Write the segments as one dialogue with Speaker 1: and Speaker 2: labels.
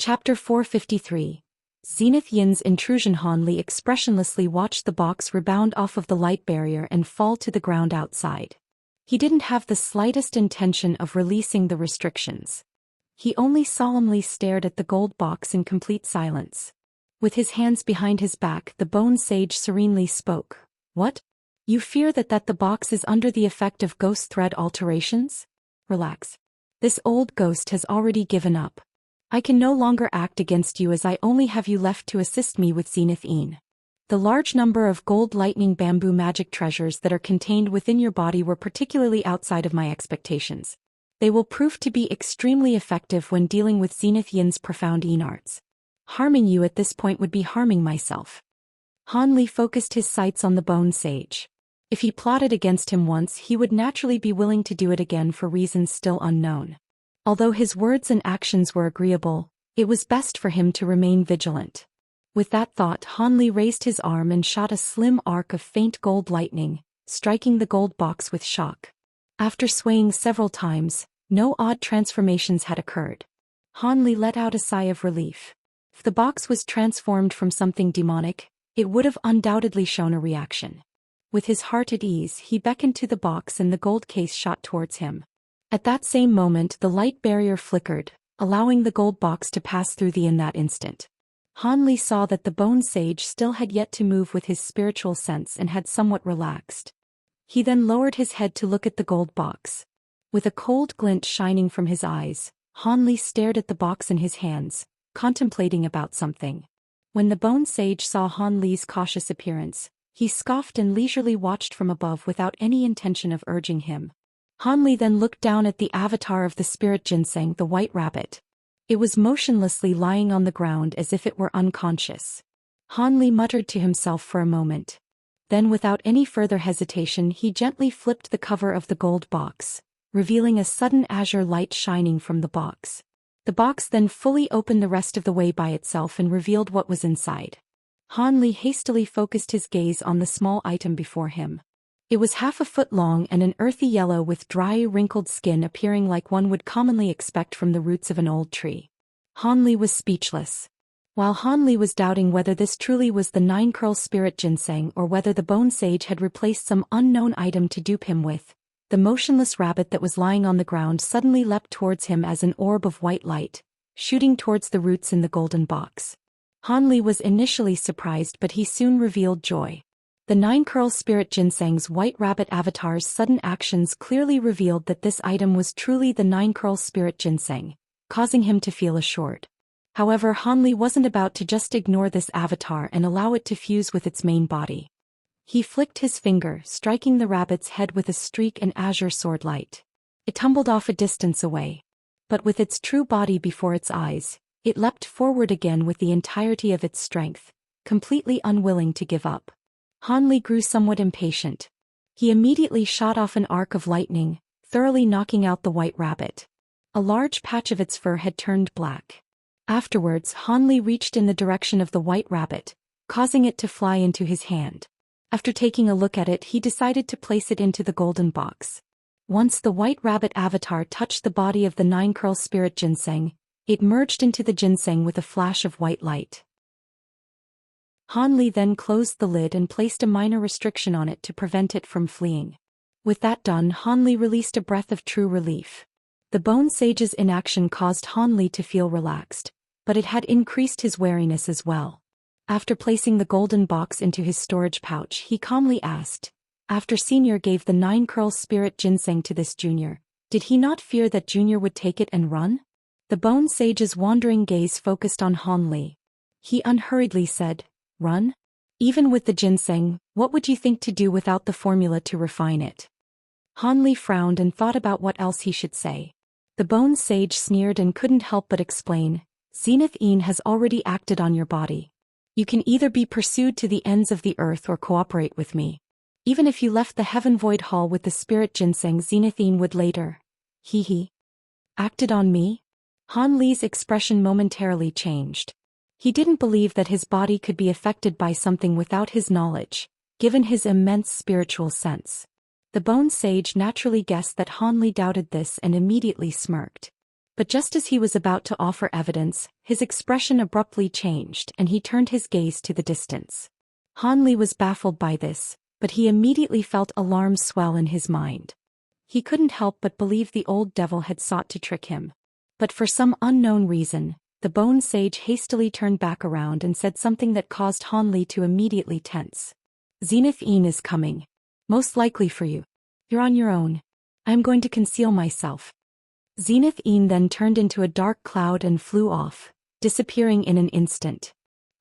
Speaker 1: Chapter 453. Zenith Yin's Intrusion. Han Li expressionlessly watched the box rebound off of the light barrier and fall to the ground outside. He didn't have the slightest intention of releasing the restrictions. He only solemnly stared at the gold box in complete silence. With his hands behind his back, the Bone Sage serenely spoke. "What? You fear that the box is under the effect of ghost thread alterations? Relax. This old ghost has already given up. I can no longer act against you as I only have you left to assist me with Zenith Yin. The large number of gold lightning bamboo magic treasures that are contained within your body were particularly outside of my expectations. They will prove to be extremely effective when dealing with Zenith Yin's profound Yin arts. Harming you at this point would be harming myself." Han Li focused his sights on the Bone Sage. If he plotted against him once, he would naturally be willing to do it again for reasons still unknown. Although his words and actions were agreeable, it was best for him to remain vigilant. With that thought, Han Li raised his arm and shot a slim arc of faint gold lightning, striking the gold box with shock. After swaying several times, no odd transformations had occurred. Han Li let out a sigh of relief. If the box was transformed from something demonic, it would have undoubtedly shown a reaction. With his heart at ease, he beckoned to the box and the gold case shot towards him. At that same moment, the light barrier flickered, allowing the gold box to pass through in that instant. Han Li saw that the Bone Sage still had yet to move with his spiritual sense and had somewhat relaxed. He then lowered his head to look at the gold box. With a cold glint shining from his eyes, Han Li stared at the box in his hands, contemplating about something. When the Bone Sage saw Han Li's cautious appearance, he scoffed and leisurely watched from above without any intention of urging him. Han Li then looked down at the avatar of the spirit ginseng, the white rabbit. It was motionlessly lying on the ground as if it were unconscious. Han Li muttered to himself for a moment. Then without any further hesitation he gently flipped the cover of the gold box, revealing a sudden azure light shining from the box. The box then fully opened the rest of the way by itself and revealed what was inside. Han Li hastily focused his gaze on the small item before him. It was 1/2 foot long and an earthy yellow with dry, wrinkled skin appearing like one would commonly expect from the roots of an old tree. Han Li was speechless. While Han Li was doubting whether this truly was the 9-curl spirit ginseng or whether the Bone Sage had replaced some unknown item to dupe him with, the motionless rabbit that was lying on the ground suddenly leapt towards him as an orb of white light, shooting towards the roots in the golden box. Han Li was initially surprised, but he soon revealed joy. The 9-curl spirit ginseng's white rabbit avatar's sudden actions clearly revealed that this item was truly the 9-curl spirit ginseng, causing him to feel assured. However, Han Li wasn't about to just ignore this avatar and allow it to fuse with its main body. He flicked his finger, striking the rabbit's head with a streak and azure sword light. It tumbled off a distance away. But with its true body before its eyes, it leapt forward again with the entirety of its strength, completely unwilling to give up. Han Li grew somewhat impatient. He immediately shot off an arc of lightning, thoroughly knocking out the white rabbit. A large patch of its fur had turned black. Afterwards, Han Li reached in the direction of the white rabbit, causing it to fly into his hand. After taking a look at it, he decided to place it into the golden box. Once the white rabbit avatar touched the body of the 9-curl spirit ginseng, it merged into the ginseng with a flash of white light. Han Li then closed the lid and placed a minor restriction on it to prevent it from fleeing. With that done, Han Li released a breath of true relief. The Bone Sage's inaction caused Han Li to feel relaxed, but it had increased his wariness as well. After placing the golden box into his storage pouch, he calmly asked, "After Senior gave the 9-curl spirit ginseng to this Junior, did he not fear that Junior would take it and run?" The Bone Sage's wandering gaze focused on Han Li. He unhurriedly said, "Run? Even with the ginseng, what would you think to do without the formula to refine it?" Han Li frowned and thought about what else he should say. The Bone Sage sneered and couldn't help but explain, "Zenith Yin has already acted on your body. You can either be pursued to the ends of the earth or cooperate with me. Even if you left the Heaven Void Hall with the spirit ginseng, Zenith Yin would later." Acted on me? Han Li's expression momentarily changed. He didn't believe that his body could be affected by something without his knowledge, given his immense spiritual sense. The Bone Sage naturally guessed that Han Li doubted this and immediately smirked. But just as he was about to offer evidence, his expression abruptly changed and he turned his gaze to the distance. Han Li was baffled by this, but he immediately felt alarm swell in his mind. He couldn't help but believe the old devil had sought to trick him. But for some unknown reason, the bone sage hastily turned back around and said something that caused Han Li to immediately tense. Zenith is coming. Most likely for you. You're on your own. I am going to conceal myself. Zenith then turned into a dark cloud and flew off, disappearing in an instant.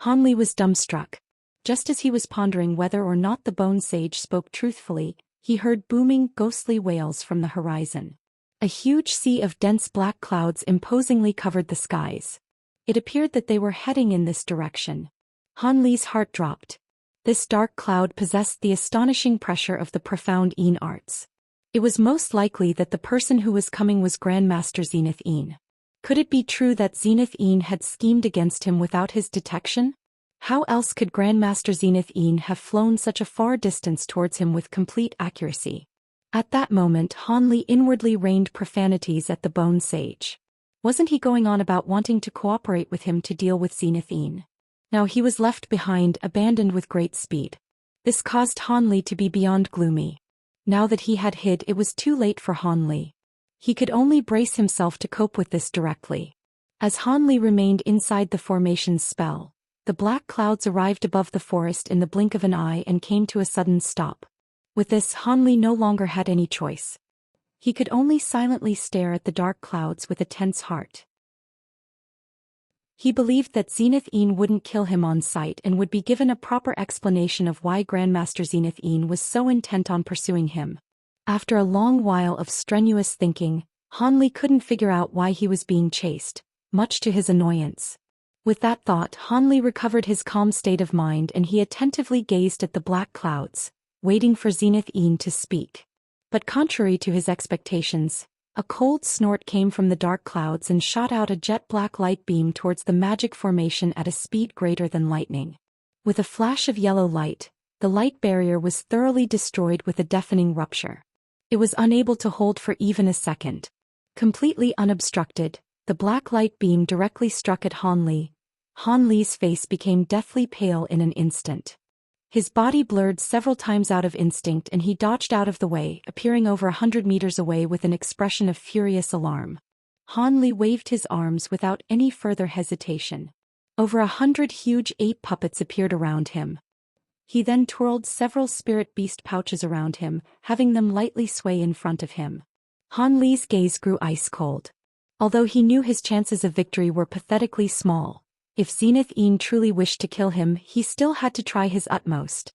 Speaker 1: Han Li was dumbstruck. Just as he was pondering whether or not the bone sage spoke truthfully, he heard booming, ghostly wails from the horizon. A huge sea of dense black clouds imposingly covered the skies. It appeared that they were heading in this direction. Han Li's heart dropped. This dark cloud possessed the astonishing pressure of the profound Yin arts. It was most likely that the person who was coming was Grandmaster Zenith. Could it be true that Zenith had schemed against him without his detection? How else could Grandmaster Zenith have flown such a far distance towards him with complete accuracy? At that moment Han Li inwardly rained profanities at the bone sage. Wasn't he going on about wanting to cooperate with him to deal with Zenith? Now he was left behind, abandoned with great speed. This caused Han Li to be beyond gloomy. Now that he had hid, it was too late for Han Li. He could only brace himself to cope with this directly. As Han Li remained inside the formation's spell, the black clouds arrived above the forest in the blink of an eye and came to a sudden stop. With this, Han Li no longer had any choice. He could only silently stare at the dark clouds with a tense heart. He believed that Zenith wouldn't kill him on sight and would be given a proper explanation of why Grandmaster Zenith was so intent on pursuing him. After a long while of strenuous thinking, Han Li couldn't figure out why he was being chased, much to his annoyance. With that thought, Han Li recovered his calm state of mind and he attentively gazed at the black clouds, waiting for Zenith to speak. But contrary to his expectations, a cold snort came from the dark clouds and shot out a jet-black light beam towards the magic formation at a speed greater than lightning. With a flash of yellow light, the light barrier was thoroughly destroyed with a deafening rupture. It was unable to hold for even a second. Completely unobstructed, the black light beam directly struck at Han Li. Han Li's face became deathly pale in an instant. His body blurred several times out of instinct and he dodged out of the way, appearing over 100 meters away with an expression of furious alarm. Han Li waved his arms without any further hesitation. Over 100 huge ape puppets appeared around him. He then twirled several spirit beast pouches around him, having them lightly sway in front of him. Han Li's gaze grew ice-cold. Although he knew his chances of victory were pathetically small, if Zenith truly wished to kill him, he still had to try his utmost.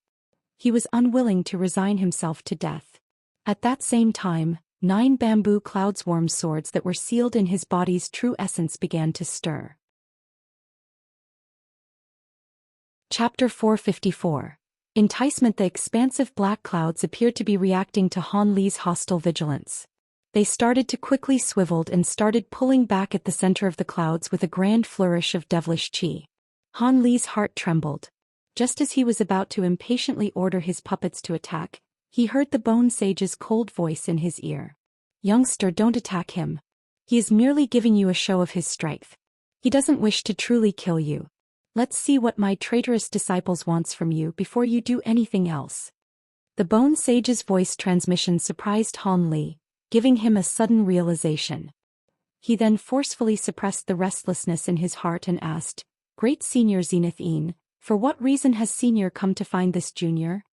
Speaker 1: He was unwilling to resign himself to death. At that same time, 9 bamboo cloudsworm swords that were sealed in his body's true essence began to stir. Chapter 454. Enticement. The expansive black clouds appeared to be reacting to Han Li's hostile vigilance. They started to quickly swiveled and started pulling back at the center of the clouds with a grand flourish of devilish chi. Han Li's heart trembled. Just as he was about to impatiently order his puppets to attack, he heard the bone sage's cold voice in his ear. "Youngster, don't attack him. He is merely giving you a show of his strength. He doesn't wish to truly kill you. Let's see what my traitorous disciples wants from you before you do anything else." The bone sage's voice transmission surprised Han Li, giving him a sudden realization. He then forcefully suppressed the restlessness in his heart and asked, "Great Senior Zenith, for what reason has Senior come to find this junior?"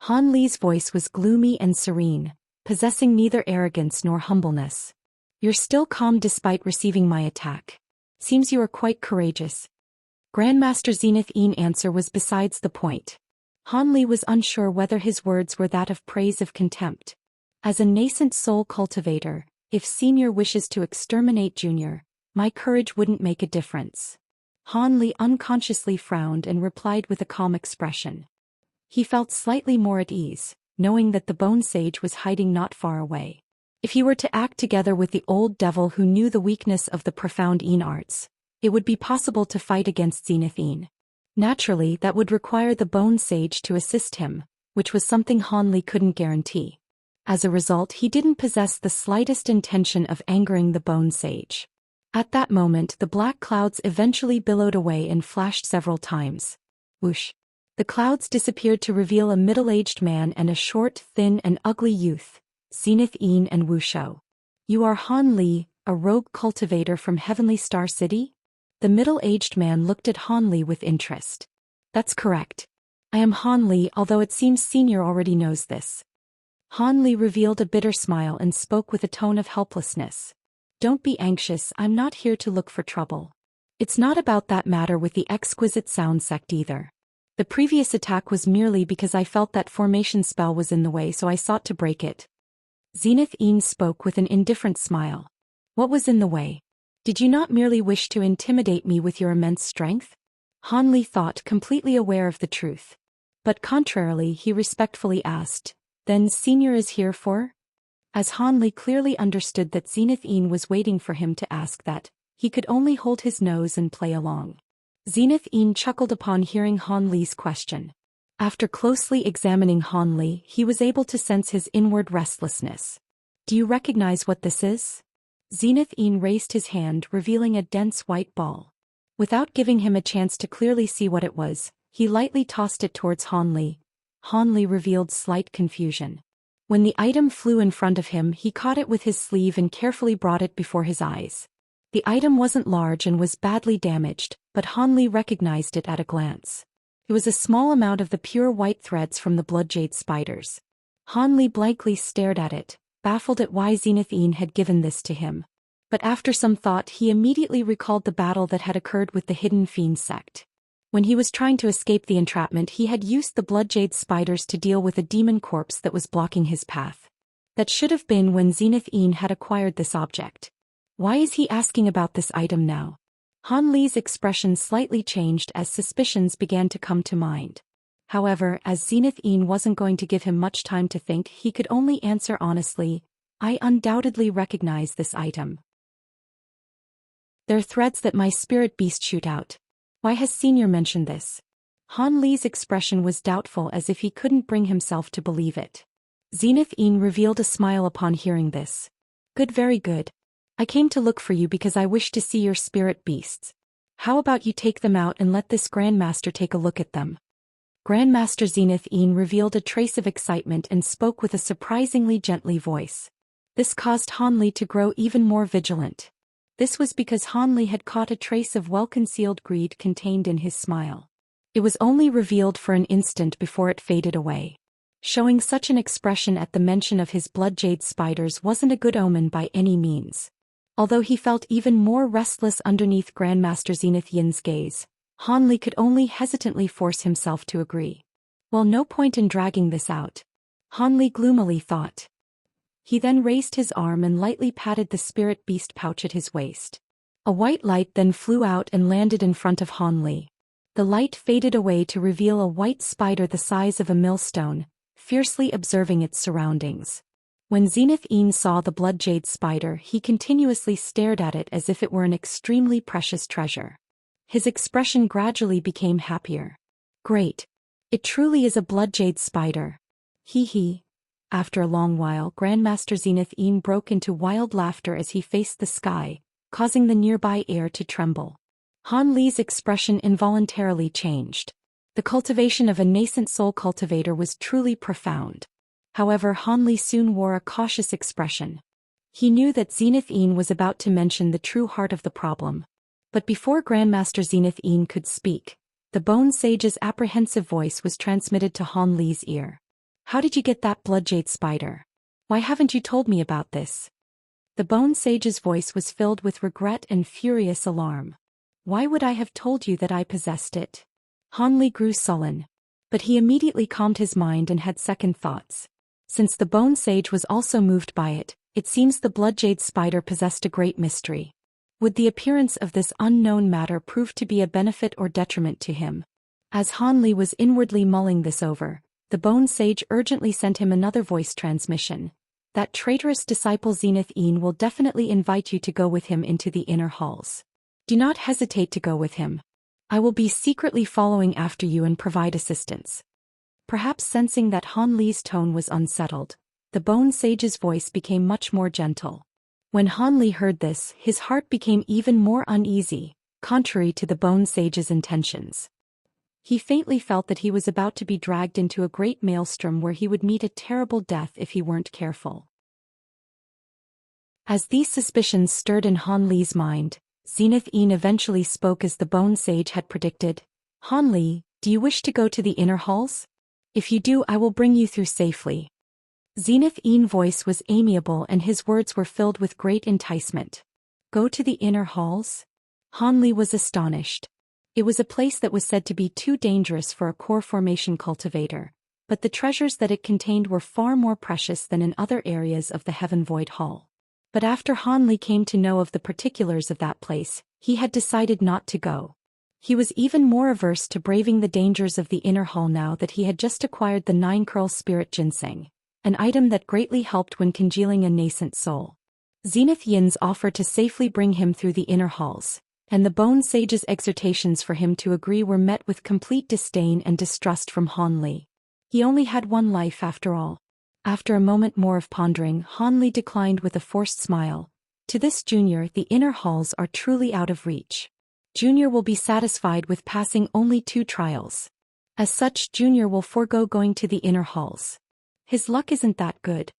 Speaker 1: Han Li's voice was gloomy and serene, possessing neither arrogance nor humbleness. "You're still calm despite receiving my attack. Seems you are quite courageous." Grandmaster Zenith answer was besides the point. Han Li was unsure whether his words were that of praise or contempt. As a nascent soul cultivator, if Senior wishes to exterminate Junior, my courage wouldn't make a difference. Han Li unconsciously frowned and replied with a calm expression. He felt slightly more at ease, knowing that the bone sage was hiding not far away. If he were to act together with the old devil who knew the weakness of the profound Yin arts, it would be possible to fight against Zenith. Naturally, that would require the bone sage to assist him, which was something Han Li couldn't guarantee. As a result, he didn't possess the slightest intention of angering the bone sage. At that moment the black clouds eventually billowed away and flashed several times. Whoosh! The clouds disappeared to reveal a middle-aged man and a short, thin and ugly youth, Zenith and Wuxia. You are Han Li, a rogue cultivator from Heavenly Star City? The middle-aged man looked at Han Li with interest. That's correct. I am Han Li, although it seems Senior already knows this. Han Li revealed a bitter smile and spoke with a tone of helplessness. Don't be anxious, I'm not here to look for trouble. It's not about that matter with the exquisite sound sect either. The previous attack was merely because I felt that formation spell was in the way, so I sought to break it. Zenith spoke with an indifferent smile. What was in the way? Did you not merely wish to intimidate me with your immense strength? Han Li thought, completely aware of the truth. But contrarily, he respectfully asked, then Senior is here for? As Han Li clearly understood that Zenith was waiting for him to ask that, he could only hold his nose and play along. Zenith chuckled upon hearing Han Li's question. After closely examining Han Li, he was able to sense his inward restlessness. Do you recognize what this is? Zenith raised his hand, revealing a dense white ball. Without giving him a chance to clearly see what it was, he lightly tossed it towards Han Li. Han Li revealed slight confusion. When the item flew in front of him, he caught it with his sleeve and carefully brought it before his eyes. The item wasn't large and was badly damaged, but Han Li recognized it at a glance. It was a small amount of the pure white threads from the bloodjade spiders. Han Li blankly stared at it, baffled at why Zenith had given this to him. But after some thought he immediately recalled the battle that had occurred with the Hidden Fiend sect. When he was trying to escape the entrapment, he had used the bloodjade spiders to deal with a demon corpse that was blocking his path. That should have been when Zenith had acquired this object. Why is he asking about this item now? Han Li's expression slightly changed as suspicions began to come to mind. However, as Zenith wasn't going to give him much time to think, he could only answer honestly, I undoubtedly recognize this item. They're threads that my spirit beast shoot out. Why has Senior mentioned this? Han Li's expression was doubtful, as if he couldn't bring himself to believe it. Zenith revealed a smile upon hearing this. Good, very good. I came to look for you because I wish to see your spirit beasts. How about you take them out and let this Grandmaster take a look at them? Grandmaster Zenith revealed a trace of excitement and spoke with a surprisingly gently voice. This caused Han Li to grow even more vigilant. This was because Han Li had caught a trace of well-concealed greed contained in his smile. It was only revealed for an instant before it faded away. Showing such an expression at the mention of his bloodjade spiders wasn't a good omen by any means. Although he felt even more restless underneath Grandmaster Zenith gaze, Han Li could only hesitantly force himself to agree. Well, no point in dragging this out. Han Li gloomily thought. He then raised his arm and lightly patted the spirit beast pouch at his waist. A white light then flew out and landed in front of Han Li. The light faded away to reveal a white spider the size of a millstone, fiercely observing its surroundings. When Zenith saw the bloodjade spider, he continuously stared at it as if it were an extremely precious treasure. His expression gradually became happier. Great. It truly is a bloodjade spider. Hee. After a long while, Grandmaster Zenith broke into wild laughter as he faced the sky, causing the nearby air to tremble. Han Li's expression involuntarily changed. The cultivation of a nascent soul cultivator was truly profound. However, Han Li soon wore a cautious expression. He knew that Zenith was about to mention the true heart of the problem. But before Grandmaster Zenith could speak, the Bone Sage's apprehensive voice was transmitted to Han Li's ear. How did you get that bloodjade spider? Why haven't you told me about this? The Bone Sage's voice was filled with regret and furious alarm. Why would I have told you that I possessed it? Han Li grew sullen. But he immediately calmed his mind and had second thoughts. Since the Bone Sage was also moved by it, it seems the bloodjade spider possessed a great mystery. Would the appearance of this unknown matter prove to be a benefit or detriment to him? As Han Li was inwardly mulling this over, the Bone Sage urgently sent him another voice transmission. That traitorous disciple Zenith will definitely invite you to go with him into the inner halls. Do not hesitate to go with him. I will be secretly following after you and provide assistance. Perhaps sensing that Han Li's tone was unsettled, the Bone Sage's voice became much more gentle. When Han Li heard this, his heart became even more uneasy, contrary to the Bone Sage's intentions. He faintly felt that he was about to be dragged into a great maelstrom where he would meet a terrible death if he weren't careful. As these suspicions stirred in Han Li's mind, Zenith eventually spoke as the Bone Sage had predicted. Han Li, do you wish to go to the inner halls? If you do, I will bring you through safely. Zenith's voice was amiable and his words were filled with great enticement. Go to the inner halls? Han Li was astonished. It was a place that was said to be too dangerous for a core formation cultivator, but the treasures that it contained were far more precious than in other areas of the Heaven Void Hall. But after Han Li came to know of the particulars of that place, he had decided not to go. He was even more averse to braving the dangers of the inner hall now that he had just acquired the 9-curl spirit ginseng, an item that greatly helped when congealing a nascent soul. Zenith Yin's offer to safely bring him through the inner halls, and the Bone Sage's exhortations for him to agree were met with complete disdain and distrust from Han Li. He only had one life after all. After a moment more of pondering, Han Li declined with a forced smile. To this junior, the inner halls are truly out of reach. Junior will be satisfied with passing only 2 trials. As such, Junior will forego going to the inner halls. His luck isn't that good.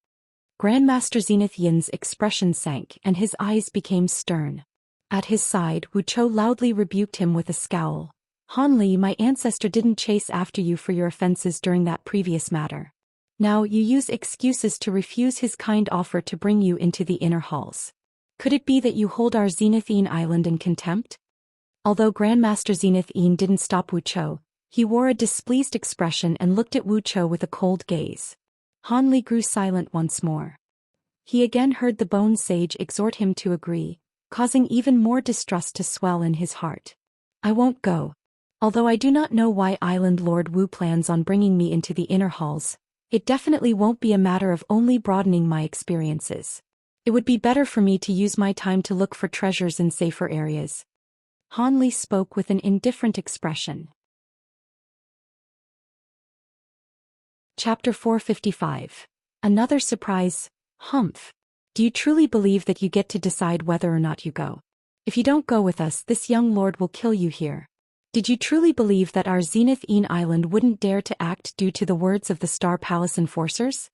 Speaker 1: Grandmaster Zenith Yin's expression sank and his eyes became stern. At his side, Wuchou loudly rebuked him with a scowl. Han Li, my ancestor didn't chase after you for your offenses during that previous matter. Now you use excuses to refuse his kind offer to bring you into the inner halls. Could it be that you hold our Zenith Island in contempt? Although Grandmaster Zenith didn't stop Wuchou, he wore a displeased expression and looked at Wuchou with a cold gaze. Han Li grew silent once more. He again heard the Bone Sage exhort him to agree, causing even more distrust to swell in his heart. I won't go. Although I do not know why Island Lord Wu plans on bringing me into the inner halls, it definitely won't be a matter of only broadening my experiences. It would be better for me to use my time to look for treasures in safer areas. Han Li spoke with an indifferent expression. Chapter 455. Another surprise. Humph. Do you truly believe that you get to decide whether or not you go? If you don't go with us, this young lord will kill you here. Did you truly believe that our Zenith Island wouldn't dare to act due to the words of the Star Palace enforcers?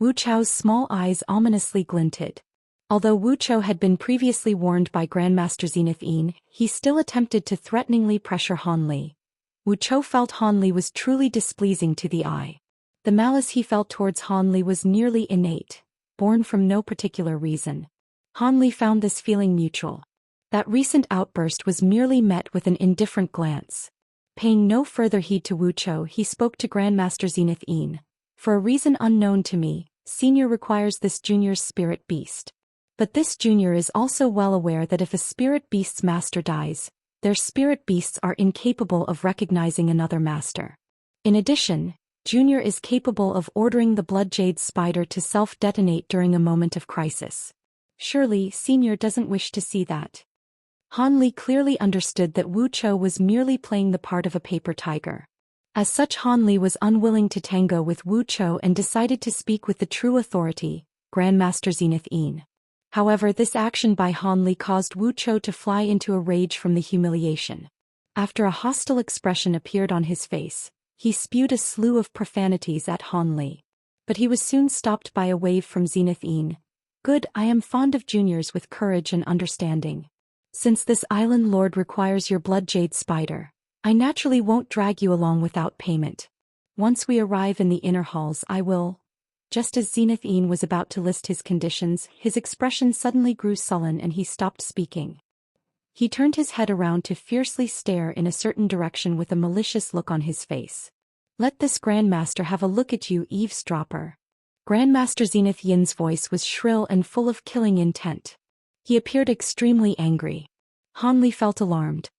Speaker 1: Wu Chao's small eyes ominously glinted. Although Wu Chou had been previously warned by Grandmaster Zenith he still attempted to threateningly pressure Han Li. Wu Chou felt Han Li was truly displeasing to the eye. The malice he felt towards Han Li was nearly innate, born from no particular reason. Han Li found this feeling mutual. That recent outburst was merely met with an indifferent glance. Paying no further heed to Wu Chou, he spoke to Grandmaster Zenith For a reason unknown to me, Senior requires this junior's spirit beast. But this junior is also well aware that if a spirit beast's master dies, their spirit beasts are incapable of recognizing another master. In addition, Junior is capable of ordering the Blood Jade Spider to self-detonate during a moment of crisis. Surely, Senior doesn't wish to see that. Han Li clearly understood that Wu Chou was merely playing the part of a paper tiger. As such, Han Li was unwilling to tango with Wu Chou and decided to speak with the true authority, Grandmaster Zenith However, this action by Han Li caused Wu Chou to fly into a rage from the humiliation. After a hostile expression appeared on his face, he spewed a slew of profanities at Han Li. But he was soon stopped by a wave from Zenith Good, I am fond of juniors with courage and understanding. Since this island lord requires your Blood Jade Spider, I naturally won't drag you along without payment. Once we arrive in the inner halls, I will. Just as Zenith was about to list his conditions, his expression suddenly grew sullen and he stopped speaking. He turned his head around to fiercely stare in a certain direction with a malicious look on his face. Let this Grandmaster have a look at you, eavesdropper. Grandmaster Zenith Yin's voice was shrill and full of killing intent. He appeared extremely angry. Han Li felt alarmed.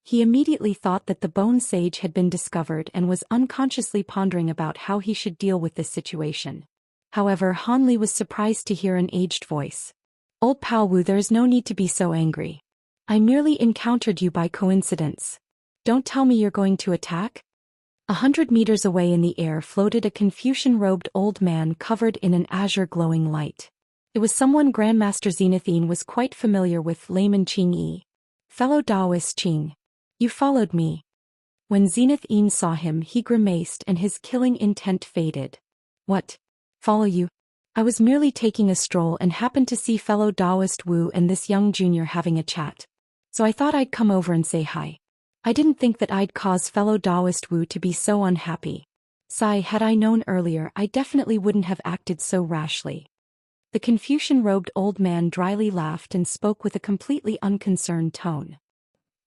Speaker 1: He immediately thought that the Bone Sage had been discovered and was unconsciously pondering about how he should deal with this situation. However, Han Li was surprised to hear an aged voice. Old Pao Wu, there is no need to be so angry. I merely encountered you by coincidence. Don't tell me you're going to attack? 100 meters away in the air floated a Confucian-robed old man covered in an azure glowing light. It was someone Grandmaster Zenith was quite familiar with. Layman Qing Yi. Fellow Daoist Qing. You followed me. When Zenith saw him, he grimaced and his killing intent faded. What? Follow you? I was merely taking a stroll and happened to see fellow Daoist Wu and this young junior having a chat. So I thought I'd come over and say hi. I didn't think that I'd cause fellow Daoist Wu to be so unhappy. Sigh, had I known earlier, I definitely wouldn't have acted so rashly. The Confucian-robed old man dryly laughed and spoke with a completely unconcerned tone.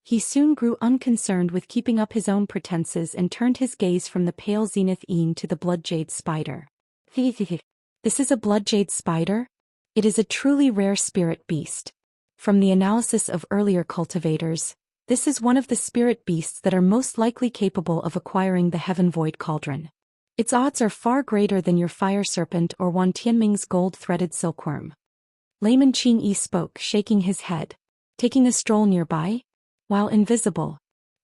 Speaker 1: He soon grew unconcerned with keeping up his own pretenses and turned his gaze from the pale Zenith to the bloodjade spider. This is a bloodjade spider? It is a truly rare spirit beast. From the analysis of earlier cultivators, this is one of the spirit beasts that are most likely capable of acquiring the Heaven Void Cauldron. Its odds are far greater than your fire serpent or Wan Tianming's gold-threaded silkworm. Layman Qing Yi spoke, shaking his head. Taking a stroll nearby? While invisible.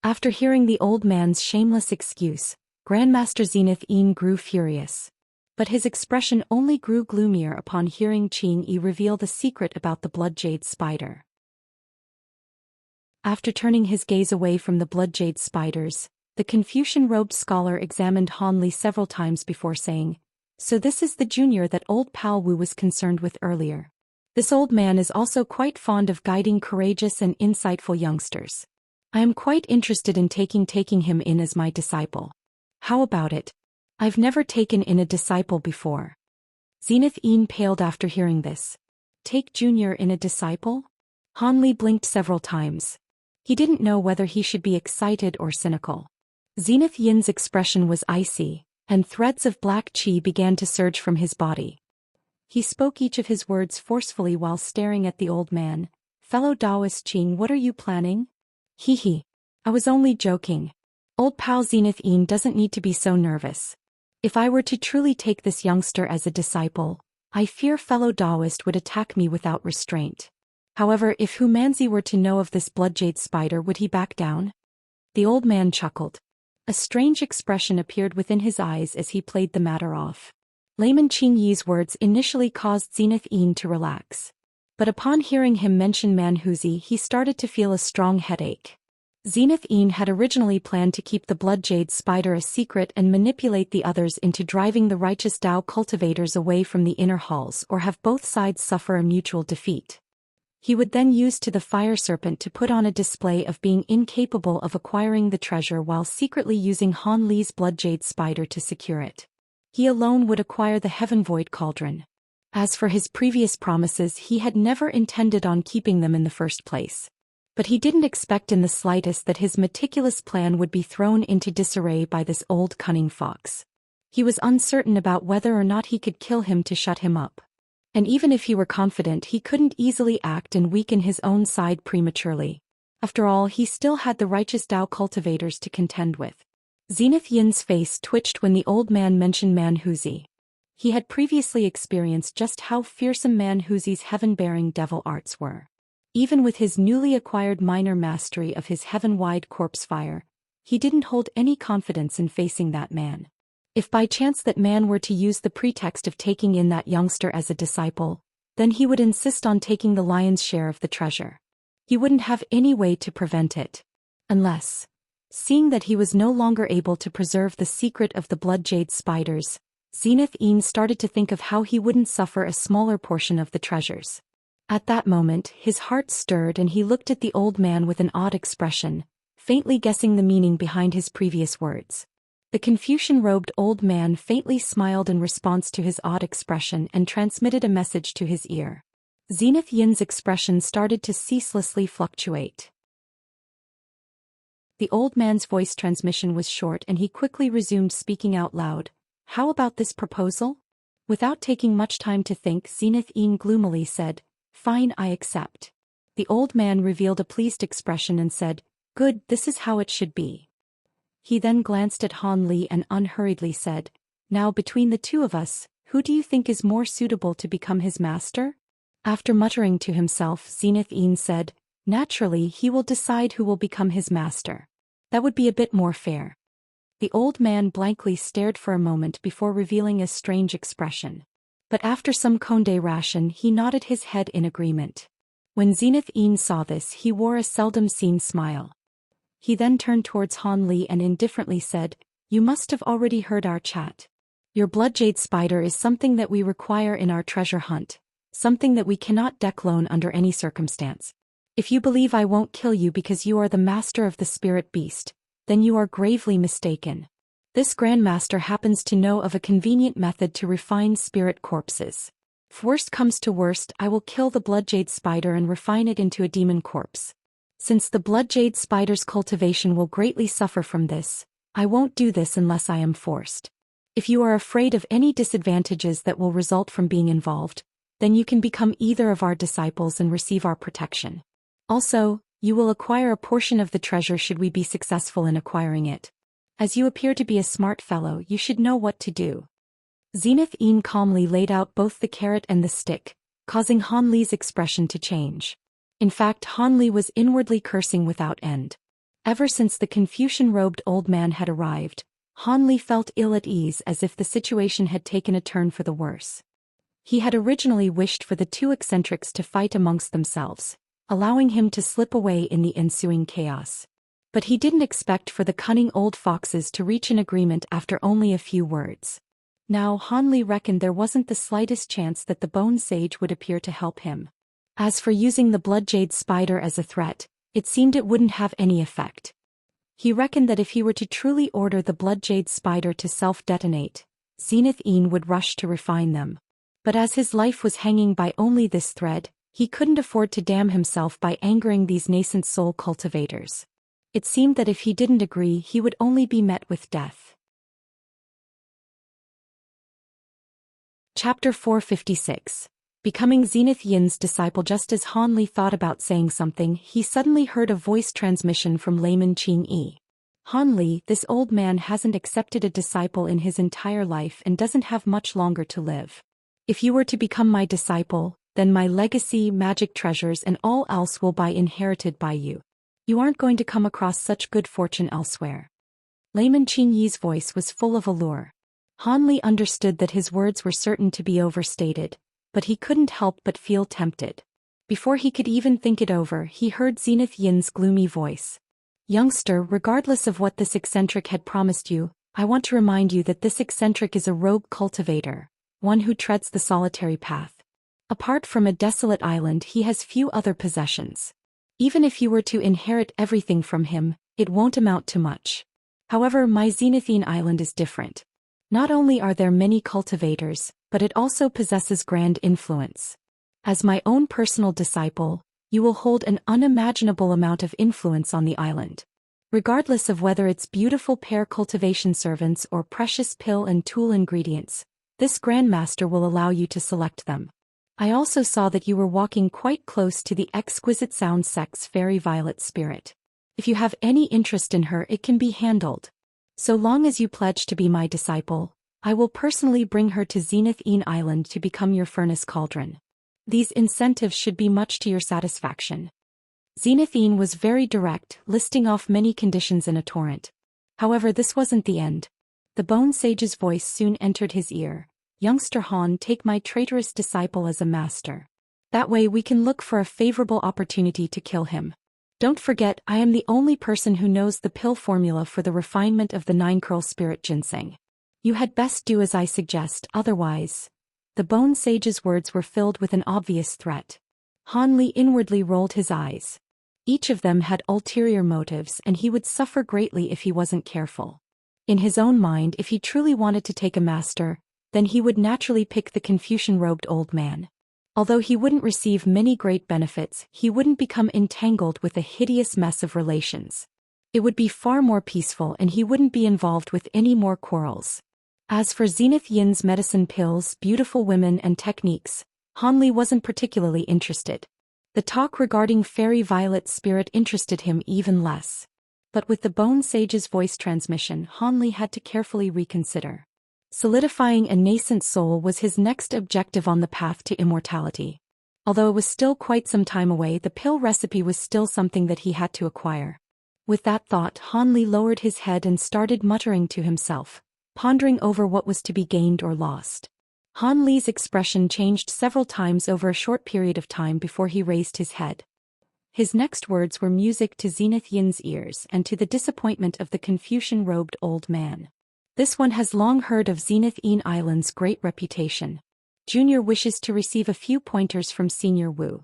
Speaker 1: After hearing the old man's shameless excuse, Grandmaster Zenith grew furious. But his expression only grew gloomier upon hearing Qing Yi reveal the secret about the bloodjade spider. After turning his gaze away from the bloodjade spiders, the Confucian-robed scholar examined Han Li several times before saying, "So this is the junior that old Pal Wu was concerned with earlier. This old man is also quite fond of guiding courageous and insightful youngsters. I am quite interested in taking him in as my disciple. How about it? I've never taken in a disciple before." Zenith paled after hearing this. Take Junior in a disciple? Han Li blinked several times. He didn't know whether he should be excited or cynical. Zenith Yin's expression was icy, and threads of black qi began to surge from his body. He spoke each of his words forcefully while staring at the old man. "Fellow Daoist Qing, what are you planning?" "Hee. I was only joking. Old pal Zenith doesn't need to be so nervous. If I were to truly take this youngster as a disciple, I fear fellow Daoist would attack me without restraint. However, if Hu Manzi were to know of this bloodjade spider, would he back down?" The old man chuckled. A strange expression appeared within his eyes as he played the matter off. Layman Qing Yi's words initially caused Zenith to relax. But upon hearing him mention Manhuzi, he started to feel a strong headache. Zenith had originally planned to keep the bloodjade spider a secret and manipulate the others into driving the righteous Dao cultivators away from the inner halls or have both sides suffer a mutual defeat. He would then use the fire serpent to put on a display of being incapable of acquiring the treasure while secretly using Han Li's bloodjade spider to secure it. He alone would acquire the Heaven Void Cauldron. As for his previous promises, he had never intended on keeping them in the first place. But he didn't expect in the slightest that his meticulous plan would be thrown into disarray by this old cunning fox. He was uncertain about whether or not he could kill him to shut him up. And even if he were confident, he couldn't easily act and weaken his own side prematurely. After all, he still had the righteous Dao cultivators to contend with. Zenith Yin's face twitched when the old man mentioned Manhuzi. He had previously experienced just how fearsome Manhuzi's heaven-bearing devil arts were. Even with his newly acquired minor mastery of his heaven-wide corpse fire, he didn't hold any confidence in facing that man. If by chance that man were to use the pretext of taking in that youngster as a disciple, then he would insist on taking the lion's share of the treasure. He wouldn't have any way to prevent it. Unless, seeing that he was no longer able to preserve the secret of the bloodjade spiders, Zenith started to think of how he wouldn't suffer a smaller portion of the treasures. At that moment, his heart stirred and he looked at the old man with an odd expression, faintly guessing the meaning behind his previous words. The Confucian-robed old man faintly smiled in response to his odd expression and transmitted a message to his ear. Zenith Yin's expression started to ceaselessly fluctuate. The old man's voice transmission was short and he quickly resumed speaking out loud. "How about this proposal?" Without taking much time to think, Zenith gloomily said, "Fine, I accept." The old man revealed a pleased expression and said, "Good, this is how it should be." He then glanced at Han Li and unhurriedly said, "Now between the two of us, who do you think is more suitable to become his master?" After muttering to himself, Zenith said, "Naturally he will decide who will become his master. That would be a bit more fair." The old man blankly stared for a moment before revealing a strange expression. But after some conde ration he nodded his head in agreement. When Zenith saw this he wore a seldom-seen smile. He then turned towards Han Li and indifferently said, "You must have already heard our chat. Your bloodjade spider is something that we require in our treasure hunt, something that we cannot declone under any circumstance. If you believe I won't kill you because you are the master of the spirit beast, then you are gravely mistaken. This Grandmaster happens to know of a convenient method to refine spirit corpses. If worst comes to worst, I will kill the bloodjade spider and refine it into a demon corpse. Since the bloodjade spider's cultivation will greatly suffer from this, I won't do this unless I am forced. If you are afraid of any disadvantages that will result from being involved, then you can become either of our disciples and receive our protection. Also, you will acquire a portion of the treasure should we be successful in acquiring it. As you appear to be a smart fellow, you should know what to do." Zenith calmly laid out both the carrot and the stick, causing Han Li's expression to change. In fact, Han Li was inwardly cursing without end. Ever since the Confucian-robed old man had arrived, Han Li felt ill at ease as if the situation had taken a turn for the worse. He had originally wished for the two eccentrics to fight amongst themselves, allowing him to slip away in the ensuing chaos. But he didn't expect for the cunning old foxes to reach an agreement after only a few words. Now Han Li reckoned there wasn't the slightest chance that the Bone Sage would appear to help him. As for using the bloodjade spider as a threat, it seemed it wouldn't have any effect. He reckoned that if he were to truly order the bloodjade spider to self-detonate, Zenith would rush to refine them. But as his life was hanging by only this thread, he couldn't afford to damn himself by angering these nascent soul cultivators. It seemed that if he didn't agree he would only be met with death. Chapter 456. Becoming Zenith Yin's disciple. Just as Han Li thought about saying something, he suddenly heard a voice transmission from Layman Qingyi. "Han Li, this old man hasn't accepted a disciple in his entire life and doesn't have much longer to live. If you were to become my disciple, then my legacy, magic treasures and all else will be inherited by you. You aren't going to come across such good fortune elsewhere." Layman Qingyi's voice was full of allure. Han Li understood that his words were certain to be overstated, but he couldn't help but feel tempted. Before he could even think it over, he heard Zenith Yin's gloomy voice. "Youngster, regardless of what this eccentric had promised you, I want to remind you that this eccentric is a rogue cultivator, one who treads the solitary path. Apart from a desolate island, he has few other possessions. Even if you were to inherit everything from him, it won't amount to much. However, my Zenithine island is different. Not only are there many cultivators, but it also possesses grand influence. As my own personal disciple, you will hold an unimaginable amount of influence on the island. Regardless of whether it's beautiful pear cultivation servants or precious pill and tool ingredients, this Grandmaster will allow you to select them. I also saw that you were walking quite close to the exquisite sound sex fairy violet spirit. If you have any interest in her, it can be handled. So long as you pledge to be my disciple, I will personally bring her to Zenith Island to become your furnace cauldron. These incentives should be much to your satisfaction." Zenith was very direct, listing off many conditions in a torrent. However, this wasn't the end. The Bone Sage's voice soon entered his ear. "Youngster Han, take my traitorous disciple as a master. That way we can look for a favorable opportunity to kill him. Don't forget, I am the only person who knows the pill formula for the refinement of the 9-curl spirit ginseng. You had best do as I suggest, otherwise—" The Bone Sage's words were filled with an obvious threat. Han Li inwardly rolled his eyes. Each of them had ulterior motives and he would suffer greatly if he wasn't careful. In his own mind, if he truly wanted to take a master, then he would naturally pick the Confucian-robed old man. Although he wouldn't receive many great benefits, he wouldn't become entangled with a hideous mess of relations. It would be far more peaceful and he wouldn't be involved with any more quarrels. As for Zenith Yin's medicine pills, beautiful women and techniques, Han Li wasn't particularly interested. The talk regarding fairy violet spirit interested him even less. But with the Bone Sage's voice transmission, Han Li had to carefully reconsider. Solidifying a nascent soul was his next objective on the path to immortality. Although it was still quite some time away, the pill recipe was still something that he had to acquire. With that thought, Han Li lowered his head and started muttering to himself, pondering over what was to be gained or lost. Han Li's expression changed several times over a short period of time before he raised his head. His next words were music to Zenith Yin's ears and to the disappointment of the Confucian-robed old man. This one has long heard of Zenith Yin Island's great reputation. Junior wishes to receive a few pointers from Senior Wu.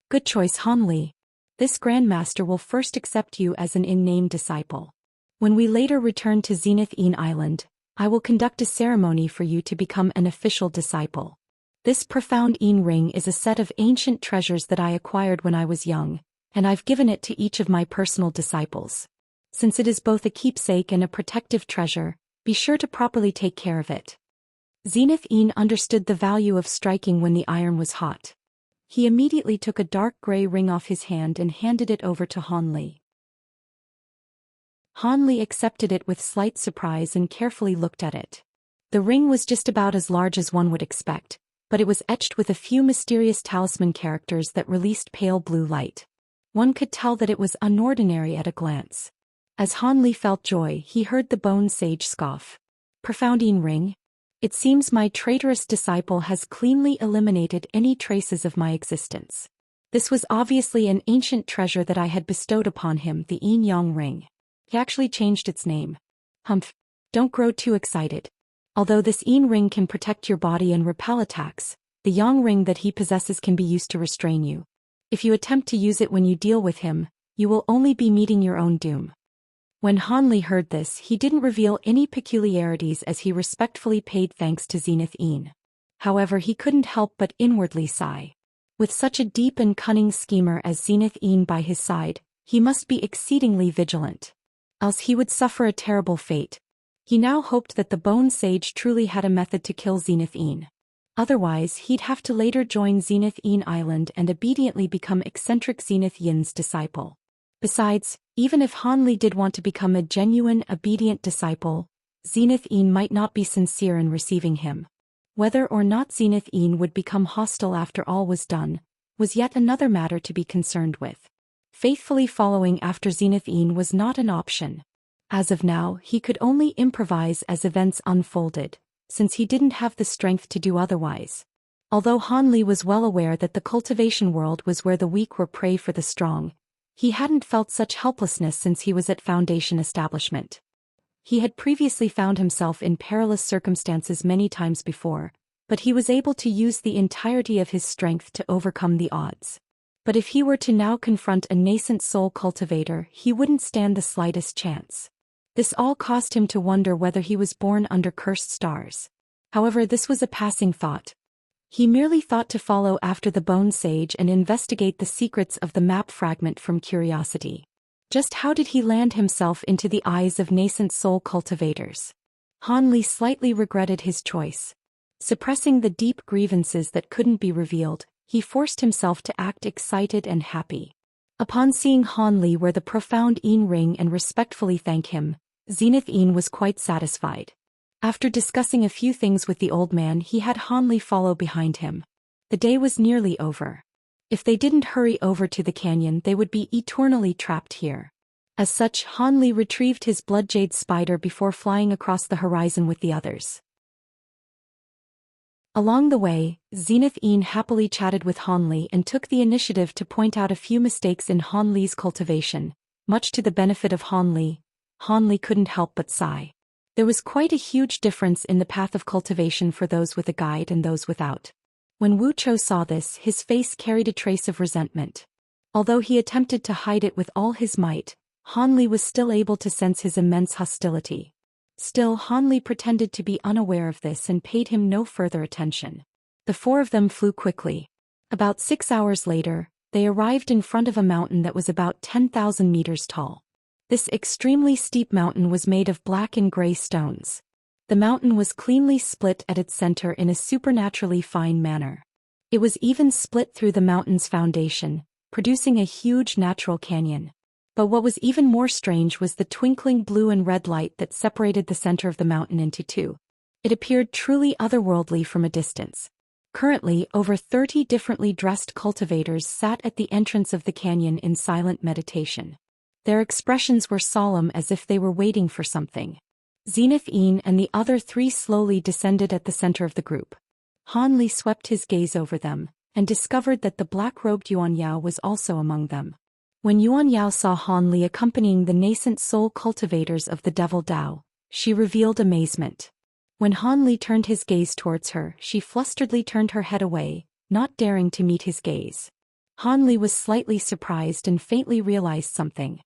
Speaker 1: Good choice, Han Li. This Grandmaster will first accept you as an in-name disciple. When we later return to Zenith Yin Island, I will conduct a ceremony for you to become an official disciple. This profound Yin ring is a set of ancient treasures that I acquired when I was young, and I've given it to each of my personal disciples. Since it is both a keepsake and a protective treasure, be sure to properly take care of it. Zenith Yin understood the value of striking when the iron was hot. He immediately took a dark gray ring off his hand and handed it over to Han Li. Han Li accepted it with slight surprise and carefully looked at it. The ring was just about as large as one would expect, but it was etched with a few mysterious talisman characters that released pale blue light. One could tell that it was unordinary at a glance. As Han Li felt joy, he heard the Bone Sage scoff. Profound Yin ring? It seems my traitorous disciple has cleanly eliminated any traces of my existence. This was obviously an ancient treasure that I had bestowed upon him, the Yin Yang ring. He actually changed its name. Humph. Don't grow too excited. Although this Yin ring can protect your body and repel attacks, the Yang ring that he possesses can be used to restrain you. If you attempt to use it when you deal with him, you will only be meeting your own doom. When Han Li heard this, he didn't reveal any peculiarities as he respectfully paid thanks to Zenith Yin. However, he couldn't help but inwardly sigh. With such a deep and cunning schemer as Zenith Yin by his side, he must be exceedingly vigilant. Else he would suffer a terrible fate. He now hoped that the Bone Sage truly had a method to kill Zenith Yin. Otherwise, he'd have to later join Zenith Yin Island and obediently become eccentric Zenith Yin's disciple. Besides, even if Han Li did want to become a genuine, obedient disciple, Zenith Yin might not be sincere in receiving him. Whether or not Zenith Yin would become hostile after all was done, was yet another matter to be concerned with. Faithfully following after Zenith Yin was not an option. As of now, he could only improvise as events unfolded, since he didn't have the strength to do otherwise. Although Han Li was well aware that the cultivation world was where the weak were prey for the strong, he hadn't felt such helplessness since he was at Foundation establishment. He had previously found himself in perilous circumstances many times before, but he was able to use the entirety of his strength to overcome the odds. But if he were to now confront a nascent soul cultivator, he wouldn't stand the slightest chance. This all caused him to wonder whether he was born under cursed stars. However, this was a passing thought. He merely thought to follow after the Bone Sage and investigate the secrets of the map fragment from curiosity. Just how did he land himself into the eyes of nascent soul cultivators? Han Li slightly regretted his choice. Suppressing the deep grievances that couldn't be revealed, he forced himself to act excited and happy. Upon seeing Han Li wear the profound Yin ring and respectfully thank him, Zenith Yin was quite satisfied. After discussing a few things with the old man, he had Han Li follow behind him. The day was nearly over. If they didn't hurry over to the canyon, they would be eternally trapped here. As such, Han Li retrieved his bloodjade spider before flying across the horizon with the others. Along the way, Zenith Yin happily chatted with Han Li and took the initiative to point out a few mistakes in Han Li's cultivation. Much to the benefit of Han Li couldn't help but sigh. There was quite a huge difference in the path of cultivation for those with a guide and those without. When Wu Chou saw this, his face carried a trace of resentment. Although he attempted to hide it with all his might, Han Li was still able to sense his immense hostility. Still, Han Li pretended to be unaware of this and paid him no further attention. The four of them flew quickly. About 6 hours later, they arrived in front of a mountain that was about 10,000 meters tall. This extremely steep mountain was made of black and gray stones. The mountain was cleanly split at its center in a supernaturally fine manner. It was even split through the mountain's foundation, producing a huge natural canyon. But what was even more strange was the twinkling blue and red light that separated the center of the mountain into two. It appeared truly otherworldly from a distance. Currently, over 30 differently dressed cultivators sat at the entrance of the canyon in silent meditation. Their expressions were solemn as if they were waiting for something. Zenith Yin and the other three slowly descended at the center of the group. Han Li swept his gaze over them, and discovered that the black-robed Yuan Yao was also among them. When Yuan Yao saw Han Li accompanying the nascent soul cultivators of the Devil Dao, she revealed amazement. When Han Li turned his gaze towards her, she flusteredly turned her head away, not daring to meet his gaze. Han Li was slightly surprised and faintly realized something.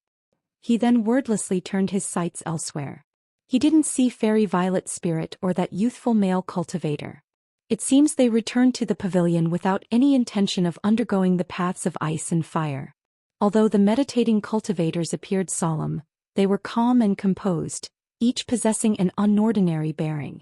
Speaker 1: He then wordlessly turned his sights elsewhere. He didn't see Fairy Violet Spirit or that youthful male cultivator. It seems they returned to the pavilion without any intention of undergoing the paths of ice and fire. Although the meditating cultivators appeared solemn, they were calm and composed, each possessing an unordinary bearing.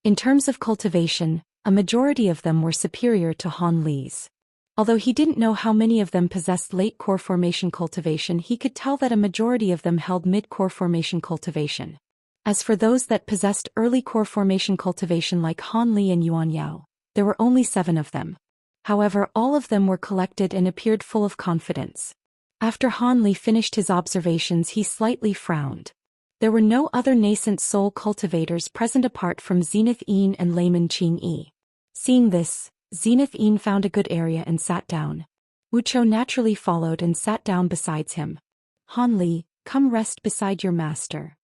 Speaker 1: In terms of cultivation, a majority of them were superior to Han Li's. Although he didn't know how many of them possessed late core formation cultivation, he could tell that a majority of them held mid-core formation cultivation. As for those that possessed early core formation cultivation like Han Li and Yuan Yao, there were only 7 of them. However, all of them were collected and appeared full of confidence. After Han Li finished his observations, he slightly frowned. There were no other nascent soul cultivators present apart from Zenith Yin and Layman Qingyi. Seeing this, Zenith Yin found a good area and sat down. Wuxia naturally followed and sat down beside him. Han Li, come rest beside your master.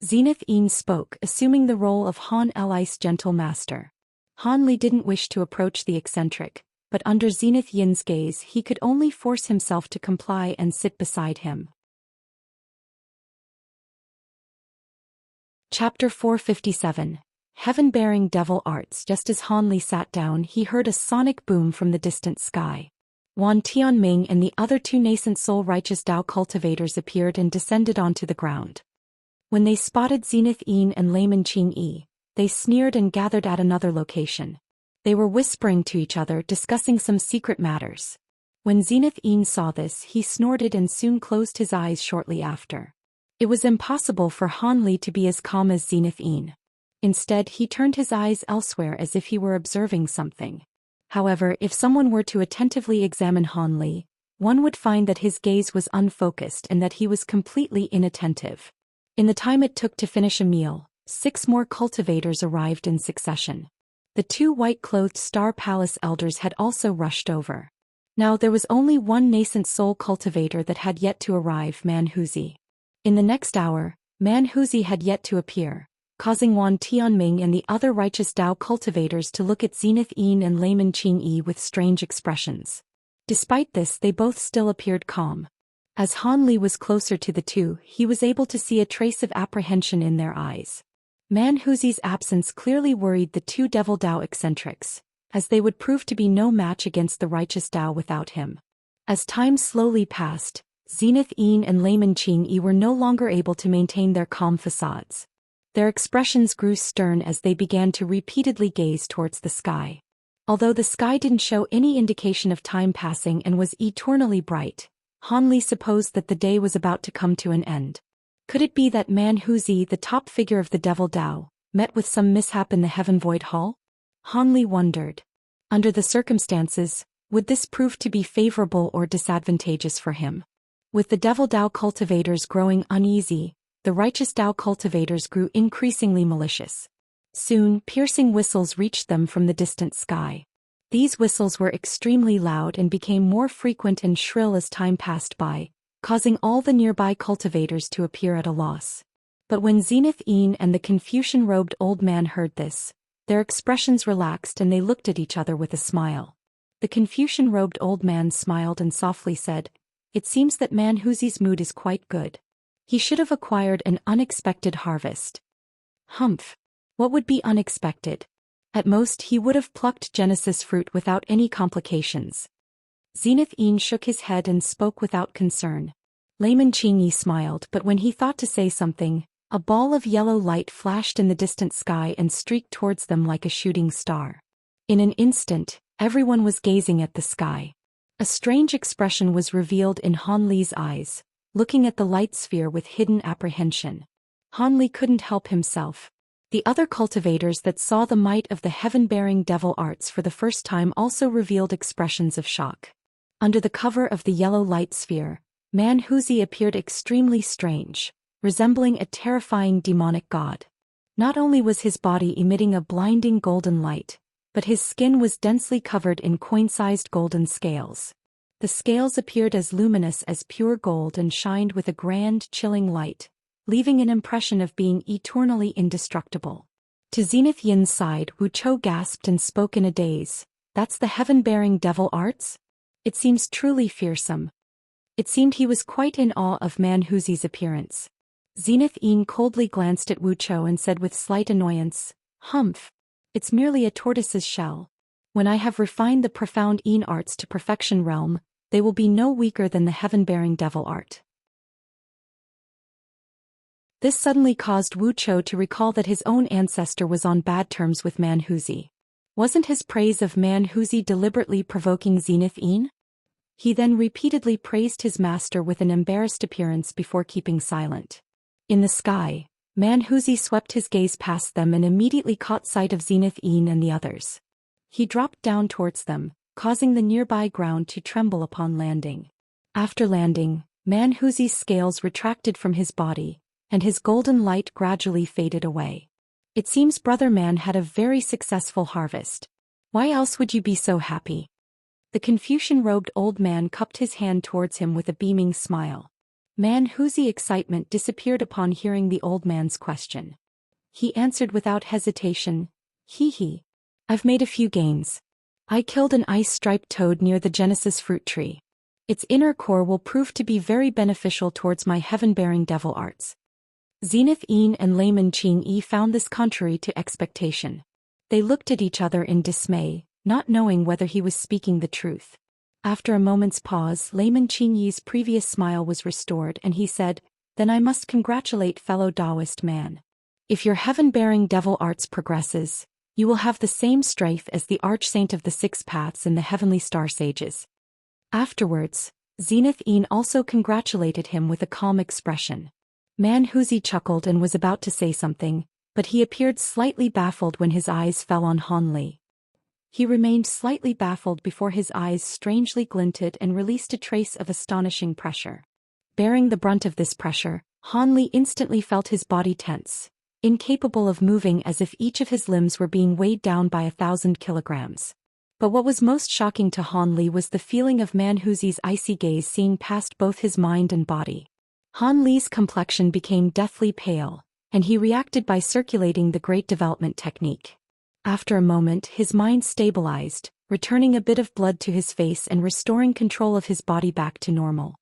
Speaker 1: Zenith Yin spoke, assuming the role of Han Li's gentle master. Han Li didn't wish to approach the eccentric, but under Zenith Yin's gaze he could only force himself to comply and sit beside him. Chapter 457. Heavenbearing Devil Arts. Just as Han Li sat down, he heard a sonic boom from the distant sky. Wan Tianming and the other 2 nascent soul righteous Dao cultivators appeared and descended onto the ground. When they spotted Zenith Yin and Layman Qingyi, they sneered and gathered at another location. They were whispering to each other, discussing some secret matters. When Zenith Yin saw this, he snorted and soon closed his eyes shortly after. It was impossible for Han Li to be as calm as Zenith Yin. Instead, he turned his eyes elsewhere as if he were observing something. However, if someone were to attentively examine Han Li, one would find that his gaze was unfocused and that he was completely inattentive. In the time it took to finish a meal, 6 more cultivators arrived in succession. The 2 white-clothed Star Palace elders had also rushed over. Now there was only one nascent soul cultivator that had yet to arrive, Manhuzi. In the next hour, Manhuzi had yet to appear, causing Wan Tianming and the other righteous Dao cultivators to look at Zenith Yin and Layman Qingyi with strange expressions. Despite this, they both still appeared calm. As Han Li was closer to the 2, he was able to see a trace of apprehension in their eyes. Manhuzi's absence clearly worried the 2 Devil Dao eccentrics, as they would prove to be no match against the righteous Dao without him. As time slowly passed, Zenith Yin and Layman Qingyi were no longer able to maintain their calm facades. Their expressions grew stern as they began to repeatedly gaze towards the sky. Although the sky didn't show any indication of time passing and was eternally bright, Han Li supposed that the day was about to come to an end. Could it be that Manhuzi, the top figure of the Devil Dao, met with some mishap in the Heaven Void Hall? Han Li wondered. Under the circumstances, would this prove to be favorable or disadvantageous for him? With the Devil Dao cultivators growing uneasy, the righteous Dao cultivators grew increasingly malicious. Soon, piercing whistles reached them from the distant sky. These whistles were extremely loud and became more frequent and shrill as time passed by, causing all the nearby cultivators to appear at a loss. But when Zenith Yin and the Confucian-robed old man heard this, their expressions relaxed and they looked at each other with a smile. The Confucian-robed old man smiled and softly said, "It seems that Manhuzi's mood is quite good. He should have acquired an unexpected harvest." Humph! What would be unexpected? At most he would have plucked Genesis fruit without any complications. Zenith Yin shook his head and spoke without concern. Layman Qingyi smiled, but when he thought to say something, a ball of yellow light flashed in the distant sky and streaked towards them like a shooting star. In an instant, everyone was gazing at the sky. A strange expression was revealed in Han Li's eyes, looking at the light sphere with hidden apprehension. Han Li couldn't help himself. The other cultivators that saw the might of the heaven-bearing devil arts for the first time also revealed expressions of shock. Under the cover of the yellow light sphere, Manhuzi appeared extremely strange, resembling a terrifying demonic god. Not only was his body emitting a blinding golden light, but his skin was densely covered in coin-sized golden scales. The scales appeared as luminous as pure gold and shined with a grand, chilling light, leaving an impression of being eternally indestructible. To Zenith Yin's side, Wuchou gasped and spoke in a daze. That's the Heavenbearing devil arts? It seems truly fearsome. It seemed he was quite in awe of Manhuzi's appearance. Zenith Yin coldly glanced at Wuchou and said with slight annoyance, "Humph. It's merely a tortoise's shell. When I have refined the profound Yin arts to perfection realm, they will be no weaker than the Heavenbearing devil art." This suddenly caused Wuchou to recall that his own ancestor was on bad terms with Manhuzi. Wasn't his praise of Manhuzi deliberately provoking Zenith Yin? He then repeatedly praised his master with an embarrassed appearance before keeping silent. In the sky, Manhuzi swept his gaze past them and immediately caught sight of Zenith Yin and the others. He dropped down towards them, causing the nearby ground to tremble upon landing. After landing, Manhuzi's scales retracted from his body, and his golden light gradually faded away. It seems Brother Man had a very successful harvest. Why else would you be so happy? The Confucian-robed old man cupped his hand towards him with a beaming smile. Manhuzi's excitement disappeared upon hearing the old man's question. He answered without hesitation, "Hee. I've made a few gains. I killed an ice-striped toad near the Genesis fruit tree. Its inner core will prove to be very beneficial towards my Heavenbearing devil arts." Zenith Yin and Layman Qingyi found this contrary to expectation. They looked at each other in dismay, not knowing whether he was speaking the truth. After a moment's pause, Layman Qingyi's previous smile was restored and he said, "Then I must congratulate fellow Daoist man. If your Heavenbearing devil arts progresses, you will have the same strength as the Archsaint of the Six Paths and the Heavenly Star Sages." Afterwards, Zenith Yin also congratulated him with a calm expression. Manhuzi chuckled and was about to say something, but he appeared slightly baffled when his eyes fell on Han Li. He remained slightly baffled before his eyes strangely glinted and released a trace of astonishing pressure. Bearing the brunt of this pressure, Han Li instantly felt his body tense, incapable of moving as if each of his limbs were being weighed down by 1,000 kilograms. But what was most shocking to Han Li was the feeling of Manhuzi's icy gaze seeing past both his mind and body. Han Li's complexion became deathly pale, and he reacted by circulating the Great Development technique. After a moment, his mind stabilized, returning a bit of blood to his face and restoring control of his body back to normal.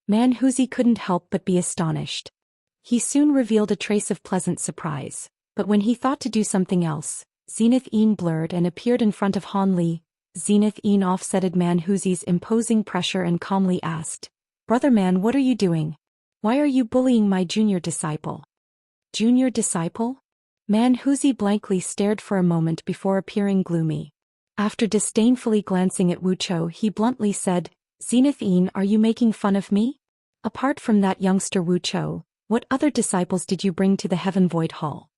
Speaker 1: Manhuzi couldn't help but be astonished. He soon revealed a trace of pleasant surprise, but when he thought to do something else, Zenith Yin blurred and appeared in front of Han Li. Zenith Yin offsetted Manhuzi's imposing pressure and calmly asked, "Brother Man, what are you doing? Why are you bullying my junior disciple?" "Junior disciple?" Manhuzi blankly stared for a moment before appearing gloomy. After disdainfully glancing at Wuchou, he bluntly said, "Zenith Yin, are you making fun of me? Apart from that youngster Wuchou, what other disciples did you bring to the Heaven Void Hall?"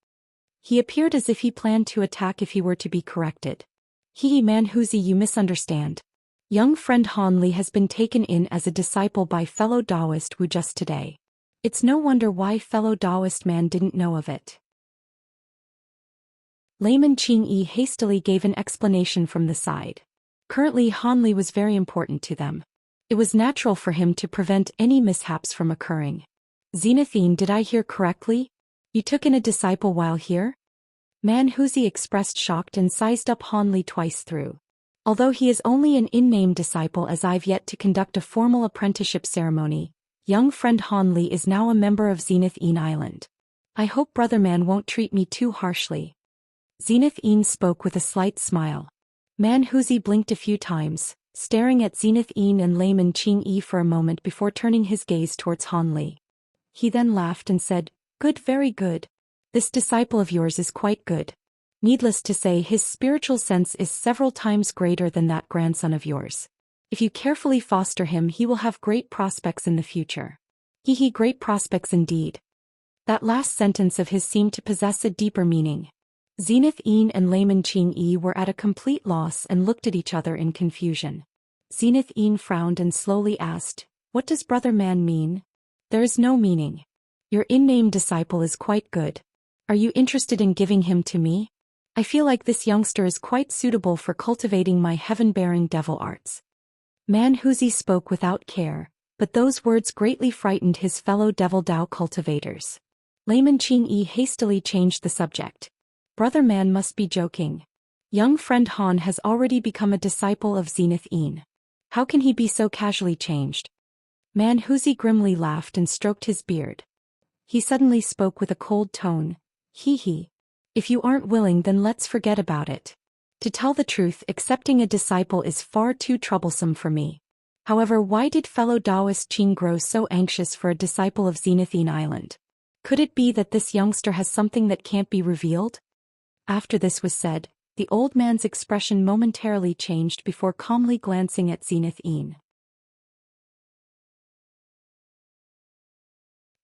Speaker 1: He appeared as if he planned to attack if he were to be corrected. Manhuzi, you misunderstand. Young friend Han Li has been taken in as a disciple by fellow Daoist Wu just today. It's no wonder why fellow Daoist man didn't know of it. Layman Qingyi hastily gave an explanation from the side. Currently Han Li was very important to them. It was natural for him to prevent any mishaps from occurring. "Zenith Yin, did I hear correctly? You took in a disciple while here?" Manhuzi expressed shocked and sized up Han Li twice through. "Although he is only an in-name disciple as I've yet to conduct a formal apprenticeship ceremony, young friend Han Li is now a member of Zenith Yin Island. I hope Brother Man won't treat me too harshly." Zenith Yin spoke with a slight smile. Manhuzi blinked a few times, staring at Zenith Yin and Layman Qingyi for a moment before turning his gaze towards Han Li. He then laughed and said, "Good, very good. This disciple of yours is quite good. Needless to say, his spiritual sense is several times greater than that grandson of yours. If you carefully foster him, he will have great prospects in the future." Great prospects indeed. That last sentence of his seemed to possess a deeper meaning. Zenith Yin and Layman Qingyi were at a complete loss and looked at each other in confusion. Zenith Yin frowned and slowly asked, "What does Brother Man mean?" "There is no meaning. Your in-name disciple is quite good. Are you interested in giving him to me?" I feel like this youngster is quite suitable for cultivating my heaven-bearing devil arts. Manhuzi spoke without care, but those words greatly frightened his fellow Devil Dao cultivators. Layman Qingyi hastily changed the subject. Brother Man must be joking. Young friend Han has already become a disciple of Zenith Yin. How can he be so casually changed? Manhuzi grimly laughed and stroked his beard. He suddenly spoke with a cold tone. Hee. If you aren't willing, then let's forget about it. To tell the truth, accepting a disciple is far too troublesome for me. However, why did fellow Daoist Qing grow so anxious for a disciple of Zenithine Island? Could it be that this youngster has something that can't be revealed? After this was said, the old man's expression momentarily changed before calmly glancing at Zenith Yin.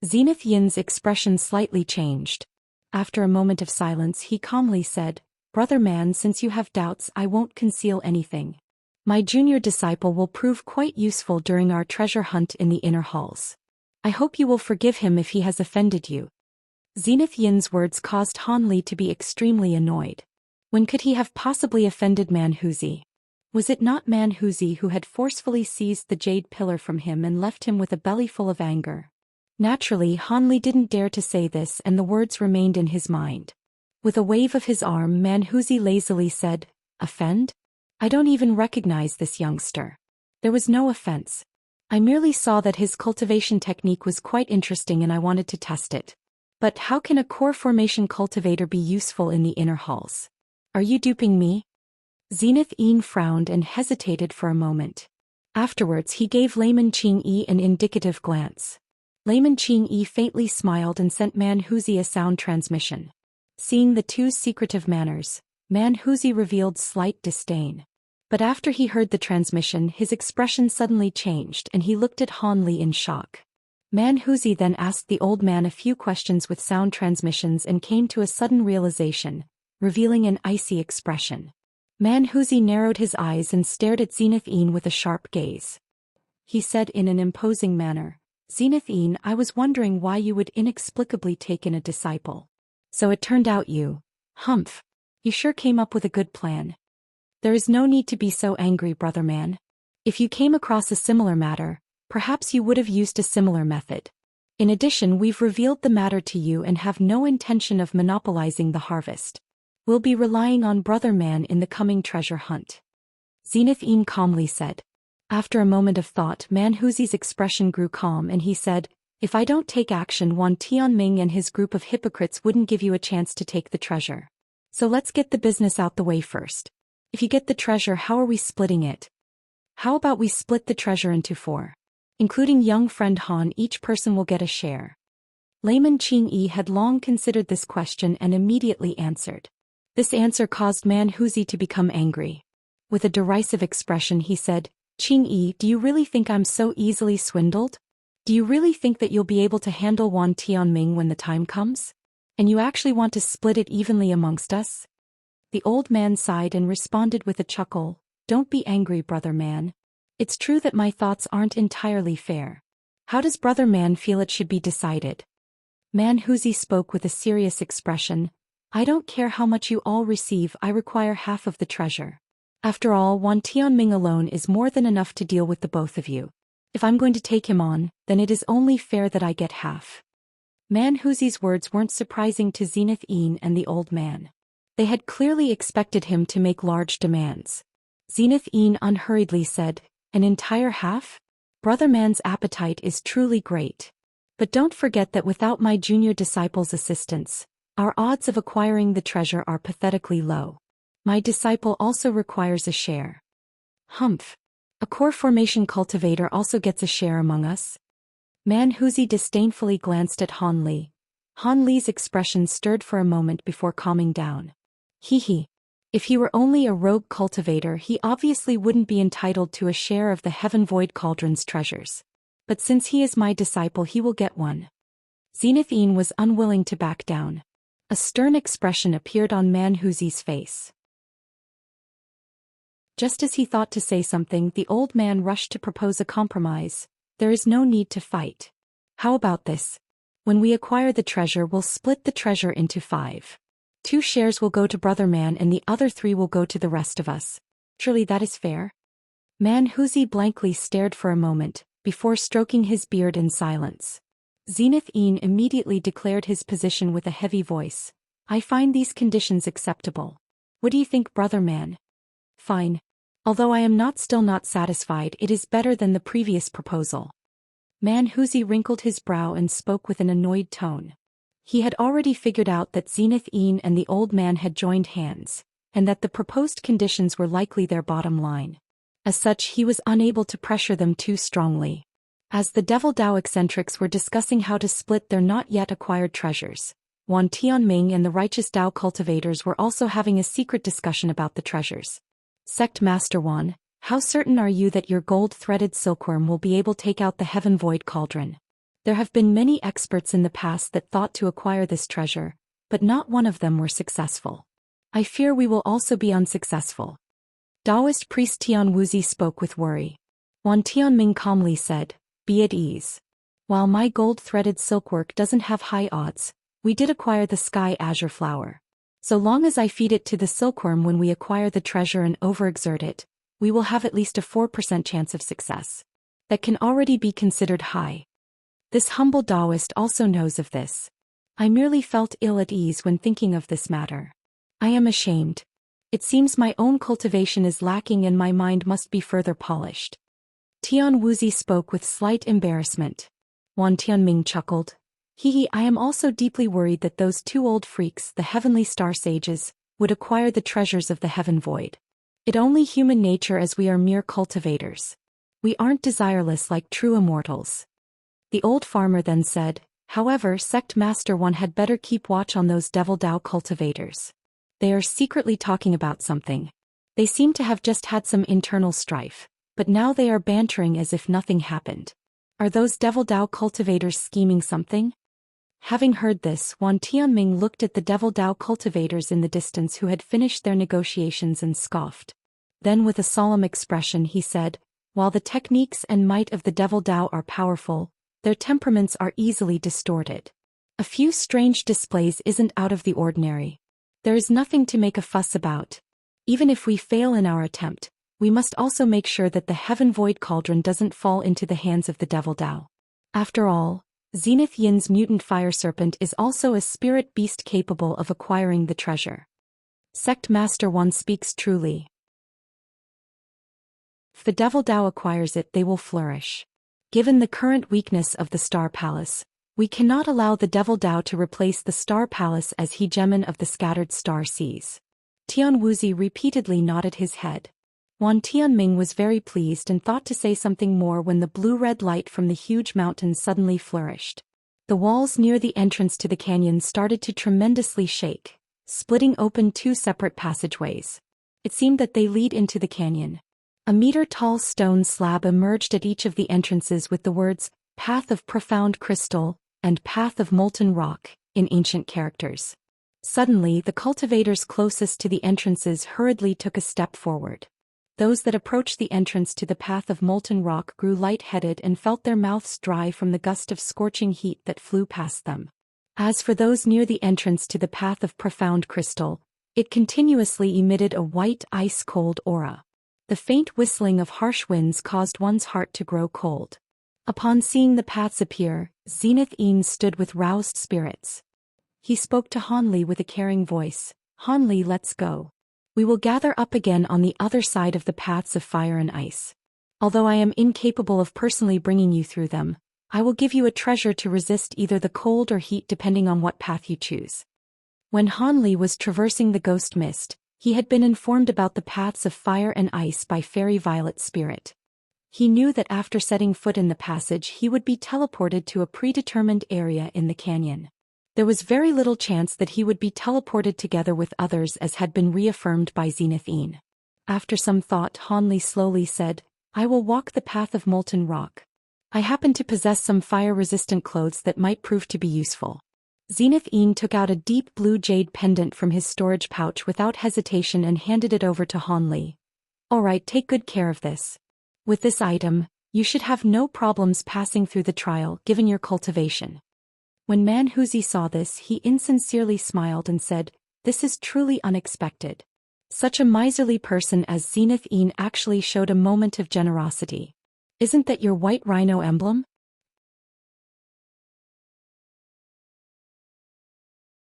Speaker 1: Zenith Yin's expression slightly changed. After a moment of silence, he calmly said, Brother Man, since you have doubts, I won't conceal anything. My junior disciple will prove quite useful during our treasure hunt in the inner halls. I hope you will forgive him if he has offended you. Zenith Yin's words caused Han Li to be extremely annoyed. When could he have possibly offended Manhuzi? Was it not Manhuzi who had forcefully seized the jade pillar from him and left him with a belly full of anger? Naturally, Han Li didn't dare to say this, and the words remained in his mind. With a wave of his arm, Manhuzi lazily said, Offend? I don't even recognize this youngster. There was no offense. I merely saw that his cultivation technique was quite interesting and I wanted to test it. But how can a core formation cultivator be useful in the inner halls? Are you duping me? Zenith Yin frowned and hesitated for a moment. Afterwards he gave Layman Qingyi an indicative glance. Layman Qingyi faintly smiled and sent Manhuzi a sound transmission. Seeing the two's secretive manners, Manhuzi revealed slight disdain. But after he heard the transmission, his expression suddenly changed and he looked at Han Li in shock. Manhuzi then asked the old man a few questions with sound transmissions and came to a sudden realization, revealing an icy expression. Manhuzi narrowed his eyes and stared at Zenith Yin with a sharp gaze. He said in an imposing manner, Zenith Yin, I was wondering why you would inexplicably take in a disciple. So it turned out you. Humph. You sure came up with a good plan. There is no need to be so angry, brother man. If you came across a similar matter, perhaps you would have used a similar method. In addition, we've revealed the matter to you and have no intention of monopolizing the harvest. We'll be relying on brother man in the coming treasure hunt. Zenith Yin calmly said. After a moment of thought, Manhuzi's expression grew calm and he said, If I don't take action, Wan Tianming and his group of hypocrites wouldn't give you a chance to take the treasure. So let's get the business out the way first. If you get the treasure, how are we splitting it? How about we split the treasure into 4? Including young friend Han, each person will get a share. Layman Qingyi had long considered this question and immediately answered. This answer caused Manhuzi to become angry. With a derisive expression he said, Qingyi, do you really think I'm so easily swindled? Do you really think that you'll be able to handle Wan Tianming when the time comes? And you actually want to split it evenly amongst us? The old man sighed and responded with a chuckle, Don't be angry, brother man. It's true that my thoughts aren't entirely fair. How does brother man feel it should be decided? Manhuzi spoke with a serious expression, I don't care how much you all receive, I require half of the treasure. After all, Wan Tianming alone is more than enough to deal with the both of you. If I'm going to take him on, then it is only fair that I get half. Manhuzi's words weren't surprising to Zenith Yin and the old man. They had clearly expected him to make large demands. Zenith Yin unhurriedly said, An entire half? Brother man's appetite is truly great. But don't forget that without my junior disciple's assistance, our odds of acquiring the treasure are pathetically low. My disciple also requires a share. Humph. A core formation cultivator also gets a share among us? Manhuzi disdainfully glanced at Han Li. Han Li's expression stirred for a moment before calming down. Hee. If he were only a rogue cultivator, he obviously wouldn't be entitled to a share of the Heaven Void Cauldron's treasures. But since he is my disciple, he will get one. Zenith Yin was unwilling to back down. A stern expression appeared on Manhuzi's face. Just as he thought to say something, the old man rushed to propose a compromise. There is no need to fight. How about this? When we acquire the treasure, we'll split the treasure into 5. 2 shares will go to Brother Man and the other 3 will go to the rest of us. Surely that is fair? Manhuzi blankly stared for a moment, before stroking his beard in silence. Zenith immediately declared his position with a heavy voice. I find these conditions acceptable. What do you think, Brother Man? Fine. Although I am still not satisfied, it is better than the previous proposal. Manhuzi wrinkled his brow and spoke with an annoyed tone. He had already figured out that Zenith and the old man had joined hands, and that the proposed conditions were likely their bottom line. As such, he was unable to pressure them too strongly. As the Devil Dao eccentrics were discussing how to split their not yet acquired treasures, Wan Tianming and the righteous Dao cultivators were also having a secret discussion about the treasures. Sect Master Wan, how certain are you that your gold-threaded silkworm will be able to take out the Heaven Void Cauldron? There have been many experts in the past that thought to acquire this treasure, but not one of them were successful. I fear we will also be unsuccessful. Daoist priest Tian Wuzi spoke with worry. Wan Tianming calmly said, be at ease. While my gold-threaded silkwork doesn't have high odds, we did acquire the sky azure flower. So long as I feed it to the silkworm when we acquire the treasure and overexert it, we will have at least a 4% chance of success. That can already be considered high. This humble Daoist also knows of this. I merely felt ill at ease when thinking of this matter. I am ashamed. It seems my own cultivation is lacking and my mind must be further polished. Tian Wuzi spoke with slight embarrassment. Wan Tianming chuckled. I am also deeply worried that those 2 old freaks, the heavenly star sages, would acquire the treasures of the heaven void. It only human nature as we are mere cultivators. We aren't desireless like true immortals. The old farmer then said, however, Sect Master One had better keep watch on those Devil Dao cultivators. They are secretly talking about something. They seem to have just had some internal strife, but now they are bantering as if nothing happened. Are those Devil Dao cultivators scheming something? Having heard this, Wan Tianming looked at the Devil Dao cultivators in the distance who had finished their negotiations and scoffed. Then with a solemn expression he said, while the techniques and might of the Devil Dao are powerful, their temperaments are easily distorted. A few strange displays isn't out of the ordinary. There is nothing to make a fuss about. Even if we fail in our attempt, we must also make sure that the Heaven Void Cauldron doesn't fall into the hands of the Devil Dao. After all, Zenith Yin's mutant fire serpent is also a spirit beast capable of acquiring the treasure. Sect Master One speaks truly. If the Devil Dao acquires it, they will flourish. Given the current weakness of the Star Palace, we cannot allow the Devil Dao to replace the Star Palace as hegemon of the scattered star seas. Tian Wuzi repeatedly nodded his head. Wan Tianming was very pleased and thought to say something more when the blue-red light from the huge mountain suddenly flourished. The walls near the entrance to the canyon started to tremendously shake, splitting open 2 separate passageways. It seemed that they lead into the canyon. A meter-tall stone slab emerged at each of the entrances with the words, Path of Profound Crystal, and Path of Molten Rock, in ancient characters. Suddenly, the cultivators closest to the entrances hurriedly took a step forward. Those that approached the entrance to the Path of Molten Rock grew light-headed and felt their mouths dry from the gust of scorching heat that flew past them. As for those near the entrance to the Path of Profound Crystal, it continuously emitted a white ice-cold aura. The faint whistling of harsh winds caused one's heart to grow cold. Upon seeing the paths appear, Zenith stood with roused spirits. He spoke to Hanli with a caring voice. Hanli, let's go. We will gather up again on the other side of the paths of fire and ice. Although I am incapable of personally bringing you through them, I will give you a treasure to resist either the cold or heat depending on what path you choose. When Hanli was traversing the ghost mist, he had been informed about the paths of fire and ice by Fairy Violet's spirit. He knew that after setting foot in the passage he would be teleported to a predetermined area in the canyon. There was very little chance that he would be teleported together with others as had been reaffirmed by Zenith. After some thought, Hanli slowly said, I will walk the path of molten rock. I happen to possess some fire-resistant clothes that might prove to be useful. Zenith took out a deep blue jade pendant from his storage pouch without hesitation and handed it over to Hanli. Alright, take good care of this. With this item, you should have no problems passing through the trial given your cultivation. When Manhuzi saw this, he insincerely smiled and said, This is truly unexpected. Such a miserly person as Zenith actually showed a moment of generosity. Isn't that your white rhino emblem?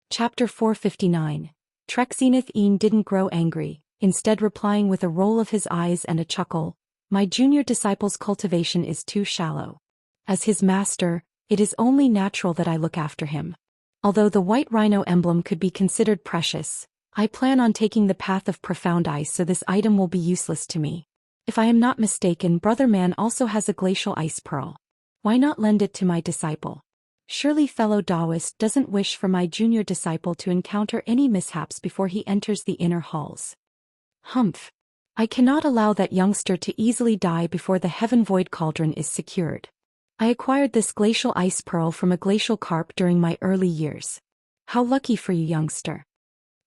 Speaker 1: Chapter 459. Trek. Zenith didn't grow angry, instead replying with a roll of his eyes and a chuckle. My junior disciple's cultivation is too shallow. As his master, it is only natural that I look after him. Although the white rhino emblem could be considered precious, I plan on taking the path of profound ice, so this item will be useless to me. If I am not mistaken, Brother Man also has a glacial ice pearl. Why not lend it to my disciple? Surely fellow Daoist doesn't wish for my junior disciple to encounter any mishaps before he enters the inner halls. Humph. I cannot allow that youngster to easily die before the Heaven Void Cauldron is secured. I acquired this glacial ice pearl from a glacial carp during my early years. How lucky for you, youngster.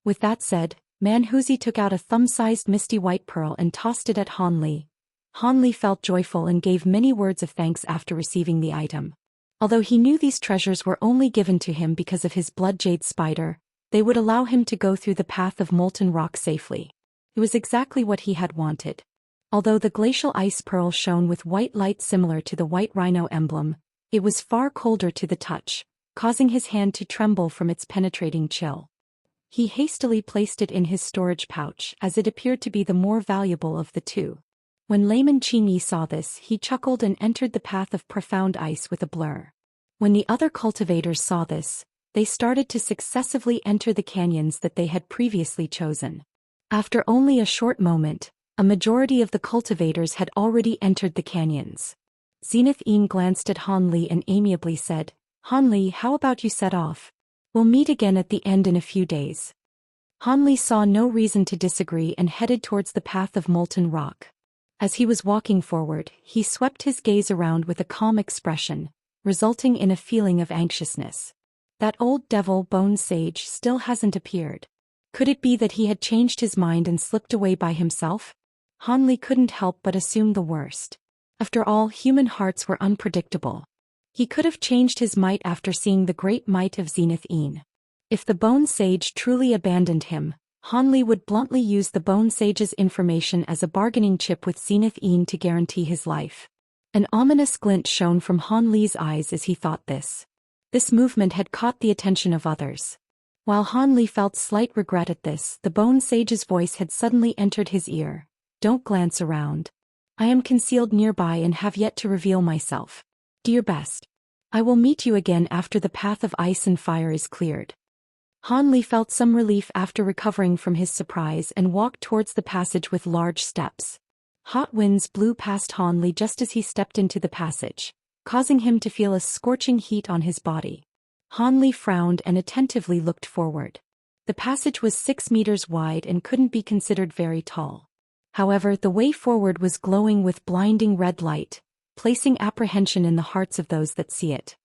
Speaker 1: With that said, Manhuzi took out a thumb-sized misty white pearl and tossed it at Han Li. Han Li felt joyful and gave many words of thanks after receiving the item. Although he knew these treasures were only given to him because of his blood jade spider, they would allow him to go through the path of molten rock safely. It was exactly what he had wanted. Although the glacial ice pearl shone with white light similar to the white rhino emblem, it was far colder to the touch, causing his hand to tremble from its penetrating chill. He hastily placed it in his storage pouch as it appeared to be the more valuable of the two. When Layman Qingyi saw this, he chuckled and entered the path of profound ice with a blur. When the other cultivators saw this, they started to successively enter the canyons that they had previously chosen. After only a short moment, a majority of the cultivators had already entered the canyons. Zenith glanced at Han Li and amiably said, Han Li, how about you set off? We'll meet again at the end in a few days. Han Li saw no reason to disagree and headed towards the path of molten rock. As he was walking forward, he swept his gaze around with a calm expression, resulting in a feeling of anxiousness. That old Devilbane sage still hasn't appeared. Could it be that he had changed his mind and slipped away by himself? Han Li couldn't help but assume the worst. After all, human hearts were unpredictable. He could have changed his might after seeing the great might of Zenith. If the Bone Sage truly abandoned him, Han Li would bluntly use the Bone Sage's information as a bargaining chip with Zenith to guarantee his life. An ominous glint shone from Han Li's eyes as he thought this. This movement had caught the attention of others. While Han Li felt slight regret at this, the Bone Sage's voice had suddenly entered his ear. Don't glance around. I am concealed nearby and have yet to reveal myself. Do your best. I will meet you again after the path of ice and fire is cleared. Han Li felt some relief after recovering from his surprise and walked towards the passage with large steps. Hot winds blew past Han Li just as he stepped into the passage, causing him to feel a scorching heat on his body. Han Li frowned and attentively looked forward. The passage was 6 meters wide and couldn't be considered very tall. However, the way forward was glowing with blinding red light, placing apprehension in the hearts of those that see it.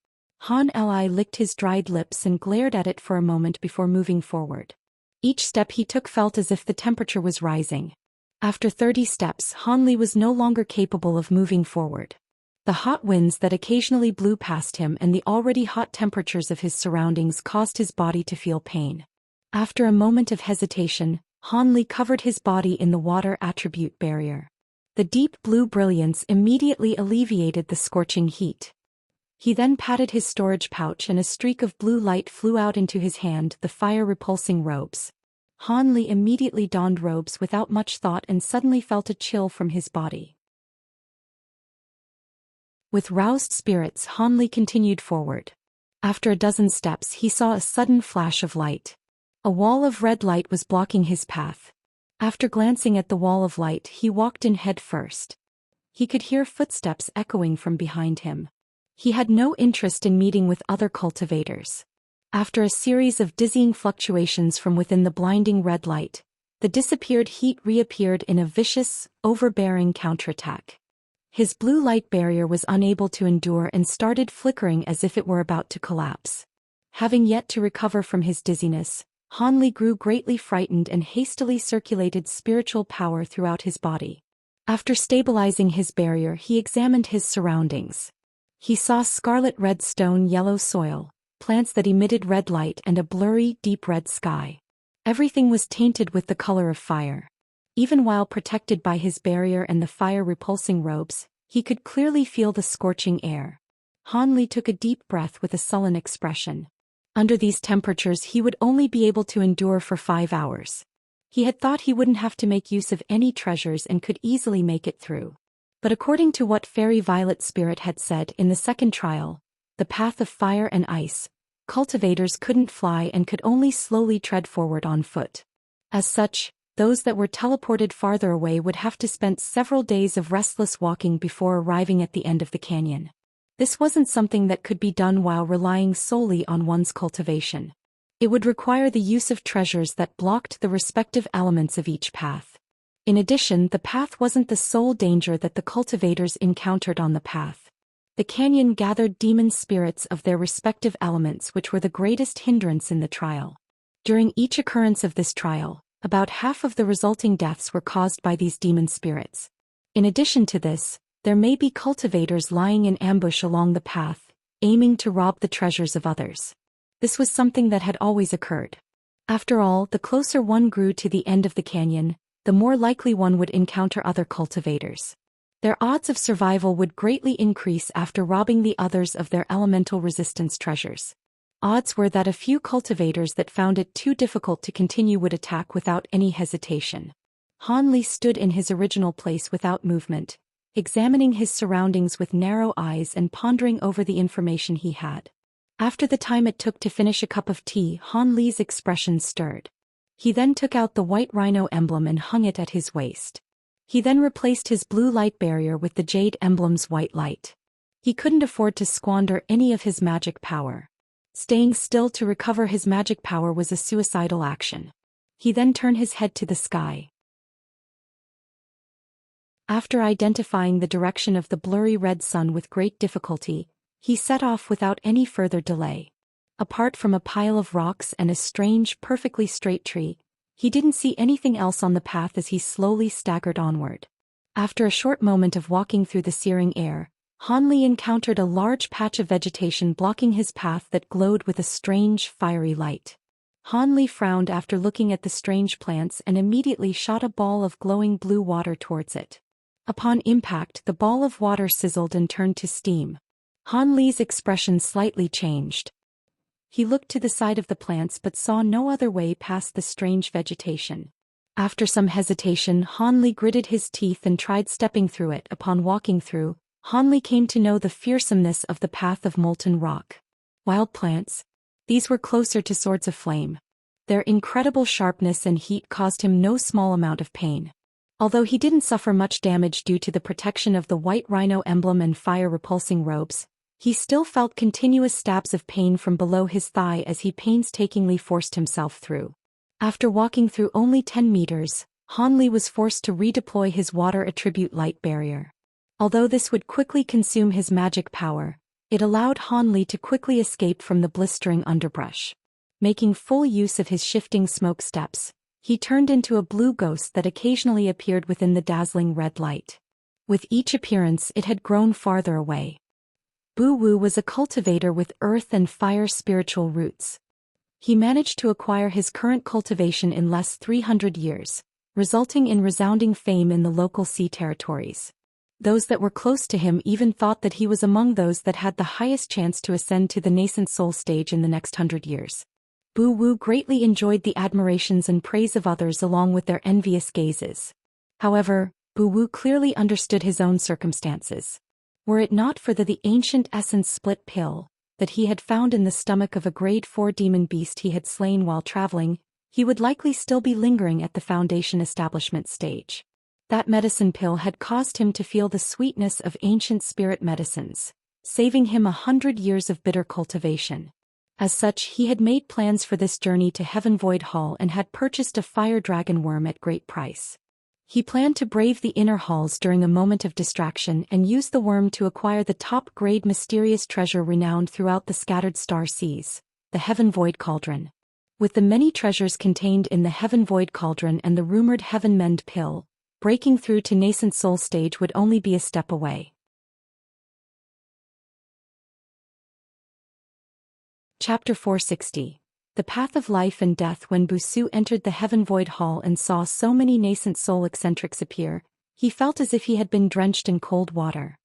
Speaker 1: Han Li licked his dried lips and glared at it for a moment before moving forward. Each step he took felt as if the temperature was rising. After 30 steps, Han Li was no longer capable of moving forward. The hot winds that occasionally blew past him and the already hot temperatures of his surroundings caused his body to feel pain. After a moment of hesitation, Han Li covered his body in the water attribute barrier. The deep blue brilliance immediately alleviated the scorching heat. He then patted his storage pouch and a streak of blue light flew out into his hand, the fire-repulsing robes. Han Li immediately donned robes without much thought and suddenly felt a chill from his body. With roused spirits, Han Li continued forward. After a dozen steps, he saw a sudden flash of light. A wall of red light was blocking his path. After glancing at the wall of light, he walked in head first. He could hear footsteps echoing from behind him. He had no interest in meeting with other cultivators. After a series of dizzying fluctuations from within the blinding red light, the disappeared heat reappeared in a vicious, overbearing counterattack. His blue light barrier was unable to endure and started flickering as if it were about to collapse. Having yet to recover from his dizziness, Han Li grew greatly frightened and hastily circulated spiritual power throughout his body. After stabilizing his barrier, he examined his surroundings. He saw scarlet-red stone, yellow soil, plants that emitted red light and a blurry, deep red sky. Everything was tainted with the color of fire. Even while protected by his barrier and the fire-repulsing robes, he could clearly feel the scorching air. Han Li took a deep breath with a sullen expression. Under these temperatures he would only be able to endure for 5 hours. He had thought he wouldn't have to make use of any treasures and could easily make it through. But according to what Fairy Violet Spirit had said in the second trial, the path of fire and ice, cultivators couldn't fly and could only slowly tread forward on foot. As such, those that were teleported farther away would have to spend several days of restless walking before arriving at the end of the canyon. This wasn't something that could be done while relying solely on one's cultivation. It would require the use of treasures that blocked the respective elements of each path. In addition, the path wasn't the sole danger that the cultivators encountered on the path. The canyon gathered demon spirits of their respective elements, which were the greatest hindrance in the trial. During each occurrence of this trial, about half of the resulting deaths were caused by these demon spirits. In addition to this, there may be cultivators lying in ambush along the path, aiming to rob the treasures of others. This was something that had always occurred. After all, the closer one grew to the end of the canyon, the more likely one would encounter other cultivators. Their odds of survival would greatly increase after robbing the others of their elemental resistance treasures. Odds were that a few cultivators that found it too difficult to continue would attack without any hesitation. Han Li stood in his original place without movement, examining his surroundings with narrow eyes and pondering over the information he had. After the time it took to finish a cup of tea, Han Li's expression stirred. He then took out the white rhino emblem and hung it at his waist. He then replaced his blue light barrier with the jade emblem's white light. He couldn't afford to squander any of his magic power. Staying still to recover his magic power was a suicidal action. He then turned his head to the sky. After identifying the direction of the blurry red sun with great difficulty, he set off without any further delay. Apart from a pile of rocks and a strange, perfectly straight tree, he didn't see anything else on the path as he slowly staggered onward. After a short moment of walking through the searing air, Han Li encountered a large patch of vegetation blocking his path that glowed with a strange, fiery light. Han Li frowned after looking at the strange plants and immediately shot a ball of glowing blue water towards it. Upon impact, the ball of water sizzled and turned to steam. Han Li's expression slightly changed. He looked to the side of the plants but saw no other way past the strange vegetation. After some hesitation, Han Li gritted his teeth and tried stepping through it. Upon walking through, Han Li came to know the fearsomeness of the path of molten rock. Wild plants? These were closer to swords of flame. Their incredible sharpness and heat caused him no small amount of pain. Although he didn't suffer much damage due to the protection of the white rhino emblem and fire-repulsing robes, he still felt continuous stabs of pain from below his thigh as he painstakingly forced himself through. After walking through only 10 meters, Han Li was forced to redeploy his water attribute light barrier. Although this would quickly consume his magic power, it allowed Han Li to quickly escape from the blistering underbrush. Making full use of his shifting smoke steps, he turned into a blue ghost that occasionally appeared within the dazzling red light. With each appearance it had grown farther away. Bu Wu was a cultivator with earth and fire spiritual roots. He managed to acquire his current cultivation in less 300 years, resulting in resounding fame in the local sea territories. Those that were close to him even thought that he was among those that had the highest chance to ascend to the nascent soul stage in the next 100 years. Bu Wu greatly enjoyed the admirations and praise of others along with their envious gazes. However, Bu Wu clearly understood his own circumstances. Were it not for the ancient essence split pill that he had found in the stomach of a grade 4 demon beast he had slain while traveling, he would likely still be lingering at the Foundation establishment stage. That medicine pill had caused him to feel the sweetness of ancient spirit medicines, saving him 100 years of bitter cultivation. As such, he had made plans for this journey to Heavenvoid Hall and had purchased a fire dragon worm at great price. He planned to brave the inner halls during a moment of distraction and use the worm to acquire the top-grade mysterious treasure renowned throughout the scattered star seas, the Heavenvoid Cauldron. With the many treasures contained in the Heavenvoid Cauldron and the rumored Heavenmend pill, breaking through to nascent soul stage would only be a step away. Chapter 460. The path of life and death. When Busuu entered the Heaven Void Hall and saw so many nascent soul eccentrics appear, he felt as if he had been drenched in cold water.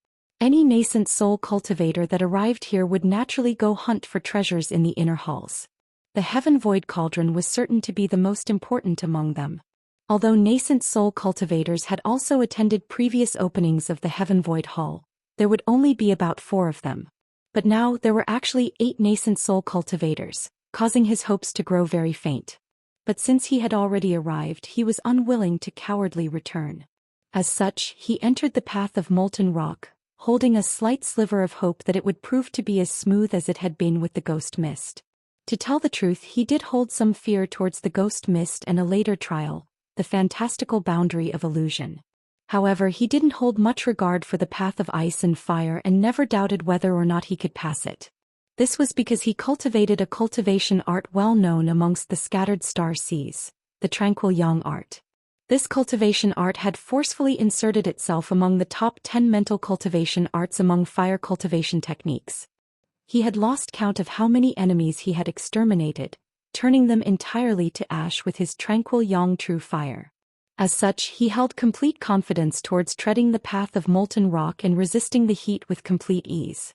Speaker 1: Any nascent soul cultivator that arrived here would naturally go hunt for treasures in the inner halls. The Heaven Void Cauldron was certain to be the most important among them. Although nascent soul cultivators had also attended previous openings of the Heaven Void Hall, there would only be about 4 of them. But now there were actually 8 nascent soul cultivators, causing his hopes to grow very faint. But since he had already arrived, he was unwilling to cowardly return. As such, he entered the path of molten rock, holding a slight sliver of hope that it would prove to be as smooth as it had been with the ghost mist. To tell the truth, he did hold some fear towards the ghost mist and a later trial, the fantastical boundary of illusion. However, he didn't hold much regard for the path of ice and fire and never doubted whether or not he could pass it. This was because he cultivated a cultivation art well known amongst the scattered star seas, the Tranquil Yang art. This cultivation art had forcefully inserted itself among the top 10 mental cultivation arts among fire cultivation techniques. He had lost count of how many enemies he had exterminated, turning them entirely to ash with his Tranquil Yang true fire. As such, he held complete confidence towards treading the path of molten rock and resisting the heat with complete ease.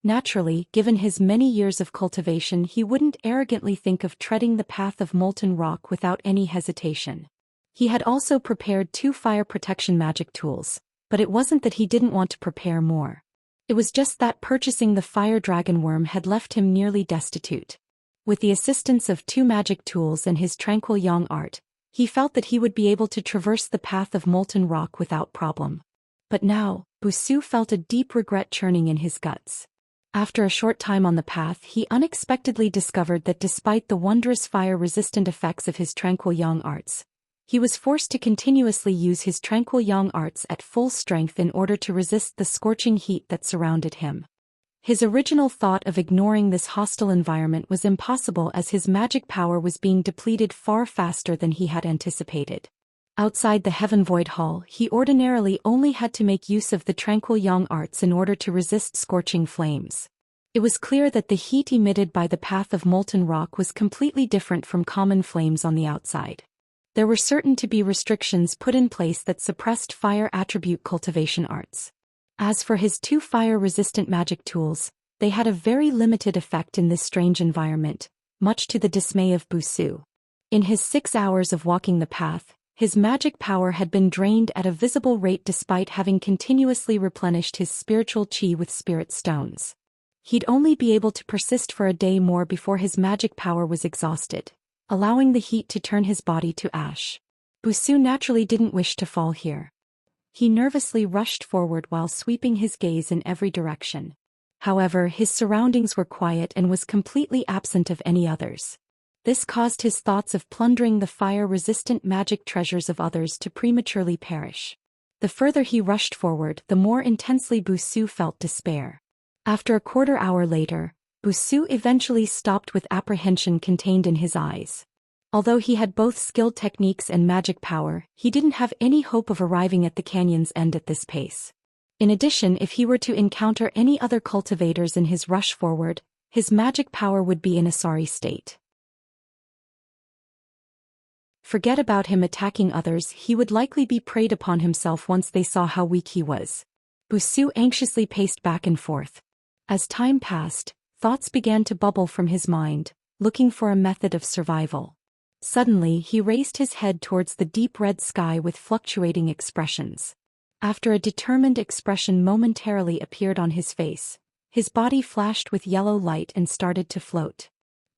Speaker 1: Naturally, given his many years of cultivation, he wouldn't arrogantly think of treading the path of molten rock without any hesitation. He had also prepared 2 fire protection magic tools, but it wasn't that he didn't want to prepare more. It was just that purchasing the fire dragon worm had left him nearly destitute. With the assistance of 2 magic tools and his Tranquil Yang art, he felt that he would be able to traverse the path of molten rock without problem. But now, Busuu felt a deep regret churning in his guts. After a short time on the path, he unexpectedly discovered that despite the wondrous fire-resistant effects of his Tranquil Yang arts, he was forced to continuously use his Tranquil Yang arts at full strength in order to resist the scorching heat that surrounded him. His original thought of ignoring this hostile environment was impossible as his magic power was being depleted far faster than he had anticipated. Outside the Heaven Void Hall, he ordinarily only had to make use of the Tranquil Yang arts in order to resist scorching flames. It was clear that the heat emitted by the path of molten rock was completely different from common flames on the outside. There were certain to be restrictions put in place that suppressed fire attribute cultivation arts. As for his 2 fire-resistant magic tools, they had a very limited effect in this strange environment, much to the dismay of Busuu. In his 6 hours of walking the path, his magic power had been drained at a visible rate despite having continuously replenished his spiritual chi with spirit stones. He'd only be able to persist for a day more before his magic power was exhausted, allowing the heat to turn his body to ash. Busuu naturally didn't wish to fall here. He nervously rushed forward while sweeping his gaze in every direction. However, his surroundings were quiet and was completely absent of any others. This caused his thoughts of plundering the fire-resistant magic treasures of others to prematurely perish. The further he rushed forward, the more intensely Busuu felt despair. After a quarter hour later, Busuu eventually stopped with apprehension contained in his eyes. Although he had both skilled techniques and magic power, he didn't have any hope of arriving at the canyon's end at this pace. In addition, if he were to encounter any other cultivators in his rush forward, his magic power would be in a sorry state. Forget about him attacking others, he would likely be preyed upon himself once they saw how weak he was. Busuu anxiously paced back and forth. As time passed, thoughts began to bubble from his mind, looking for a method of survival. Suddenly, he raised his head towards the deep red sky with fluctuating expressions. After a determined expression momentarily appeared on his face, his body flashed with yellow light and started to float.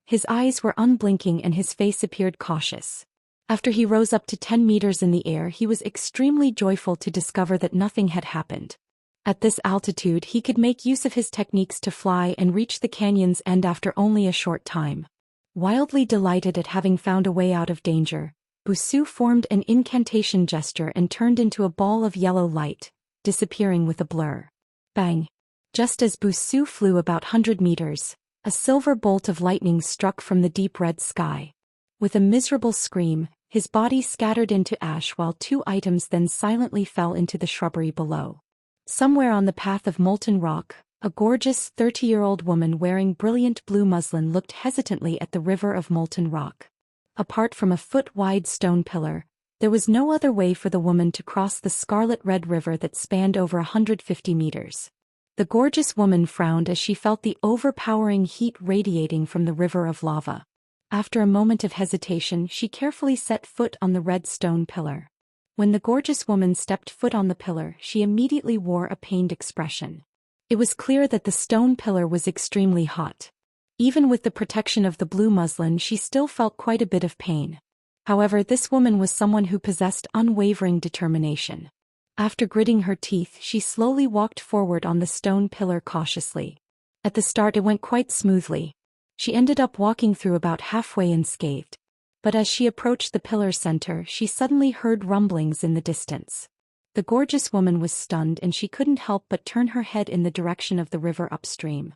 Speaker 1: His eyes were unblinking and his face appeared cautious. After he rose up to 10 meters in the air, he was extremely joyful to discover that nothing had happened. At this altitude, he could make use of his techniques to fly and reach the canyon's end after only a short time. Wildly delighted at having found a way out of danger, Busuu formed an incantation gesture and turned into a ball of yellow light, disappearing with a blur. Bang! Just as Busuu flew about 100 meters, a silver bolt of lightning struck from the deep red sky. With a miserable scream, his body scattered into ash while 2 items then silently fell into the shrubbery below. Somewhere on the path of molten rock, A gorgeous 30-year-old woman wearing brilliant blue muslin looked hesitantly at the river of molten rock. Apart from a foot-wide stone pillar, there was no other way for the woman to cross the scarlet-red river that spanned over 150 meters. The gorgeous woman frowned as she felt the overpowering heat radiating from the river of lava. After a moment of hesitation, she carefully set foot on the red stone pillar. When the gorgeous woman stepped foot on the pillar, she immediately wore a pained expression. It was clear that the stone pillar was extremely hot. Even with the protection of the blue muslin, she still felt quite a bit of pain. However, this woman was someone who possessed unwavering determination. After gritting her teeth, she slowly walked forward on the stone pillar cautiously. At the start it went quite smoothly. She ended up walking through about halfway unscathed. But as she approached the pillar's center, she suddenly heard rumblings in the distance. The gorgeous woman was stunned and she couldn't help but turn her head in the direction of the river upstream.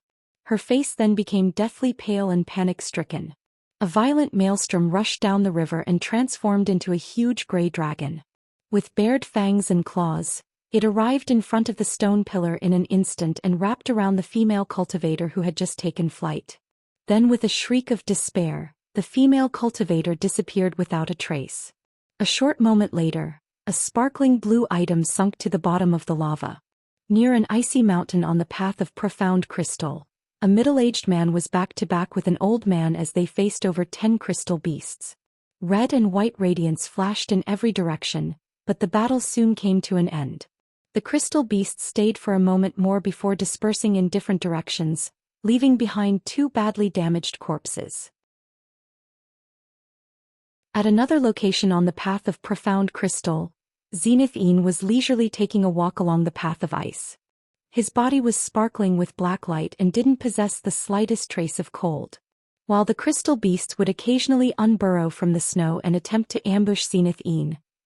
Speaker 1: Her face then became deathly pale and panic-stricken. A violent maelstrom rushed down the river and transformed into a huge gray dragon. With bared fangs and claws, it arrived in front of the stone pillar in an instant and wrapped around the female cultivator who had just taken flight. Then with a shriek of despair, the female cultivator disappeared without a trace. A short moment later, a sparkling blue item sunk to the bottom of the lava. Near an icy mountain on the path of profound crystal, a middle-aged man was back-to-back with an old man as they faced over 10 crystal beasts. Red and white radiance flashed in every direction, but the battle soon came to an end. The crystal beasts stayed for a moment more before dispersing in different directions, leaving behind 2 badly damaged corpses. At another location on the path of profound crystal, Zenith was leisurely taking a walk along the path of ice. His body was sparkling with black light and didn't possess the slightest trace of cold. While the crystal beasts would occasionally unburrow from the snow and attempt to ambush Zenith,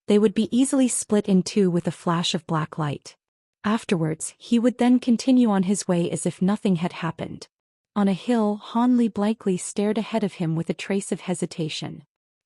Speaker 1: they would be easily split in two with a flash of black light. Afterwards, he would then continue on his way as if nothing had happened. On a hill, Han Li blankly stared ahead of him with a trace of hesitation.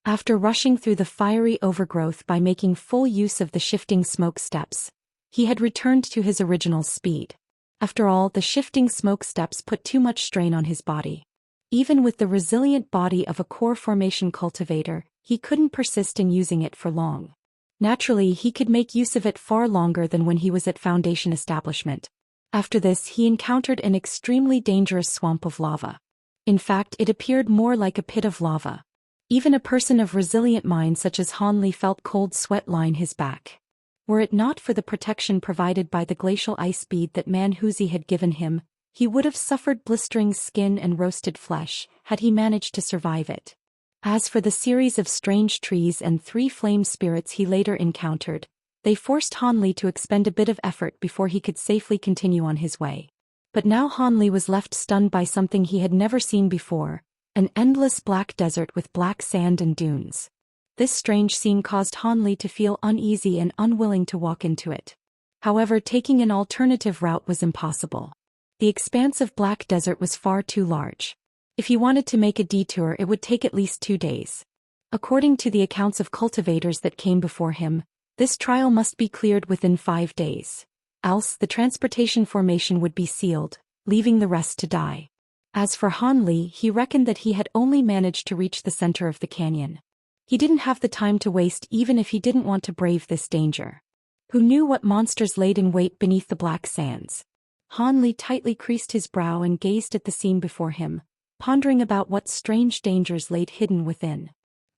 Speaker 1: After rushing through the fiery overgrowth by making full use of the shifting smoke steps, he had returned to his original speed. After all, the shifting smoke steps put too much strain on his body. Even with the resilient body of a core formation cultivator, he couldn't persist in using it for long. Naturally, he could make use of it far longer than when he was at Foundation establishment. After this, he encountered an extremely dangerous swamp of lava. In fact, it appeared more like a pit of lava. Even a person of resilient mind such as Han Li felt cold sweat line his back. Were it not for the protection provided by the glacial ice bead that Manhuzi had given him, he would have suffered blistering skin and roasted flesh, had he managed to survive it. As for the series of strange trees and 3 flame spirits he later encountered, they forced Han Li to expend a bit of effort before he could safely continue on his way. But now Han Li was left stunned by something he had never seen before, an endless black desert with black sand and dunes. This strange scene caused Han Li to feel uneasy and unwilling to walk into it. However, taking an alternative route was impossible. The expanse of black desert was far too large. If he wanted to make a detour, it would take at least 2 days. According to the accounts of cultivators that came before him, this trial must be cleared within 5 days. Else, the transportation formation would be sealed, leaving the rest to die. As for Han Li, he reckoned that he had only managed to reach the center of the canyon. He didn't have the time to waste even if he didn't want to brave this danger. Who knew what monsters laid in wait beneath the black sands? Han Li tightly creased his brow and gazed at the scene before him, pondering about what strange dangers laid hidden within.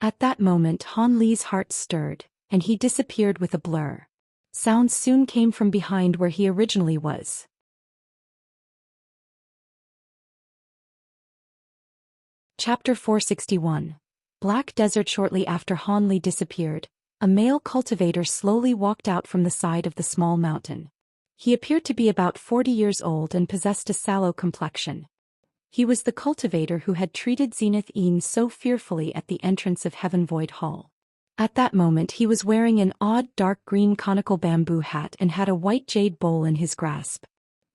Speaker 1: At that moment Han Li's heart stirred, and he disappeared with a blur. Sounds soon came from behind where he originally was. Chapter 461. Black Desert. Shortly after Han Li disappeared, a male cultivator slowly walked out from the side of the small mountain. He appeared to be about 40 years old and possessed a sallow complexion. He was the cultivator who had treated Zenith so fearfully at the entrance of Heavenvoid Hall. At that moment he was wearing an odd dark green conical bamboo hat and had a white jade bowl in his grasp.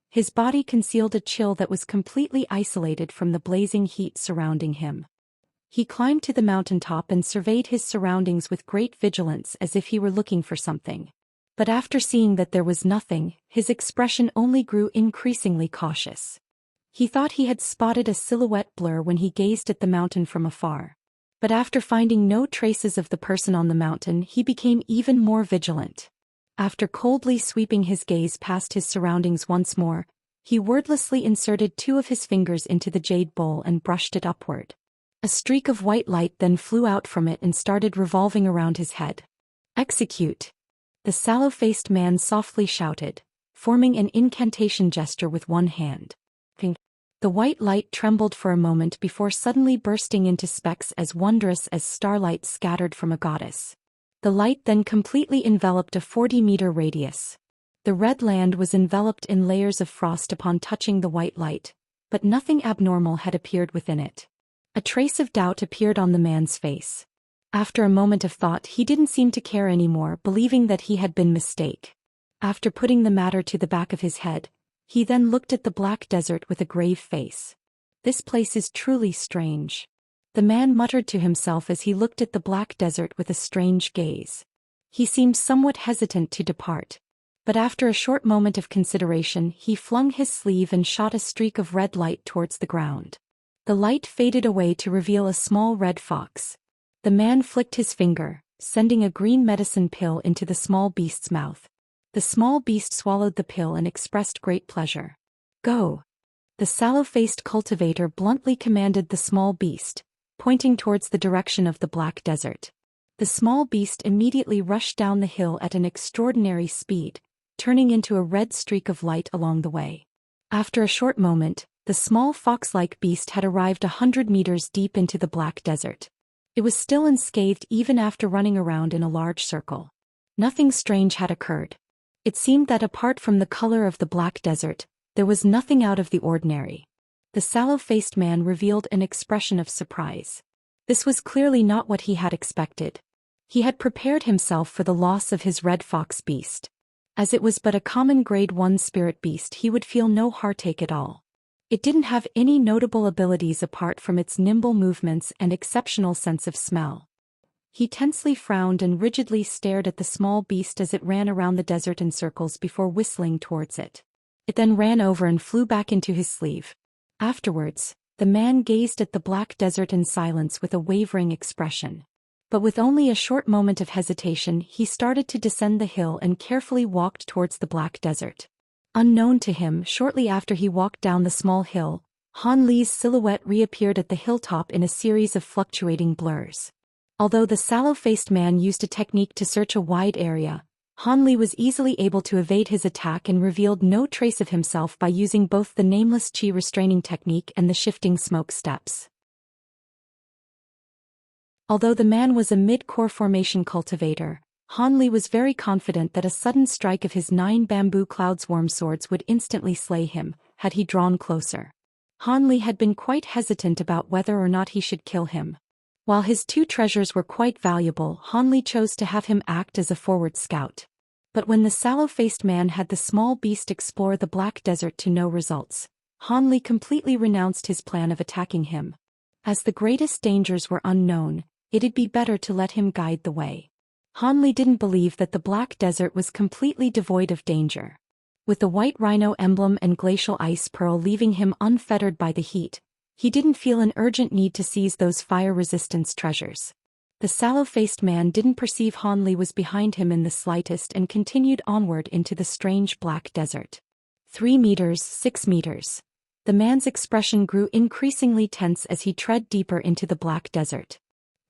Speaker 1: His body concealed a chill that was completely isolated from the blazing heat surrounding him. He climbed to the mountaintop and surveyed his surroundings with great vigilance as if he were looking for something. But after seeing that there was nothing, his expression only grew increasingly cautious. He thought he had spotted a silhouette blur when he gazed at the mountain from afar. But after finding no traces of the person on the mountain, he became even more vigilant. After coldly sweeping his gaze past his surroundings once more, he wordlessly inserted 2 of his fingers into the jade bowl and brushed it upward. A streak of white light then flew out from it and started revolving around his head. "Execute!" The sallow-faced man softly shouted, forming an incantation gesture with one hand. The white light trembled for a moment before suddenly bursting into specks as wondrous as starlight scattered from a goddess. The light then completely enveloped a 40-meter radius. The red land was enveloped in layers of frost upon touching the white light, but nothing abnormal had appeared within it. A trace of doubt appeared on the man's face. After a moment of thought, he didn't seem to care anymore, believing that he had been mistaken. After putting the matter to the back of his head, he then looked at the black desert with a grave face. "This place is truly strange," the man muttered to himself as he looked at the black desert with a strange gaze. He seemed somewhat hesitant to depart. But after a short moment of consideration, he flung his sleeve and shot a streak of red light towards the ground. The light faded away to reveal a small red fox. The man flicked his finger, sending a green medicine pill into the small beast's mouth. The small beast swallowed the pill and expressed great pleasure. "Go!" The sallow-faced cultivator bluntly commanded the small beast, pointing towards the direction of the black desert. The small beast immediately rushed down the hill at an extraordinary speed, turning into a red streak of light along the way. After a short moment, the small fox-like beast had arrived 100 meters deep into the black desert. It was still unscathed even after running around in a large circle. Nothing strange had occurred. It seemed that apart from the color of the black desert, there was nothing out of the ordinary. The sallow-faced man revealed an expression of surprise. This was clearly not what he had expected. He had prepared himself for the loss of his red fox beast. As it was but a common grade 1 spirit beast, he would feel no heartache at all. It didn't have any notable abilities apart from its nimble movements and exceptional sense of smell. He tensely frowned and rigidly stared at the small beast as it ran around the desert in circles before whistling towards it. It then ran over and flew back into his sleeve. Afterwards, the man gazed at the black desert in silence with a wavering expression. But with only a short moment of hesitation, he started to descend the hill and carefully walked towards the black desert. Unknown to him, shortly after he walked down the small hill, Han Li's silhouette reappeared at the hilltop in a series of fluctuating blurs. Although the sallow-faced man used a technique to search a wide area, Han Li was easily able to evade his attack and revealed no trace of himself by using both the nameless chi restraining technique and the shifting smoke steps. Although the man was a mid-core formation cultivator, Han Li was very confident that a sudden strike of his 9 bamboo cloudswarm swords would instantly slay him, had he drawn closer. Han Li had been quite hesitant about whether or not he should kill him. While his 2 treasures were quite valuable, Han Li chose to have him act as a forward scout. But when the sallow-faced man had the small beast explore the black desert to no results, Han Li completely renounced his plan of attacking him. As the greatest dangers were unknown, it'd be better to let him guide the way. Han Li didn't believe that the black desert was completely devoid of danger. With the white rhino emblem and glacial ice pearl leaving him unfettered by the heat, he didn't feel an urgent need to seize those fire-resistance treasures. The sallow-faced man didn't perceive Han Li was behind him in the slightest and continued onward into the strange black desert. 3 meters, 6 meters. The man's expression grew increasingly tense as he tread deeper into the black desert.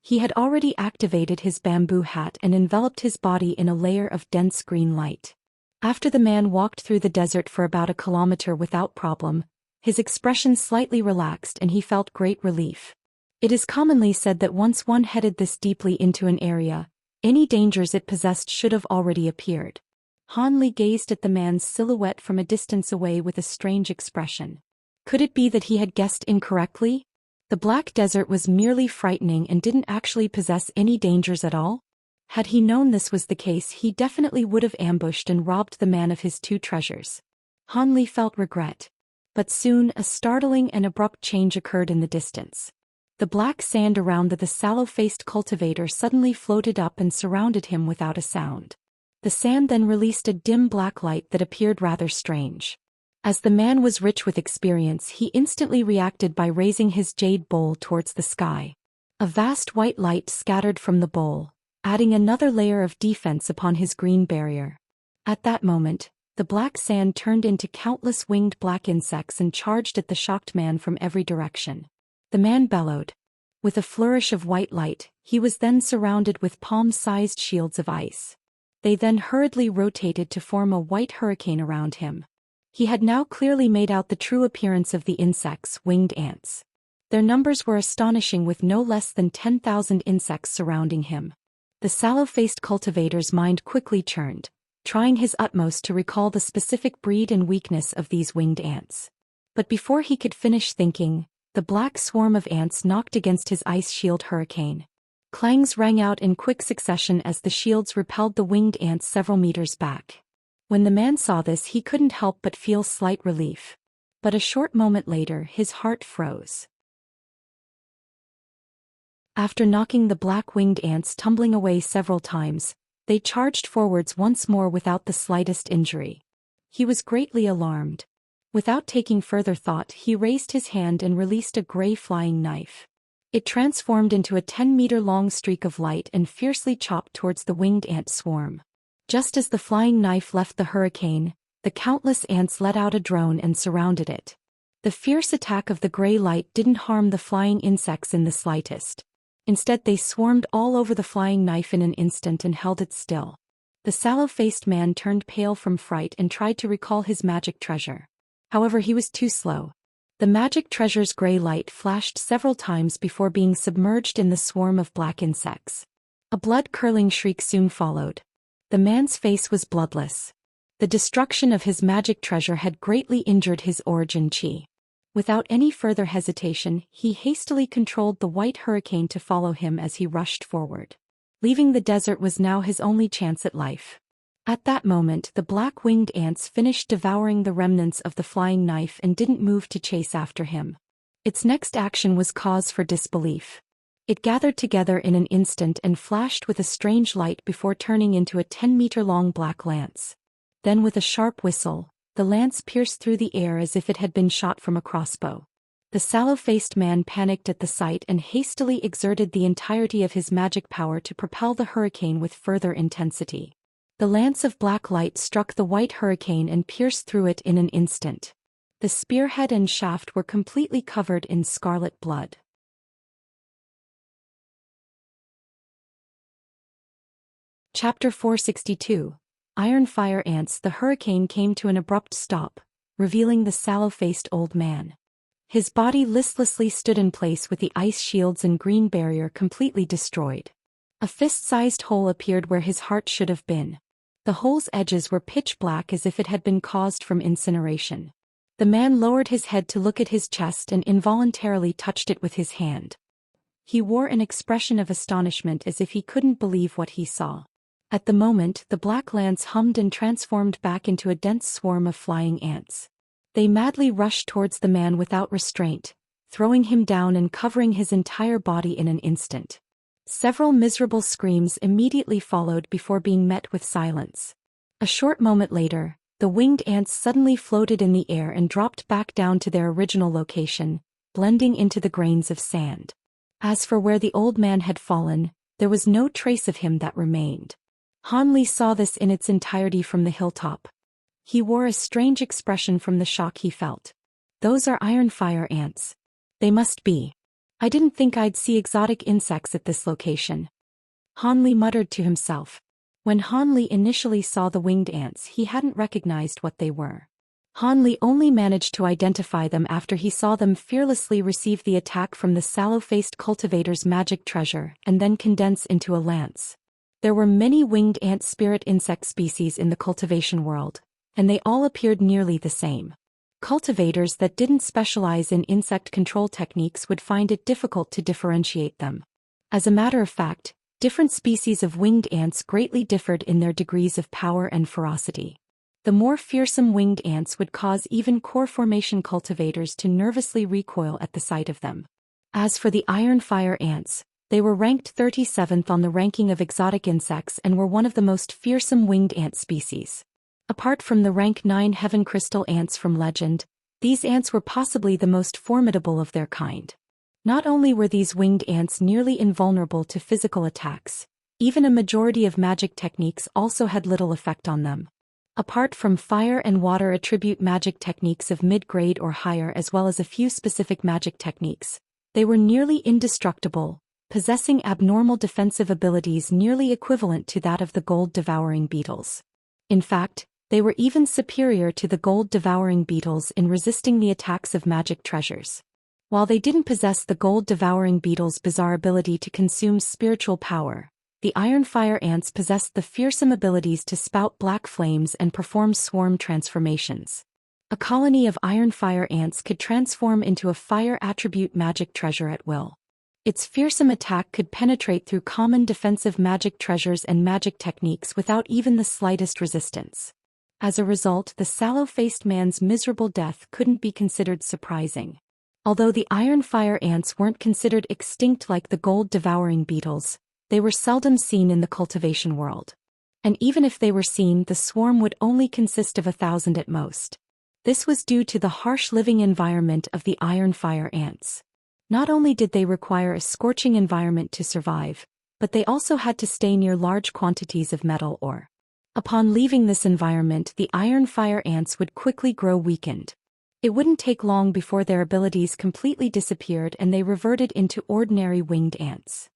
Speaker 1: He had already activated his bamboo hat and enveloped his body in a layer of dense green light. After the man walked through the desert for about a kilometer without problem, his expression slightly relaxed and he felt great relief. It is commonly said that once one headed this deeply into an area, any dangers it possessed should have already appeared. Han Li gazed at the man's silhouette from a distance away with a strange expression. Could it be that he had guessed incorrectly? The black desert was merely frightening and didn't actually possess any dangers at all? Had he known this was the case, he definitely would have ambushed and robbed the man of his 2 treasures. Han Li felt regret. But soon a startling and abrupt change occurred in the distance. The black sand around the sallow-faced cultivator suddenly floated up and surrounded him without a sound. The sand then released a dim black light that appeared rather strange. As the man was rich with experience, he instantly reacted by raising his jade bowl towards the sky. A vast white light scattered from the bowl, adding another layer of defense upon his green barrier. At that moment, the black sand turned into countless winged black insects and charged at the shocked man from every direction. The man bellowed. With a flourish of white light, he was then surrounded with palm-sized shields of ice. They then hurriedly rotated to form a white hurricane around him. He had now clearly made out the true appearance of the insects, winged ants. Their numbers were astonishing, with no less than 10,000 insects surrounding him. The sallow-faced cultivator's mind quickly churned, trying his utmost to recall the specific breed and weakness of these winged ants. But before he could finish thinking, the black swarm of ants knocked against his ice shield hurricane. Clangs rang out in quick succession as the shields repelled the winged ants several meters back. When the man saw this, he couldn't help but feel slight relief. But a short moment later, his heart froze. After knocking the black-winged ants tumbling away several times, they charged forwards once more without the slightest injury. He was greatly alarmed. Without taking further thought, he raised his hand and released a gray flying knife. It transformed into a 10-meter-long streak of light and fiercely chopped towards the winged ant swarm. Just as the flying knife left the hurricane, the countless ants let out a drone and surrounded it. The fierce attack of the gray light didn't harm the flying insects in the slightest. Instead, they swarmed all over the flying knife in an instant and held it still. The sallow-faced man turned pale from fright and tried to recall his magic treasure. However, he was too slow. The magic treasure's gray light flashed several times before being submerged in the swarm of black insects. A blood-curdling shriek soon followed. The man's face was bloodless. The destruction of his magic treasure had greatly injured his origin chi. Without any further hesitation, he hastily controlled the white hurricane to follow him as he rushed forward. Leaving the desert was now his only chance at life. At that moment, the black-winged ants finished devouring the remnants of the flying knife and didn't move to chase after him. Its next action was cause for disbelief. It gathered together in an instant and flashed with a strange light before turning into a 10-meter-long black lance. Then with a sharp whistle, the lance pierced through the air as if it had been shot from a crossbow. The sallow-faced man panicked at the sight and hastily exerted the entirety of his magic power to propel the hurricane with further intensity. The lance of black light struck the white hurricane and pierced through it in an instant. The spearhead and shaft were completely covered in scarlet blood. Chapter 462. Ironfire Ants. The hurricane came to an abrupt stop, revealing the sallow-faced old man. His body listlessly stood in place with the ice shields and green barrier completely destroyed. A fist-sized hole appeared where his heart should have been. The hole's edges were pitch black as if it had been caused from incineration. The man lowered his head to look at his chest and involuntarily touched it with his hand. He wore an expression of astonishment as if he couldn't believe what he saw. At the moment, the black lance hummed and transformed back into a dense swarm of flying ants. They madly rushed towards the man without restraint, throwing him down and covering his entire body in an instant. Several miserable screams immediately followed before being met with silence. A short moment later, the winged ants suddenly floated in the air and dropped back down to their original location, blending into the grains of sand. As for where the old man had fallen, there was no trace of him that remained. Han Li saw this in its entirety from the hilltop. He wore a strange expression from the shock he felt. Those are Ironfire ants. They must be. I didn't think I'd see exotic insects at this location. Han Li muttered to himself. When Han Li initially saw the winged ants, he hadn't recognized what they were. Han Li only managed to identify them after he saw them fearlessly receive the attack from the sallow-faced cultivator's magic treasure and then condense into a lance. There were many winged ant spirit insect species in the cultivation world, and they all appeared nearly the same. Cultivators that didn't specialize in insect control techniques would find it difficult to differentiate them. As a matter of fact, different species of winged ants greatly differed in their degrees of power and ferocity. The more fearsome winged ants would cause even core formation cultivators to nervously recoil at the sight of them. As for the Ironfire ants, They were ranked 37th on the ranking of exotic insects and were one of the most fearsome winged ant species. Apart from the rank 9 heaven crystal ants from legend, these ants were possibly the most formidable of their kind. Not only were these winged ants nearly invulnerable to physical attacks, even a majority of magic techniques also had little effect on them. Apart from fire and water attribute magic techniques of mid-grade or higher as well as a few specific magic techniques, they were nearly indestructible, possessing abnormal defensive abilities nearly equivalent to that of the gold-devouring beetles. In fact, they were even superior to the gold-devouring beetles in resisting the attacks of magic treasures. While they didn't possess the gold-devouring beetles' bizarre ability to consume spiritual power, the Ironfire ants possessed the fearsome abilities to spout black flames and perform swarm transformations. A colony of Ironfire ants could transform into a fire attribute magic treasure at will. Its fearsome attack could penetrate through common defensive magic treasures and magic techniques without even the slightest resistance. As a result, the sallow-faced man's miserable death couldn't be considered surprising. Although the Ironfire ants weren't considered extinct like the gold-devouring beetles, they were seldom seen in the cultivation world. And even if they were seen, the swarm would only consist of 1,000 at most. This was due to the harsh living environment of the Ironfire ants. Not only did they require a scorching environment to survive, but they also had to stay near large quantities of metal ore. Upon leaving this environment, the Ironfire ants would quickly grow weakened. It wouldn't take long before their abilities completely disappeared and they reverted into ordinary winged ants.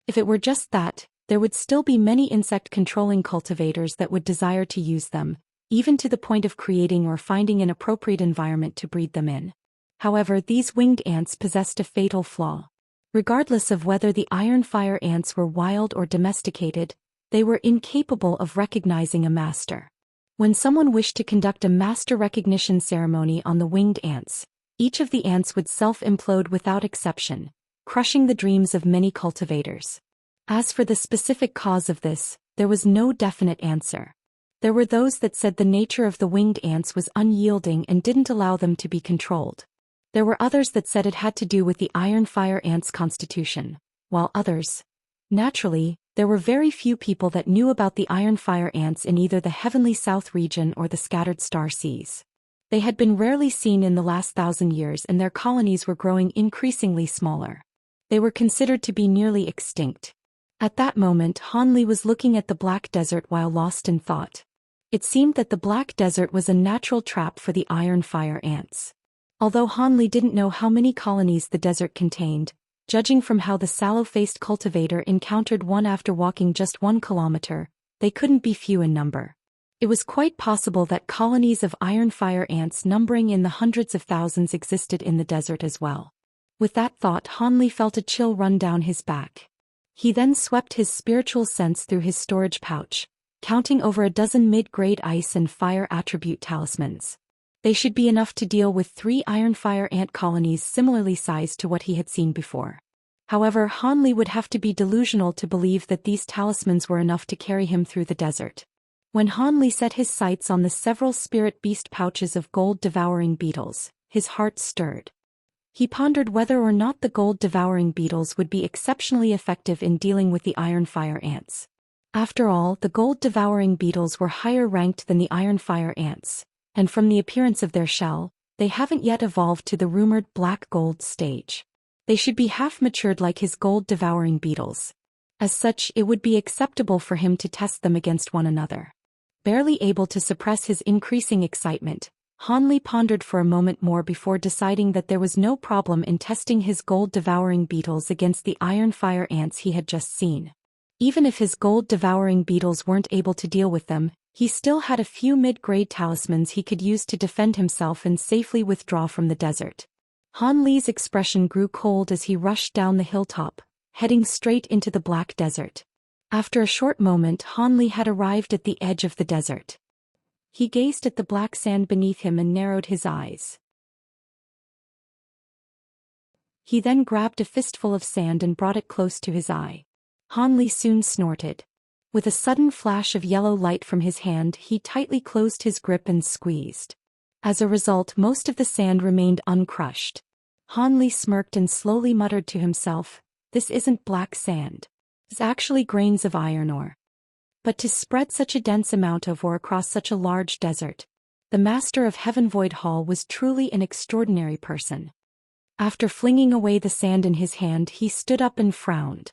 Speaker 1: If it were just that, there would still be many insect-controlling cultivators that would desire to use them, even to the point of creating or finding an appropriate environment to breed them in. However, these winged ants possessed a fatal flaw. Regardless of whether the Ironfire ants were wild or domesticated, they were incapable of recognizing a master. When someone wished to conduct a master recognition ceremony on the winged ants, each of the ants would self-implode without exception, crushing the dreams of many cultivators. As for the specific cause of this, there was no definite answer. There were those that said the nature of the winged ants was unyielding and didn't allow them to be controlled. There were others that said it had to do with the Ironfire ants' constitution, while others, naturally, there were very few people that knew about the Ironfire ants in either the Heavenly South region or the Scattered Star Seas. They had been rarely seen in the last 1,000 years and their colonies were growing increasingly smaller. They were considered to be nearly extinct. At that moment, Hanli was looking at the Black Desert while lost in thought. It seemed that the Black Desert was a natural trap for the Ironfire ants. Although Hanli didn't know how many colonies the desert contained, judging from how the sallow-faced cultivator encountered one after walking just 1 kilometer, they couldn't be few in number. It was quite possible that colonies of Ironfire ants numbering in the hundreds of thousands existed in the desert as well. With that thought, Hanli felt a chill run down his back. He then swept his spiritual sense through his storage pouch, counting over a dozen mid-grade ice and fire attribute talismans. They should be enough to deal with 3 Ironfire ant colonies similarly sized to what he had seen before. However, Hanli would have to be delusional to believe that these talismans were enough to carry him through the desert. When Hanli set his sights on the several spirit beast pouches of gold-devouring beetles, his heart stirred. He pondered whether or not the gold-devouring beetles would be exceptionally effective in dealing with the Ironfire ants. After all, the gold-devouring beetles were higher ranked than the Ironfire ants, and from the appearance of their shell, they haven't yet evolved to the rumored black gold stage. They should be half-matured like his gold-devouring beetles. As such, it would be acceptable for him to test them against one another. Barely able to suppress his increasing excitement, Hanli pondered for a moment more before deciding that there was no problem in testing his gold-devouring beetles against the Ironfire ants he had just seen. Even if his gold-devouring beetles weren't able to deal with them, he still had a few mid-grade talismans he could use to defend himself and safely withdraw from the desert. Hanli's expression grew cold as he rushed down the hilltop, heading straight into the Black Desert. After a short moment, Hanli had arrived at the edge of the desert. He gazed at the black sand beneath him and narrowed his eyes. He then grabbed a fistful of sand and brought it close to his eye. Hanli soon snorted. With a sudden flash of yellow light from his hand, he tightly closed his grip and squeezed. As a result, most of the sand remained uncrushed. Han Li smirked and slowly muttered to himself, "This isn't black sand. It's actually grains of iron ore." But to spread such a dense amount of ore across such a large desert, the master of Heaven Void Hall was truly an extraordinary person. After flinging away the sand in his hand, he stood up and frowned.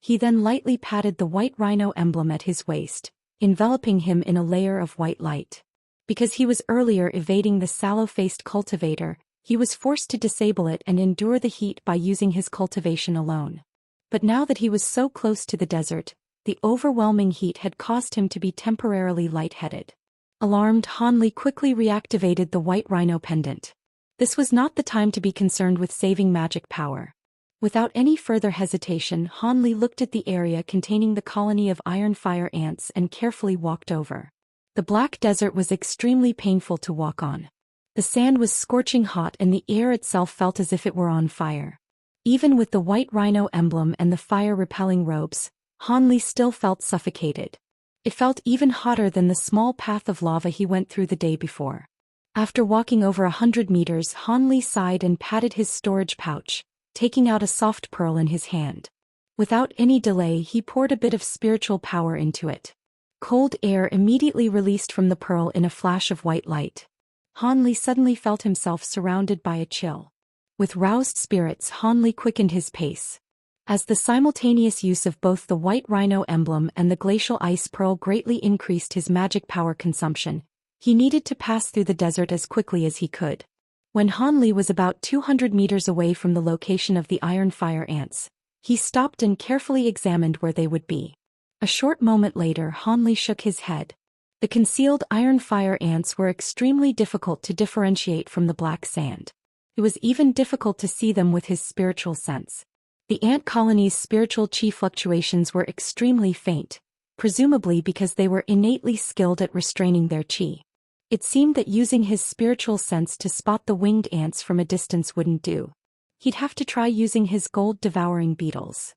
Speaker 1: He then lightly patted the white rhino emblem at his waist, enveloping him in a layer of white light. Because he was earlier evading the sallow-faced cultivator, he was forced to disable it and endure the heat by using his cultivation alone. But now that he was so close to the desert, the overwhelming heat had caused him to be temporarily lightheaded. Alarmed, Han Li quickly reactivated the white rhino pendant. This was not the time to be concerned with saving magic power. Without any further hesitation, Han Li looked at the area containing the colony of Ironfire ants and carefully walked over. The black desert was extremely painful to walk on. The sand was scorching hot and the air itself felt as if it were on fire. Even with the white rhino emblem and the fire-repelling robes, Han Li still felt suffocated. It felt even hotter than the small path of lava he went through the day before. After walking over 100 meters, Han Li sighed and patted his storage pouch, taking out a soft pearl in his hand. Without any delay, he poured a bit of spiritual power into it. Cold air immediately released from the pearl in a flash of white light. Han Li suddenly felt himself surrounded by a chill. With roused spirits, Han Li quickened his pace. As the simultaneous use of both the white rhino emblem and the glacial ice pearl greatly increased his magic power consumption, he needed to pass through the desert as quickly as he could. When Han Li was about 200 meters away from the location of the Ironfire ants, he stopped and carefully examined where they would be. A short moment later, Han Li shook his head. The concealed Ironfire ants were extremely difficult to differentiate from the black sand. It was even difficult to see them with his spiritual sense. The ant colony's spiritual chi fluctuations were extremely faint, presumably because they were innately skilled at restraining their chi. It seemed that using his spiritual sense to spot the winged ants from a distance wouldn't do. He'd have to try using his gold-devouring beetles.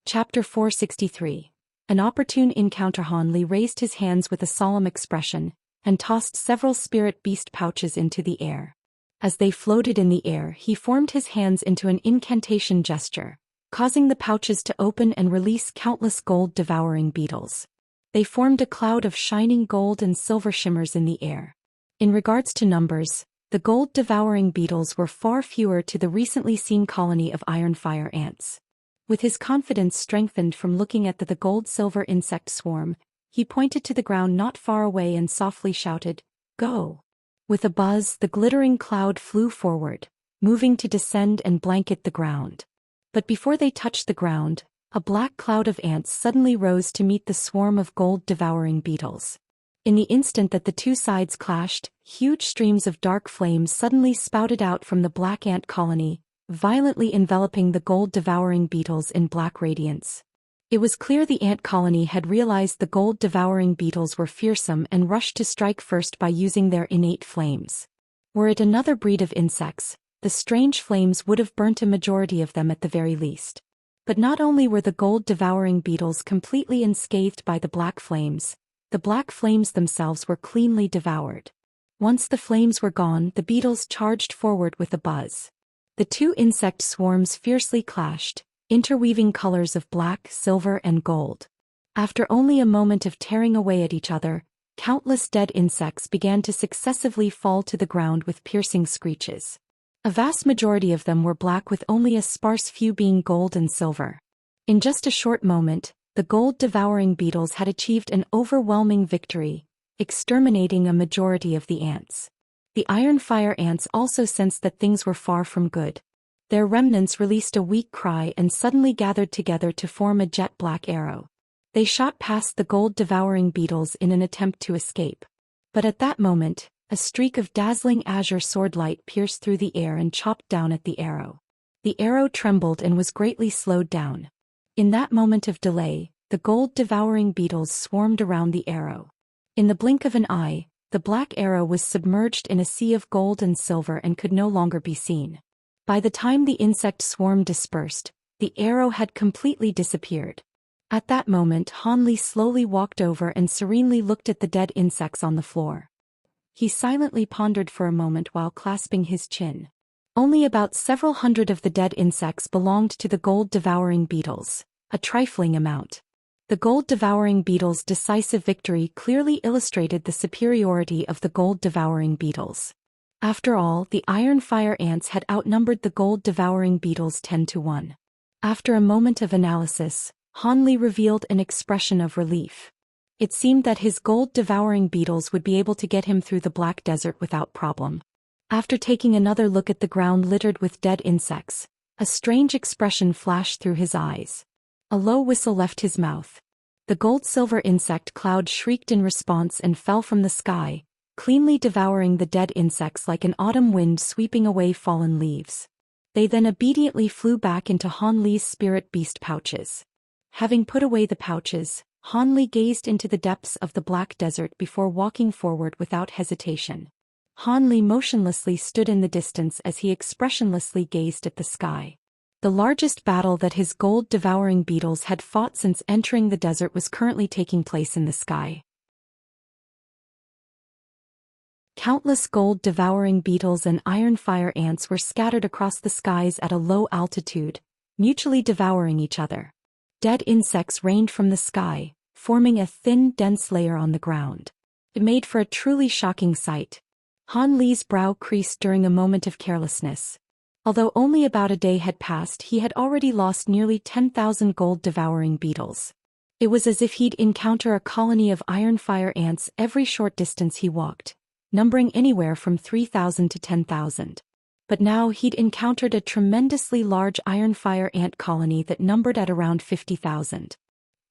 Speaker 1: Chapter 463. An opportune encounter. Han Li raised his hands with a solemn expression, and tossed several spirit beast pouches into the air. As they floated in the air, he formed his hands into an incantation gesture, causing the pouches to open and release countless gold-devouring beetles. They formed a cloud of shining gold and silver shimmers in the air. In regards to numbers, the gold-devouring beetles were far fewer to the recently seen colony of Ironfire ants. With his confidence strengthened from looking at the gold-silver insect swarm, he pointed to the ground not far away and softly shouted, "Go!" With a buzz, the glittering cloud flew forward, moving to descend and blanket the ground. But before they touched the ground, a black cloud of ants suddenly rose to meet the swarm of gold-devouring beetles. In the instant that the two sides clashed, huge streams of dark flames suddenly spouted out from the black ant colony, violently enveloping the gold-devouring beetles in black radiance. It was clear the ant colony had realized the gold-devouring beetles were fearsome and rushed to strike first by using their innate flames. Were it another breed of insects, the strange flames would have burnt a majority of them at the very least. But not only were the gold-devouring beetles completely unscathed by the black flames themselves were cleanly devoured. Once the flames were gone, the beetles charged forward with a buzz. The two insect swarms fiercely clashed, interweaving colors of black, silver, and gold. After only a moment of tearing away at each other, countless dead insects began to successively fall to the ground with piercing screeches. A vast majority of them were black, with only a sparse few being gold and silver. In just a short moment, the gold-devouring beetles had achieved an overwhelming victory, exterminating a majority of the ants. The Ironfire ants also sensed that things were far from good. Their remnants released a weak cry and suddenly gathered together to form a jet-black arrow. They shot past the gold-devouring beetles in an attempt to escape. But at that moment, a streak of dazzling azure sword light pierced through the air and chopped down at the arrow. The arrow trembled and was greatly slowed down. In that moment of delay, the gold-devouring beetles swarmed around the arrow. In the blink of an eye, the black arrow was submerged in a sea of gold and silver and could no longer be seen. By the time the insect swarm dispersed, the arrow had completely disappeared. At that moment, Han Li slowly walked over and serenely looked at the dead insects on the floor. He silently pondered for a moment while clasping his chin. Only about several hundred of the dead insects belonged to the gold-devouring beetles, a trifling amount. The gold-devouring beetles' decisive victory clearly illustrated the superiority of the gold-devouring beetles. After all, the Ironfire ants had outnumbered the gold-devouring beetles 10-1. After a moment of analysis, Hanli revealed an expression of relief. It seemed that his gold-devouring beetles would be able to get him through the Black Desert without problem. After taking another look at the ground littered with dead insects, a strange expression flashed through his eyes. A low whistle left his mouth. The gold-silver insect cloud shrieked in response and fell from the sky, cleanly devouring the dead insects like an autumn wind sweeping away fallen leaves. They then obediently flew back into Hanli's spirit beast pouches. Having put away the pouches, Hanli gazed into the depths of the Black Desert before walking forward without hesitation. Hanli motionlessly stood in the distance as he expressionlessly gazed at the sky. The largest battle that his gold-devouring beetles had fought since entering the desert was currently taking place in the sky. Countless gold-devouring beetles and Ironfire ants were scattered across the skies at a low altitude, mutually devouring each other. Dead insects rained from the sky, forming a thin, dense layer on the ground. It made for a truly shocking sight. Hanli's brow creased during a moment of carelessness. Although only about a day had passed, he had already lost nearly 10,000 gold-devouring beetles. It was as if he'd encounter a colony of Ironfire ants every short distance he walked, numbering anywhere from 3,000 to 10,000. But now he'd encountered a tremendously large Ironfire ant colony that numbered at around 50,000.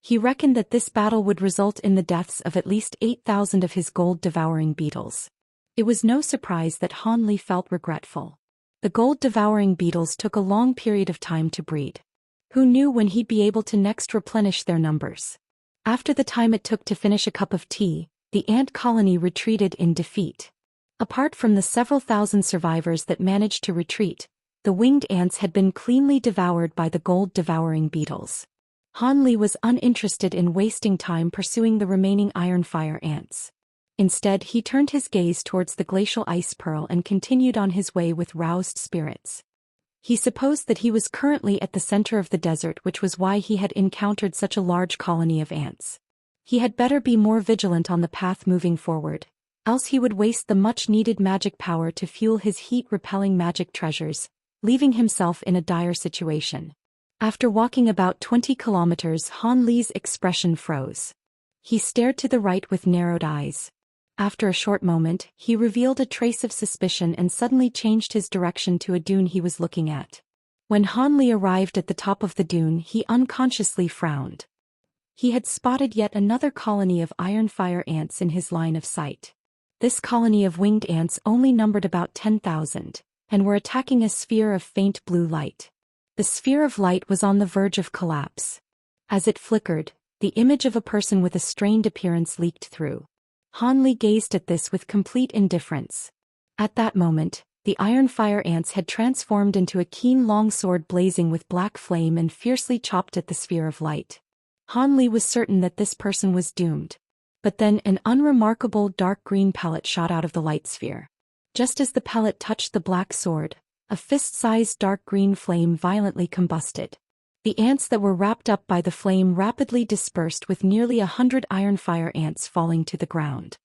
Speaker 1: He reckoned that this battle would result in the deaths of at least 8,000 of his gold-devouring beetles. It was no surprise that Hanli felt regretful. The gold-devouring beetles took a long period of time to breed. Who knew when he'd be able to next replenish their numbers? After the time it took to finish a cup of tea, the ant colony retreated in defeat. Apart from the several thousand survivors that managed to retreat, the winged ants had been cleanly devoured by the gold-devouring beetles. Hanli was uninterested in wasting time pursuing the remaining Ironfire ants. Instead, he turned his gaze towards the glacial ice pearl and continued on his way with roused spirits. He supposed that he was currently at the center of the desert, which was why he had encountered such a large colony of ants. He had better be more vigilant on the path moving forward, else he would waste the much-needed magic power to fuel his heat-repelling magic treasures, leaving himself in a dire situation. After walking about 20 kilometers, Hanli's expression froze. He stared to the right with narrowed eyes. After a short moment, he revealed a trace of suspicion and suddenly changed his direction to a dune he was looking at. When Hanli arrived at the top of the dune, he unconsciously frowned. He had spotted yet another colony of Ironfire ants in his line of sight. This colony of winged ants only numbered about 10,000, and were attacking a sphere of faint blue light. The sphere of light was on the verge of collapse. As it flickered, the image of a person with a strained appearance leaked through. Hanli gazed at this with complete indifference. At that moment, the Ironfire ants had transformed into a keen long sword blazing with black flame and fiercely chopped at the sphere of light. Hanli was certain that this person was doomed. But then an unremarkable dark green pellet shot out of the light sphere. Just as the pellet touched the black sword, a fist-sized dark green flame violently combusted. The ants that were wrapped up by the flame rapidly dispersed, with nearly 100 Ironfire ants falling to the ground.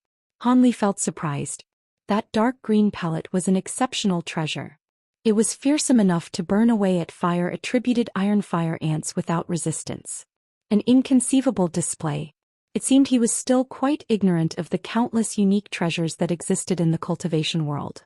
Speaker 1: Hanli felt surprised. That dark green pellet was an exceptional treasure. It was fearsome enough to burn away at fire-attributed Ironfire ants without resistance. An inconceivable display. It seemed he was still quite ignorant of the countless unique treasures that existed in the cultivation world.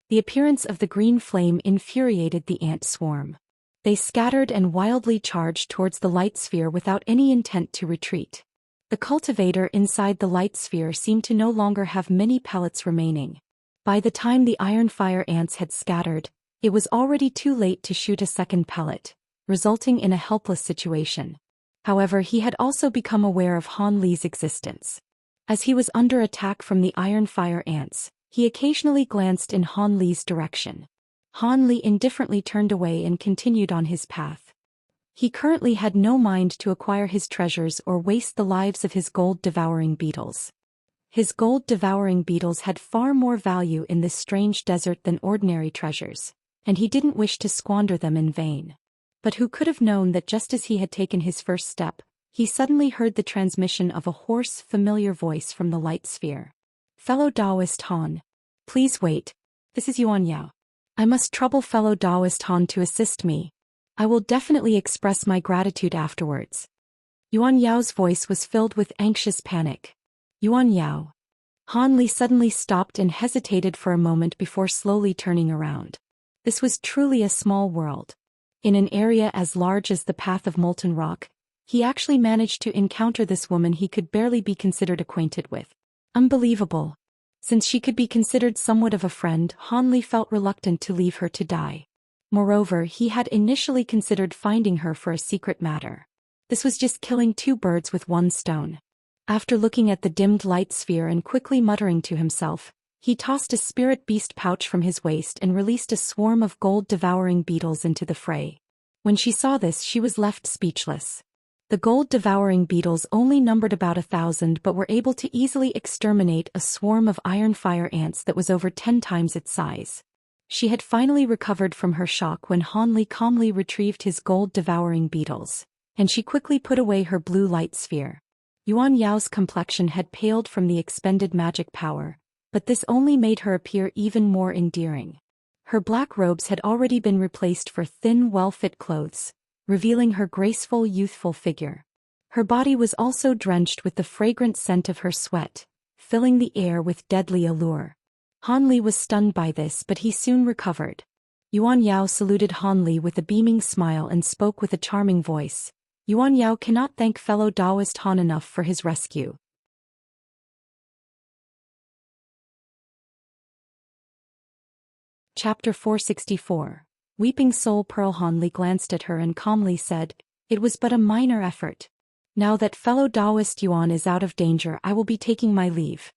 Speaker 1: The appearance of the green flame infuriated the ant swarm. They scattered and wildly charged towards the light sphere without any intent to retreat. The cultivator inside the light sphere seemed to no longer have many pellets remaining. By the time the Ironfire ants had scattered, it was already too late to shoot a second pellet, resulting in a helpless situation. However, he had also become aware of Hanli's existence. As he was under attack from the Ironfire ants, he occasionally glanced in Hanli's direction. Hanli indifferently turned away and continued on his path. He currently had no mind to acquire his treasures or waste the lives of his gold-devouring beetles. His gold-devouring beetles had far more value in this strange desert than ordinary treasures, and he didn't wish to squander them in vain. But who could have known that just as he had taken his first step, he suddenly heard the transmission of a hoarse, familiar voice from the light sphere. "Fellow Daoist Han. Please wait. This is Yuan Yao. I must trouble fellow Daoist Han to assist me. I will definitely express my gratitude afterwards." Yuan Yao's voice was filled with anxious panic. "Yuan Yao." Han Li suddenly stopped and hesitated for a moment before slowly turning around. This was truly a small world. In an area as large as the Path of Molten Rock, he actually managed to encounter this woman he could barely be considered acquainted with. Unbelievable. Since she could be considered somewhat of a friend, Han Li felt reluctant to leave her to die. Moreover, he had initially considered finding her for a secret matter. This was just killing two birds with one stone. After looking at the dimmed light sphere and quickly muttering to himself, he tossed a spirit beast pouch from his waist and released a swarm of gold-devouring beetles into the fray. When she saw this, she was left speechless. The gold-devouring beetles only numbered about 1,000 but were able to easily exterminate a swarm of Ironfire ants that was over 10 times its size. She had finally recovered from her shock when Han Li calmly retrieved his gold-devouring beetles, and she quickly put away her blue light sphere. Yuan Yao's complexion had paled from the expended magic power, but this only made her appear even more endearing. Her black robes had already been replaced for thin, well-fit clothes, revealing her graceful, youthful figure. Her body was also drenched with the fragrant scent of her sweat, filling the air with deadly allure. Han Li was stunned by this, but he soon recovered. Yuan Yao saluted Han Li with a beaming smile and spoke with a charming voice. Yuan Yao cannot thank fellow Daoist Han enough for his rescue. Chapter 464. Weeping Soul Pearl. Han Li glanced at her and calmly said, "It was but a minor effort. Now that fellow Daoist Yuan is out of danger, I will be taking my leave."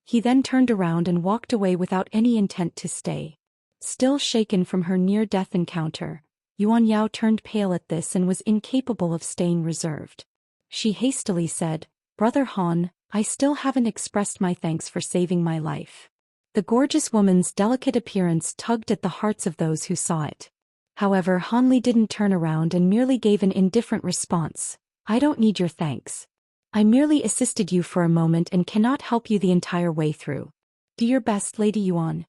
Speaker 1: He then turned around and walked away without any intent to stay. Still shaken from her near-death encounter, Yuan Yao turned pale at this and was incapable of staying reserved. She hastily said, "Brother Han, I still haven't expressed my thanks for saving my life." The gorgeous woman's delicate appearance tugged at the hearts of those who saw it. However, Han Li didn't turn around and merely gave an indifferent response. "I don't need your thanks. I merely assisted you for a moment and cannot help you the entire way through. Do your best, Lady Yuan."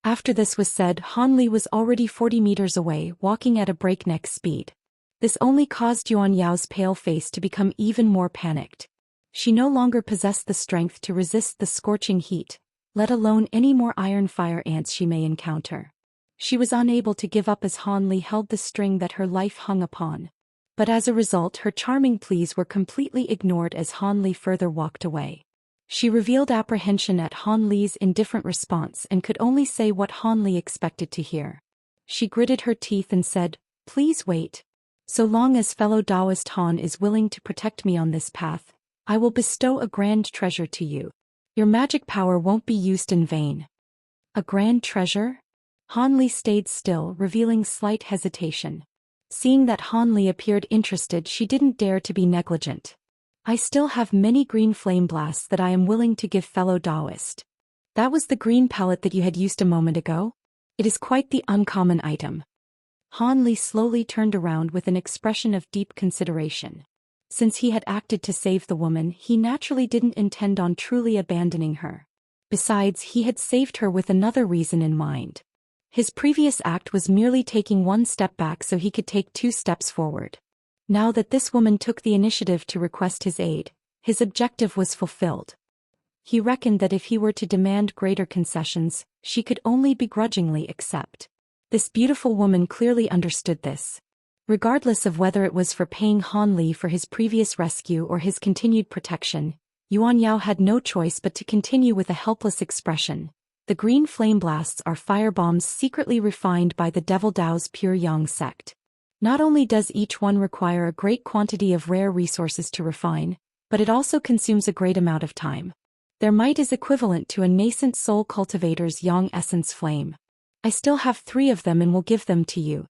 Speaker 1: After this was said, Han Li was already 40 meters away, walking at a breakneck speed. This only caused Yuan Yao's pale face to become even more panicked. She no longer possessed the strength to resist the scorching heat, let alone any more Ironfire ants she may encounter. She was unable to give up as Han Li held the string that her life hung upon. But as a result, her charming pleas were completely ignored as Han Li further walked away. She revealed apprehension at Han Li's indifferent response and could only say what Han Li expected to hear. She gritted her teeth and said, "Please wait. So long as fellow Daoist Han is willing to protect me on this path, I will bestow a grand treasure to you. Your magic power won't be used in vain." "A grand treasure?" Han Li stayed still, revealing slight hesitation. Seeing that Han Li appeared interested, she didn't dare to be negligent. "I still have many green flame blasts that I am willing to give fellow Daoist." "That was the green pellet that you had used a moment ago? It is quite the uncommon item." Han Li slowly turned around with an expression of deep consideration. Since he had acted to save the woman, he naturally didn't intend on truly abandoning her. Besides, he had saved her with another reason in mind. His previous act was merely taking one step back so he could take 2 steps forward. Now that this woman took the initiative to request his aid, his objective was fulfilled. He reckoned that if he were to demand greater concessions, she could only begrudgingly accept. This beautiful woman clearly understood this. Regardless of whether it was for paying Han Li for his previous rescue or his continued protection, Yuan Yao had no choice but to continue with a helpless expression. "The green flame blasts are firebombs secretly refined by the Devil Dao's pure Yang sect. Not only does each one require a great quantity of rare resources to refine, but it also consumes a great amount of time. Their might is equivalent to a nascent soul cultivator's Yang essence flame. I still have 3 of them and will give them to you."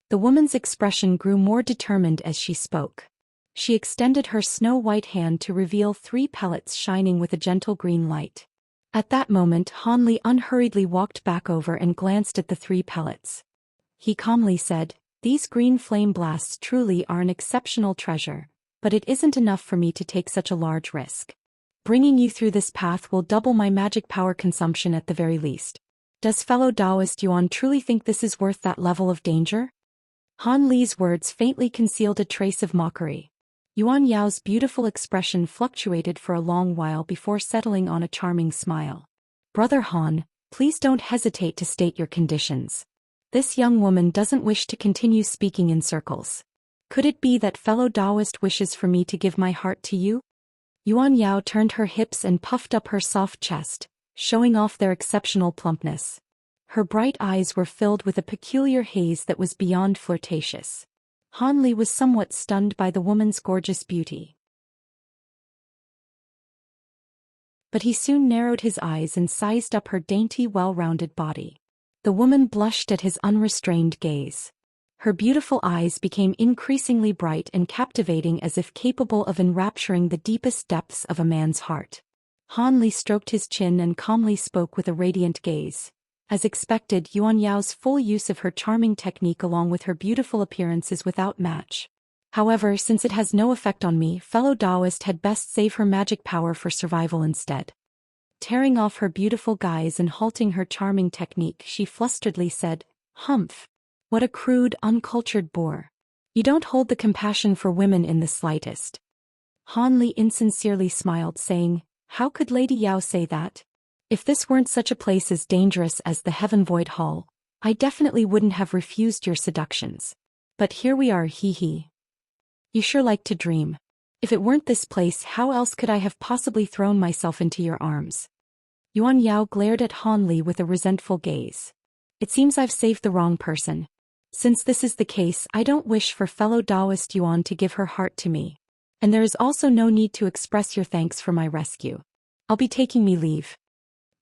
Speaker 1: The woman's expression grew more determined as she spoke. She extended her snow-white hand to reveal 3 pellets shining with a gentle green light. At that moment Han Li unhurriedly walked back over and glanced at the 3 pellets. He calmly said, "These green flame blasts truly are an exceptional treasure, but it isn't enough for me to take such a large risk. Bringing you through this path will double my magic power consumption at the very least. Does fellow Daoist Yuan truly think this is worth that level of danger?" Han Li's words faintly concealed a trace of mockery. Yuan Yao's beautiful expression fluctuated for a long while before settling on a charming smile. "Brother Han, please don't hesitate to state your conditions. This young woman doesn't wish to continue speaking in circles. Could it be that fellow Daoist wishes for me to give my heart to you?" Yuan Yao turned her hips and puffed up her soft chest, showing off their exceptional plumpness. Her bright eyes were filled with a peculiar haze that was beyond flirtatious. Han Li was somewhat stunned by the woman's gorgeous beauty. But he soon narrowed his eyes and sized up her dainty, well-rounded body. The woman blushed at his unrestrained gaze. Her beautiful eyes became increasingly bright and captivating, as if capable of enrapturing the deepest depths of a man's heart. Han Li stroked his chin and calmly spoke with a radiant gaze. As expected, Yuan Yao's full use of her charming technique along with her beautiful appearance is without match. However, since it has no effect on me, fellow Daoist had best save her magic power for survival instead. Tearing off her beautiful guise and halting her charming technique, she flusteredly said, "Humph! What a crude, uncultured boor. You don't hold the compassion for women in the slightest." Han Li insincerely smiled, saying, "How could Lady Yao say that? If this weren't such a place as dangerous as the Heaven Void Hall, I definitely wouldn't have refused your seductions. But here we are, hee. You sure like to dream. If it weren't this place, how else could I have possibly thrown myself into your arms?" Yuan Yao glared at Han Li with a resentful gaze. "It seems I've saved the wrong person. Since this is the case, I don't wish for fellow Daoist Yuan to give her heart to me. And there is also no need to express your thanks for my rescue. I'll be taking me leave."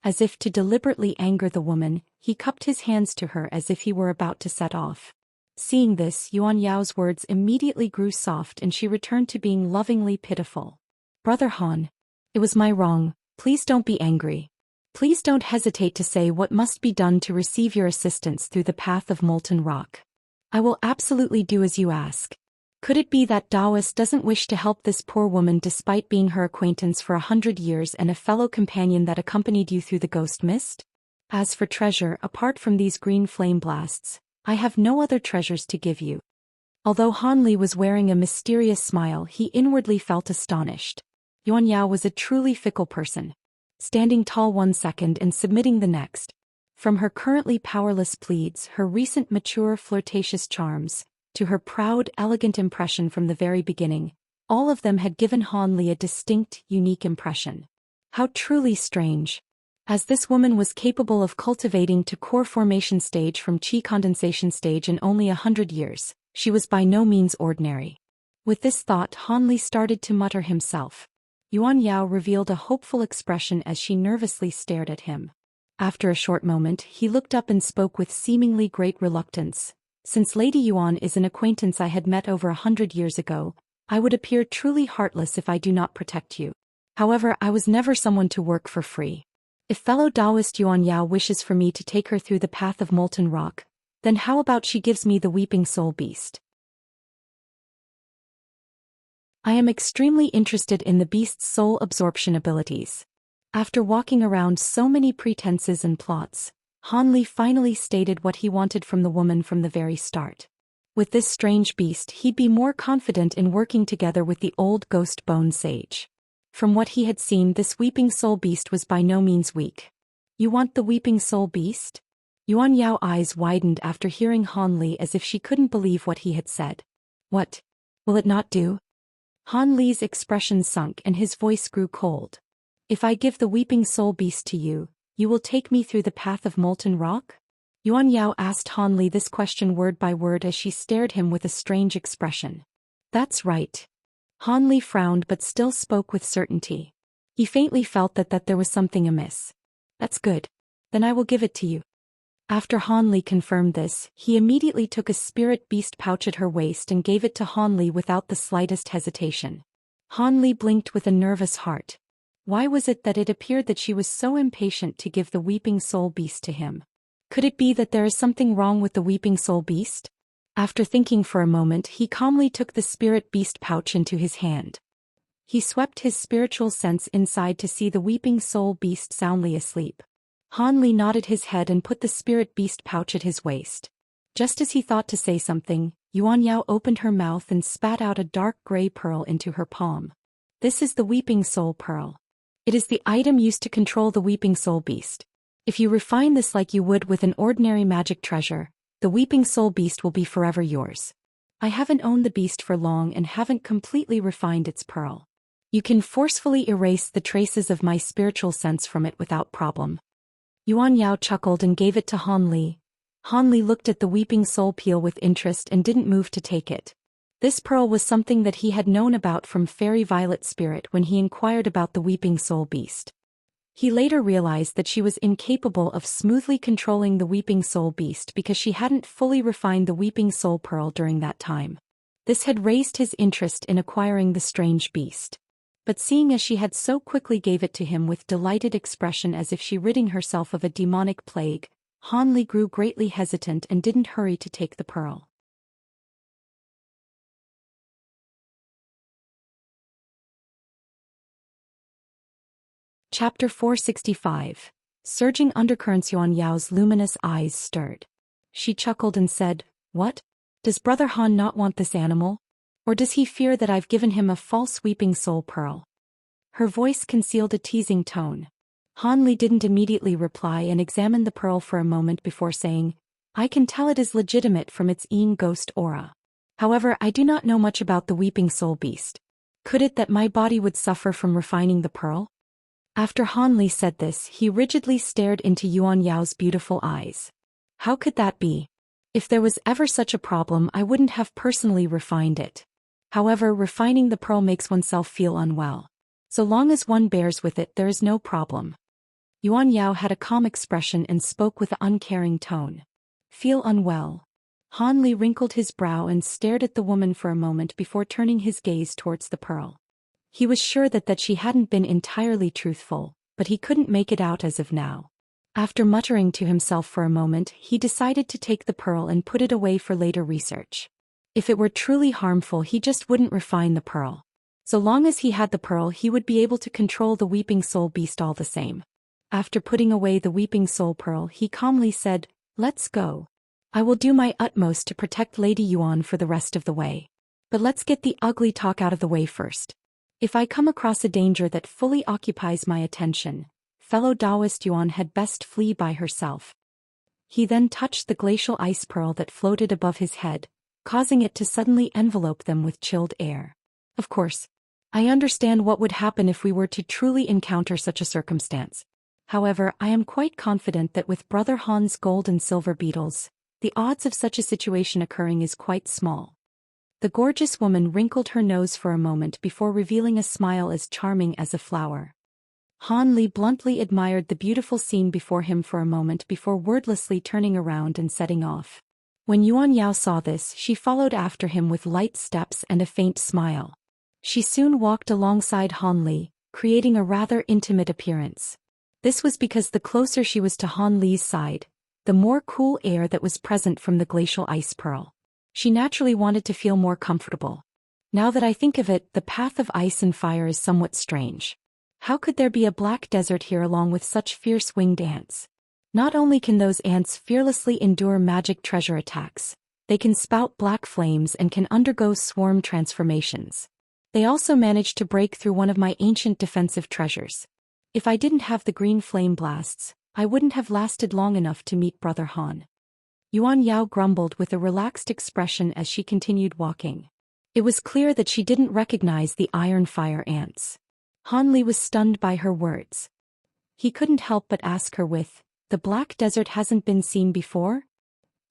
Speaker 1: As if to deliberately anger the woman, he cupped his hands to her as if he were about to set off. Seeing this, Yuan Yao's words immediately grew soft and she returned to being lovingly pitiful. "Brother Han, it was my wrong, please don't be angry. Please don't hesitate to say what must be done to receive your assistance through the path of molten rock. I will absolutely do as you ask. Could it be that Daoist doesn't wish to help this poor woman despite being her acquaintance for 100 years and a fellow companion that accompanied you through the ghost mist? As for treasure, apart from these green flame blasts, I have no other treasures to give you." Although Han Li was wearing a mysterious smile, he inwardly felt astonished. Yuan Yao was a truly fickle person, standing tall one second and submitting the next. From her currently powerless pleads, her recent mature flirtatious charms, to her proud, elegant impression from the very beginning, all of them had given Han Li a distinct, unique impression. How truly strange. As this woman was capable of cultivating to core formation stage from chi condensation stage in only 100 years, she was by no means ordinary. With this thought, Han Li started to mutter himself. Yuan Yao revealed a hopeful expression as she nervously stared at him. After a short moment, he looked up and spoke with seemingly great reluctance. "Since Lady Yuan is an acquaintance I had met over 100 years ago, I would appear truly heartless if I do not protect you. However, I was never someone to work for free. If fellow Daoist Yuan Yao wishes for me to take her through the path of molten rock, then how about she gives me the Weeping Soul Beast? I am extremely interested in the beast's soul absorption abilities." After walking around so many pretenses and plots, Han Li finally stated what he wanted from the woman from the very start. With this strange beast, he'd be more confident in working together with the old ghost bone sage. From what he had seen, this Weeping Soul Beast was by no means weak. "You want the Weeping Soul Beast?" Yuan Yao's eyes widened after hearing Han Li as if she couldn't believe what he had said. "What? Will it not do?" Han Li's expression sunk and his voice grew cold. "If I give the Weeping Soul Beast to you, you will take me through the path of molten rock?" Yuan Yao asked Han Li this question word by word as she stared him with a strange expression. "That's right." Han Li frowned but still spoke with certainty. He faintly felt that there was something amiss. "That's good. Then I will give it to you." After Han Li confirmed this, he immediately took a spirit beast pouch at her waist and gave it to Han Li without the slightest hesitation. Han Li blinked with a nervous heart. Why was it that it appeared that she was so impatient to give the Weeping Soul Beast to him? Could it be that there is something wrong with the Weeping Soul Beast? After thinking for a moment, he calmly took the spirit beast pouch into his hand. He swept his spiritual sense inside to see the Weeping Soul Beast soundly asleep. Han Li nodded his head and put the spirit beast pouch at his waist. Just as he thought to say something, Yuan Yao opened her mouth and spat out a dark gray pearl into her palm. This is the Weeping Soul Pearl. It is the item used to control the Weeping Soul Beast. If you refine this like you would with an ordinary magic treasure, the Weeping Soul Beast will be forever yours. I haven't owned the beast for long and haven't completely refined its pearl. You can forcefully erase the traces of my spiritual sense from it without problem. Yuan Yao chuckled and gave it to Han Li. Han Li looked at the Weeping Soul Peel with interest and didn't move to take it. This pearl was something that he had known about from Fairy Violet Spirit when he inquired about the Weeping Soul Beast. He later realized that she was incapable of smoothly controlling the Weeping Soul Beast because she hadn't fully refined the Weeping Soul Pearl during that time. This had raised his interest in acquiring the strange beast. But seeing as she had so quickly gave it to him with delighted expression as if she ridding herself of a demonic plague, Han Li grew greatly hesitant and didn't hurry to take the pearl. Chapter 465. Surging Undercurrents. Yuan Yao's luminous eyes stirred. She chuckled and said, "What? Does Brother Han not want this animal? Or does he fear that I've given him a false Weeping Soul Pearl?" Her voice concealed a teasing tone. Han Li didn't immediately reply and examined the pearl for a moment before saying, "I can tell it is legitimate from its ghost aura. However, I do not know much about the Weeping Soul Beast. Could it that my body would suffer from refining the pearl?" After Han Li said this, he rigidly stared into Yuan Yao's beautiful eyes. "How could that be? If there was ever such a problem, I wouldn't have personally refined it. However, refining the pearl makes oneself feel unwell. So long as one bears with it, there is no problem." Yuan Yao had a calm expression and spoke with an uncaring tone. "Feel unwell?" Han Li wrinkled his brow and stared at the woman for a moment before turning his gaze towards the pearl. He was sure that she hadn't been entirely truthful, but he couldn't make it out as of now. After muttering to himself for a moment, he decided to take the pearl and put it away for later research. If it were truly harmful, he just wouldn't refine the pearl. So long as he had the pearl, he would be able to control the Weeping Soul Beast all the same. After putting away the Weeping Soul Pearl, he calmly said, "Let's go. I will do my utmost to protect Lady Yuan for the rest of the way. But let's get the ugly talk out of the way first. If I come across a danger that fully occupies my attention, fellow Daoist Yuan had best flee by herself." He then touched the glacial ice pearl that floated above his head, causing it to suddenly envelope them with chilled air. "Of course, I understand what would happen if we were to truly encounter such a circumstance. However, I am quite confident that with Brother Han's gold and silver beetles, the odds of such a situation occurring is quite small." The gorgeous woman wrinkled her nose for a moment before revealing a smile as charming as a flower. Han Li bluntly admired the beautiful scene before him for a moment before wordlessly turning around and setting off. When Yuan Yao saw this, she followed after him with light steps and a faint smile. She soon walked alongside Han Li, creating a rather intimate appearance. This was because the closer she was to Han Li's side, the more cool air that was present from the glacial ice pearl. She naturally wanted to feel more comfortable. Now that I think of it, the path of ice and fire is somewhat strange. How could there be a black desert here along with such fierce winged ants? Not only can those ants fearlessly endure magic treasure attacks, they can spout black flames and can undergo swarm transformations. They also managed to break through one of my ancient defensive treasures. If I didn't have the green flame blasts, I wouldn't have lasted long enough to meet Brother Han. Yuan Yao grumbled with a relaxed expression as she continued walking. It was clear that she didn't recognize the Ironfire ants. Han Li was stunned by her words. He couldn't help but ask her with, "The Black Desert hasn't been seen before?"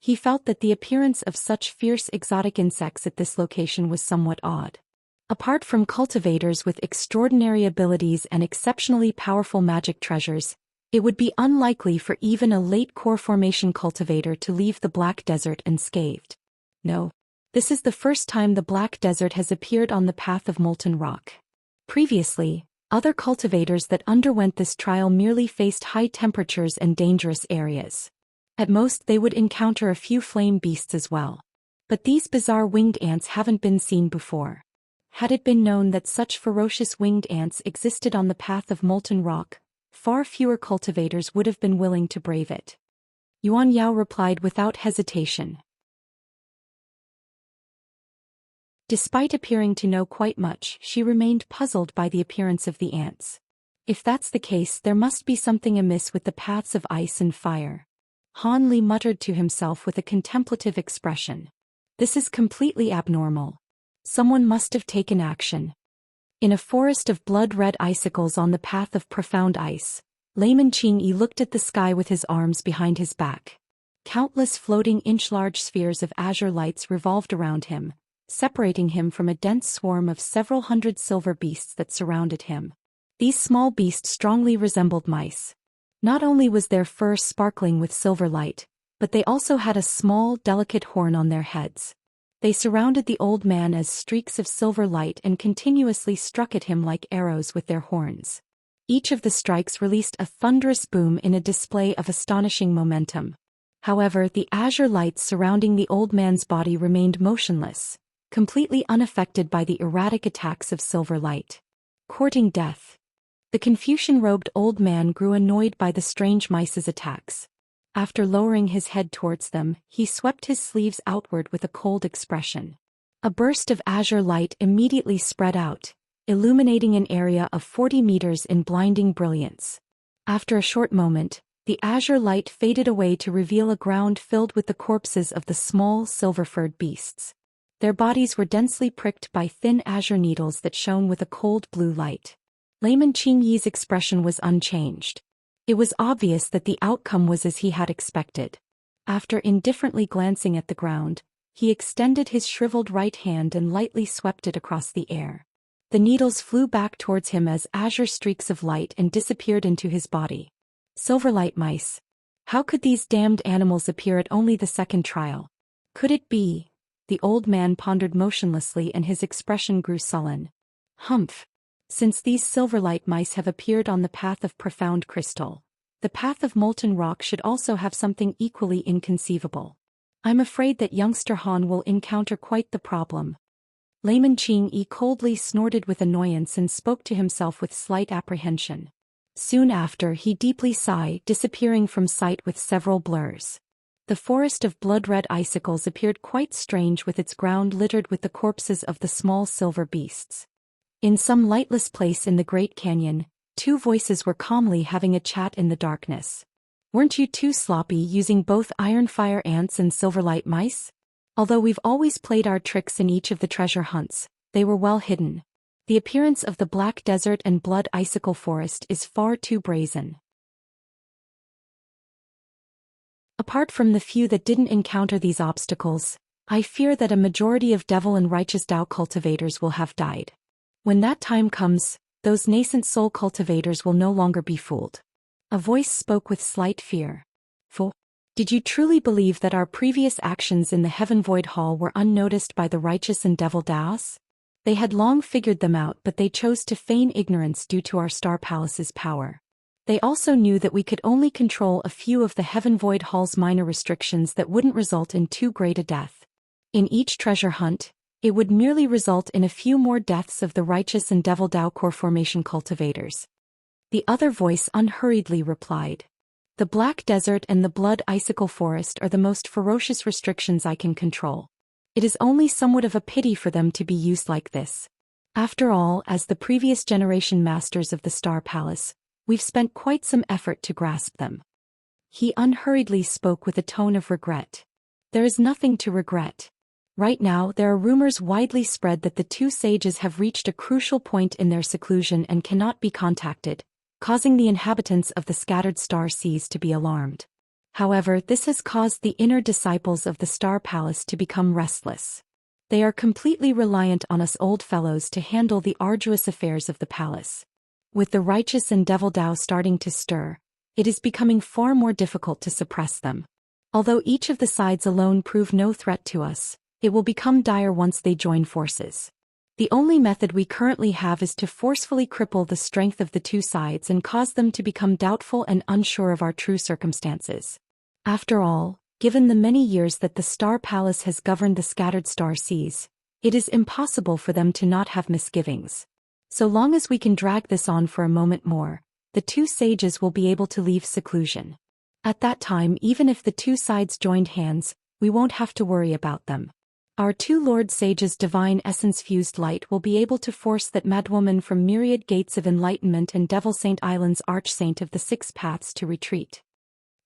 Speaker 1: He felt that the appearance of such fierce exotic insects at this location was somewhat odd. Apart from cultivators with extraordinary abilities and exceptionally powerful magic treasures, It would be unlikely for even a late core formation cultivator to leave the Black Desert unscathed. No. This is the first time the Black Desert has appeared on the path of molten rock. Previously, other cultivators that underwent this trial merely faced high temperatures and dangerous areas. At most they would encounter a few flame beasts as well. But these bizarre winged ants haven't been seen before. Had it been known that such ferocious winged ants existed on the path of molten rock, far fewer cultivators would have been willing to brave it. Yuan Yao replied without hesitation. Despite appearing to know quite much, she remained puzzled by the appearance of the ants. If that's the case, there must be something amiss with the paths of ice and fire. Han Li muttered to himself with a contemplative expression. This is completely abnormal. Someone must have taken action. In a forest of blood-red icicles on the path of profound ice, Layman Qingyi looked at the sky with his arms behind his back. Countless floating inch-large spheres of azure lights revolved around him, separating him from a dense swarm of several hundred silver beasts that surrounded him. These small beasts strongly resembled mice. Not only was their fur sparkling with silver light, but they also had a small, delicate horn on their heads. They surrounded the old man as streaks of silver light and continuously struck at him like arrows with their horns. Each of the strikes released a thunderous boom in a display of astonishing momentum. However, the azure lights surrounding the old man's body remained motionless, completely unaffected by the erratic attacks of silver light. Courting death. The Confucian-robed old man grew annoyed by the strange mice's attacks. After lowering his head towards them, he swept his sleeves outward with a cold expression. A burst of azure light immediately spread out, illuminating an area of 40 meters in blinding brilliance. After a short moment, the azure light faded away to reveal a ground filled with the corpses of the small, silver-furred beasts. Their bodies were densely pricked by thin azure needles that shone with a cold blue light. Layman Qingyi's expression was unchanged. It was obvious that the outcome was as he had expected. After indifferently glancing at the ground, he extended his shriveled right hand and lightly swept it across the air. The needles flew back towards him as azure streaks of light and disappeared into his body. Silverlight mice. How could these damned animals appear at only the second trial? Could it be? The old man pondered motionlessly and his expression grew sullen. Humph. Since these silverlight mice have appeared on the path of profound crystal, the path of molten rock should also have something equally inconceivable. I'm afraid that youngster Han will encounter quite the problem. Layman Qingyi coldly snorted with annoyance and spoke to himself with slight apprehension. Soon after, he deeply sighed, disappearing from sight with several blurs. The forest of blood-red icicles appeared quite strange with its ground littered with the corpses of the small silver beasts. In some lightless place in the Great Canyon, two voices were calmly having a chat in the darkness. Weren't you too sloppy using both Ironfire ants and silverlight mice? Although we've always played our tricks in each of the treasure hunts, they were well hidden. The appearance of the Black Desert and Blood Icicle Forest is far too brazen. Apart from the few that didn't encounter these obstacles, I fear that a majority of Devil and Righteous Dao cultivators will have died. When that time comes, those nascent soul cultivators will no longer be fooled. A voice spoke with slight fear. Did you truly believe that our previous actions in the Heaven Void Hall were unnoticed by the Righteous and Devil Daos? They had long figured them out, but they chose to feign ignorance due to our Star Palace's power. They also knew that we could only control a few of the Heaven Void Hall's minor restrictions that wouldn't result in too great a death. In each treasure hunt, it would merely result in a few more deaths of the Righteous and Devil Dao core formation cultivators. The other voice unhurriedly replied. The Black Desert and the Blood Icicle Forest are the most ferocious restrictions I can control. It is only somewhat of a pity for them to be used like this. After all, as the previous generation masters of the Star Palace, we've spent quite some effort to grasp them. He unhurriedly spoke with a tone of regret. There is nothing to regret. Right now, there are rumors widely spread that the two sages have reached a crucial point in their seclusion and cannot be contacted, causing the inhabitants of the scattered star seas to be alarmed. However, this has caused the inner disciples of the Star Palace to become restless. They are completely reliant on us old fellows to handle the arduous affairs of the palace. With the Righteous and Devil Dao starting to stir, it is becoming far more difficult to suppress them. Although each of the sides alone prove no threat to us, it will become dire once they join forces. The only method we currently have is to forcefully cripple the strength of the two sides and cause them to become doubtful and unsure of our true circumstances. After all, given the many years that the Star Palace has governed the scattered star seas, it is impossible for them to not have misgivings. So long as we can drag this on for a moment more, the two sages will be able to leave seclusion. At that time, even if the two sides joined hands, we won't have to worry about them. Our two Lord Sages' divine essence-fused light will be able to force that madwoman from myriad gates of enlightenment and Devil Saint Island's archsaint of the six paths to retreat.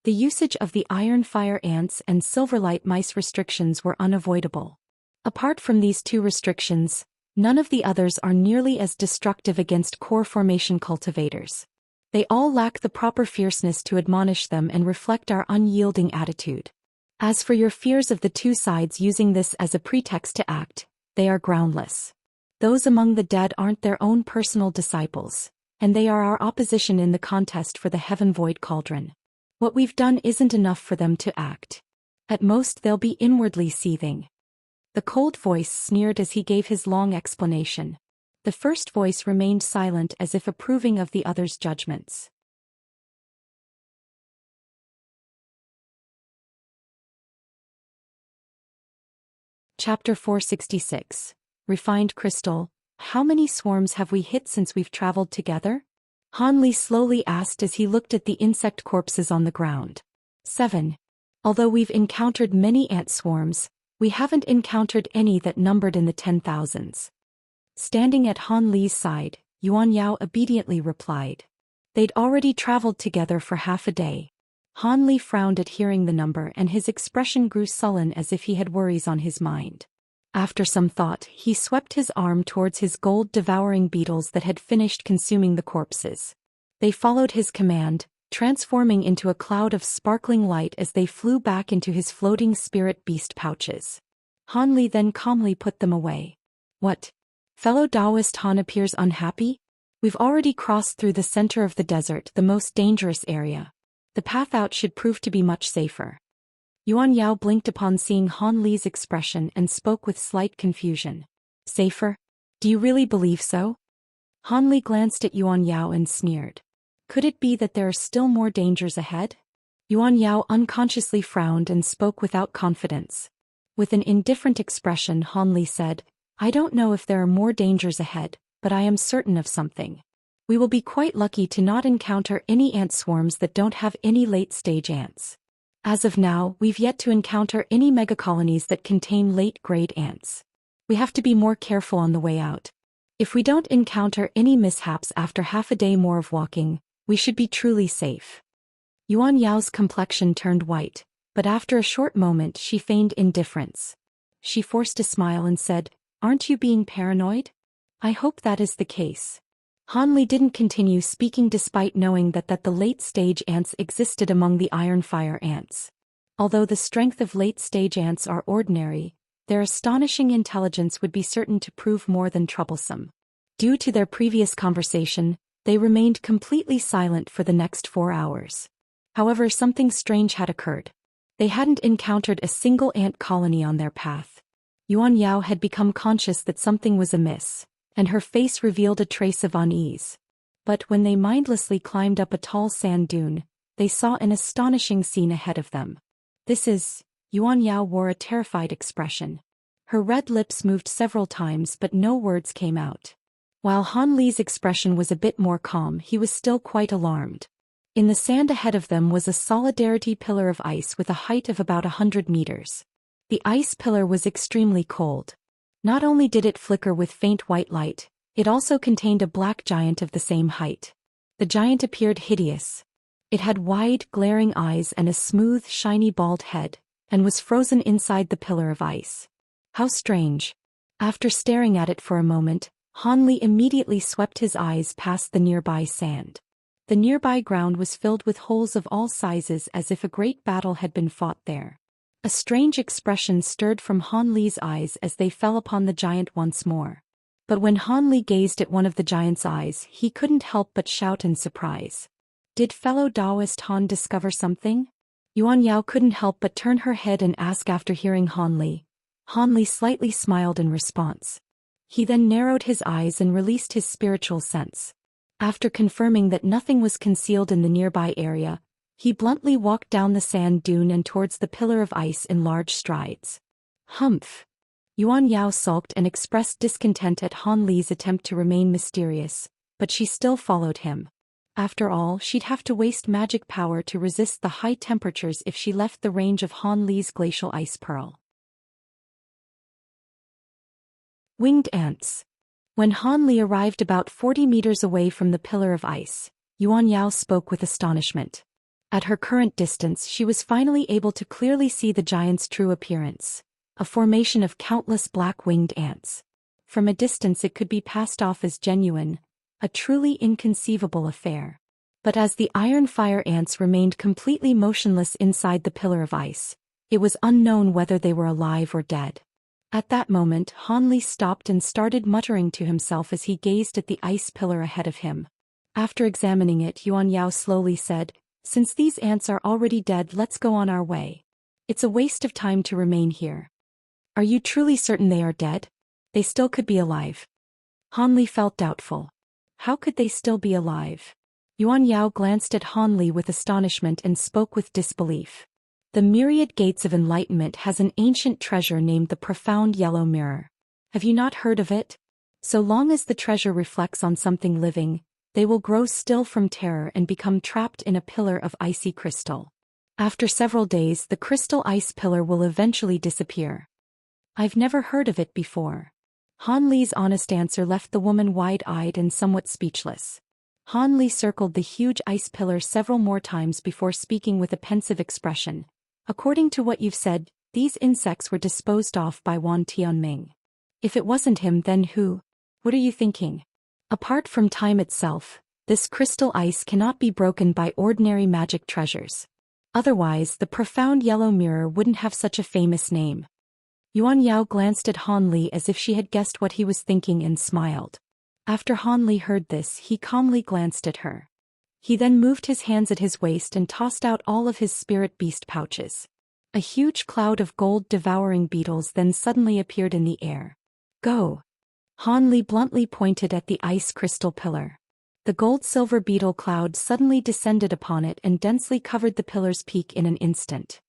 Speaker 1: The usage of the Ironfire ants and Silverlight mice restrictions were unavoidable. Apart from these two restrictions, none of the others are nearly as destructive against core formation cultivators. They all lack the proper fierceness to admonish them and reflect our unyielding attitude. As for your fears of the two sides using this as a pretext to act, they are groundless. Those among the dead aren't their own personal disciples, and they are our opposition in the contest for the Heaven Void Cauldron. What we've done isn't enough for them to act. At most they'll be inwardly seething. The cold voice sneered as he gave his long explanation. The first voice remained silent as if approving of the other's judgments. Chapter 466. Refined Crystal. How many swarms have we hit since we've traveled together? Han Li slowly asked as he looked at the insect corpses on the ground. 7. Although we've encountered many ant swarms, we haven't encountered any that numbered in the 10,000s. Standing at Han Li's side, Yuan Yao obediently replied. They'd already traveled together for half a day. Han Li frowned at hearing the number and his expression grew sullen as if he had worries on his mind. After some thought, he swept his arm towards his gold-devouring beetles that had finished consuming the corpses. They followed his command, transforming into a cloud of sparkling light as they flew back into his floating spirit beast pouches. Han Li then calmly put them away. What? Fellow Daoist Han appears unhappy? We've already crossed through the center of the desert, the most dangerous area. The path out should prove to be much safer. Yuan Yao blinked upon seeing Han Li's expression and spoke with slight confusion. Safer? Do you really believe so? Han Li glanced at Yuan Yao and sneered. Could it be that there are still more dangers ahead? Yuan Yao unconsciously frowned and spoke without confidence. With an indifferent expression, Han Li said, I don't know if there are more dangers ahead, but I am certain of something. We will be quite lucky to not encounter any ant swarms that don't have any late-stage ants. As of now, we've yet to encounter any megacolonies that contain late-grade ants. We have to be more careful on the way out. If we don't encounter any mishaps after half a day more of walking, we should be truly safe. Yuan Yao's complexion turned white, but after a short moment she feigned indifference. She forced a smile and said, Aren't you being paranoid? I hope that is the case. Han Li didn't continue speaking despite knowing that the late-stage ants existed among the Ironfire ants. Although the strength of late-stage ants are ordinary, their astonishing intelligence would be certain to prove more than troublesome. Due to their previous conversation, they remained completely silent for the next 4 hours. However, something strange had occurred. They hadn't encountered a single ant colony on their path. Yuan Yao had become conscious that something was amiss, and her face revealed a trace of unease. But when they mindlessly climbed up a tall sand dune, they saw an astonishing scene ahead of them. Yuan Yao wore a terrified expression. Her red lips moved several times but no words came out. While Han Li's expression was a bit more calm, he was still quite alarmed. In the sand ahead of them was a solidarity pillar of ice with a height of about 100 meters. The ice pillar was extremely cold. Not only did it flicker with faint white light, it also contained a black giant of the same height. The giant appeared hideous. It had wide, glaring eyes and a smooth, shiny bald head, and was frozen inside the pillar of ice. How strange. After staring at it for a moment, Han Li immediately swept his eyes past the nearby sand. The nearby ground was filled with holes of all sizes as if a great battle had been fought there. A strange expression stirred from Han Li's eyes as they fell upon the giant once more. But when Han Li gazed at one of the giant's eyes, he couldn't help but shout in surprise. Did fellow Daoist Han discover something? Yuan Yao couldn't help but turn her head and ask after hearing Han Li. Han Li slightly smiled in response. He then narrowed his eyes and released his spiritual sense. After confirming that nothing was concealed in the nearby area, he bluntly walked down the sand dune and towards the pillar of ice in large strides. Humph! Yuan Yao sulked and expressed discontent at Han Li's attempt to remain mysterious, but she still followed him. After all, she'd have to waste magic power to resist the high temperatures if she left the range of Han Li's glacial ice pearl. Winged ants. When Han Li arrived about 40 meters away from the pillar of ice, Yuan Yao spoke with astonishment. At her current distance, she was finally able to clearly see the giant's true appearance, a formation of countless black-winged ants. From a distance it could be passed off as genuine, a truly inconceivable affair. But as the Ironfire ants remained completely motionless inside the pillar of ice, it was unknown whether they were alive or dead. At that moment, Han Li stopped and started muttering to himself as he gazed at the ice pillar ahead of him. After examining it, Yuan Yao slowly said, "Since these ants are already dead, let's go on our way. It's a waste of time to remain here." "Are you truly certain they are dead? They still could be alive." Han Li felt doubtful. How could they still be alive? Yuan Yao glanced at Han Li with astonishment and spoke with disbelief. The Myriad Gates of Enlightenment has an ancient treasure named the Profound Yellow Mirror. Have you not heard of it? So long as the treasure reflects on something living, they will grow still from terror and become trapped in a pillar of icy crystal. After several days, the crystal ice pillar will eventually disappear. I've never heard of it before. Han Li's honest answer left the woman wide-eyed and somewhat speechless. Han Li circled the huge ice pillar several more times before speaking with a pensive expression. "According to what you've said, these insects were disposed of by Wan Tianming. If it wasn't him, then who? What are you thinking? Apart from time itself, this crystal ice cannot be broken by ordinary magic treasures. Otherwise, the Profound Yellow Mirror wouldn't have such a famous name." Yuan Yao glanced at Han Li as if she had guessed what he was thinking and smiled. After Han Li heard this, he calmly glanced at her. He then moved his hands at his waist and tossed out all of his spirit beast pouches. A huge cloud of gold-devouring beetles then suddenly appeared in the air. "Go!" Han Li bluntly pointed at the ice crystal pillar. The gold-silver beetle cloud suddenly descended upon it and densely covered the pillar's peak in an instant.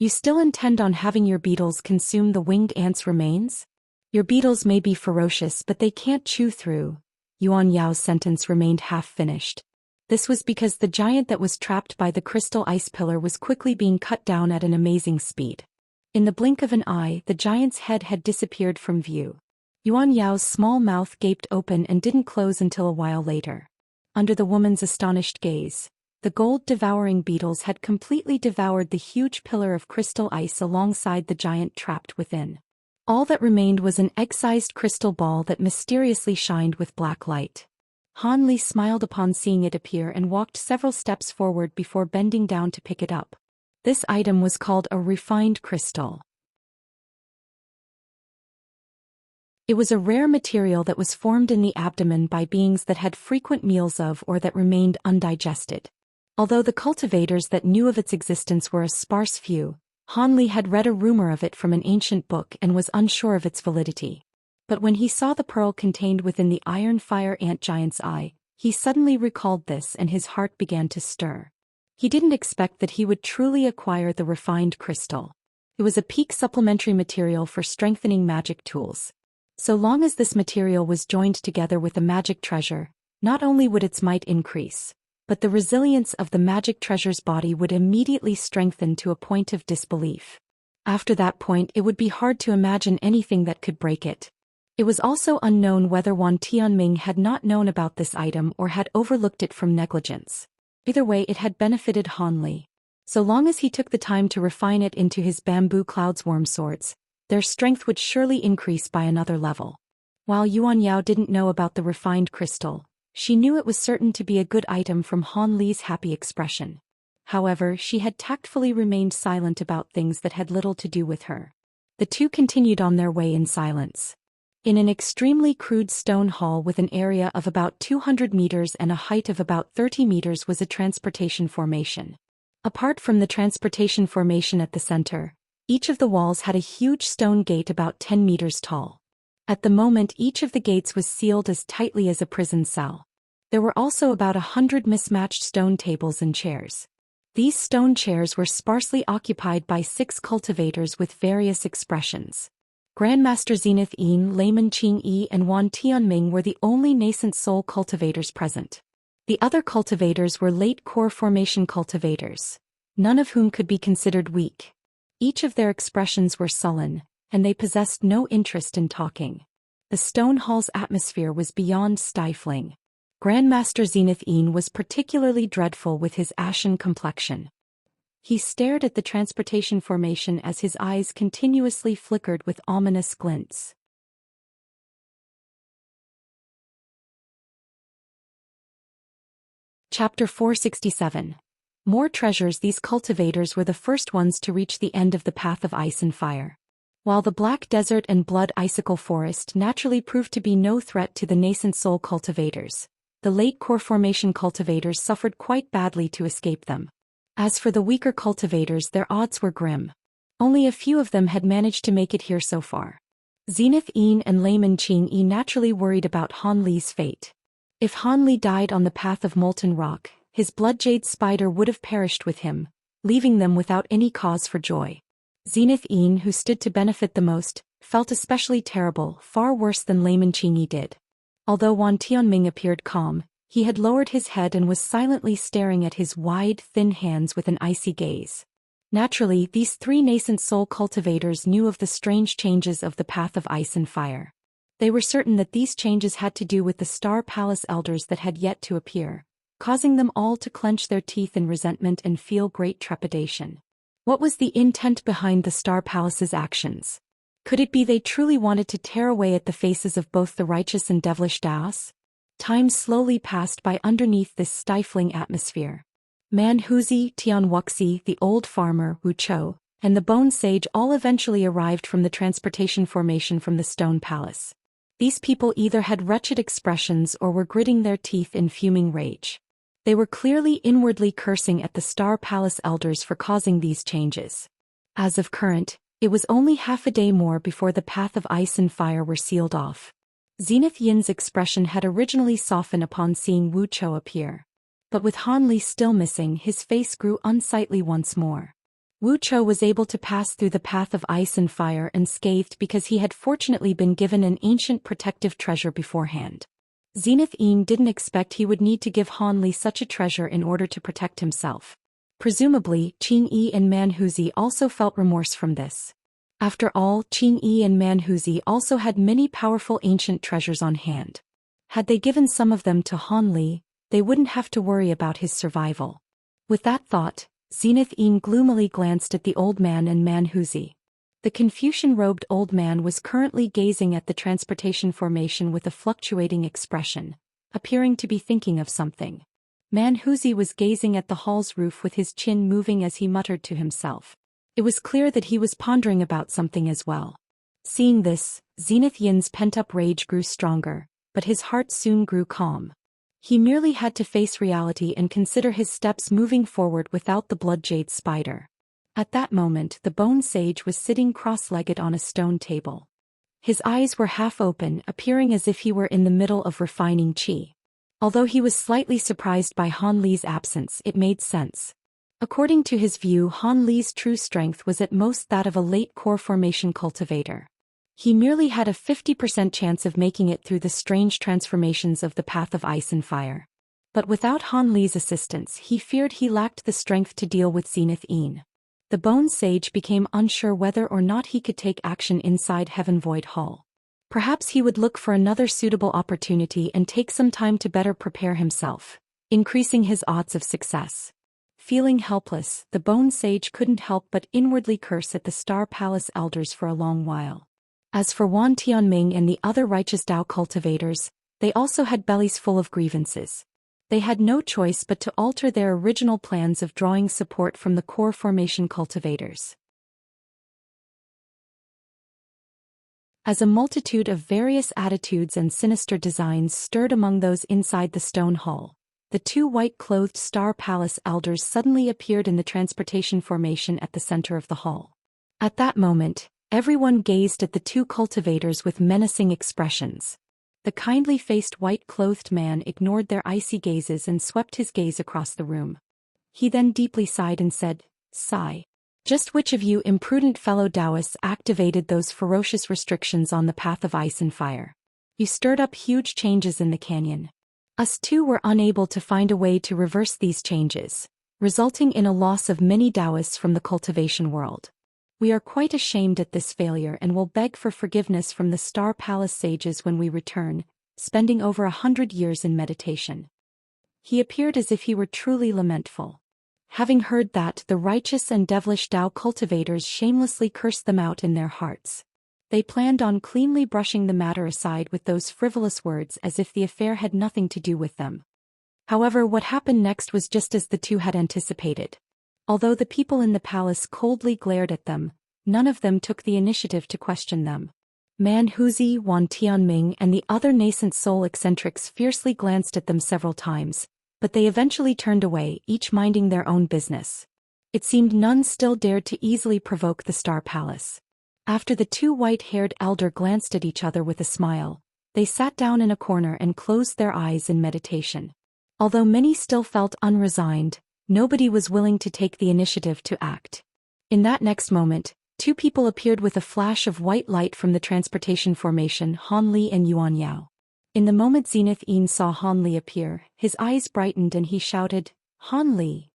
Speaker 1: "You still intend on having your beetles consume the winged ants' remains? Your beetles may be ferocious, but they can't chew through." Yuan Yao's sentence remained half-finished. This was because the giant that was trapped by the crystal ice pillar was quickly being cut down at an amazing speed. In the blink of an eye, the giant's head had disappeared from view. Yuan Yao's small mouth gaped open and didn't close until a while later. Under the woman's astonished gaze, the gold-devouring beetles had completely devoured the huge pillar of crystal ice alongside the giant trapped within. All that remained was an egg-sized crystal ball that mysteriously shined with black light. Han Li smiled upon seeing it appear and walked several steps forward before bending down to pick it up. This item was called a refined crystal. It was a rare material that was formed in the abdomen by beings that had frequent meals of or that remained undigested. Although the cultivators that knew of its existence were a sparse few, Han Li had read a rumor of it from an ancient book and was unsure of its validity. But when he saw the pearl contained within the Ironfire ant giant's eye, he suddenly recalled this and his heart began to stir. He didn't expect that he would truly acquire the refined crystal. It was a peak supplementary material for strengthening magic tools. So long as this material was joined together with a magic treasure, not only would its might increase, but the resilience of the magic treasure's body would immediately strengthen to a point of disbelief. After that point, it would be hard to imagine anything that could break it. It was also unknown whether Wan Tianming had not known about this item or had overlooked it from negligence. Either way, it had benefited Han Li. So long as he took the time to refine it into his bamboo cloudsworm swords, their strength would surely increase by another level. While Yuan Yao didn't know about the refined crystal, she knew it was certain to be a good item from Han Li's happy expression. However, she had tactfully remained silent about things that had little to do with her. The two continued on their way in silence. In an extremely crude stone hall with an area of about 200 meters and a height of about 30 meters was a transportation formation. Apart from the transportation formation at the center, each of the walls had a huge stone gate about 10 meters tall. At the moment, each of the gates was sealed as tightly as a prison cell. There were also about 100 mismatched stone tables and chairs. These stone chairs were sparsely occupied by 6 cultivators with various expressions. Grandmaster Zenith Yin, Layman Qing Yi and Wan Tianming were the only nascent soul cultivators present. The other cultivators were late core formation cultivators, none of whom could be considered weak. Each of their expressions were sullen, and they possessed no interest in talking. The stone hall's atmosphere was beyond stifling. Grandmaster Zenith Yin was particularly dreadful with his ashen complexion. He stared at the transportation formation as his eyes continuously flickered with ominous glints. Chapter 467. More treasures. These cultivators were the first ones to reach the end of the path of ice and fire. While the Black Desert and Blood Icicle Forest naturally proved to be no threat to the nascent soul cultivators, the late core formation cultivators suffered quite badly to escape them. As for the weaker cultivators, their odds were grim. Only a few of them had managed to make it here so far. Zenith Yin and Layman Qing Yi naturally worried about Han Li's fate. If Han Li died on the path of molten rock, his bloodjade spider would have perished with him, leaving them without any cause for joy. Zenith Yin, who stood to benefit the most, felt especially terrible, far worse than Layman Qing Yi did. Although Wan Tianming appeared calm, he had lowered his head and was silently staring at his wide, thin hands with an icy gaze. Naturally, these 3 nascent soul cultivators knew of the strange changes of the path of ice and fire. They were certain that these changes had to do with the Star Palace elders that had yet to appear, causing them all to clench their teeth in resentment and feel great trepidation. What was the intent behind the Star Palace's actions? Could it be they truly wanted to tear away at the faces of both the righteous and devilish Daoists? Time slowly passed by underneath this stifling atmosphere. Manhuzi, Tian Wuxia, the old farmer, Wuxia, and the Bone Sage all eventually arrived from the transportation formation from the Stone Palace. These people either had wretched expressions or were gritting their teeth in fuming rage. They were clearly inwardly cursing at the Star Palace elders for causing these changes. As of current, it was only half a day more before the path of ice and fire were sealed off. Zenith Yin's expression had originally softened upon seeing Wuxia appear. But with Han Li still missing, his face grew unsightly once more. Wuxia was able to pass through the path of ice and fire unscathed because he had fortunately been given an ancient protective treasure beforehand. Zenith Yin didn't expect he would need to give Han Li such a treasure in order to protect himself. Presumably, Qing Yi and Manhuzi also felt remorse from this. After all, Qing Yi and Manhuzi also had many powerful ancient treasures on hand. Had they given some of them to Han Li, they wouldn't have to worry about his survival. With that thought, Zenith Yin gloomily glanced at the old man and Manhuzi. The Confucian-robed old man was currently gazing at the transportation formation with a fluctuating expression, appearing to be thinking of something. Manhuzi was gazing at the hall's roof with his chin moving as he muttered to himself. It was clear that he was pondering about something as well. Seeing this, Zenith Yin's pent-up rage grew stronger, but his heart soon grew calm. He merely had to face reality and consider his steps moving forward without the bloodjade spider. At that moment, the Bone Sage was sitting cross-legged on a stone table. His eyes were half open, appearing as if he were in the middle of refining qi. Although he was slightly surprised by Han Li's absence, it made sense. According to his view, Han Li's true strength was at most that of a late core formation cultivator. He merely had a 50% chance of making it through the strange transformations of the path of ice and fire. But without Han Li's assistance, he feared he lacked the strength to deal with Zenith Yin. The Bone Sage became unsure whether or not he could take action inside Heaven Void Hall. Perhaps he would look for another suitable opportunity and take some time to better prepare himself, increasing his odds of success. Feeling helpless, the Bone Sage couldn't help but inwardly curse at the Star Palace elders for a long while. As for Wan Tianming and the other righteous Dao cultivators, they also had bellies full of grievances. They had no choice but to alter their original plans of drawing support from the core formation cultivators. As a multitude of various attitudes and sinister designs stirred among those inside the stone hall, the two white-clothed Star Palace elders suddenly appeared in the transportation formation at the center of the hall. At that moment, everyone gazed at the two cultivators with menacing expressions. The kindly-faced white-clothed man ignored their icy gazes and swept his gaze across the room. He then deeply sighed and said, "Sigh. Just which of you imprudent fellow Daoists activated those ferocious restrictions on the path of ice and fire? You stirred up huge changes in the canyon. Us too were unable to find a way to reverse these changes, resulting in a loss of many Daoists from the cultivation world. We are quite ashamed at this failure and will beg for forgiveness from the Star Palace sages when we return, spending over 100 years in meditation." He appeared as if he were truly lamentful. Having heard that, the righteous and devilish Dao cultivators shamelessly cursed them out in their hearts. They planned on cleanly brushing the matter aside with those frivolous words as if the affair had nothing to do with them. However, what happened next was just as the two had anticipated. Although the people in the palace coldly glared at them, none of them took the initiative to question them. Manhuzi, Wan Tianming and the other nascent soul eccentrics fiercely glanced at them several times, but they eventually turned away, each minding their own business. It seemed none still dared to easily provoke the Star Palace. After the two white-haired elder glanced at each other with a smile, they sat down in a corner and closed their eyes in meditation. Although many still felt unresigned, nobody was willing to take the initiative to act. In that next moment, two people appeared with a flash of white light from the transportation formation, Han Li and Yuan Yao. In the moment Zenith saw Han Li appear, his eyes brightened and he shouted, "Han Li!"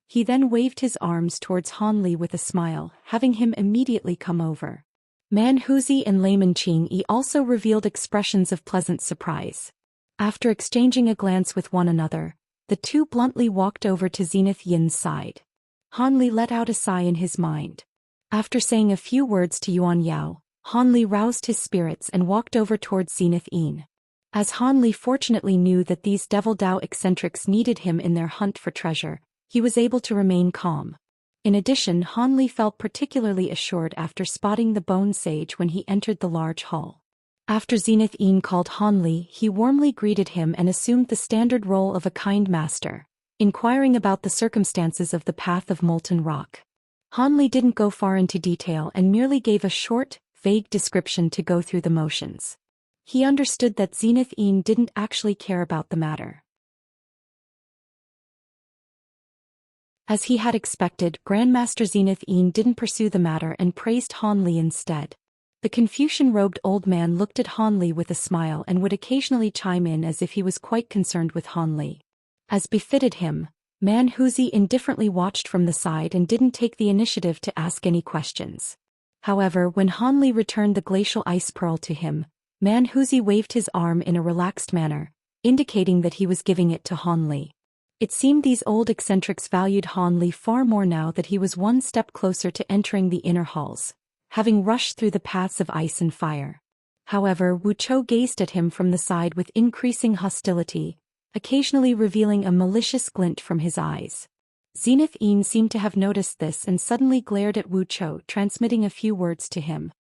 Speaker 1: He then waved his arms towards Han Li with a smile, having him immediately come over. Manhuzi and Layman Qing also revealed expressions of pleasant surprise. After exchanging a glance with one another, the two bluntly walked over to Zenith Yin's side. Han Li let out a sigh in his mind. After saying a few words to Yuan Yao, Han Li roused his spirits and walked over towards Zenith Yin. As Han Li fortunately knew that these Devil Dao eccentrics needed him in their hunt for treasure, he was able to remain calm. In addition, Han Li felt particularly assured after spotting the Bone Sage when he entered the large hall. After Zenith Yin called Han Li, he warmly greeted him and assumed the standard role of a kind master, inquiring about the circumstances of the path of molten rock. Han Li didn't go far into detail and merely gave a short, vague description to go through the motions. He understood that Zenith Yin didn't actually care about the matter. As he had expected, Grandmaster Zenith Yin didn't pursue the matter and praised Han Li instead. The Confucian-robed old man looked at Han Li with a smile and would occasionally chime in as if he was quite concerned with Han Li. As befitted him, Manhuzi indifferently watched from the side and didn't take the initiative to ask any questions. However, when Han Li returned the glacial ice pearl to him, Manhuzi waved his arm in a relaxed manner, indicating that he was giving it to Han Li. It seemed these old eccentrics valued Han Li far more now that he was one step closer to entering the inner halls, having rushed through the paths of ice and fire. However, Wuxia gazed at him from the side with increasing hostility, occasionally revealing a malicious glint from his eyes. Zenith Yin seemed to have noticed this and suddenly glared at Wuxia, transmitting a few words to him.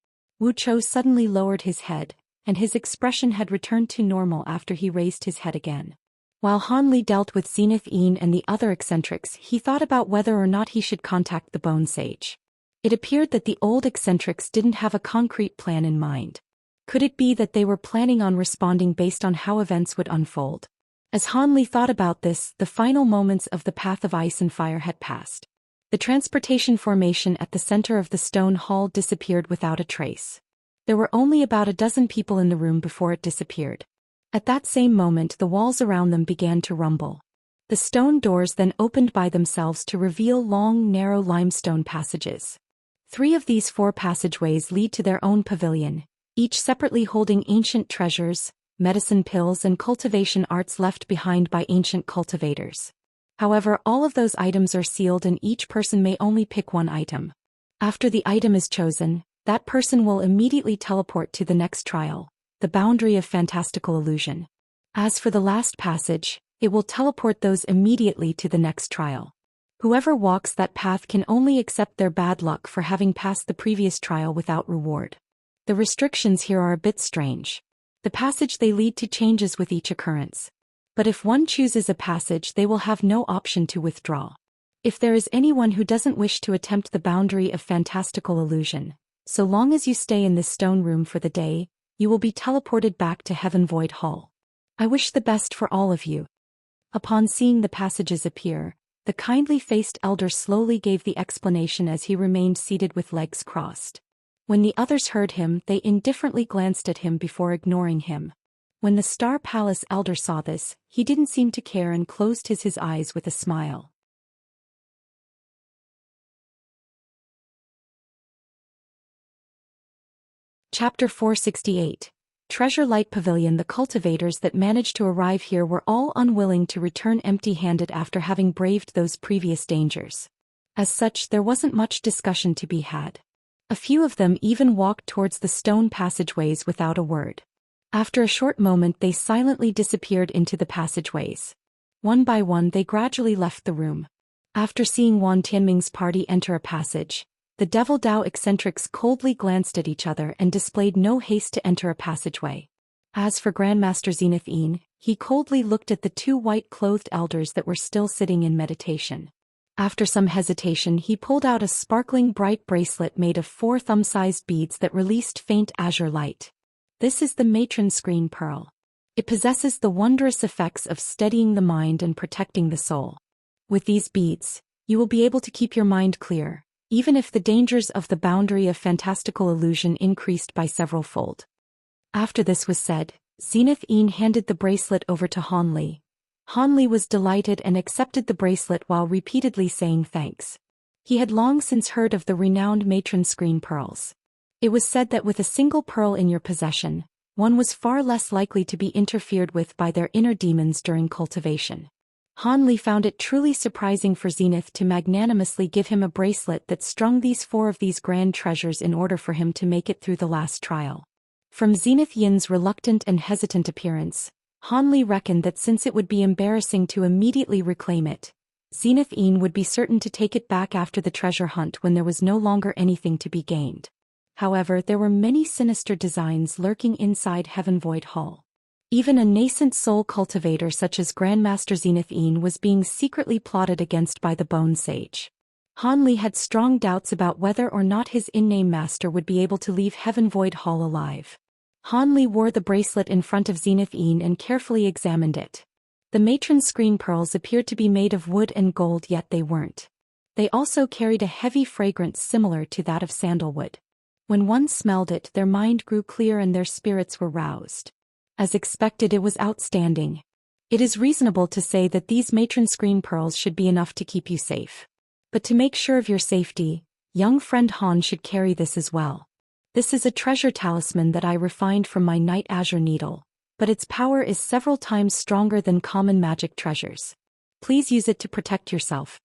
Speaker 1: Wuxia suddenly lowered his head, and his expression had returned to normal after he raised his head again. While Han Li dealt with Zenith Yin and the other eccentrics, he thought about whether or not he should contact the Bone Sage. It appeared that the old eccentrics didn't have a concrete plan in mind. Could it be that they were planning on responding based on how events would unfold? As Han Li thought about this, the final moments of the path of ice and fire had passed. The transportation formation at the center of the stone hall disappeared without a trace. There were only about a dozen people in the room before it disappeared. At that same moment, the walls around them began to rumble. The stone doors then opened by themselves to reveal long, narrow limestone passages. 3 of these 4 passageways lead to their own pavilion, each separately holding ancient treasures, medicine pills and cultivation arts left behind by ancient cultivators. However, all of those items are sealed and each person may only pick one item. After the item is chosen, that person will immediately teleport to the next trial, the boundary of fantastical illusion. As for the last passage, it will teleport those immediately to the next trial. Whoever walks that path can only accept their bad luck for having passed the previous trial without reward. The restrictions here are a bit strange. The passage they lead to changes with each occurrence. But if one chooses a passage, they will have no option to withdraw. If there is anyone who doesn't wish to attempt the boundary of fantastical illusion, so long as you stay in this stone room for the day, you will be teleported back to Heavenvoid Hall. I wish the best for all of you. Upon seeing the passages appear, the kindly-faced elder slowly gave the explanation as he remained seated with legs crossed. When the others heard him, they indifferently glanced at him before ignoring him. When the Star Palace elder saw this, he didn't seem to care and closed his eyes with a smile. Chapter 468. Treasure Light Pavilion. The cultivators that managed to arrive here were all unwilling to return empty-handed after having braved those previous dangers. As such, there wasn't much discussion to be had. A few of them even walked towards the stone passageways without a word. After a short moment they silently disappeared into the passageways. One by one they gradually left the room. After seeing Wan Tianming's party enter a passage, the Devil Dao eccentrics coldly glanced at each other and displayed no haste to enter a passageway. As for Grandmaster Zenith, he coldly looked at the two white-clothed elders that were still sitting in meditation. After some hesitation he pulled out a sparkling bright bracelet made of 4 thumb-sized beads that released faint azure light. This is the Matron Screen Pearl. It possesses the wondrous effects of steadying the mind and protecting the soul. With these beads, you will be able to keep your mind clear, even if the dangers of the boundary of fantastical illusion increased by several-fold. After this was said, Zenith handed the bracelet over to Hanli. Hanli was delighted and accepted the bracelet while repeatedly saying thanks. He had long since heard of the renowned Matron Screen Pearls. It was said that with a single pearl in your possession, one was far less likely to be interfered with by their inner demons during cultivation. Hanli found it truly surprising for Zenith to magnanimously give him a bracelet that strung these 4 of these grand treasures in order for him to make it through the last trial. From Zenith Yin's reluctant and hesitant appearance, Hanli reckoned that since it would be embarrassing to immediately reclaim it, Zenith would be certain to take it back after the treasure hunt when there was no longer anything to be gained. However, there were many sinister designs lurking inside Heavenvoid Hall. Even a nascent soul cultivator such as Grandmaster Zenith was being secretly plotted against by the Bone Sage. Hanli had strong doubts about whether or not his in-name master would be able to leave Heavenvoid Hall alive. Hanli wore the bracelet in front of Zenith and carefully examined it. The Matron Screen Pearls appeared to be made of wood and gold, yet they weren't. They also carried a heavy fragrance similar to that of sandalwood. When one smelled it, their mind grew clear and their spirits were roused. As expected, it was outstanding. It is reasonable to say that these Matron Screen Pearls should be enough to keep you safe. But to make sure of your safety, young friend Han should carry this as well. This is a treasure talisman that I refined from my Night Azure Needle, but its power is several times stronger than common magic treasures. Please use it to protect yourself.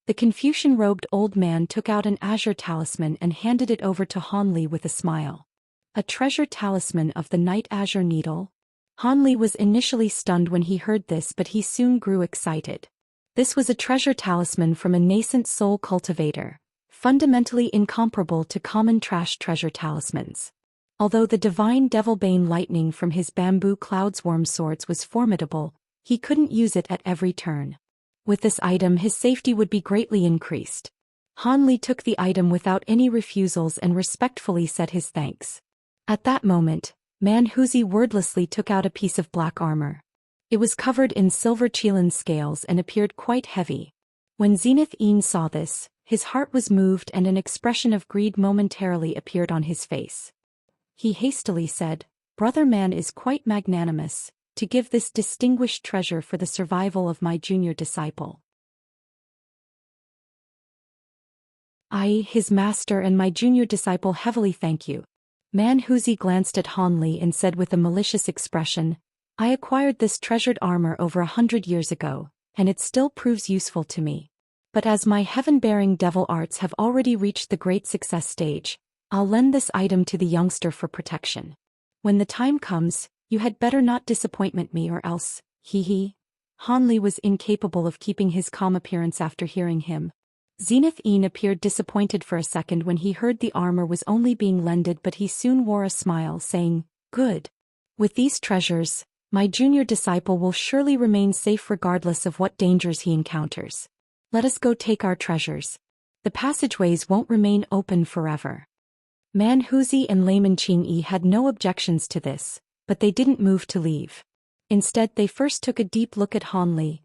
Speaker 1: The Confucian-robed old man took out an azure talisman and handed it over to Hanli with a smile. A treasure talisman of the Night Azure Needle? Hanli was initially stunned when he heard this, but he soon grew excited. This was a treasure talisman from a nascent soul cultivator, fundamentally incomparable to common trash treasure talismans. Although the divine Devilbane lightning from his bamboo cloudsworm swords was formidable, he couldn't use it at every turn. With this item his safety would be greatly increased. Hanli took the item without any refusals and respectfully said his thanks. At that moment, Manhuzi wordlessly took out a piece of black armor. It was covered in silver Qilin scales and appeared quite heavy. When Zenith saw this, his heart was moved and an expression of greed momentarily appeared on his face. He hastily said, "Brother Man is quite magnanimous to give this distinguished treasure for the survival of my junior disciple. I, his master and my junior disciple heavily thank you." Manhuzi glanced at Hanli and said with a malicious expression, "I acquired this treasured armor over 100 years ago, and it still proves useful to me. But as my heaven-bearing devil arts have already reached the great success stage, I'll lend this item to the youngster for protection. When the time comes, you had better not disappoint me or else, Hanli was incapable of keeping his calm appearance after hearing him. Zenith appeared disappointed for a second when he heard the armor was only being lended, but he soon wore a smile, saying, "Good. With these treasures, my junior disciple will surely remain safe regardless of what dangers he encounters. Let us go take our treasures. The passageways won't remain open forever." Manhuzi and Layman Qingyi had no objections to this, but they didn't move to leave. Instead, they first took a deep look at Han Li.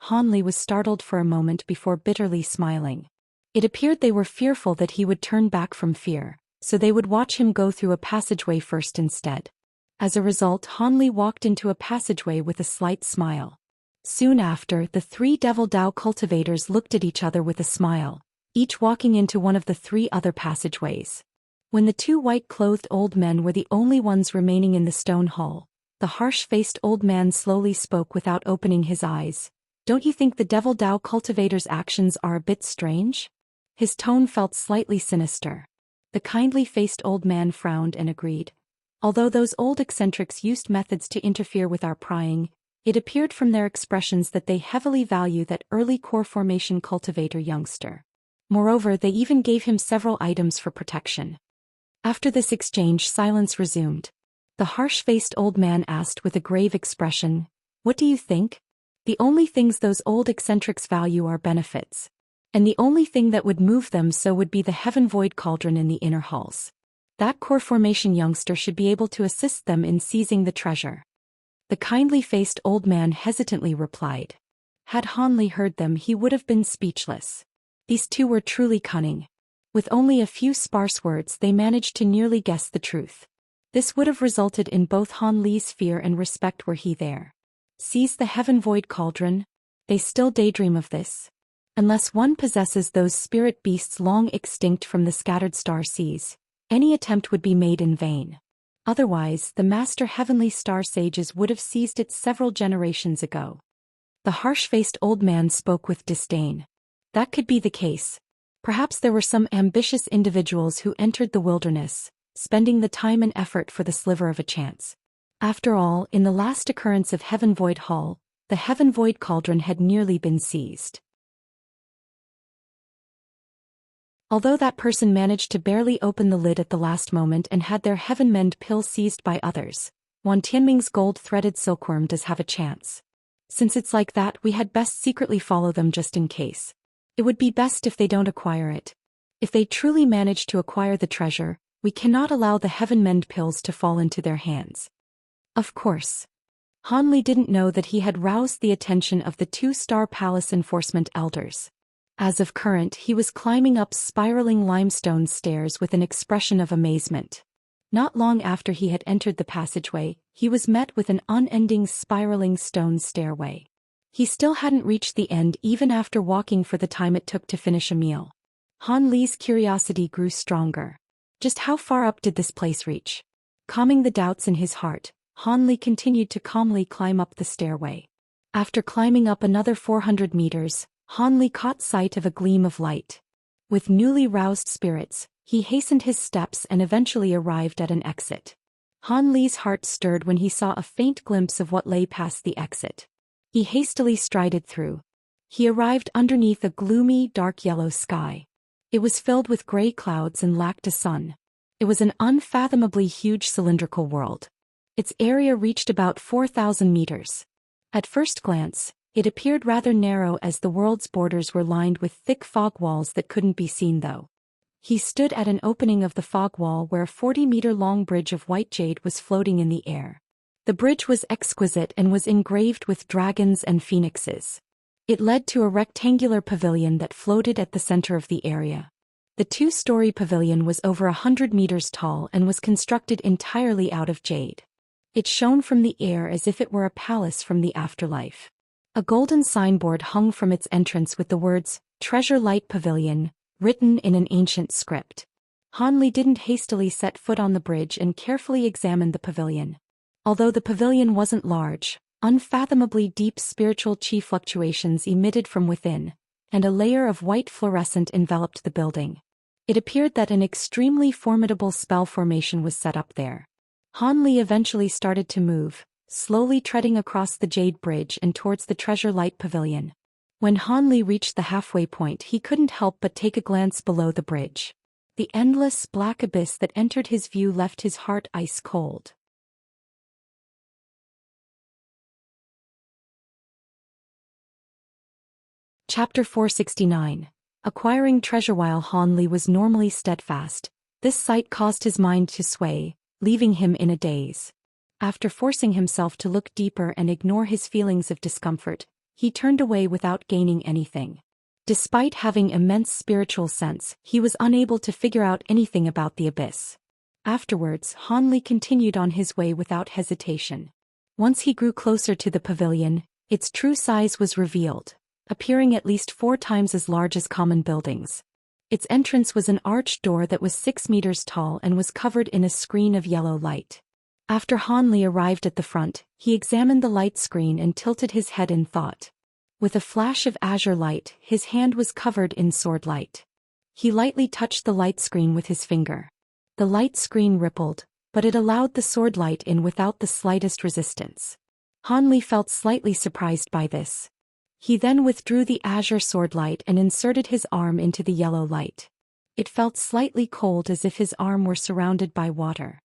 Speaker 1: Han Li was startled for a moment before bitterly smiling. It appeared they were fearful that he would turn back from fear, so they would watch him go through a passageway first instead. As a result, Han Li walked into a passageway with a slight smile. Soon after, the three Devil Dao cultivators looked at each other with a smile, each walking into one of the three other passageways. When the two white-clothed old men were the only ones remaining in the stone hall, the harsh-faced old man slowly spoke without opening his eyes. "Don't you think the Devil Dao cultivators' actions are a bit strange?" His tone felt slightly sinister. The kindly-faced old man frowned and agreed. "Although those old eccentrics used methods to interfere with our prying, it appeared from their expressions that they heavily value that early core formation cultivator youngster. Moreover, they even gave him several items for protection." After this exchange, silence resumed. The harsh-faced old man asked with a grave expression, "What do you think? The only things those old eccentrics value are benefits. And the only thing that would move them so would be the Heaven Void Cauldron in the inner halls. That core formation youngster should be able to assist them in seizing the treasure." The kindly-faced old man hesitantly replied. Had Han Li heard them, he would have been speechless. These two were truly cunning. With only a few sparse words, they managed to nearly guess the truth. This would have resulted in both Han Li's fear and respect were he there. Seize the Heaven Void Cauldron? They still daydream of this. Unless one possesses those spirit beasts long extinct from the scattered star seas, any attempt would be made in vain. Otherwise, the master heavenly star sages would have seized it several generations ago. The harsh-faced old man spoke with disdain. That could be the case. Perhaps there were some ambitious individuals who entered the wilderness, spending the time and effort for the sliver of a chance. After all, in the last occurrence of Heaven Void Hall, the Heaven Void Cauldron had nearly been seized. Although that person managed to barely open the lid at the last moment and had their Heaven Mend pill seized by others, Wan Tianming's gold-threaded silkworm does have a chance. Since it's like that, we had best secretly follow them just in case. It would be best if they don't acquire it. If they truly manage to acquire the treasure, we cannot allow the Heaven Mend pills to fall into their hands. Of course. Han Li didn't know that he had roused the attention of the 2-star palace enforcement elders. As of current, he was climbing up spiraling limestone stairs with an expression of amazement. Not long after he had entered the passageway, he was met with an unending spiraling stone stairway. He still hadn't reached the end even after walking for the time it took to finish a meal. Han Li's curiosity grew stronger. Just how far up did this place reach? Calming the doubts in his heart, Han Li continued to calmly climb up the stairway. After climbing up another 400 meters, Han Li caught sight of a gleam of light. With newly roused spirits, he hastened his steps and eventually arrived at an exit. Han Li's heart stirred when he saw a faint glimpse of what lay past the exit. He hastily strided through. He arrived underneath a gloomy, dark yellow sky. It was filled with gray clouds and lacked a sun. It was an unfathomably huge cylindrical world. Its area reached about 4,000 meters. At first glance, it appeared rather narrow as the world's borders were lined with thick fog walls that couldn't be seen though. He stood at an opening of the fog wall where a 40-meter-long bridge of white jade was floating in the air. The bridge was exquisite and was engraved with dragons and phoenixes. It led to a rectangular pavilion that floated at the center of the area. The 2-story pavilion was over 100 meters tall and was constructed entirely out of jade. It shone from the air as if it were a palace from the afterlife. A golden signboard hung from its entrance with the words, "Treasure Light Pavilion," written in an ancient script. Han Li didn't hastily set foot on the bridge and carefully examined the pavilion. Although the pavilion wasn't large, unfathomably deep spiritual chi fluctuations emitted from within, and a layer of white fluorescent enveloped the building. It appeared that an extremely formidable spell formation was set up there. Han Li eventually started to move, slowly treading across the jade bridge and towards the Treasure Light Pavilion. When Han Li reached the halfway point, he couldn't help but take a glance below the bridge. The endless, black abyss that entered his view left his heart ice cold. Chapter 469. Acquiring treasure. While Han Li was normally steadfast, this sight caused his mind to sway, leaving him in a daze. After forcing himself to look deeper and ignore his feelings of discomfort, he turned away without gaining anything. Despite having immense spiritual sense, he was unable to figure out anything about the abyss. Afterwards, Han Li continued on his way without hesitation. Once he grew closer to the pavilion, its true size was revealed, appearing at least 4 times as large as common buildings. Its entrance was an arched door that was 6 meters tall and was covered in a screen of yellow light. After Han Li arrived at the front, he examined the light screen and tilted his head in thought. With a flash of azure light, his hand was covered in sword light. He lightly touched the light screen with his finger. The light screen rippled, but it allowed the sword light in without the slightest resistance. Han Li felt slightly surprised by this. He then withdrew the azure sword light and inserted his arm into the yellow light. It felt slightly cold, as if his arm were surrounded by water.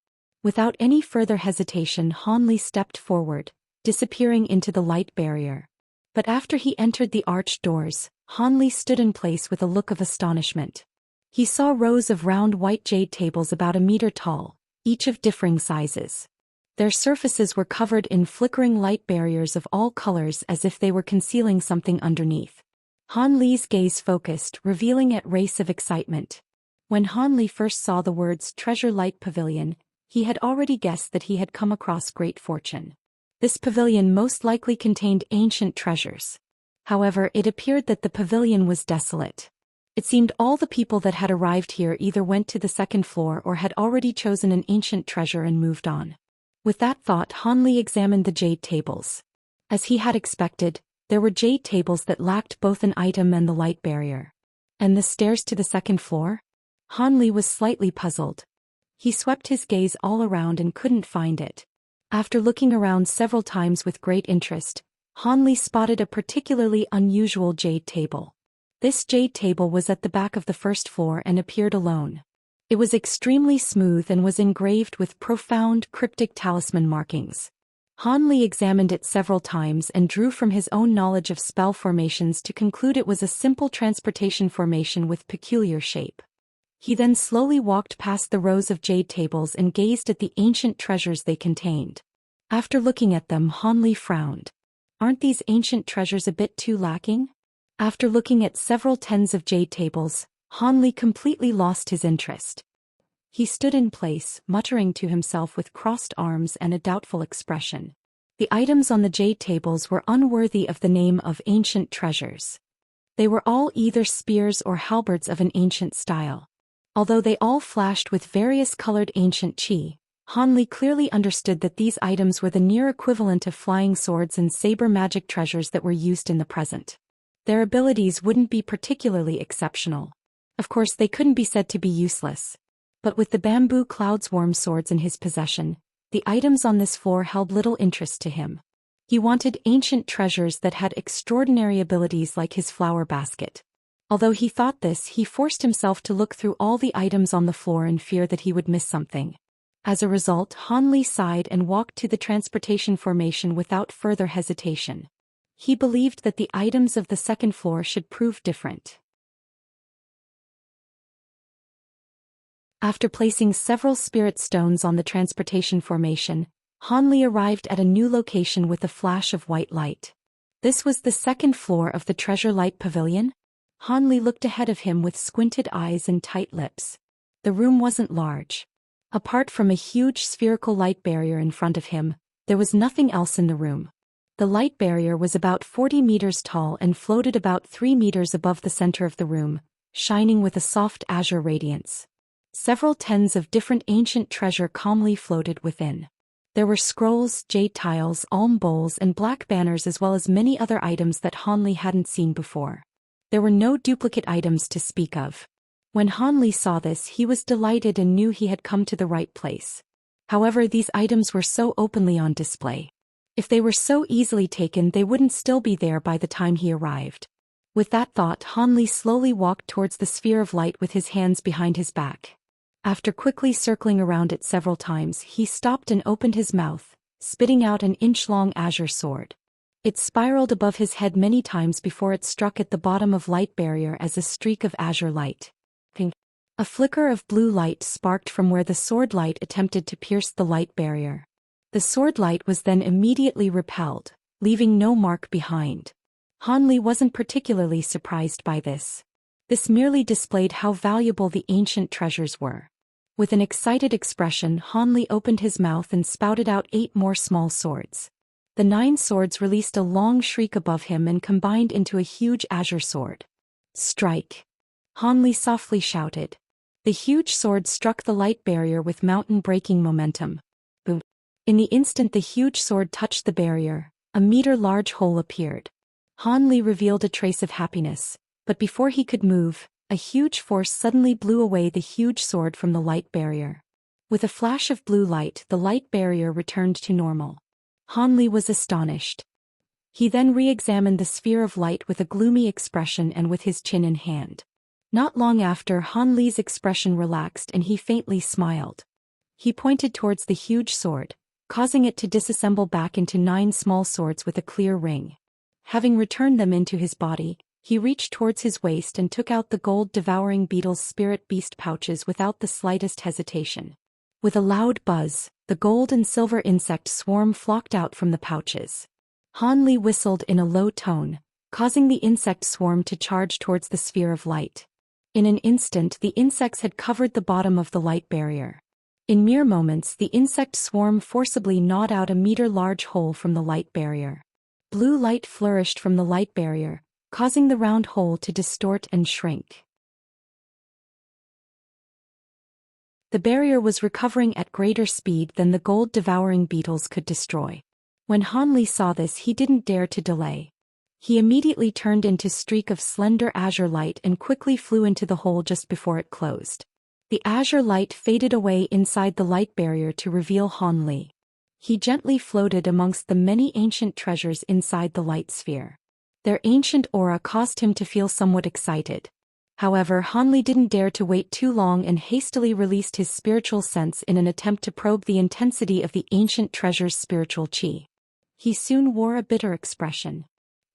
Speaker 1: Without any further hesitation, Han Li stepped forward, disappearing into the light barrier. But after he entered the arched doors, Han Li stood in place with a look of astonishment. He saw rows of round white jade tables about 1 meter tall, each of differing sizes. Their surfaces were covered in flickering light barriers of all colors, as if they were concealing something underneath. Han Li's gaze focused, revealing a race of excitement. When Han Li first saw the words Treasure Light Pavilion, he had already guessed that he had come across great fortune. This pavilion most likely contained ancient treasures. However, it appeared that the pavilion was desolate. It seemed all the people that had arrived here either went to the 2nd floor or had already chosen an ancient treasure and moved on. With that thought, Han Li examined the jade tables. As he had expected, there were jade tables that lacked both an item and the light barrier. And the stairs to the 2nd floor? Han Li was slightly puzzled. He swept his gaze all around and couldn't find it. After looking around several times with great interest, Han Li spotted a particularly unusual jade table. This jade table was at the back of the 1st floor and appeared alone. It was extremely smooth and was engraved with profound, cryptic talisman markings. Han Li examined it several times and drew from his own knowledge of spell formations to conclude it was a simple transportation formation with peculiar shape. He then slowly walked past the rows of jade tables and gazed at the ancient treasures they contained. After looking at them, Han Li frowned. Aren't these ancient treasures a bit too lacking? After looking at several tens of jade tables, Han Li completely lost his interest. He stood in place, muttering to himself with crossed arms and a doubtful expression. The items on the jade tables were unworthy of the name of ancient treasures. They were all either spears or halberds of an ancient style. Although they all flashed with various colored ancient chi, Han Li clearly understood that these items were the near equivalent of flying swords and saber magic treasures that were used in the present. Their abilities wouldn't be particularly exceptional. Of course, they couldn't be said to be useless. But with the bamboo cloudswarm swords in his possession, the items on this floor held little interest to him. He wanted ancient treasures that had extraordinary abilities like his flower basket. Although he thought this, he forced himself to look through all the items on the floor in fear that he would miss something. As a result, Han Li sighed and walked to the transportation formation without further hesitation. He believed that the items of the 2nd floor should prove different. After placing several spirit stones on the transportation formation, Han Li arrived at a new location with a flash of white light. This was the 2nd floor of the Treasure Light Pavilion? Han Li looked ahead of him with squinted eyes and tight lips. The room wasn't large. Apart from a huge spherical light barrier in front of him, there was nothing else in the room. The light barrier was about 40 meters tall and floated about 3 meters above the center of the room, shining with a soft azure radiance. Several tens of different ancient treasure calmly floated within. There were scrolls, jade tiles, alm bowls and black banners, as well as many other items that Han Li hadn't seen before. There were no duplicate items to speak of. When Han Li saw this, he was delighted and knew he had come to the right place. However, these items were so openly on display. If they were so easily taken, they wouldn't still be there by the time he arrived. With that thought, Han Li slowly walked towards the sphere of light with his hands behind his back. After quickly circling around it several times, he stopped and opened his mouth, spitting out an inch-long azure sword. It spiraled above his head many times before it struck at the bottom of light barrier as a streak of azure light. Ping. A flicker of blue light sparked from where the sword light attempted to pierce the light barrier. The sword light was then immediately repelled, leaving no mark behind. Han Li wasn't particularly surprised by this. This merely displayed how valuable the ancient treasures were. With an excited expression, Han Li opened his mouth and spouted out 8 more small swords. The 9 swords released a long shriek above him and combined into a huge azure sword. Strike! Han Li softly shouted. The huge sword struck the light barrier with mountain-breaking momentum. Boom! In the instant the huge sword touched the barrier, a meter-large hole appeared. Han Li revealed a trace of happiness, but before he could move, a huge force suddenly blew away the huge sword from the light barrier. With a flash of blue light, the light barrier returned to normal. Han Li was astonished. He then re-examined the sphere of light with a gloomy expression and with his chin in hand. Not long after, Han Li's expression relaxed and he faintly smiled. He pointed towards the huge sword, causing it to disassemble back into 9 small swords with a clear ring. Having returned them into his body, he reached towards his waist and took out the gold-devouring beetle's spirit beast pouches without the slightest hesitation. With a loud buzz, the gold and silver insect swarm flocked out from the pouches. Han Li whistled in a low tone, causing the insect swarm to charge towards the sphere of light. In an instant, the insects had covered the bottom of the light barrier. In mere moments, the insect swarm forcibly gnawed out a meter-large hole from the light barrier. Blue light flourished from the light barrier, causing the round hole to distort and shrink. The barrier was recovering at greater speed than the gold-devouring beetles could destroy. When Han Li saw this, he didn't dare to delay. He immediately turned into a streak of slender azure light and quickly flew into the hole just before it closed. The azure light faded away inside the light barrier to reveal Han Li. He gently floated amongst the many ancient treasures inside the light sphere. Their ancient aura caused him to feel somewhat excited. However, Han Li didn't dare to wait too long and hastily released his spiritual sense in an attempt to probe the intensity of the ancient treasure's spiritual qi. He soon wore a bitter expression.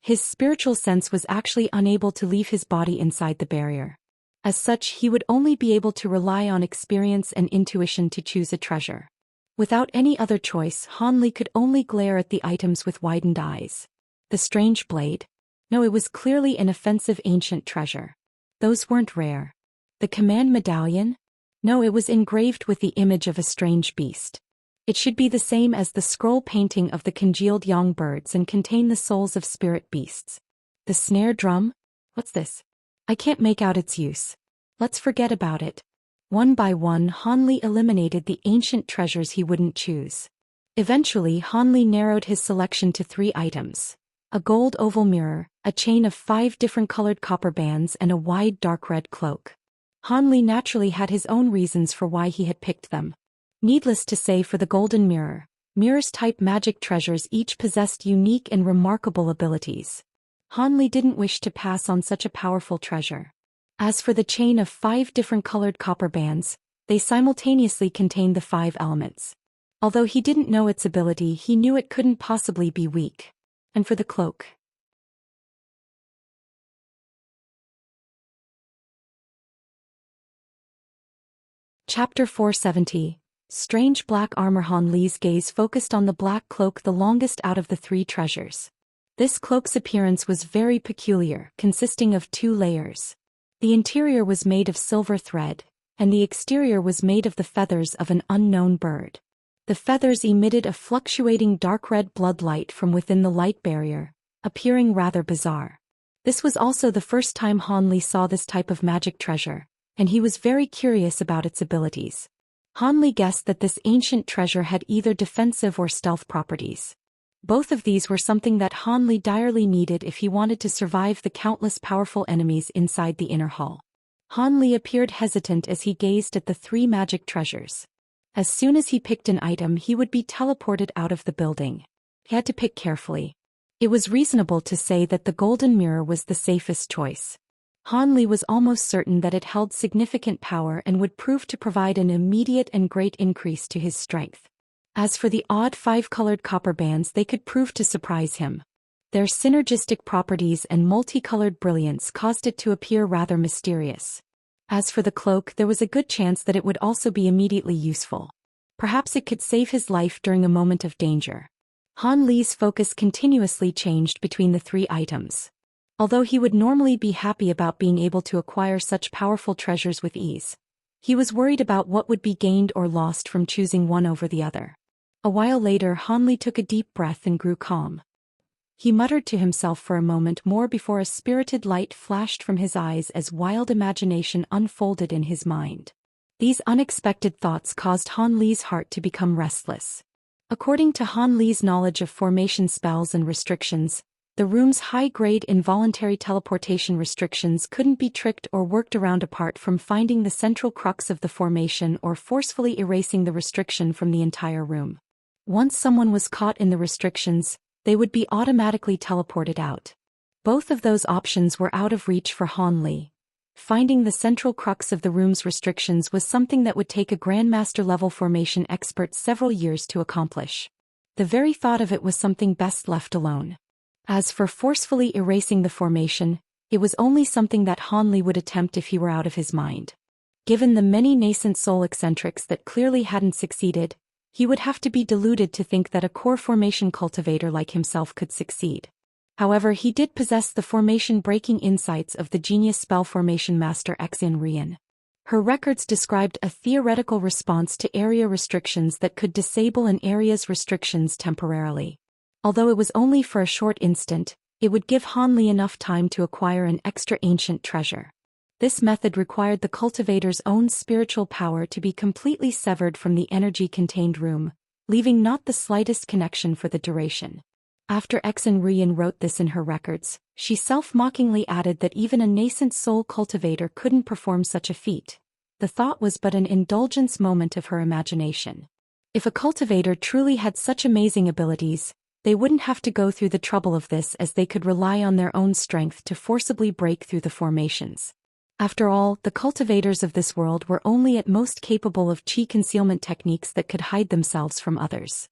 Speaker 1: His spiritual sense was actually unable to leave his body inside the barrier. As such, he would only be able to rely on experience and intuition to choose a treasure. Without any other choice, Han Li could only glare at the items with widened eyes. The strange blade? No, it was clearly an offensive ancient treasure. Those weren't rare. The command medallion? No, it was engraved with the image of a strange beast. It should be the same as the scroll painting of the congealed young birds and contain the souls of spirit beasts. The snare drum? What's this? I can't make out its use. Let's forget about it. One by one, Han Li eliminated the ancient treasures he wouldn't choose. Eventually, Han Li narrowed his selection to 3 items. A gold oval mirror, a chain of 5 different colored copper bands and a wide dark red cloak. Han Li naturally had his own reasons for why he had picked them. Needless to say, for the golden mirror, mirrors-type magic treasures each possessed unique and remarkable abilities. Han Li didn't wish to pass on such a powerful treasure. As for the chain of 5 different colored copper bands, they simultaneously contained the 5 elements. Although he didn't know its ability, he knew it couldn't possibly be weak. And for the cloak. Chapter 470. Strange black armor. Han Li's gaze focused on the black cloak, the longest out of the 3 treasures. This cloak's appearance was very peculiar, consisting of 2 layers. The interior was made of silver thread, and the exterior was made of the feathers of an unknown bird. The feathers emitted a fluctuating dark red blood light from within the light barrier, appearing rather bizarre. This was also the first time Han Li saw this type of magic treasure, and he was very curious about its abilities. Han Li guessed that this ancient treasure had either defensive or stealth properties. Both of these were something that Han Li direly needed if he wanted to survive the countless powerful enemies inside the inner hall. Han Li appeared hesitant as he gazed at the 3 magic treasures. As soon as he picked an item, he would be teleported out of the building. He had to pick carefully. It was reasonable to say that the golden mirror was the safest choice. Han Li was almost certain that it held significant power and would prove to provide an immediate and great increase to his strength. As for the odd 5-colored copper bands, they could prove to surprise him. Their synergistic properties and multicolored brilliance caused it to appear rather mysterious. As for the cloak, there was a good chance that it would also be immediately useful. Perhaps it could save his life during a moment of danger. Han Li's focus continuously changed between the 3 items. Although he would normally be happy about being able to acquire such powerful treasures with ease, he was worried about what would be gained or lost from choosing one over the other. A while later, Han Li took a deep breath and grew calm. He muttered to himself for a moment more before a spirited light flashed from his eyes as wild imagination unfolded in his mind. These unexpected thoughts caused Han Li's heart to become restless. According to Han Li's knowledge of formation spells and restrictions, the room's high-grade involuntary teleportation restrictions couldn't be tricked or worked around apart from finding the central crux of the formation or forcefully erasing the restriction from the entire room. Once someone was caught in the restrictions, they would be automatically teleported out. Both of those options were out of reach for Han Li. Finding the central crux of the room's restrictions was something that would take a Grandmaster-level formation expert several years to accomplish. The very thought of it was something best left alone. As for forcefully erasing the formation, it was only something that Han Li would attempt if he were out of his mind. Given the many nascent soul eccentrics that clearly hadn't succeeded, he would have to be deluded to think that a core formation cultivator like himself could succeed. However, he did possess the formation-breaking insights of the genius spell formation master Xianxia. Her records described a theoretical response to area restrictions that could disable an area's restrictions temporarily. Although it was only for a short instant, it would give Han Li enough time to acquire an extra ancient treasure. This method required the cultivator's own spiritual power to be completely severed from the energy-contained room, leaving not the slightest connection for the duration. After Xianxia wrote this in her records, she self-mockingly added that even a nascent soul cultivator couldn't perform such a feat. The thought was but an indulgence moment of her imagination. If a cultivator truly had such amazing abilities, they wouldn't have to go through the trouble of this, as they could rely on their own strength to forcibly break through the formations. After all, the cultivators of this world were only at most capable of chi concealment techniques that could hide themselves from others.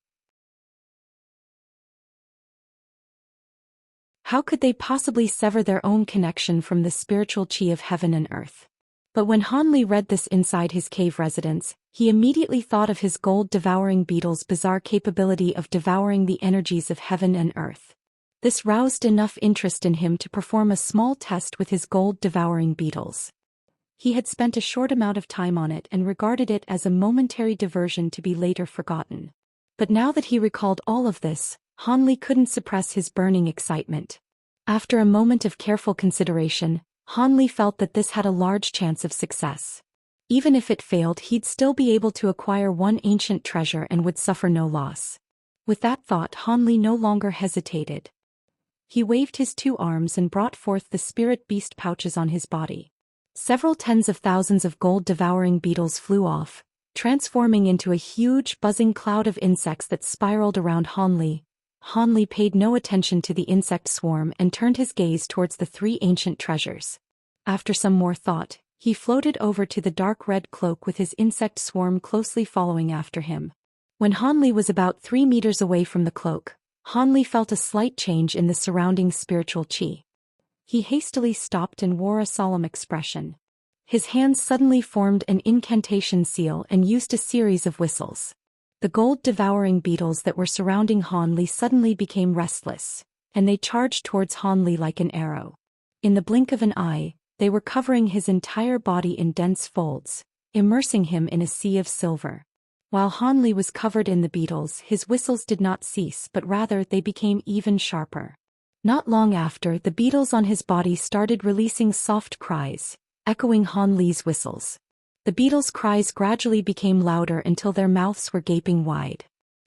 Speaker 1: How could they possibly sever their own connection from the spiritual chi of heaven and earth? But when Han Li read this inside his cave residence, he immediately thought of his gold-devouring beetle's bizarre capability of devouring the energies of heaven and earth. This roused enough interest in him to perform a small test with his gold-devouring beetles. He had spent a short amount of time on it and regarded it as a momentary diversion to be later forgotten. But now that he recalled all of this, Han Li couldn't suppress his burning excitement. After a moment of careful consideration, Han Li felt that this had a large chance of success. Even if it failed, he'd still be able to acquire one ancient treasure and would suffer no loss. With that thought, Han Li no longer hesitated. He waved his 2 arms and brought forth the spirit beast pouches on his body. Several tens of thousands of gold-devouring beetles flew off, transforming into a huge buzzing cloud of insects that spiraled around Han Li. Han Li paid no attention to the insect swarm and turned his gaze towards the 3 ancient treasures. After some more thought, he floated over to the dark red cloak with his insect swarm closely following after him. When Han Li was about 3 meters away from the cloak, Han Li felt a slight change in the surrounding spiritual chi. He hastily stopped and wore a solemn expression. His hands suddenly formed an incantation seal and used a series of whistles. The gold-devouring beetles that were surrounding Han Li suddenly became restless, and they charged towards Han Li like an arrow. In the blink of an eye, they were covering his entire body in dense folds, immersing him in a sea of silver. While Han Li was covered in the beetles, his whistles did not cease, but rather they became even sharper. Not long after, the beetles on his body started releasing soft cries, echoing Han Li's whistles. The beetles' cries gradually became louder until their mouths were gaping wide.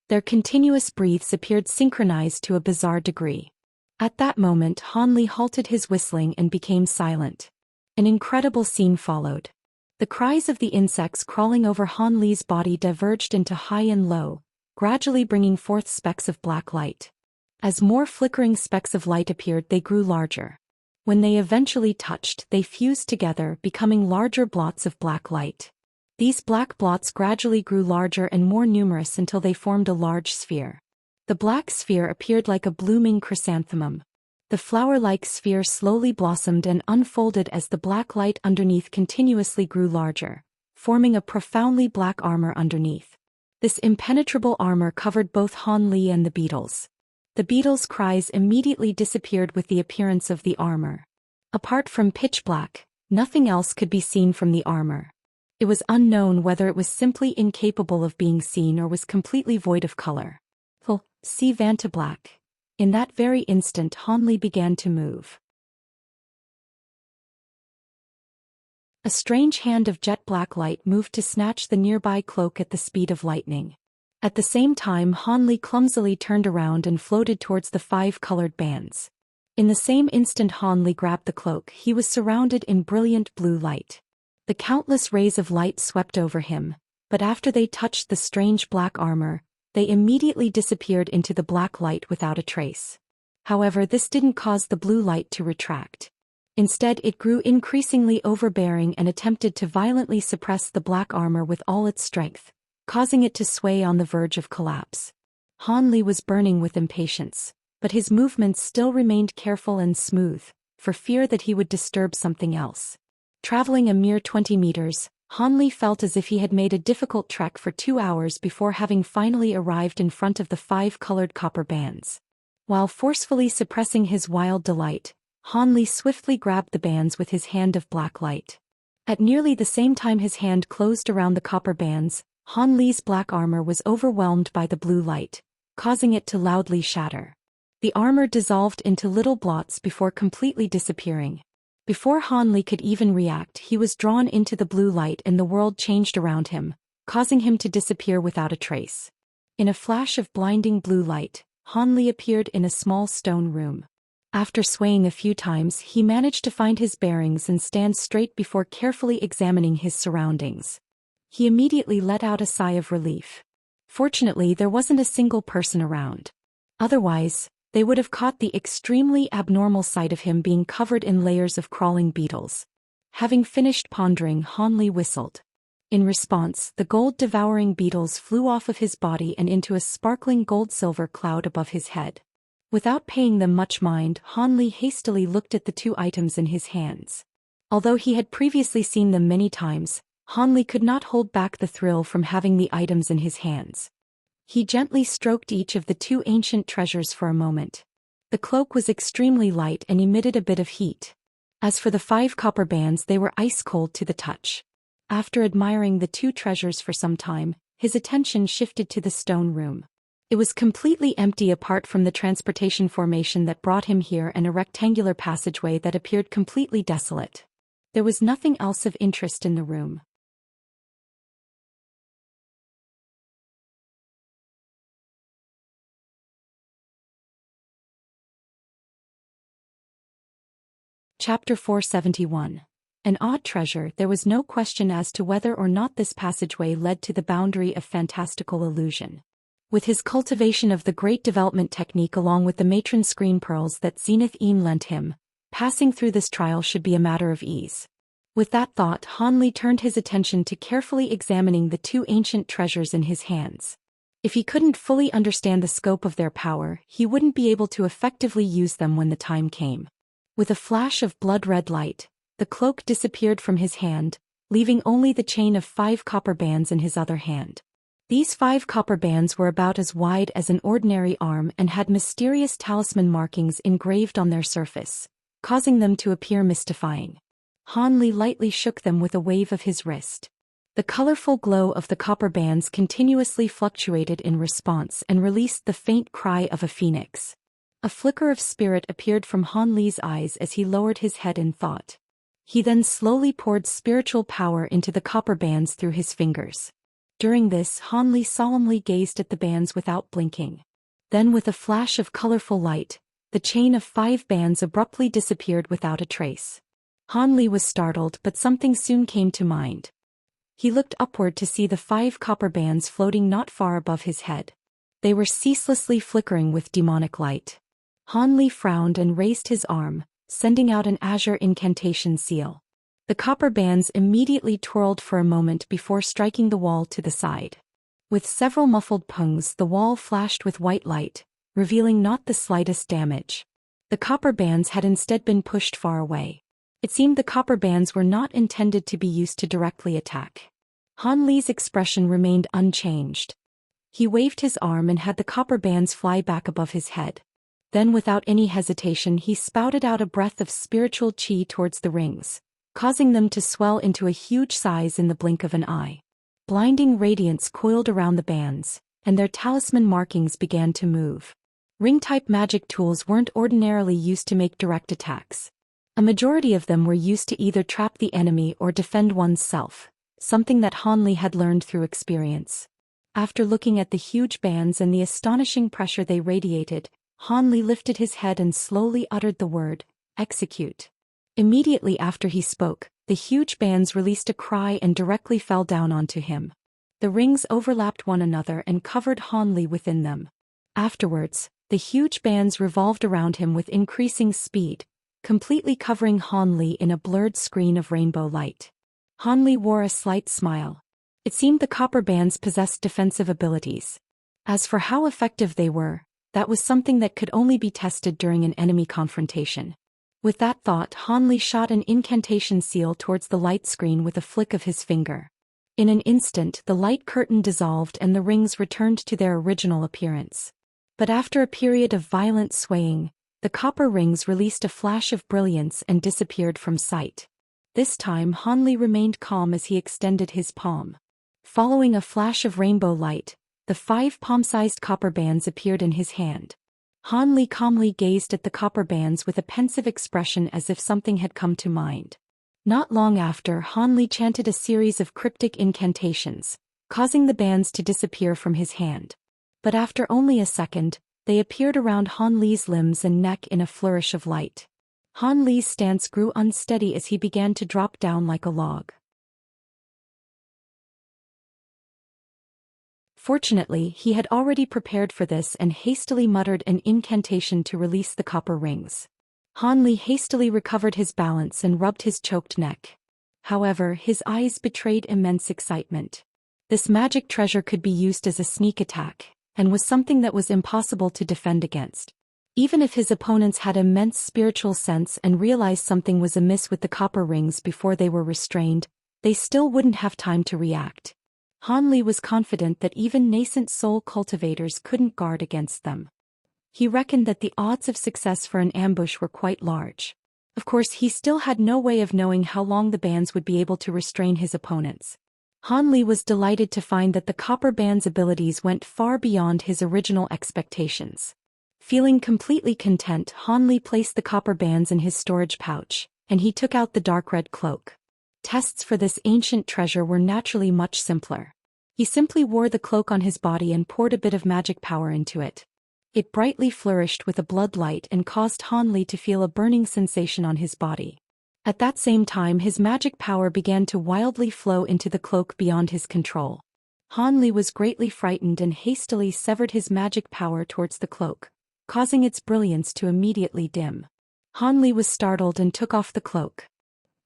Speaker 1: Their continuous breaths appeared synchronized to a bizarre degree. At that moment, Han Li halted his whistling and became silent. An incredible scene followed. The cries of the insects crawling over Han Li's body diverged into high and low, gradually bringing forth specks of black light. As more flickering specks of light appeared, they grew larger. When they eventually touched, they fused together, becoming larger blots of black light. These black blots gradually grew larger and more numerous until they formed a large sphere. The black sphere appeared like a blooming chrysanthemum. The flower-like sphere slowly blossomed and unfolded as the black light underneath continuously grew larger, forming a profoundly black armor underneath. This impenetrable armor covered both Han Li and the beetles. The beetles' cries immediately disappeared with the appearance of the armor. Apart from pitch black, nothing else could be seen from the armor. It was unknown whether it was simply incapable of being seen or was completely void of color. See Vanta Black. In that very instant, Han Li began to move. A strange hand of jet black light moved to snatch the nearby cloak at the speed of lightning. At the same time, Han Li clumsily turned around and floated towards the 5 colored bands. In the same instant Han Li grabbed the cloak, he was surrounded in brilliant blue light. The countless rays of light swept over him, but after they touched the strange black armor, they immediately disappeared into the black light without a trace. However, this didn't cause the blue light to retract. Instead, it grew increasingly overbearing and attempted to violently suppress the black armor with all its strength, causing it to sway on the verge of collapse. Han Li was burning with impatience, but his movements still remained careful and smooth, for fear that he would disturb something else. Traveling a mere 20 meters, Han Li felt as if he had made a difficult trek for 2 hours before having finally arrived in front of the 5 colored copper bands. While forcefully suppressing his wild delight, Han Li swiftly grabbed the bands with his hand of black light. At nearly the same time his hand closed around the copper bands, Han Li's black armor was overwhelmed by the blue light, causing it to loudly shatter. The armor dissolved into little blots before completely disappearing. Before Han Li could even react, he was drawn into the blue light and the world changed around him, causing him to disappear without a trace. In a flash of blinding blue light, Han Li appeared in a small stone room. After swaying a few times, he managed to find his bearings and stand straight before carefully examining his surroundings. He immediately let out a sigh of relief. Fortunately, there wasn't a single person around. Otherwise, they would have caught the extremely abnormal sight of him being covered in layers of crawling beetles. Having finished pondering, Han Li whistled. In response, the gold-devouring beetles flew off of his body and into a sparkling gold-silver cloud above his head. Without paying them much mind, Han Li hastily looked at the 2 items in his hands. Although he had previously seen them many times, Han Li could not hold back the thrill from having the items in his hands. He gently stroked each of the 2 ancient treasures for a moment. The cloak was extremely light and emitted a bit of heat. As for the 5 copper bands, they were ice-cold to the touch. After admiring the 2 treasures for some time, his attention shifted to the stone room. It was completely empty apart from the transportation formation that brought him here and a rectangular passageway that appeared completely desolate. There was nothing else of interest in the room. Chapter 471. An odd treasure. There was no question as to whether or not this passageway led to the boundary of fantastical illusion. With his cultivation of the great development technique along with the matron screen pearls that Zenith lent him, passing through this trial should be a matter of ease. With that thought, Han Li turned his attention to carefully examining the 2 ancient treasures in his hands. If he couldn't fully understand the scope of their power, he wouldn't be able to effectively use them when the time came. With a flash of blood-red light, the cloak disappeared from his hand, leaving only the chain of 5 copper bands in his other hand. These 5 copper bands were about as wide as an ordinary arm and had mysterious talisman markings engraved on their surface, causing them to appear mystifying. Han Li lightly shook them with a wave of his wrist. The colorful glow of the copper bands continuously fluctuated in response and released the faint cry of a phoenix. A flicker of spirit appeared from Han Li's eyes as he lowered his head in thought. He then slowly poured spiritual power into the copper bands through his fingers. During this, Han Li solemnly gazed at the bands without blinking. Then with a flash of colorful light, the chain of 5 bands abruptly disappeared without a trace. Han Li was startled, but something soon came to mind. He looked upward to see the 5 copper bands floating not far above his head. They were ceaselessly flickering with demonic light. Han Li frowned and raised his arm, sending out an azure incantation seal. The copper bands immediately twirled for a moment before striking the wall to the side. With several muffled pungs, the wall flashed with white light, revealing not the slightest damage. The copper bands had instead been pushed far away. It seemed the copper bands were not intended to be used to directly attack. Han Li's expression remained unchanged. He waved his arm and had the copper bands fly back above his head. Then without any hesitation he spouted out a breath of spiritual qi towards the rings, causing them to swell into a huge size in the blink of an eye. Blinding radiance coiled around the bands, and their talisman markings began to move. Ring-type magic tools weren't ordinarily used to make direct attacks. A majority of them were used to either trap the enemy or defend one's self, something that Han Li had learned through experience. After looking at the huge bands and the astonishing pressure they radiated, Han Li lifted his head and slowly uttered the word, "Execute." Immediately after he spoke, the huge bands released a cry and directly fell down onto him. The rings overlapped one another and covered Han Li within them. Afterwards, the huge bands revolved around him with increasing speed, completely covering Han Li in a blurred screen of rainbow light. Han Li wore a slight smile. It seemed the copper bands possessed defensive abilities. As for how effective they were, that was something that could only be tested during an enemy confrontation. With that thought, Han Li shot an incantation seal towards the light screen with a flick of his finger. In an instant, the light curtain dissolved and the rings returned to their original appearance. But after a period of violent swaying, the copper rings released a flash of brilliance and disappeared from sight. This time Han Li remained calm as he extended his palm. Following a flash of rainbow light, the 5 palm-sized copper bands appeared in his hand. Han Li calmly gazed at the copper bands with a pensive expression as if something had come to mind. Not long after, Han Li chanted a series of cryptic incantations, causing the bands to disappear from his hand. But after only a second, they appeared around Han Li's limbs and neck in a flourish of light. Han Li's stance grew unsteady as he began to drop down like a log. Fortunately, he had already prepared for this and hastily muttered an incantation to release the copper rings. Han Li hastily recovered his balance and rubbed his choked neck. However, his eyes betrayed immense excitement. This magic treasure could be used as a sneak attack, and was something that was impossible to defend against. Even if his opponents had immense spiritual sense and realized something was amiss with the copper rings before they were restrained, they still wouldn't have time to react. Han Li was confident that even nascent soul cultivators couldn't guard against them. He reckoned that the odds of success for an ambush were quite large. Of course, he still had no way of knowing how long the bands would be able to restrain his opponents. Han Li was delighted to find that the copper band's abilities went far beyond his original expectations. Feeling completely content, Han Li placed the copper bands in his storage pouch, and he took out the dark red cloak. Tests for this ancient treasure were naturally much simpler. He simply wore the cloak on his body and poured a bit of magic power into it. It brightly flourished with a blood light and caused Han Li to feel a burning sensation on his body. At that same time, his magic power began to wildly flow into the cloak beyond his control. Han Li was greatly frightened and hastily severed his magic power towards the cloak, causing its brilliance to immediately dim. Han Li was startled and took off the cloak.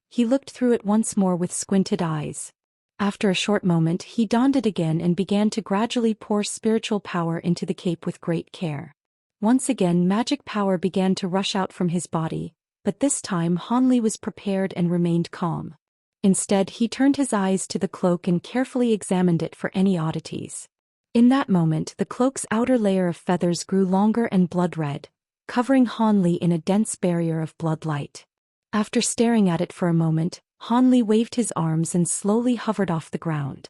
Speaker 1: He looked through it once more with squinted eyes. After a short moment, he donned it again and began to gradually pour spiritual power into the cape with great care. Once again, magic power began to rush out from his body, but this time Han Li was prepared and remained calm. Instead, he turned his eyes to the cloak and carefully examined it for any oddities. In that moment, the cloak's outer layer of feathers grew longer and blood red, covering Han Li in a dense barrier of blood light. After staring at it for a moment, Han Li waved his arms and slowly hovered off the ground.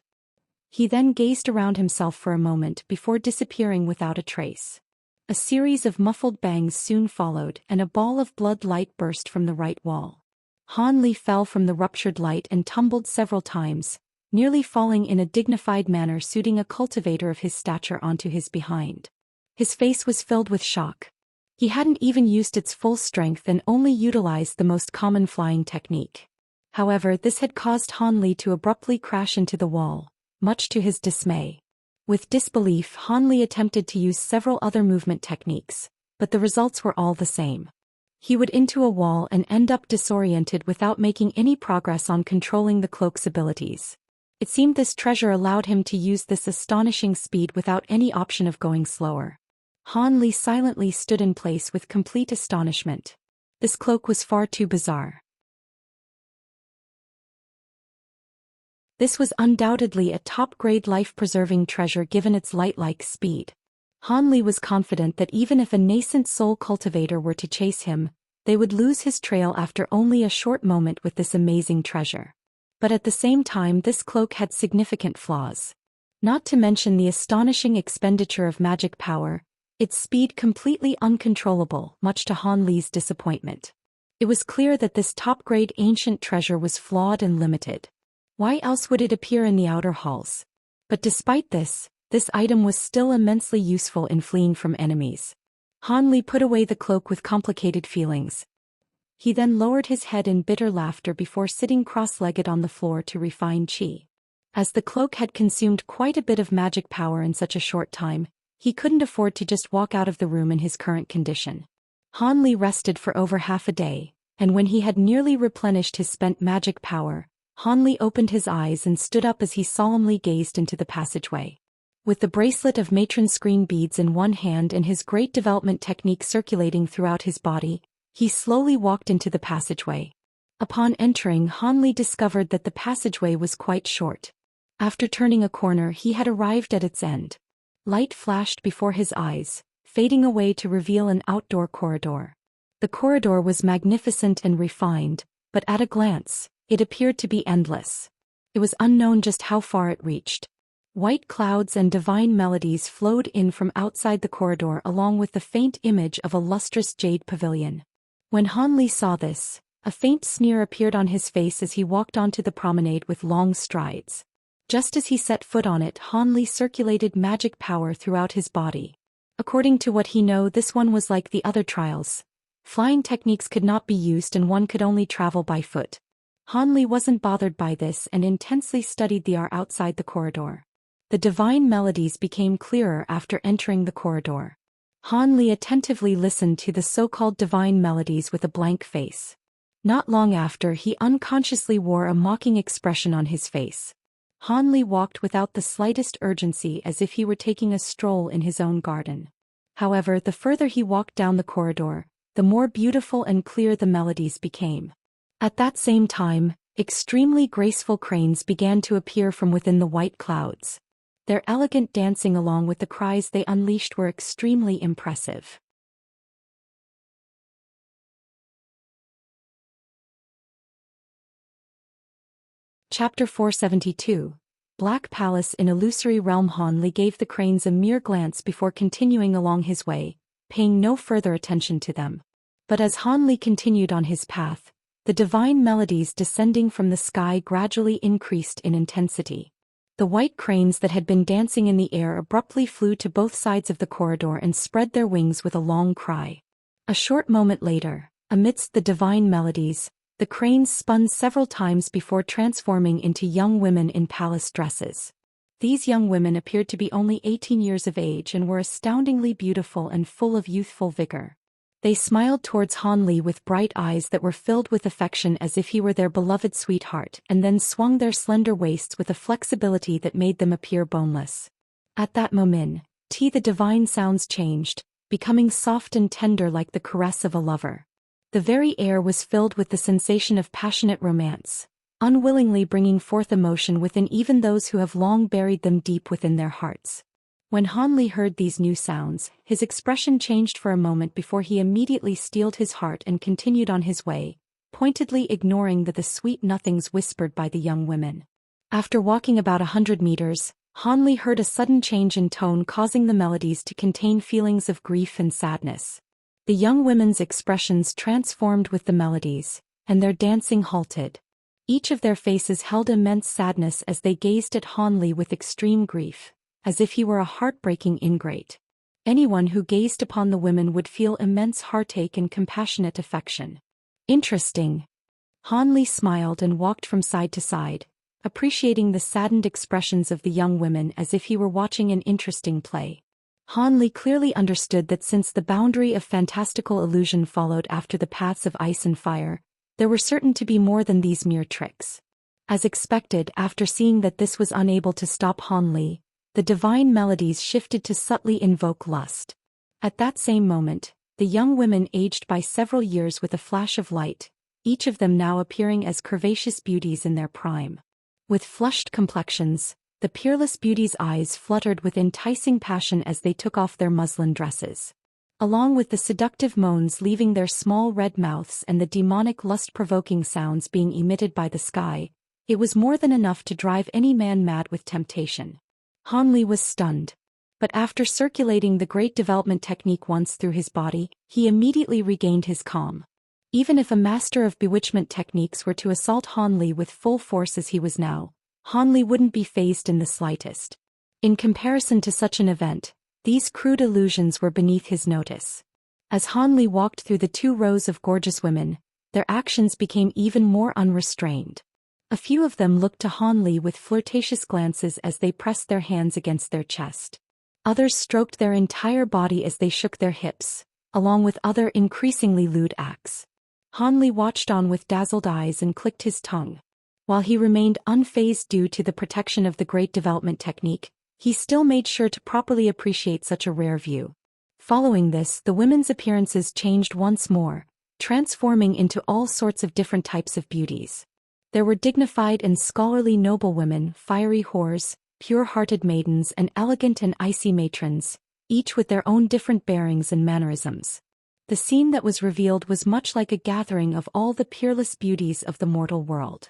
Speaker 1: He then gazed around himself for a moment before disappearing without a trace. A series of muffled bangs soon followed, and a ball of blood light burst from the right wall. Han Li fell from the ruptured light and tumbled several times, nearly falling in a dignified manner suiting a cultivator of his stature onto his behind. His face was filled with shock. He hadn't even used its full strength and only utilized the most common flying technique. However, this had caused Han Li to abruptly crash into the wall, much to his dismay. With disbelief, Han Li attempted to use several other movement techniques, but the results were all the same. He would into a wall and end up disoriented without making any progress on controlling the cloak's abilities. It seemed this treasure allowed him to use this astonishing speed without any option of going slower. Han Li silently stood in place with complete astonishment. This cloak was far too bizarre. This was undoubtedly a top-grade life-preserving treasure given its light-like speed. Han Li was confident that even if a nascent soul cultivator were to chase him, they would lose his trail after only a short moment with this amazing treasure. But at the same time, this cloak had significant flaws. Not to mention the astonishing expenditure of magic power, its speed completely uncontrollable, much to Han Li's disappointment. It was clear that this top-grade ancient treasure was flawed and limited. Why else would it appear in the outer halls? But despite this item was still immensely useful in fleeing from enemies. Han Li put away the cloak with complicated feelings. He then lowered his head in bitter laughter before sitting cross-legged on the floor to refine chi. As the cloak had consumed quite a bit of magic power in such a short time, he couldn't afford to just walk out of the room in his current condition. Han Li rested for over half a day, and when he had nearly replenished his spent magic power, Han Li opened his eyes and stood up as he solemnly gazed into the passageway. With the bracelet of matron screen beads in one hand and his great development technique circulating throughout his body, he slowly walked into the passageway. Upon entering, Han Li discovered that the passageway was quite short. After turning a corner, he had arrived at its end. Light flashed before his eyes, fading away to reveal an outdoor corridor. The corridor was magnificent and refined, but at a glance, it appeared to be endless. It was unknown just how far it reached. White clouds and divine melodies flowed in from outside the corridor along with the faint image of a lustrous jade pavilion. When Han Li saw this, a faint sneer appeared on his face as he walked onto the promenade with long strides. Just as he set foot on it, Han Li circulated magic power throughout his body. According to what he knew, this one was like the other trials. Flying techniques could not be used and one could only travel by foot. Han Li wasn't bothered by this and intensely studied the air outside the corridor. The divine melodies became clearer after entering the corridor. Han Li attentively listened to the so-called divine melodies with a blank face. Not long after, he unconsciously wore a mocking expression on his face. Han Li walked without the slightest urgency as if he were taking a stroll in his own garden. However, the further he walked down the corridor, the more beautiful and clear the melodies became. At that same time, extremely graceful cranes began to appear from within the white clouds. Their elegant dancing along with the cries they unleashed were extremely impressive. Chapter 472. Black Palace in Illusory Realm. Han Li gave the cranes a mere glance before continuing along his way, paying no further attention to them. But as Han Li continued on his path, the divine melodies descending from the sky gradually increased in intensity. The white cranes that had been dancing in the air abruptly flew to both sides of the corridor and spread their wings with a long cry. A short moment later, amidst the divine melodies, the cranes spun several times before transforming into young women in palace dresses. These young women appeared to be only 18 years of age and were astoundingly beautiful and full of youthful vigor. They smiled towards Han Li with bright eyes that were filled with affection as if he were their beloved sweetheart, and then swung their slender waists with a flexibility that made them appear boneless. At that moment, the divine sounds changed, becoming soft and tender like the caress of a lover. The very air was filled with the sensation of passionate romance, unwillingly bringing forth emotion within even those who have long buried them deep within their hearts. When Han Li heard these new sounds, his expression changed for a moment before he immediately steeled his heart and continued on his way, pointedly ignoring the sweet nothings whispered by the young women. After walking about 100 meters, Han Li heard a sudden change in tone, causing the melodies to contain feelings of grief and sadness. The young women's expressions transformed with the melodies, and their dancing halted. Each of their faces held immense sadness as they gazed at Han Li with extreme grief, as if he were a heartbreaking ingrate. Anyone who gazed upon the women would feel immense heartache and compassionate affection. Interesting. Han Li smiled and walked from side to side, appreciating the saddened expressions of the young women as if he were watching an interesting play. Han Li clearly understood that since the boundary of fantastical illusion followed after the paths of ice and fire, there were certain to be more than these mere tricks. As expected, after seeing that this was unable to stop Han Li, the divine melodies shifted to subtly invoke lust. At that same moment, the young women aged by several years with a flash of light, each of them now appearing as curvaceous beauties in their prime. With flushed complexions, the peerless beauties' eyes fluttered with enticing passion as they took off their muslin dresses. Along with the seductive moans leaving their small red mouths and the demonic lust-provoking sounds being emitted by the sky, it was more than enough to drive any man mad with temptation. Han Li was stunned. But after circulating the great development technique once through his body, he immediately regained his calm. Even if a master of bewitchment techniques were to assault Han Li with full force as he was now, Han Li wouldn't be fazed in the slightest. In comparison to such an event, these crude illusions were beneath his notice. As Han Li walked through the 2 rows of gorgeous women, their actions became even more unrestrained. A few of them looked to Han Li with flirtatious glances as they pressed their hands against their chest. Others stroked their entire body as they shook their hips, along with other increasingly lewd acts. Han Li watched on with dazzled eyes and clicked his tongue. While he remained unfazed due to the protection of the great development technique, he still made sure to properly appreciate such a rare view. Following this, the women's appearances changed once more, transforming into all sorts of different types of beauties. There were dignified and scholarly noblewomen, fiery whores, pure-hearted maidens, and elegant and icy matrons, each with their own different bearings and mannerisms. The scene that was revealed was much like a gathering of all the peerless beauties of the mortal world.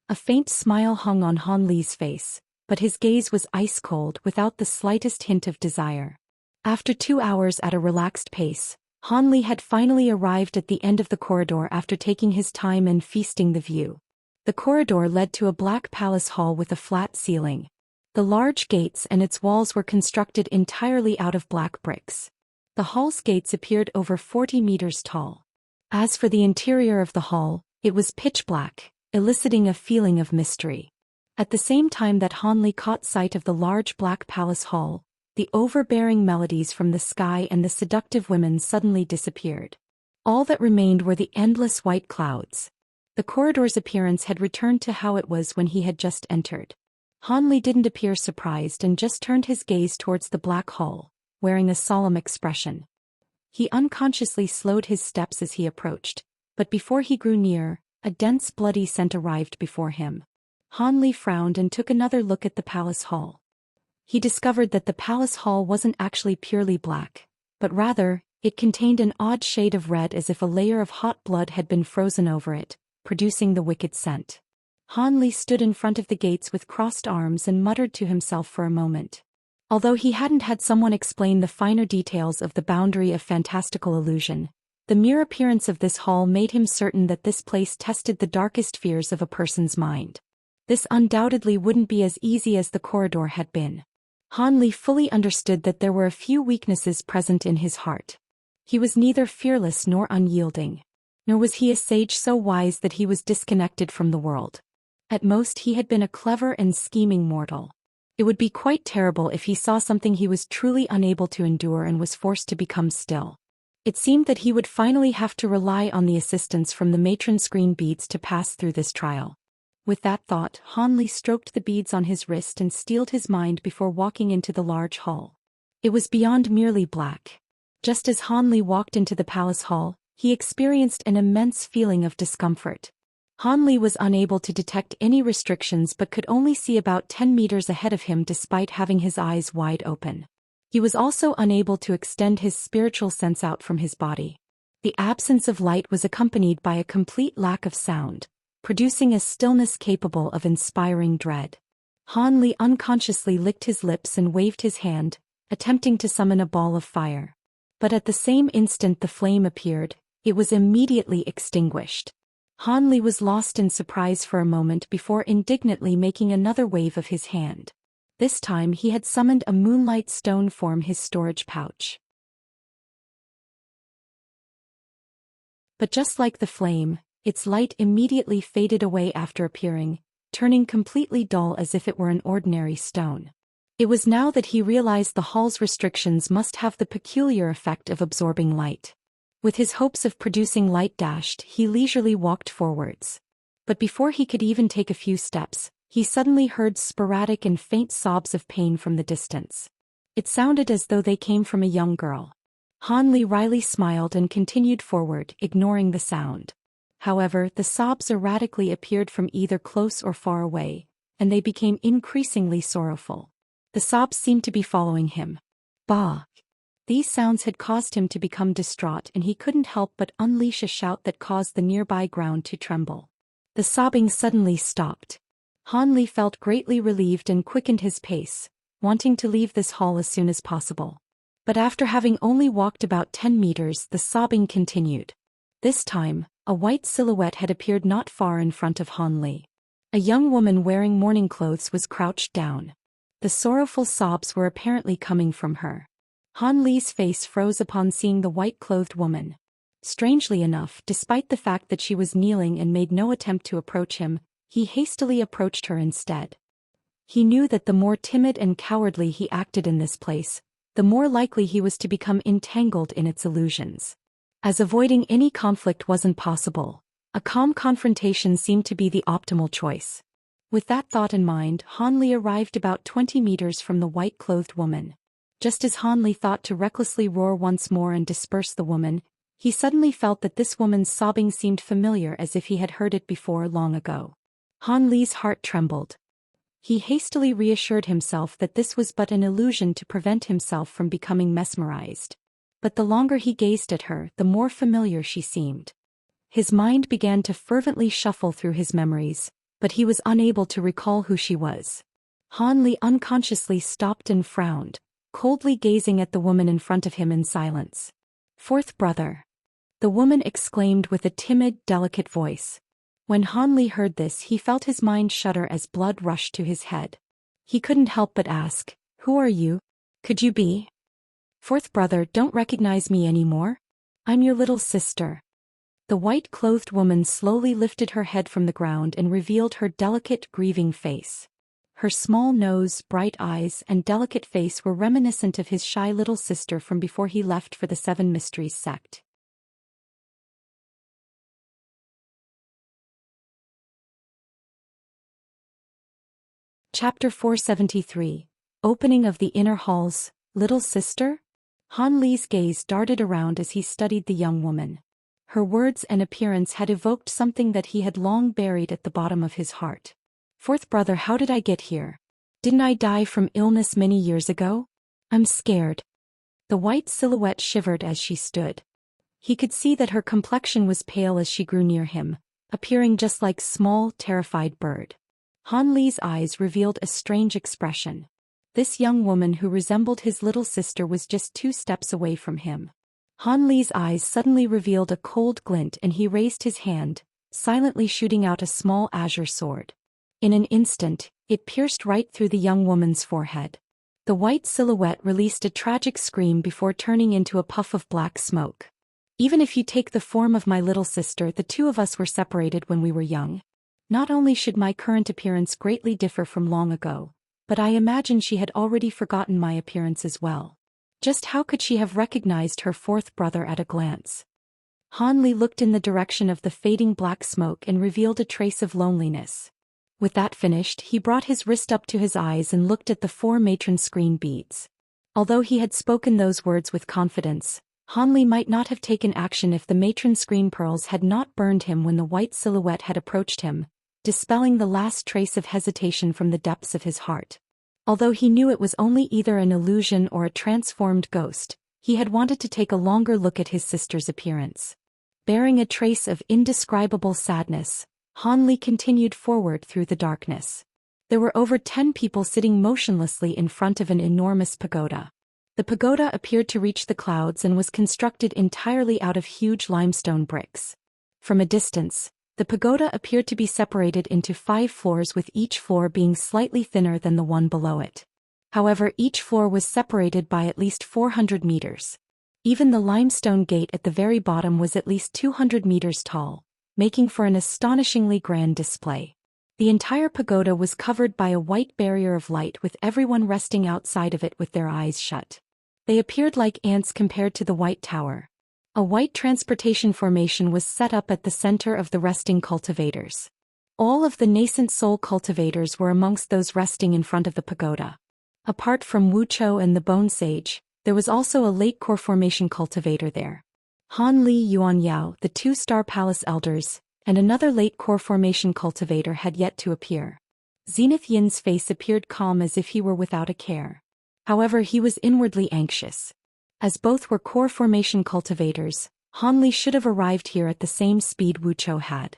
Speaker 1: A faint smile hung on Han Li's face, but his gaze was ice-cold without the slightest hint of desire. After 2 hours at a relaxed pace, Han Li had finally arrived at the end of the corridor after taking his time and feasting the view. The corridor led to a black palace hall with a flat ceiling. The large gates and its walls were constructed entirely out of black bricks. The hall's gates appeared over 40 meters tall. As for the interior of the hall, it was pitch black, eliciting a feeling of mystery. At the same time that Han Li caught sight of the large black palace hall, the overbearing melodies from the sky and the seductive women suddenly disappeared. All that remained were the endless white clouds. The corridor's appearance had returned to how it was when he had just entered. Han Li didn't appear surprised and just turned his gaze towards the black hall, wearing a solemn expression. He unconsciously slowed his steps as he approached, but before he grew near, a dense bloody scent arrived before him. Han Li frowned and took another look at the palace hall. He discovered that the palace hall wasn't actually purely black, but rather, it contained an odd shade of red as if a layer of hot blood had been frozen over it, producing the wicked scent. Han Li stood in front of the gates with crossed arms and muttered to himself for a moment. Although he hadn't had someone explain the finer details of the boundary of fantastical illusion, the mere appearance of this hall made him certain that this place tested the darkest fears of a person's mind. This undoubtedly wouldn't be as easy as the corridor had been. Han Li fully understood that there were a few weaknesses present in his heart. He was neither fearless nor unyielding. Nor was he a sage so wise that he was disconnected from the world. At most he had been a clever and scheming mortal. It would be quite terrible if he saw something he was truly unable to endure and was forced to become still. It seemed that he would finally have to rely on the assistance from the matron's green beads to pass through this trial. With that thought, Han Li stroked the beads on his wrist and steeled his mind before walking into the large hall. It was beyond merely black. Just as Han Li walked into the palace hall, he experienced an immense feeling of discomfort. Han Li was unable to detect any restrictions but could only see about 10 meters ahead of him despite having his eyes wide open. He was also unable to extend his spiritual sense out from his body. The absence of light was accompanied by a complete lack of sound, producing a stillness capable of inspiring dread. Han Li unconsciously licked his lips and waved his hand, attempting to summon a ball of fire. But at the same instant the flame appeared, it was immediately extinguished. Han Li was lost in surprise for a moment before indignantly making another wave of his hand. This time he had summoned a moonlight stone from his storage pouch. But just like the flame, Its light immediately faded away after appearing, turning completely dull as if it were an ordinary stone. It was now that he realized the hall's restrictions must have the peculiar effect of absorbing light. With his hopes of producing light dashed, he leisurely walked forwards. But before he could even take a few steps, he suddenly heard sporadic and faint sobs of pain from the distance. It sounded as though they came from a young girl. Han Li wryly smiled and continued forward, ignoring the sound. However, the sobs erratically appeared from either close or far away, and they became increasingly sorrowful. The sobs seemed to be following him. Bah! These sounds had caused him to become distraught, and he couldn't help but unleash a shout that caused the nearby ground to tremble. The sobbing suddenly stopped. Han Li felt greatly relieved and quickened his pace, wanting to leave this hall as soon as possible. But after having only walked about 10 meters, the sobbing continued. This time, a white silhouette had appeared not far in front of Han Li. A young woman wearing mourning clothes was crouched down. The sorrowful sobs were apparently coming from her. Han Li's face froze upon seeing the white-clothed woman. Strangely enough, despite the fact that she was kneeling and made no attempt to approach him, he hastily approached her instead. He knew that the more timid and cowardly he acted in this place, the more likely he was to become entangled in its illusions. As avoiding any conflict wasn't possible, a calm confrontation seemed to be the optimal choice. With that thought in mind, Han Li arrived about 20 meters from the white-clothed woman. Just as Han Li thought to recklessly roar once more and disperse the woman, he suddenly felt that this woman's sobbing seemed familiar, as if he had heard it before long ago. Han Li's heart trembled. He hastily reassured himself that this was but an illusion to prevent himself from becoming mesmerized. But the longer he gazed at her, the more familiar she seemed. His mind began to fervently shuffle through his memories, but he was unable to recall who she was. Han Li unconsciously stopped and frowned, coldly gazing at the woman in front of him in silence. "Fourth brother," the woman exclaimed with a timid, delicate voice. When Han Li heard this, he felt his mind shudder as blood rushed to his head. He couldn't help but ask, "Who are you? Could you be? Fourth brother, don't recognize me anymore? I'm your little sister." The white-clothed woman slowly lifted her head from the ground and revealed her delicate, grieving face. Her small nose, bright eyes, and delicate face were reminiscent of his shy little sister from before he left for the Seven Mysteries sect. Chapter 473. Opening of the Inner Halls. Little sister? Han Li's gaze darted around as he studied the young woman. Her words and appearance had evoked something that he had long buried at the bottom of his heart. "Fourth brother, how did I get here? Didn't I die from illness many years ago? I'm scared." The white silhouette shivered as she stood. He could see that her complexion was pale as she grew near him, appearing just like a small, terrified bird. Han Li's eyes revealed a strange expression. This young woman who resembled his little sister was just 2 steps away from him. Han Li's eyes suddenly revealed a cold glint and he raised his hand, silently shooting out a small azure sword. In an instant, it pierced right through the young woman's forehead. The white silhouette released a tragic scream before turning into a puff of black smoke. "Even if you take the form of my little sister, the two of us were separated when we were young. Not only should my current appearance greatly differ from long ago, but I imagine she had already forgotten my appearance as well. Just how could she have recognized her fourth brother at a glance?" Han Li looked in the direction of the fading black smoke and revealed a trace of loneliness. With that finished, he brought his wrist up to his eyes and looked at the 4 matron screen beads. Although he had spoken those words with confidence, Han Li might not have taken action if the matron screen pearls had not burned him when the white silhouette had approached him, dispelling the last trace of hesitation from the depths of his heart. Although he knew it was only either an illusion or a transformed ghost, he had wanted to take a longer look at his sister's appearance. Bearing a trace of indescribable sadness, Han Li continued forward through the darkness. There were over 10 people sitting motionlessly in front of an enormous pagoda. The pagoda appeared to reach the clouds and was constructed entirely out of huge limestone bricks. From a distance, the pagoda appeared to be separated into 5 floors, with each floor being slightly thinner than the one below it. However, each floor was separated by at least 400 meters. Even the limestone gate at the very bottom was at least 200 meters tall, making for an astonishingly grand display. The entire pagoda was covered by a white barrier of light, with everyone resting outside of it with their eyes shut. They appeared like ants compared to the White Tower. A white transportation formation was set up at the center of the resting cultivators. All of the nascent soul cultivators were amongst those resting in front of the pagoda. Apart from Wuxia and the Bone Sage, there was also a late core formation cultivator there. Han Li Yuan Yao, the 2-star palace elders, and another late core formation cultivator had yet to appear. Zenith Yin's face appeared calm as if he were without a care. However, he was inwardly anxious. As both were core formation cultivators, Han Li should have arrived here at the same speed Wuxia had.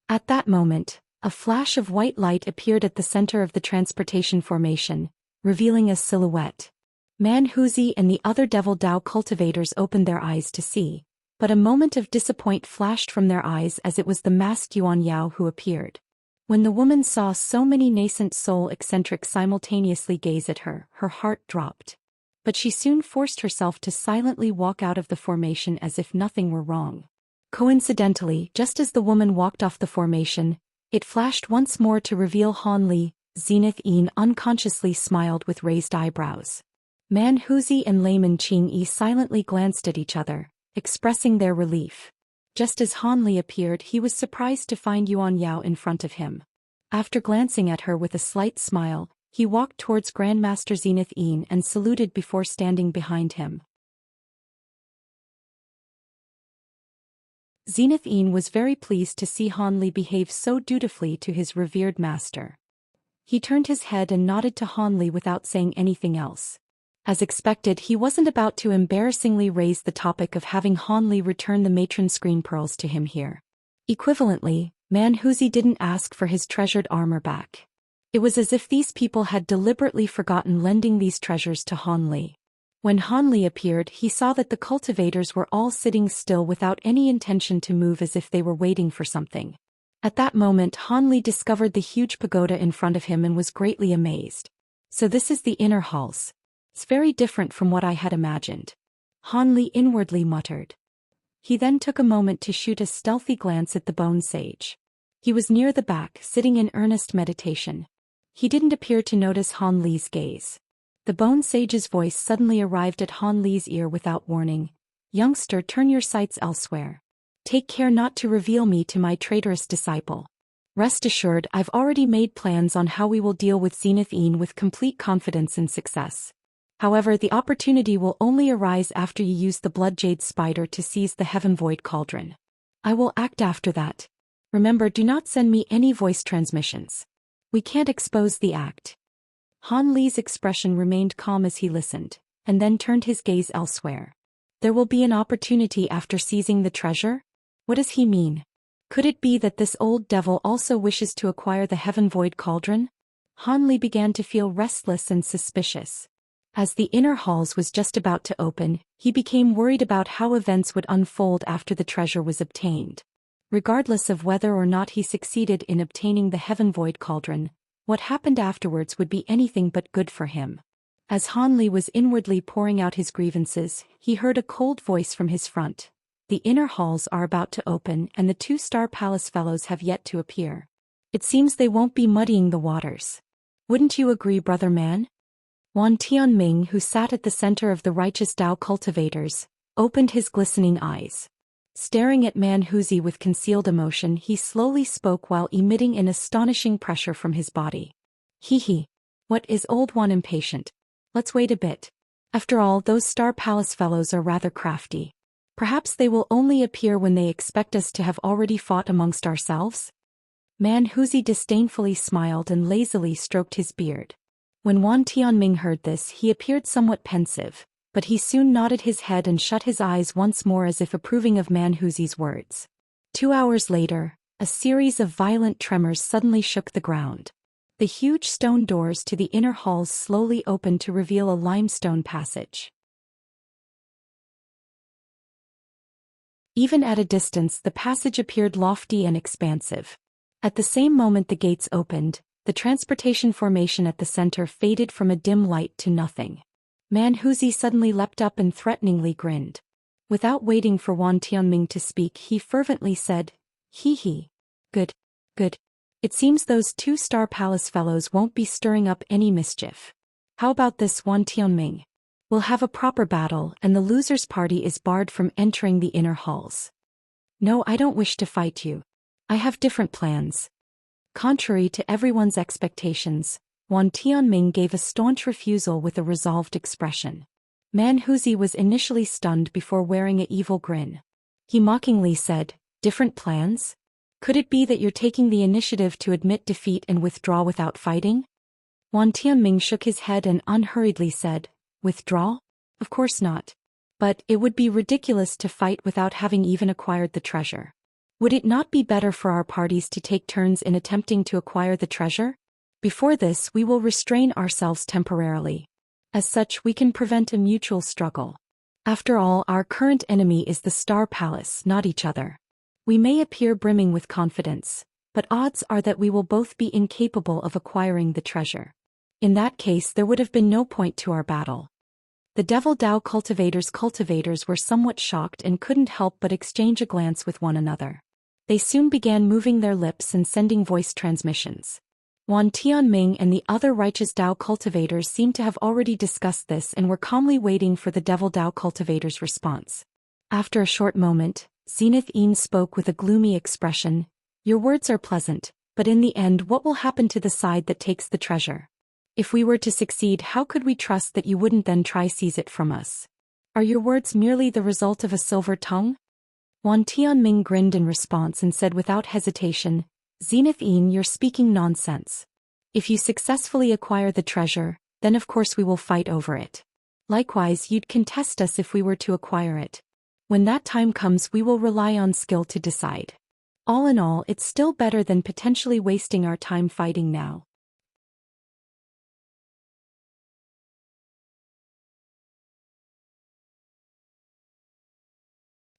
Speaker 1: At that moment, a flash of white light appeared at the center of the transportation formation, revealing a silhouette. Manhuzi and the other Devil Dao cultivators opened their eyes to see, but a moment of disappointment flashed from their eyes as it was the masked Yuan Yao who appeared. When the woman saw so many nascent soul eccentrics simultaneously gaze at her, her heart dropped. But she soon forced herself to silently walk out of the formation as if nothing were wrong. Coincidentally, just as the woman walked off the formation, it flashed once more to reveal Han Li. Zenith Yin unconsciously smiled with raised eyebrows. Manhuzi and Layman Qing Yi silently glanced at each other, expressing their relief. Just as Han Li appeared, he was surprised to find Yuan Yao in front of him. After glancing at her with a slight smile, he walked towards Grandmaster Zenith Yin and saluted before standing behind him. Zenith Yin was very pleased to see Han Li behave so dutifully to his revered master. He turned his head and nodded to Han Li without saying anything else. As expected, he wasn't about to embarrassingly raise the topic of having Han Li return the matron screen pearls to him here. Equivalently, Manhuzi didn't ask for his treasured armor back. It was as if these people had deliberately forgotten lending these treasures to Han Li. When Han Li appeared, he saw that the cultivators were all sitting still without any intention to move, as if they were waiting for something. At that moment, Han Li discovered the huge pagoda in front of him and was greatly amazed. So this is the inner halls. It's very different from what I had imagined. Han Li inwardly muttered. He then took a moment to shoot a stealthy glance at the Bone Sage. He was near the back, sitting in earnest meditation. He didn't appear to notice Han Li's gaze. The Bone Sage's voice suddenly arrived at Han Li's ear without warning. "Youngster, turn your sights elsewhere. Take care not to reveal me to my traitorous disciple. Rest assured, I've already made plans on how we will deal with Zenith Yin with complete confidence and success. However, the opportunity will only arise after you use the Blood Jade Spider to seize the Heaven Void Cauldron. I will act after that. Remember, do not send me any voice transmissions. We can't expose the act." Han Li's expression remained calm as he listened, and then turned his gaze elsewhere. There will be an opportunity after seizing the treasure? What does he mean? Could it be that this old devil also wishes to acquire the Heaven Void Cauldron? Han Li began to feel restless and suspicious. As the inner halls was just about to open, he became worried about how events would unfold after the treasure was obtained. Regardless of whether or not he succeeded in obtaining the Heaven Void Cauldron, what happened afterwards would be anything but good for him. As Han Li was inwardly pouring out his grievances, he heard a cold voice from his front. The inner halls are about to open and the 2-star palace fellows have yet to appear. It seems they won't be muddying the waters. Wouldn't you agree, brother man? Wan Tianming, who sat at the center of the righteous Dao cultivators, opened his glistening eyes. Staring at Manhuzi with concealed emotion, he slowly spoke while emitting an astonishing pressure from his body. "Hee. What is old one impatient? Let's wait a bit. After all, those Star Palace fellows are rather crafty. Perhaps they will only appear when they expect us to have already fought amongst ourselves?" Manhuzi disdainfully smiled and lazily stroked his beard. When Wan Tianming heard this, he appeared somewhat pensive, but he soon nodded his head and shut his eyes once more as if approving of Manhuzi's words. 2 hours later, a series of violent tremors suddenly shook the ground. The huge stone doors to the inner halls slowly opened to reveal a limestone passage. Even at a distance, the passage appeared lofty and expansive. At the same moment the gates opened, the transportation formation at the center faded from a dim light to nothing. Manhuzi suddenly leapt up and threateningly grinned. Without waiting for Wan Tianming to speak, he fervently said, Hee hee. Good. Good. It seems those 2-star palace fellows won't be stirring up any mischief. How about this one, Tianming? We'll have a proper battle and the loser's party is barred from entering the inner halls. No, I don't wish to fight you. I have different plans. Contrary to everyone's expectations, Wan Tianming gave a staunch refusal with a resolved expression. Manhuzi was initially stunned before wearing an evil grin. He mockingly said, "Different plans? Could it be that you're taking the initiative to admit defeat and withdraw without fighting?" Wan Tianming shook his head and unhurriedly said, "Withdraw? Of course not. But it would be ridiculous to fight without having even acquired the treasure. Would it not be better for our parties to take turns in attempting to acquire the treasure? Before this, we will restrain ourselves temporarily. As such, we can prevent a mutual struggle. After all, our current enemy is the Star Palace, not each other. We may appear brimming with confidence, but odds are that we will both be incapable of acquiring the treasure. In that case, there would have been no point to our battle." The Devil Dao cultivators were somewhat shocked and couldn't help but exchange a glance with one another. They soon began moving their lips and sending voice transmissions. Wan Tianming and the other righteous Dao cultivators seemed to have already discussed this and were calmly waiting for the Devil Dao cultivators' response. After a short moment, Zenith spoke with a gloomy expression. "Your words are pleasant, but in the end, what will happen to the side that takes the treasure? If we were to succeed, how could we trust that you wouldn't then try seize it from us? Are your words merely the result of a silver tongue?" Wan Tianming grinned in response and said without hesitation, "Zenith, you're speaking nonsense. If you successfully acquire the treasure, then of course we will fight over it. Likewise, you'd contest us if we were to acquire it. When that time comes, we will rely on skill to decide. All in all, it's still better than potentially wasting our time fighting now."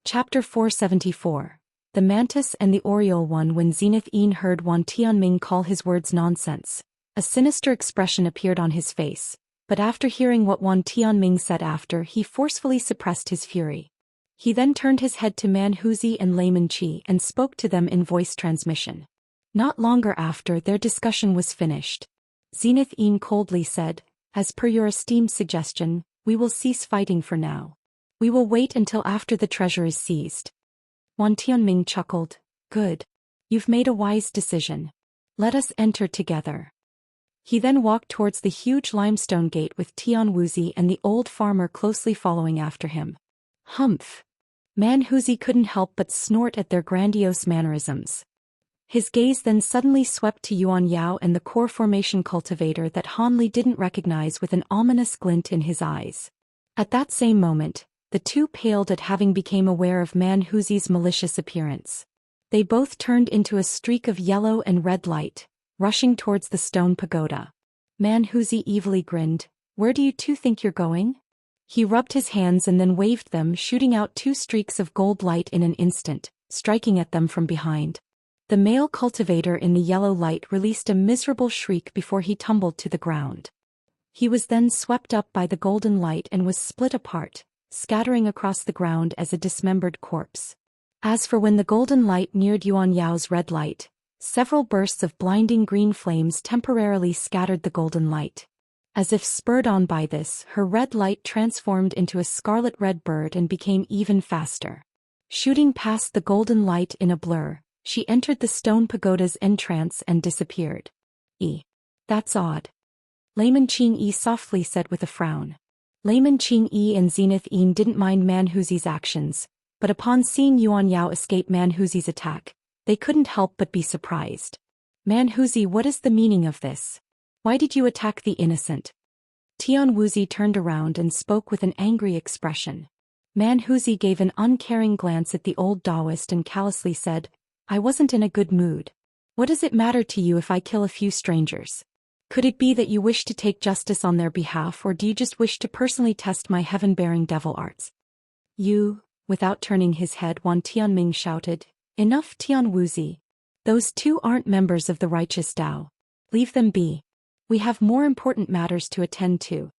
Speaker 1: Chapter 474. The Mantis and the Oriole. When Zenith heard Wan Tianming call his words nonsense, a sinister expression appeared on his face, but after hearing what Wan Tianming said after, he forcefully suppressed his fury. He then turned his head to Manhuzi and Layman Qi and spoke to them in voice transmission. Not longer after their discussion was finished, Zenith coldly said, "As per your esteemed suggestion, we will cease fighting for now. We will wait until after the treasure is seized." Wan Tianming chuckled. "Good. You've made a wise decision. Let us enter together." He then walked towards the huge limestone gate with Tianwuzi and the old farmer closely following after him. Humph. Manhuzi couldn't help but snort at their grandiose mannerisms. His gaze then suddenly swept to Yuan Yao and the core formation cultivator that Han Li didn't recognize, with an ominous glint in his eyes. At that same moment, the two paled at having become aware of Manhuzi's malicious appearance. They both turned into a streak of yellow and red light, rushing towards the stone pagoda. Manhuzi evilly grinned. "Where do you two think you're going?" He rubbed his hands and then waved them, shooting out 2 streaks of gold light in an instant, striking at them from behind. The male cultivator in the yellow light released a miserable shriek before he tumbled to the ground. He was then swept up by the golden light and was split apart, scattering across the ground as a dismembered corpse. As for when the golden light neared Yuan Yao's red light, several bursts of blinding green flames temporarily scattered the golden light. As if spurred on by this, her red light transformed into a scarlet-red bird and became even faster. Shooting past the golden light in a blur, she entered the stone pagoda's entrance and disappeared. That's odd. Layman Qing softly said with a frown. Layman Qing and Zenith didn't mind Manhuzi's actions, but upon seeing Yuan Yao escape Manhuzi's attack, they couldn't help but be surprised. "Manhuzi, what is the meaning of this? Why did you attack the innocent?" Tianwuzi turned around and spoke with an angry expression. Manhuzi gave an uncaring glance at the old Daoist and callously said, "I wasn't in a good mood. What does it matter to you if I kill a few strangers? Could it be that you wish to take justice on their behalf, or do you just wish to personally test my heaven-bearing devil arts?" "You," without turning his head, Wan Tianming shouted. "Enough, Tianwuzi. Those two aren't members of the righteous Dao. Leave them be. We have more important matters to attend to."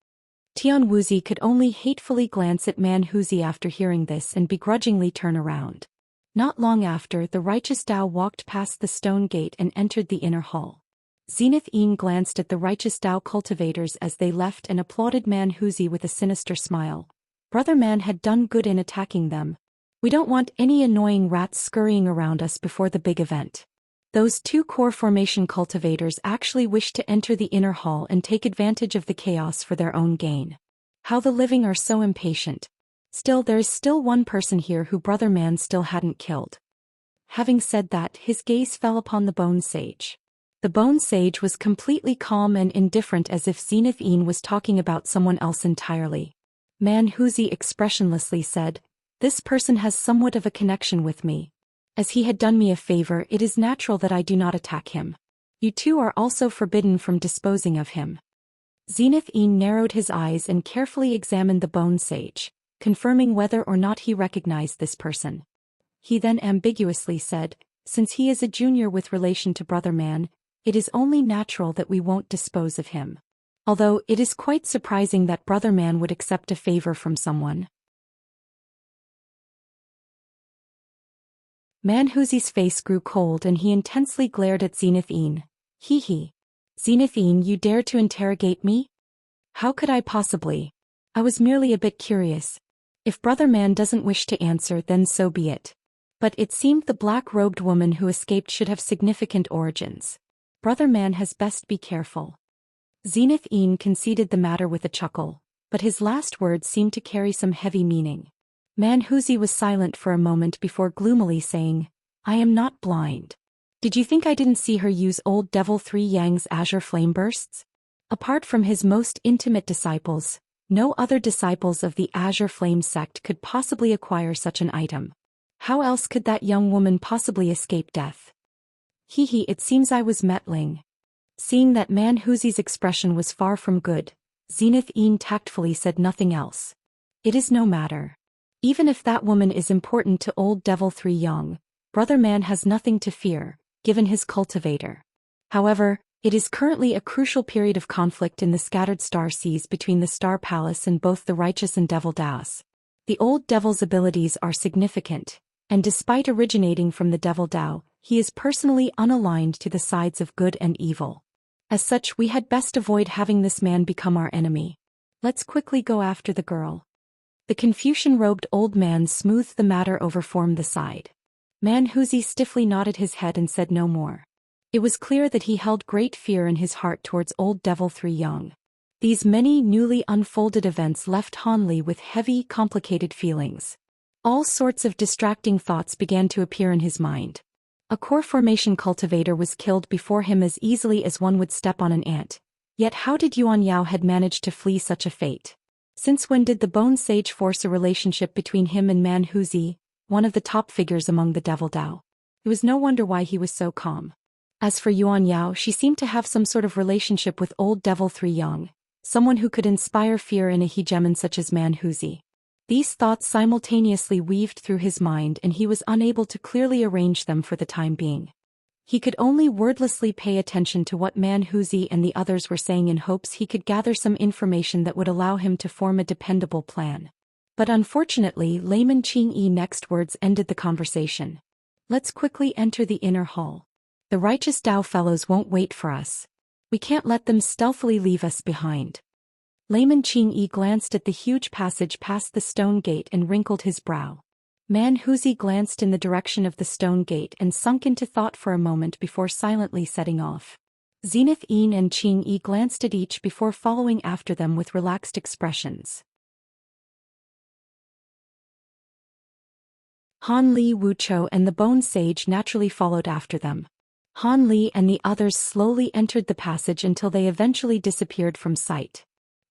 Speaker 1: Tianwuzi could only hatefully glance at Manhuzi after hearing this and begrudgingly turn around. Not long after, the righteous Dao walked past the stone gate and entered the inner hall. Zenith glanced at the righteous Dao cultivators as they left and applauded Manhuzi with a sinister smile. Brother Man had done good in attacking them. We don't want any annoying rats scurrying around us before the big event. Those two core formation cultivators actually wished to enter the inner hall and take advantage of the chaos for their own gain. How the living are so impatient. Still, there is still one person here who Brother Man still hadn't killed. Having said that, his gaze fell upon the Bone Sage. The Bone Sage was completely calm and indifferent, as if Zenith was talking about someone else entirely. Manhuzi expressionlessly said, "This person has somewhat of a connection with me. As he had done me a favor, it is natural that I do not attack him. You two are also forbidden from disposing of him." Zenith narrowed his eyes and carefully examined the Bone Sage, confirming whether or not he recognized this person. He then ambiguously said, "Since he is a junior with relation to Brother Man, it is only natural that we won't dispose of him. Although it is quite surprising that Brother Man would accept a favor from someone." Manhuzi's face grew cold and he intensely glared at Zenith. Hee. Zenith, you dare to interrogate me? How could I possibly? I was merely a bit curious. If Brother Man doesn't wish to answer, then so be it. But it seemed the black-robed woman who escaped should have significant origins. Brother Man has best be careful. Zenith conceded the matter with a chuckle, but his last words seemed to carry some heavy meaning. Manhuzi was silent for a moment before gloomily saying, "I am not blind. Did you think I didn't see her use old Devil 3 Yang's azure flame bursts? Apart from his most intimate disciples, no other disciples of the Azure Flame sect could possibly acquire such an item. How else could that young woman possibly escape death?" It seems I was meddling. Seeing that Manhuzi's expression was far from good, Zenith tactfully said nothing else. "It is no matter. Even if that woman is important to old Devil 3 Young, Brother Man has nothing to fear, given his cultivator. However, it is currently a crucial period of conflict in the scattered star seas between the Star Palace and both the Righteous and Devil Daos. The old Devil's abilities are significant, and despite originating from the Devil Dao, he is personally unaligned to the sides of good and evil. As such, we had best avoid having this man become our enemy. Let's quickly go after the girl." The Confucian-robed old man smoothed the matter over from the side. Manhuzi stiffly nodded his head and said no more. It was clear that he held great fear in his heart towards old Devil 3 Young. These many newly unfolded events left Hanli with heavy, complicated feelings. All sorts of distracting thoughts began to appear in his mind. A core formation cultivator was killed before him as easily as one would step on an ant. Yet how did Yuan Yao had managed to flee such a fate? Since when did the Bone Sage force a relationship between him and Manhuzi, one of the top figures among the Devil Dao? It was no wonder why he was so calm. As for Yuan Yao, she seemed to have some sort of relationship with old Devil 3 Young, someone who could inspire fear in a hegemon such as Manhuzi. These thoughts simultaneously weaved through his mind and he was unable to clearly arrange them for the time being. He could only wordlessly pay attention to what Manhuzi and the others were saying in hopes he could gather some information that would allow him to form a dependable plan. But unfortunately, Layman Qingyi next words ended the conversation. "Let's quickly enter the inner hall. The righteous Dao fellows won't wait for us. We can't let them stealthily leave us behind." Layman Qingyi glanced at the huge passage past the stone gate and wrinkled his brow. Manhuzi glanced in the direction of the stone gate and sunk into thought for a moment before silently setting off. Zenith and Qingyi glanced at each before following after them with relaxed expressions. Han Li, Wuchou and the Bone Sage naturally followed after them. Han Li and the others slowly entered the passage until they eventually disappeared from sight.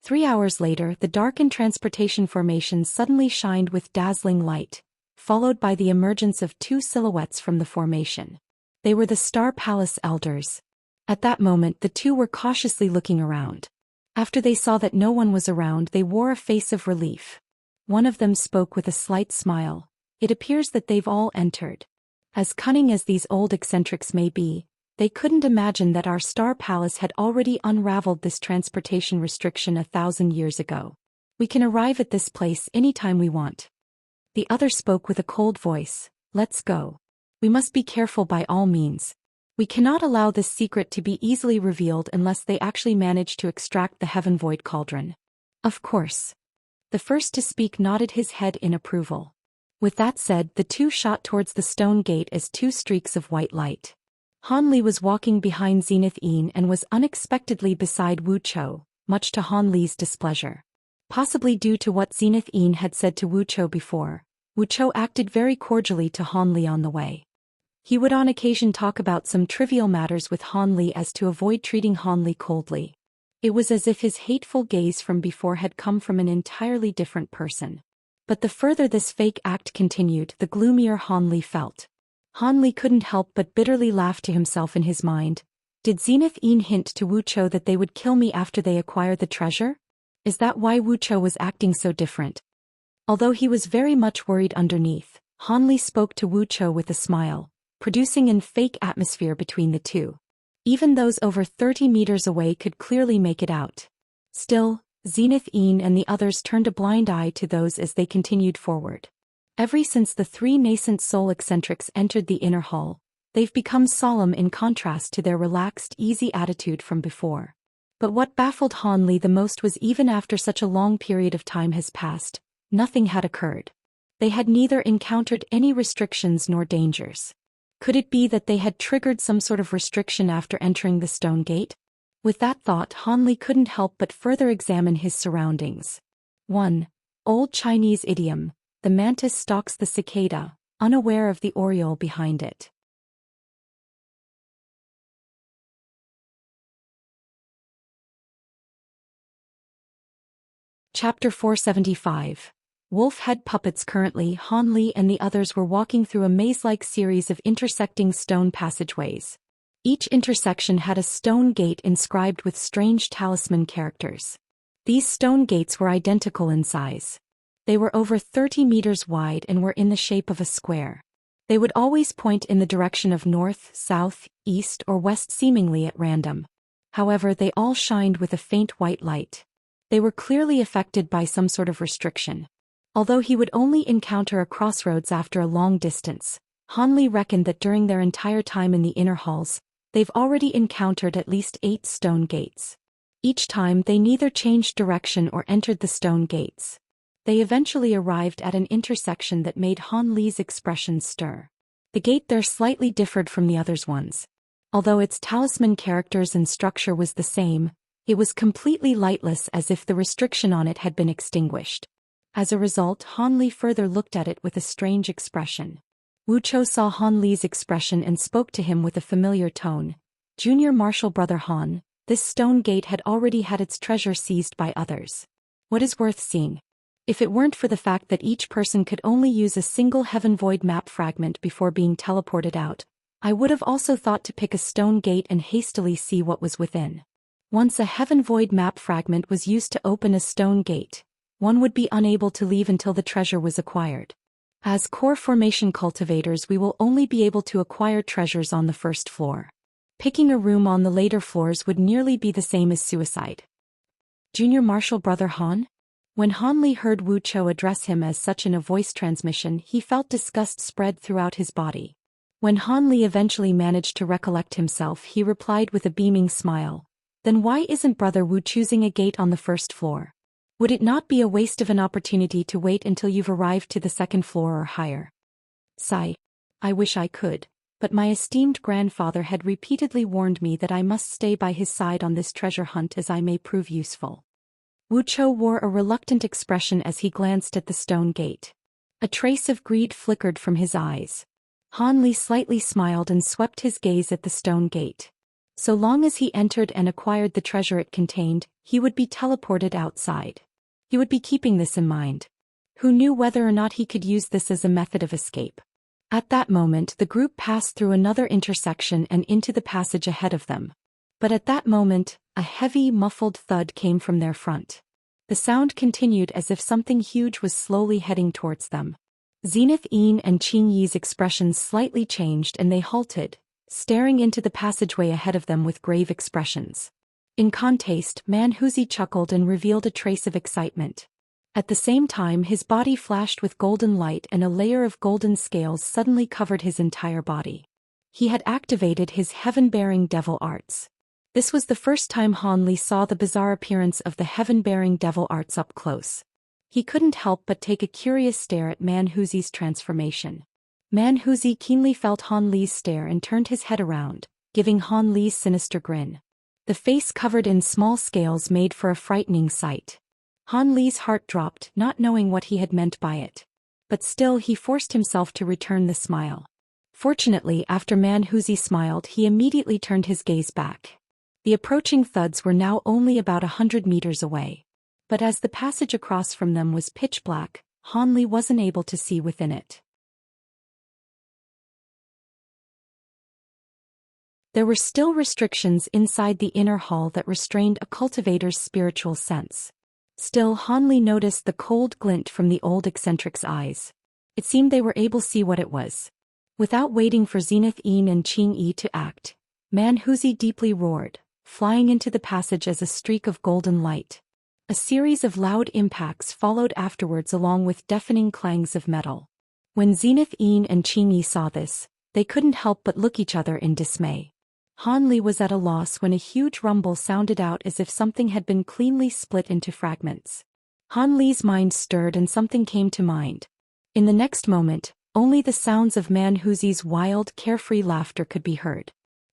Speaker 1: 3 hours later, the darkened transportation formation suddenly shined with dazzling light, followed by the emergence of 2 silhouettes from the formation. They were the Star Palace elders. At that moment, the 2 were cautiously looking around. After they saw that no one was around, they wore a face of relief. One of them spoke with a slight smile. "It appears that they've all entered. As cunning as these old eccentrics may be, they couldn't imagine that our Star Palace had already unraveled this transportation restriction 1,000 years ago. We can arrive at this place anytime we want." The other spoke with a cold voice. Let's go. We must be careful by all means. We cannot allow this secret to be easily revealed unless they actually manage to extract the Heaven Void Cauldron. Of course. The first to speak nodded his head in approval. With that said, the two shot towards the stone gate as two streaks of white light. Han Li was walking behind Zenith and was unexpectedly beside Wu Chou, much to Han Li's displeasure. Possibly due to what Zenith had said to Wu Chou before, Wu Chou acted very cordially to Han Li on the way. He would on occasion talk about some trivial matters with Han Li as to avoid treating Han Li coldly. It was as if his hateful gaze from before had come from an entirely different person. But the further this fake act continued, the gloomier Han Li felt. Han Li couldn't help but bitterly laugh to himself in his mind. Did Zenith hint to Wu Chou that they would kill me after they acquired the treasure? Is that why Wu Chou was acting so different? Although he was very much worried underneath, Han Li spoke to Wu Chou with a smile, producing an fake atmosphere between the two. Even those over 30 meters away could clearly make it out. Still, Zenith and the others turned a blind eye to those as they continued forward. Ever since the three nascent soul eccentrics entered the inner hall, they've become solemn in contrast to their relaxed, easy attitude from before. But what baffled Han Li the most was even after such a long period of time has passed, nothing had occurred. They had neither encountered any restrictions nor dangers. Could it be that they had triggered some sort of restriction after entering the stone gate? With that thought, Han Li couldn't help but further examine his surroundings. 1. Old Chinese idiom, the mantis stalks the cicada, unaware of the Oriole behind it. Chapter 475. Wolf Head Puppets. Currently, Han Li and the others were walking through a maze-like series of intersecting stone passageways. Each intersection had a stone gate inscribed with strange talisman characters. These stone gates were identical in size. They were over 30 meters wide and were in the shape of a square. They would always point in the direction of north, south, east, or west, seemingly at random. However, they all shined with a faint white light. They were clearly affected by some sort of restriction. Although he would only encounter a crossroads after a long distance, Han Li reckoned that during their entire time in the inner halls, they've already encountered at least 8 stone gates. Each time they neither changed direction or entered the stone gates. They eventually arrived at an intersection that made Han Li's expression stir. The gate there slightly differed from the others' ones. Although its talisman characters and structure was the same, it was completely lightless, as if the restriction on it had been extinguished. As a result, Han Li further looked at it with a strange expression. Wu Chou saw Han Li's expression and spoke to him with a familiar tone. Junior Marshal Brother Han, this stone gate had already had its treasure seized by others. What is worth seeing? If it weren't for the fact that each person could only use a single Heaven Void map fragment before being teleported out, I would have also thought to pick a stone gate and hastily see what was within. Once a Heaven Void map fragment was used to open a stone gate, one would be unable to leave until the treasure was acquired. As core formation cultivators, we will only be able to acquire treasures on the first floor. Picking a room on the later floors would nearly be the same as suicide. Junior Marshal Brother Han? When Han Li heard Wu Chou address him as such in a voice transmission, he felt disgust spread throughout his body. When Han Li eventually managed to recollect himself, he replied with a beaming smile. Then why isn't Brother Wu choosing a gate on the first floor? Would it not be a waste of an opportunity to wait until you've arrived to the second floor or higher? Sigh. I wish I could, but my esteemed grandfather had repeatedly warned me that I must stay by his side on this treasure hunt, as I may prove useful. Wu Chou wore a reluctant expression as he glanced at the stone gate. A trace of greed flickered from his eyes. Han Li slightly smiled and swept his gaze at the stone gate. So long as he entered and acquired the treasure it contained, he would be teleported outside. He would be keeping this in mind. Who knew whether or not he could use this as a method of escape? At that moment, the group passed through another intersection and into the passage ahead of them. But at that moment, a heavy, muffled thud came from their front. The sound continued as if something huge was slowly heading towards them. Zenith and Qing Yi's expressions slightly changed and they halted, staring into the passageway ahead of them with grave expressions. In contrast, Man Huzi chuckled and revealed a trace of excitement. At the same time his body flashed with golden light and a layer of golden scales suddenly covered his entire body. He had activated his Heavenbearing devil arts. This was the first time Han Li saw the bizarre appearance of the Heavenbearing devil arts up close. He couldn't help but take a curious stare at Manhuzi's transformation. Manhuzi keenly felt Han Li's stare and turned his head around, giving Han Li's sinister grin. The face covered in small scales made for a frightening sight. Han Li's heart dropped, not knowing what he had meant by it. But still he forced himself to return the smile. Fortunately, after Manhuzi smiled, he immediately turned his gaze back. The approaching thuds were now only about 100 meters away. But as the passage across from them was pitch black, Han Li wasn't able to see within it. There were still restrictions inside the inner hall that restrained a cultivator's spiritual sense. Still, Han Li noticed the cold glint from the old eccentric's eyes. It seemed they were able to see what it was. Without waiting for Zenith and Qing to act, Manhuzi deeply roared, flying into the passage as a streak of golden light. A series of loud impacts followed afterwards along with deafening clangs of metal. When Zenith and Qing saw this, they couldn't help but look each other in dismay. Han Li was at a loss when a huge rumble sounded out as if something had been cleanly split into fragments. Han Li's mind stirred and something came to mind. In the next moment, only the sounds of Manhuzi's wild, carefree laughter could be heard.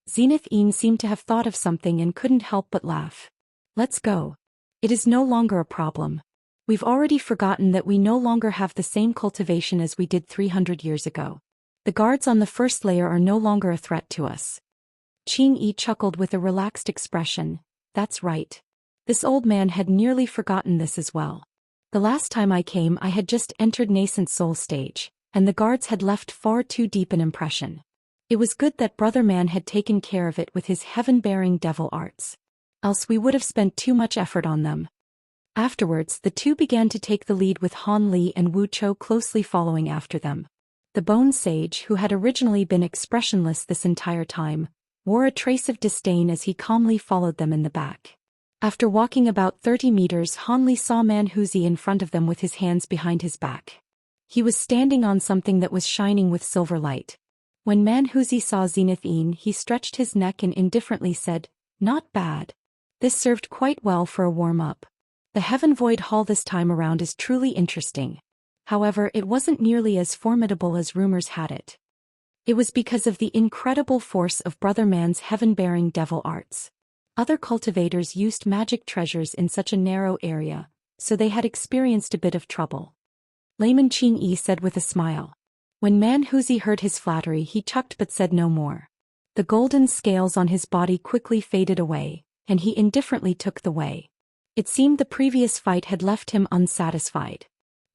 Speaker 1: Zenith seemed to have thought of something and couldn't help but laugh. Let's go. It is no longer a problem. We've already forgotten that we no longer have the same cultivation as we did 300 years ago. The guards on the first layer are no longer a threat to us. Qing chuckled with a relaxed expression. That's right. This old man had nearly forgotten this as well. The last time I came I had just entered Nascent Soul stage, and the guards had left far too deep an impression. It was good that Brother Man had taken care of it with his Heavenbearing devil arts. Else we would have spent too much effort on them. Afterwards the two began to take the lead with Han Li and Wu Chou closely following after them. The Bone Sage, who had originally been expressionless this entire time, wore a trace of disdain as he calmly followed them in the back. After walking about 30 meters, Han Li saw Manhuzi in front of them with his hands behind his back. He was standing on something that was shining with silver light. When Manhuzi saw Zenith he stretched his neck and indifferently said, "Not bad." This served quite well for a warm-up. The Heaven Void Hall this time around is truly interesting. However, it wasn't nearly as formidable as rumors had it. It was because of the incredible force of Brother Man's Heaven-bearing devil arts. Other cultivators used magic treasures in such a narrow area, so they had experienced a bit of trouble. Layman Qing said with a smile. When Manhuzi heard his flattery he chuckled but said no more. The golden scales on his body quickly faded away, and he indifferently took the way. It seemed the previous fight had left him unsatisfied.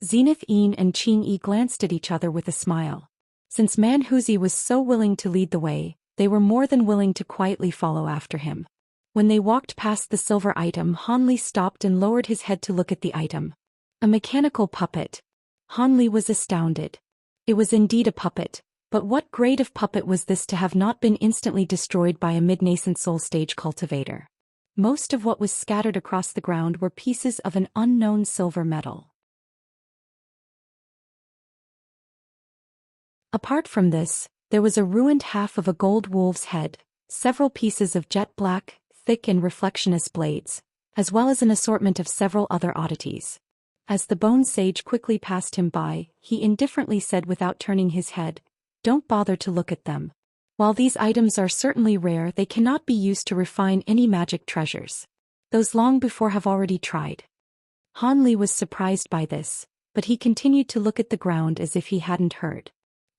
Speaker 1: Zenith and Qing glanced at each other with a smile. Since Manhuzi was so willing to lead the way, they were more than willing to quietly follow after him. When they walked past the silver item, Han Li stopped and lowered his head to look at the item. A mechanical puppet. Han Li was astounded. It was indeed a puppet, but what grade of puppet was this to have not been instantly destroyed by a mid-nascent soul stage cultivator? Most of what was scattered across the ground were pieces of an unknown silver metal. Apart from this, there was a ruined half of a gold wolf's head, several pieces of jet black, thick and reflectionless blades, as well as an assortment of several other oddities. As the Bone Sage quickly passed him by, he indifferently said without turning his head, "Don't bother to look at them. While these items are certainly rare, they cannot be used to refine any magic treasures. Those long before have already tried." Han Li was surprised by this, but he continued to look at the ground as if he hadn't heard.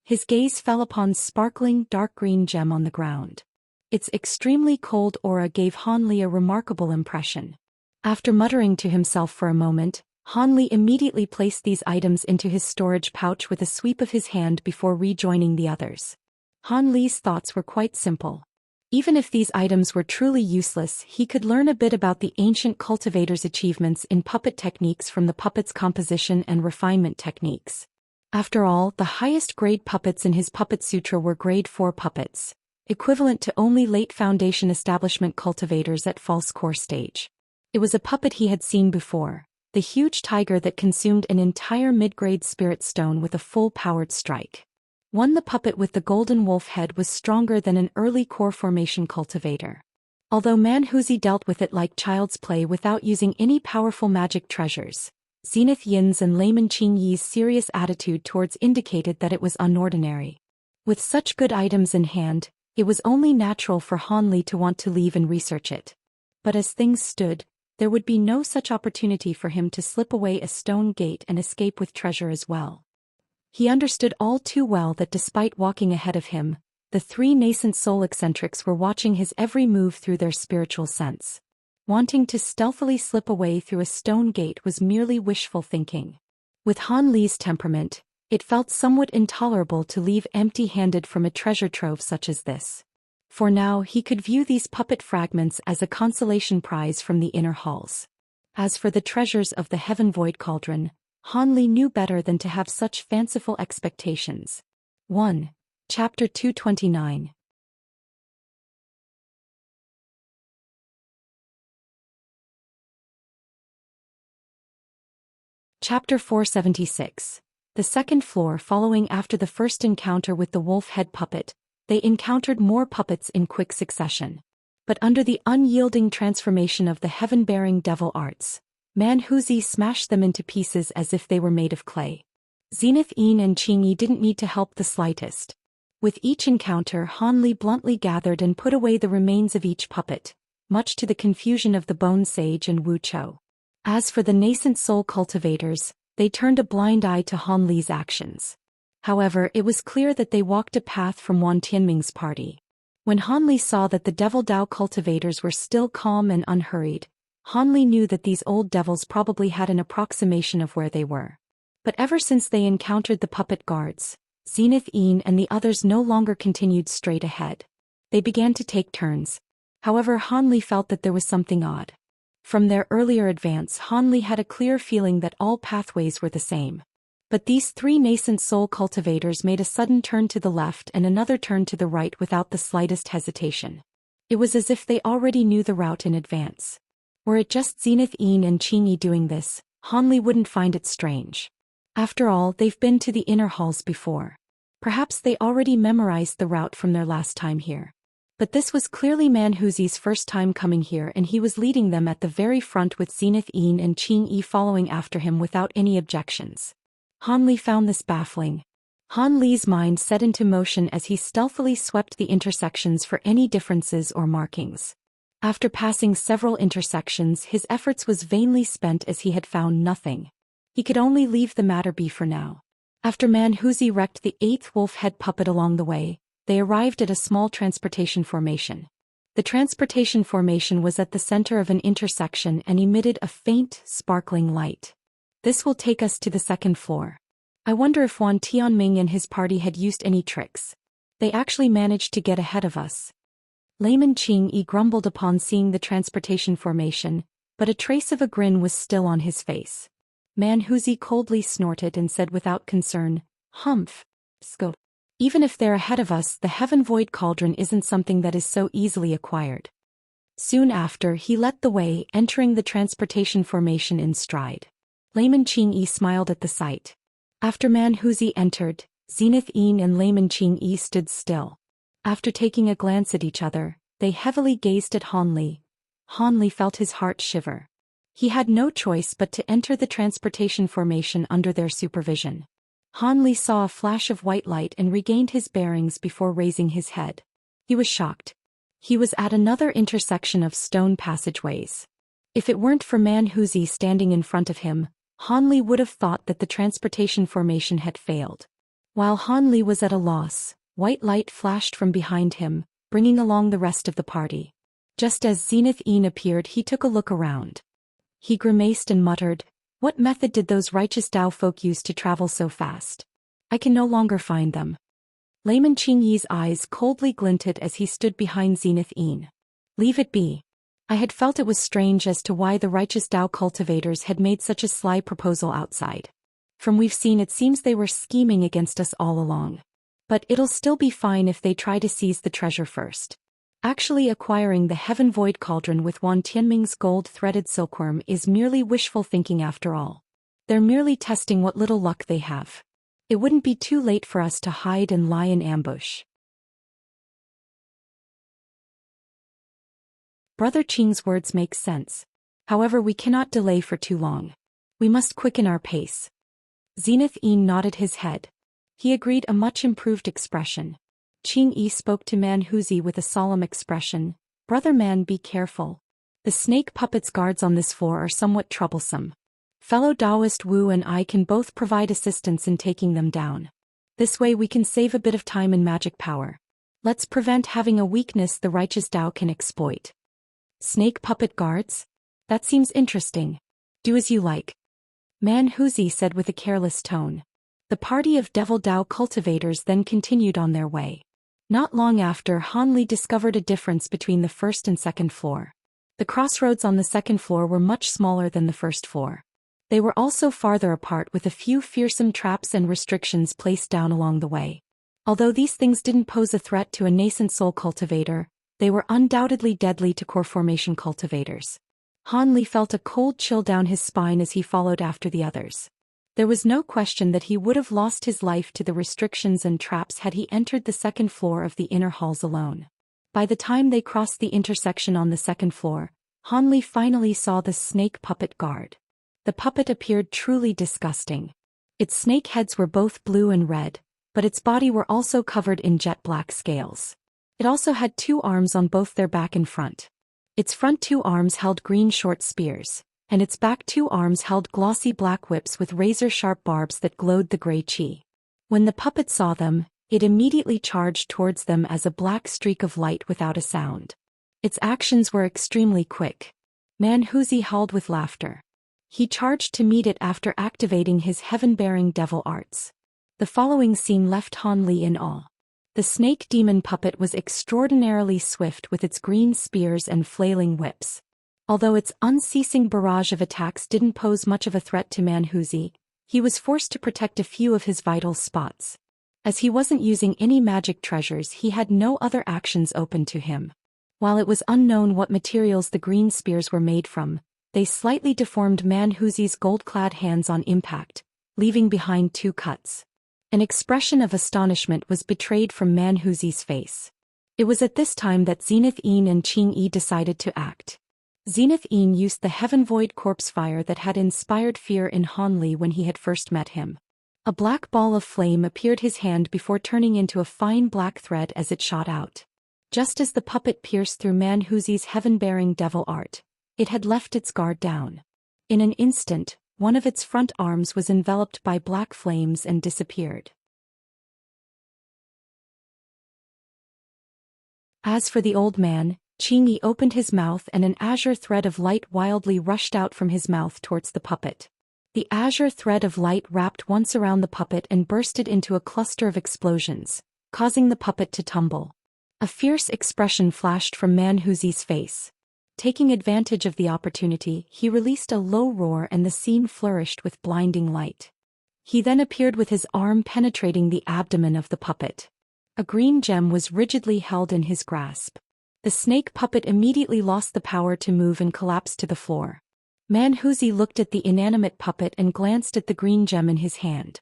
Speaker 1: His gaze fell upon sparkling dark green gem on the ground. Its extremely cold aura gave Han Li a remarkable impression. After muttering to himself for a moment, Han Li immediately placed these items into his storage pouch with a sweep of his hand before rejoining the others. Han Li's thoughts were quite simple. Even if these items were truly useless, he could learn a bit about the ancient cultivator's achievements in puppet techniques from the puppet's composition and refinement techniques. After all, the highest grade puppets in his Puppet Sutra were grade 4 puppets, equivalent to only late Foundation establishment cultivators at false core stage. It was a puppet he had seen before, the huge tiger that consumed an entire mid-grade spirit stone with a full-powered strike. The puppet with the golden wolf head was stronger than an early core formation cultivator. Although Manhuzi dealt with it like child's play without using any powerful magic treasures, Zenith Yin's and Layman Qingyi's serious attitude towards indicated that it was unordinary. With such good items in hand, it was only natural for Han Li to want to leave and research it. But as things stood, there would be no such opportunity for him to slip away a stone gate and escape with treasure as well. He understood all too well that despite walking ahead of him, the three nascent soul eccentrics were watching his every move through their spiritual sense. Wanting to stealthily slip away through a stone gate was merely wishful thinking. With Han Li's temperament, it felt somewhat intolerable to leave empty-handed from a treasure trove such as this. For now he could view these puppet fragments as a consolation prize from the inner halls. As for the treasures of the Heaven Void Cauldron, Han Li knew better than to have such fanciful expectations. 1. Chapter 229. Chapter 476. The second floor. Following after the first encounter with the wolf head puppet, they encountered more puppets in quick succession. But under the unyielding transformation of the heaven-bearing devil arts, Manhuzi smashed them into pieces as if they were made of clay. Zenith Yin and Qingyi didn't need to help the slightest. With each encounter, Han Li bluntly gathered and put away the remains of each puppet, much to the confusion of the Bone Sage and Wu Chou. As for the nascent soul cultivators, they turned a blind eye to Han Li's actions. However, it was clear that they walked a path from Wan Tianming's party. When Han Li saw that the Devil Dao cultivators were still calm and unhurried, Han Li knew that these old devils probably had an approximation of where they were. But ever since they encountered the puppet guards, Zenith Yin and the others no longer continued straight ahead. They began to take turns. However, Han Li felt that there was something odd. From their earlier advance, Han Li had a clear feeling that all pathways were the same. But these three nascent soul cultivators made a sudden turn to the left and another turn to the right without the slightest hesitation. It was as if they already knew the route in advance. Were it just Zenith Yin and Qingyi doing this, Han Li wouldn't find it strange. After all, they've been to the inner halls before. Perhaps they already memorized the route from their last time here. But this was clearly Manhuzi's first time coming here, and he was leading them at the very front with Zenith Yin and Qingyi following after him without any objections. Han Li found this baffling. Han Li's mind set into motion as he stealthily swept the intersections for any differences or markings. After passing several intersections, his efforts was vainly spent as he had found nothing. He could only leave the matter be for now. After Manhuzi wrecked the 8th wolf head puppet along the way, they arrived at a small transportation formation. The transportation formation was at the center of an intersection and emitted a faint, sparkling light. This will take us to the second floor. I wonder if Wan Tianming and his party had used any tricks. They actually managed to get ahead of us. Layman Qingyi grumbled upon seeing the transportation formation, but a trace of a grin was still on his face. Manhuzi coldly snorted and said without concern, "Humph. Scope. Even if they're ahead of us, the Heaven Void Cauldron isn't something that is so easily acquired." Soon after, he led the way, entering the transportation formation in stride. Layman Qingyi smiled at the sight. After Manhuzi entered, Zenith Yin and Layman Qingyi stood still. After taking a glance at each other, they heavily gazed at Han Li. Han Li felt his heart shiver. He had no choice but to enter the transportation formation under their supervision. Han Li saw a flash of white light and regained his bearings before raising his head. He was shocked. He was at another intersection of stone passageways. If it weren't for Manhuzi standing in front of him, Han Li would have thought that the transportation formation had failed. While Han Li was at a loss, white light flashed from behind him, bringing along the rest of the party. Just as Zenith Yin appeared, he took a look around. He grimaced and muttered, "What method did those righteous Dao folk use to travel so fast? I can no longer find them." Layman Qingyi's eyes coldly glinted as he stood behind Zenith Yin. "Leave it be. I had felt it was strange as to why the righteous Dao cultivators had made such a sly proposal outside. From we've seen, it seems they were scheming against us all along. But it'll still be fine if they try to seize the treasure first." Actually acquiring the Heaven Void Cauldron with Wan Tianming's gold-threaded silkworm is merely wishful thinking after all. They're merely testing what little luck they have. It wouldn't be too late for us to hide and lie in ambush. Brother Qing's words make sense. However, we cannot delay for too long. We must quicken our pace. Zenith nodded his head. He agreed, a much improved expression. Qing spoke to Man Huzi with a solemn expression. Brother Man, be careful. The snake puppet's guards on this floor are somewhat troublesome. Fellow Daoist Wu and I can both provide assistance in taking them down. This way we can save a bit of time and magic power. Let's prevent having a weakness the righteous Dao can exploit. Snake puppet guards? That seems interesting. Do as you like. Man Huzi said with a careless tone. The party of Devil Dao cultivators then continued on their way. Not long after, Han Li discovered a difference between the first and second floor. The crossroads on the second floor were much smaller than the first floor. They were also farther apart, with a few fearsome traps and restrictions placed down along the way. Although these things didn't pose a threat to a nascent soul cultivator, they were undoubtedly deadly to core formation cultivators. Han Li felt a cold chill down his spine as he followed after the others. There was no question that he would have lost his life to the restrictions and traps had he entered the second floor of the inner halls alone. By the time they crossed the intersection on the second floor, Han Li finally saw the snake puppet guard. The puppet appeared truly disgusting. Its snake heads were both blue and red, but its body were also covered in jet black scales. It also had 2 arms on both their back and front. Its front 2 arms held green short spears, and its back 2 arms held glossy black whips with razor-sharp barbs that glowed the gray chi. When the puppet saw them, it immediately charged towards them as a black streak of light without a sound. Its actions were extremely quick. Man Huzi howled with laughter. He charged to meet it after activating his Heavenbearing devil arts. The following scene left Han Li in awe. The snake demon puppet was extraordinarily swift with its green spears and flailing whips. Although its unceasing barrage of attacks didn't pose much of a threat to Man Huzi, he was forced to protect a few of his vital spots. As he wasn't using any magic treasures, he had no other actions open to him. While it was unknown what materials the green spears were made from, they slightly deformed Man Huzi's gold-clad hands on impact, leaving behind 2 cuts. An expression of astonishment was betrayed from Man Huzi's face. It was at this time that Zenith and Qing decided to act. Zenith used the Heaven Void corpse fire that had inspired fear in Han Li when he had first met him. A black ball of flame appeared his hand before turning into a fine black thread as it shot out. Just as the puppet pierced through Man Huzi's Heaven-bearing devil art, it had left its guard down. In an instant, one of its front arms was enveloped by black flames and disappeared. As for the old man, Qing opened his mouth and an azure thread of light wildly rushed out from his mouth towards the puppet. The azure thread of light wrapped once around the puppet and bursted into a cluster of explosions, causing the puppet to tumble. A fierce expression flashed from Man Huzi's face. Taking advantage of the opportunity, he released a low roar and the scene flourished with blinding light. He then appeared with his arm penetrating the abdomen of the puppet. A green gem was rigidly held in his grasp. The snake puppet immediately lost the power to move and collapsed to the floor. Man Huzi looked at the inanimate puppet and glanced at the green gem in his hand.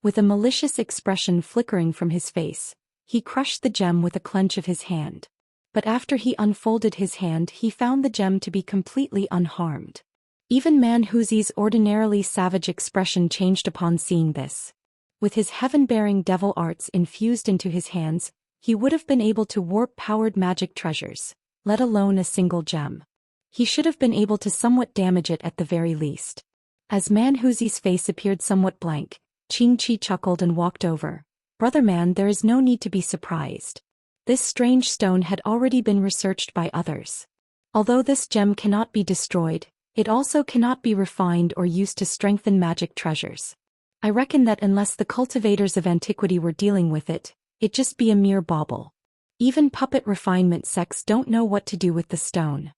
Speaker 1: With a malicious expression flickering from his face, he crushed the gem with a clench of his hand. But after he unfolded his hand, he found the gem to be completely unharmed. Even Man Huzi's ordinarily savage expression changed upon seeing this. With his heaven-bearing devil arts infused into his hands, he would have been able to warp powered magic treasures, let alone a single gem. He should have been able to somewhat damage it at the very least. As Man Huzi's face appeared somewhat blank, Qing chuckled and walked over. Brother man, there is no need to be surprised. This strange stone had already been researched by others. Although this gem cannot be destroyed, it also cannot be refined or used to strengthen magic treasures. I reckon that unless the cultivators of antiquity were dealing with it, it'd just be a mere bauble. Even puppet refinement sects don't know what to do with the stone.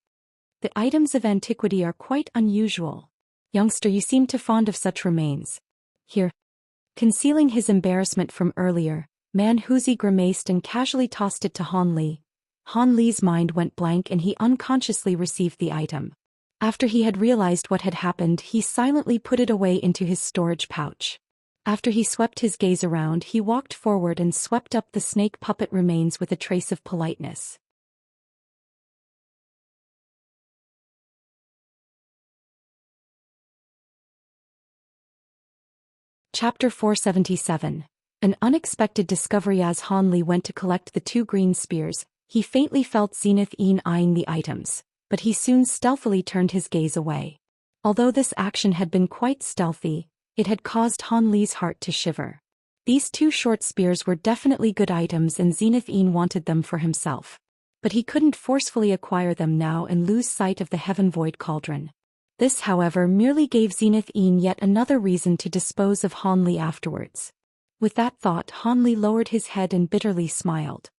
Speaker 1: The items of antiquity are quite unusual. Youngster, you seem too fond of such remains. Here. Concealing his embarrassment from earlier, Man Huzi grimaced and casually tossed it to Han Li. Han Li's mind went blank and he unconsciously received the item. After he had realized what had happened, he silently put it away into his storage pouch. After he swept his gaze around, he walked forward and swept up the snake puppet remains with a trace of politeness. Chapter 477. An unexpected discovery. As Han Li went to collect the 2 green spears, he faintly felt Zenith eyeing the items, but he soon stealthily turned his gaze away. Although this action had been quite stealthy, it had caused Han Li's heart to shiver. These 2 short spears were definitely good items and Zenith wanted them for himself. But he couldn't forcefully acquire them now and lose sight of the Heaven Void Cauldron. This, however, merely gave Zenith yet another reason to dispose of Han Li afterwards. With that thought, Han Li lowered his head and bitterly smiled.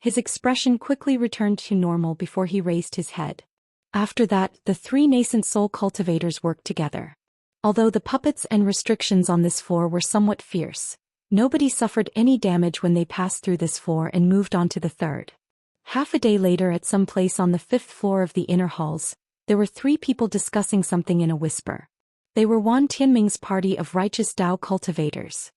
Speaker 1: His expression quickly returned to normal before he raised his head. After that, the 3 nascent soul cultivators worked together. Although the puppets and restrictions on this floor were somewhat fierce, nobody suffered any damage when they passed through this floor and moved on to the 3rd. Half a day later, at some place on the 5th floor of the inner halls, there were 3 people discussing something in a whisper. They were Wan Tianming's party of righteous Dao cultivators.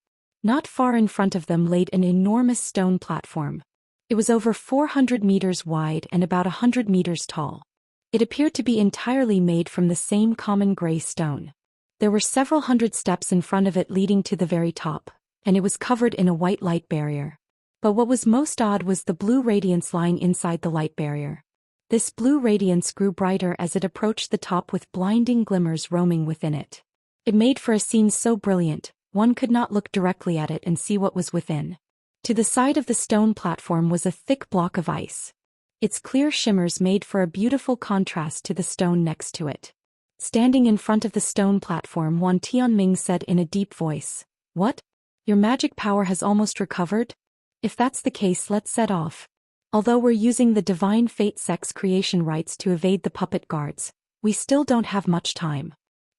Speaker 1: Not far in front of them laid an enormous stone platform. It was over 400 meters wide and about 100 meters tall. It appeared to be entirely made from the same common gray stone. There were several hundred steps in front of it leading to the very top, and it was covered in a white light barrier. But what was most odd was the blue radiance lying inside the light barrier. This blue radiance grew brighter as it approached the top, with blinding glimmers roaming within it. It made for a scene so brilliant, one could not look directly at it and see what was within. To the side of the stone platform was a thick block of ice. Its clear shimmers made for a beautiful contrast to the stone next to it. Standing in front of the stone platform, Wan Tianming said in a deep voice, "What? Your magic power has almost recovered? If that's the case, let's set off. Although we're using the Divine Fate Sex creation rites to evade the puppet guards, we still don't have much time.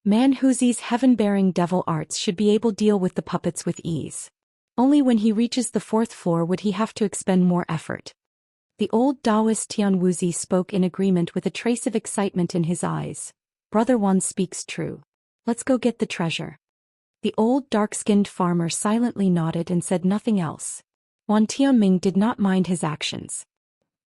Speaker 1: Manhuzi's Heavenbearing devil arts should be able to deal with the puppets with ease. Only when he reaches the 4th floor would he have to expend more effort." The old Daoist Tianwuzi spoke in agreement with a trace of excitement in his eyes. "Brother Wan speaks true. Let's go get the treasure." The old dark-skinned farmer silently nodded and said nothing else. Wan Tianming did not mind his actions.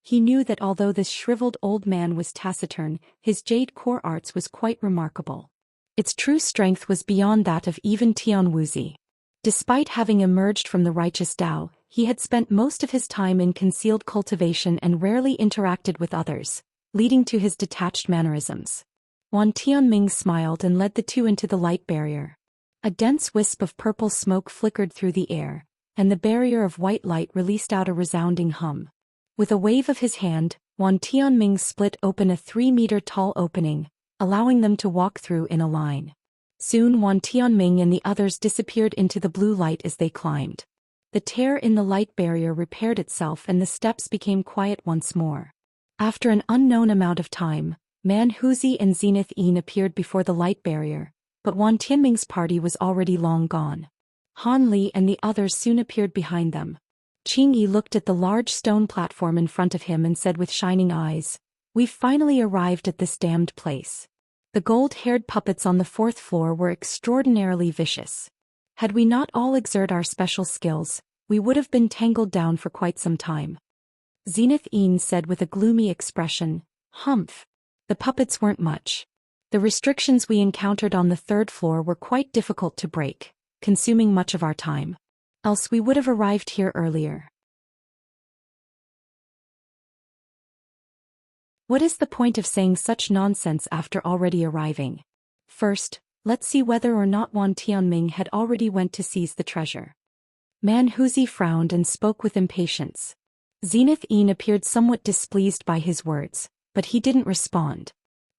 Speaker 1: He knew that although this shriveled old man was taciturn, his jade core arts was quite remarkable. Its true strength was beyond that of even Tianwuzi. Despite having emerged from the righteous Dao, he had spent most of his time in concealed cultivation and rarely interacted with others, leading to his detached mannerisms. Wan Tianming smiled and led the 2 into the light barrier. A dense wisp of purple smoke flickered through the air, and the barrier of white light released out a resounding hum. With a wave of his hand, Wan Tianming split open a 3-meter-tall opening, allowing them to walk through in a line. Soon Wan Tianming and the others disappeared into the blue light as they climbed. The tear in the light barrier repaired itself and the steps became quiet once more. After an unknown amount of time, Manhuzi and Zenith appeared before the light barrier, but Wan Tianming's party was already long gone. Han Li and the others soon appeared behind them. Qingyi looked at the large stone platform in front of him and said with shining eyes, "We've finally arrived at this damned place." The gold-haired puppets on the 4th floor were extraordinarily vicious. Had we not all exerted our special skills, we would have been tangled down for quite some time. Zenith said with a gloomy expression, "Humph. The puppets weren't much. The restrictions we encountered on the 3rd floor were quite difficult to break, consuming much of our time. Else we would have arrived here earlier." What is the point of saying such nonsense after already arriving? First, let's see whether or not Wan Tianming had already went to seize the treasure. Manhuzi frowned and spoke with impatience. Zenith appeared somewhat displeased by his words, but he didn't respond.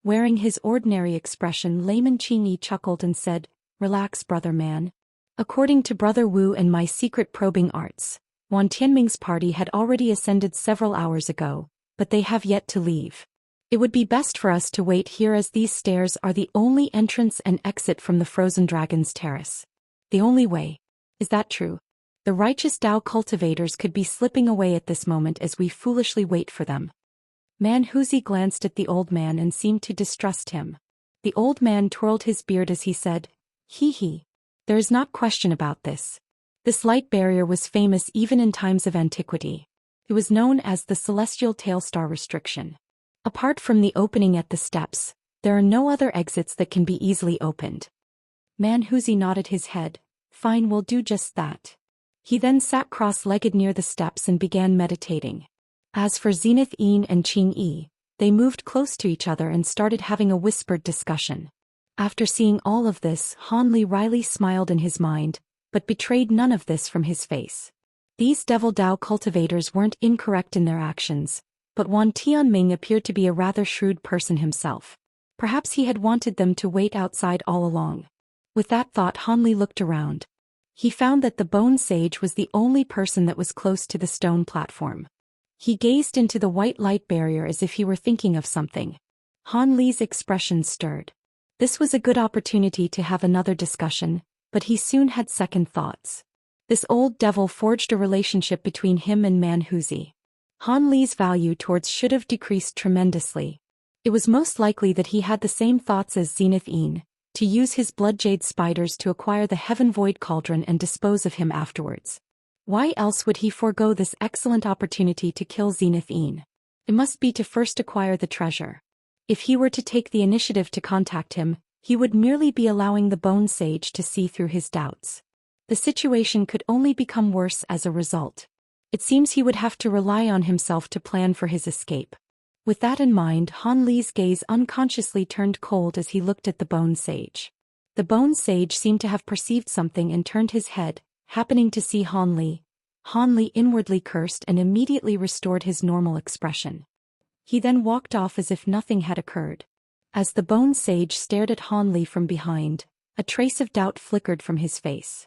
Speaker 1: Wearing his ordinary expression, Layman Qingyi chuckled and said, "Relax, brother man. According to Brother Wu and my secret probing arts, Wan Tianming's party had already ascended several hours ago, but they have yet to leave. It would be best for us to wait here as these stairs are the only entrance and exit from the Frozen Dragon's terrace. The only way. Is that true?" The righteous Dao cultivators could be slipping away at this moment as we foolishly wait for them. Manhuzi glanced at the old man and seemed to distrust him. The old man twirled his beard as he said, "Hee hee. There is not question about this. This light barrier was famous even in times of antiquity. It was known as the Celestial Tailstar Restriction. Apart from the opening at the steps, there are no other exits that can be easily opened." Manhuzi nodded his head. "Fine, we'll do just that." He then sat cross-legged near the steps and began meditating. As for Zenith and Qing, they moved close to each other and started having a whispered discussion. After seeing all of this, Hanli wryly smiled in his mind, but betrayed none of this from his face. These Devil Dao cultivators weren't incorrect in their actions, but Wan Tianming appeared to be a rather shrewd person himself. Perhaps he had wanted them to wait outside all along. With that thought, Hanli looked around. He found that the Bone Sage was the only person that was close to the stone platform. He gazed into the white light barrier as if he were thinking of something. Hanli's expression stirred. This was a good opportunity to have another discussion, but he soon had second thoughts. This old devil forged a relationship between him and Manhuzi. Hanli's value towards should have decreased tremendously. It was most likely that he had the same thoughts as Zenith, to use his bloodjade spiders to acquire the Heaven Void Cauldron and dispose of him afterwards. Why else would he forego this excellent opportunity to kill Zenith? It must be to first acquire the treasure. If he were to take the initiative to contact him, he would merely be allowing the Bone Sage to see through his doubts. The situation could only become worse as a result. It seems he would have to rely on himself to plan for his escape. With that in mind, Hanli's gaze unconsciously turned cold as he looked at the Bone Sage. The Bone Sage seemed to have perceived something and turned his head, happening to see Hanli. Hanli inwardly cursed and immediately restored his normal expression. He then walked off as if nothing had occurred. As the Bone Sage stared at Hanli from behind, a trace of doubt flickered from his face.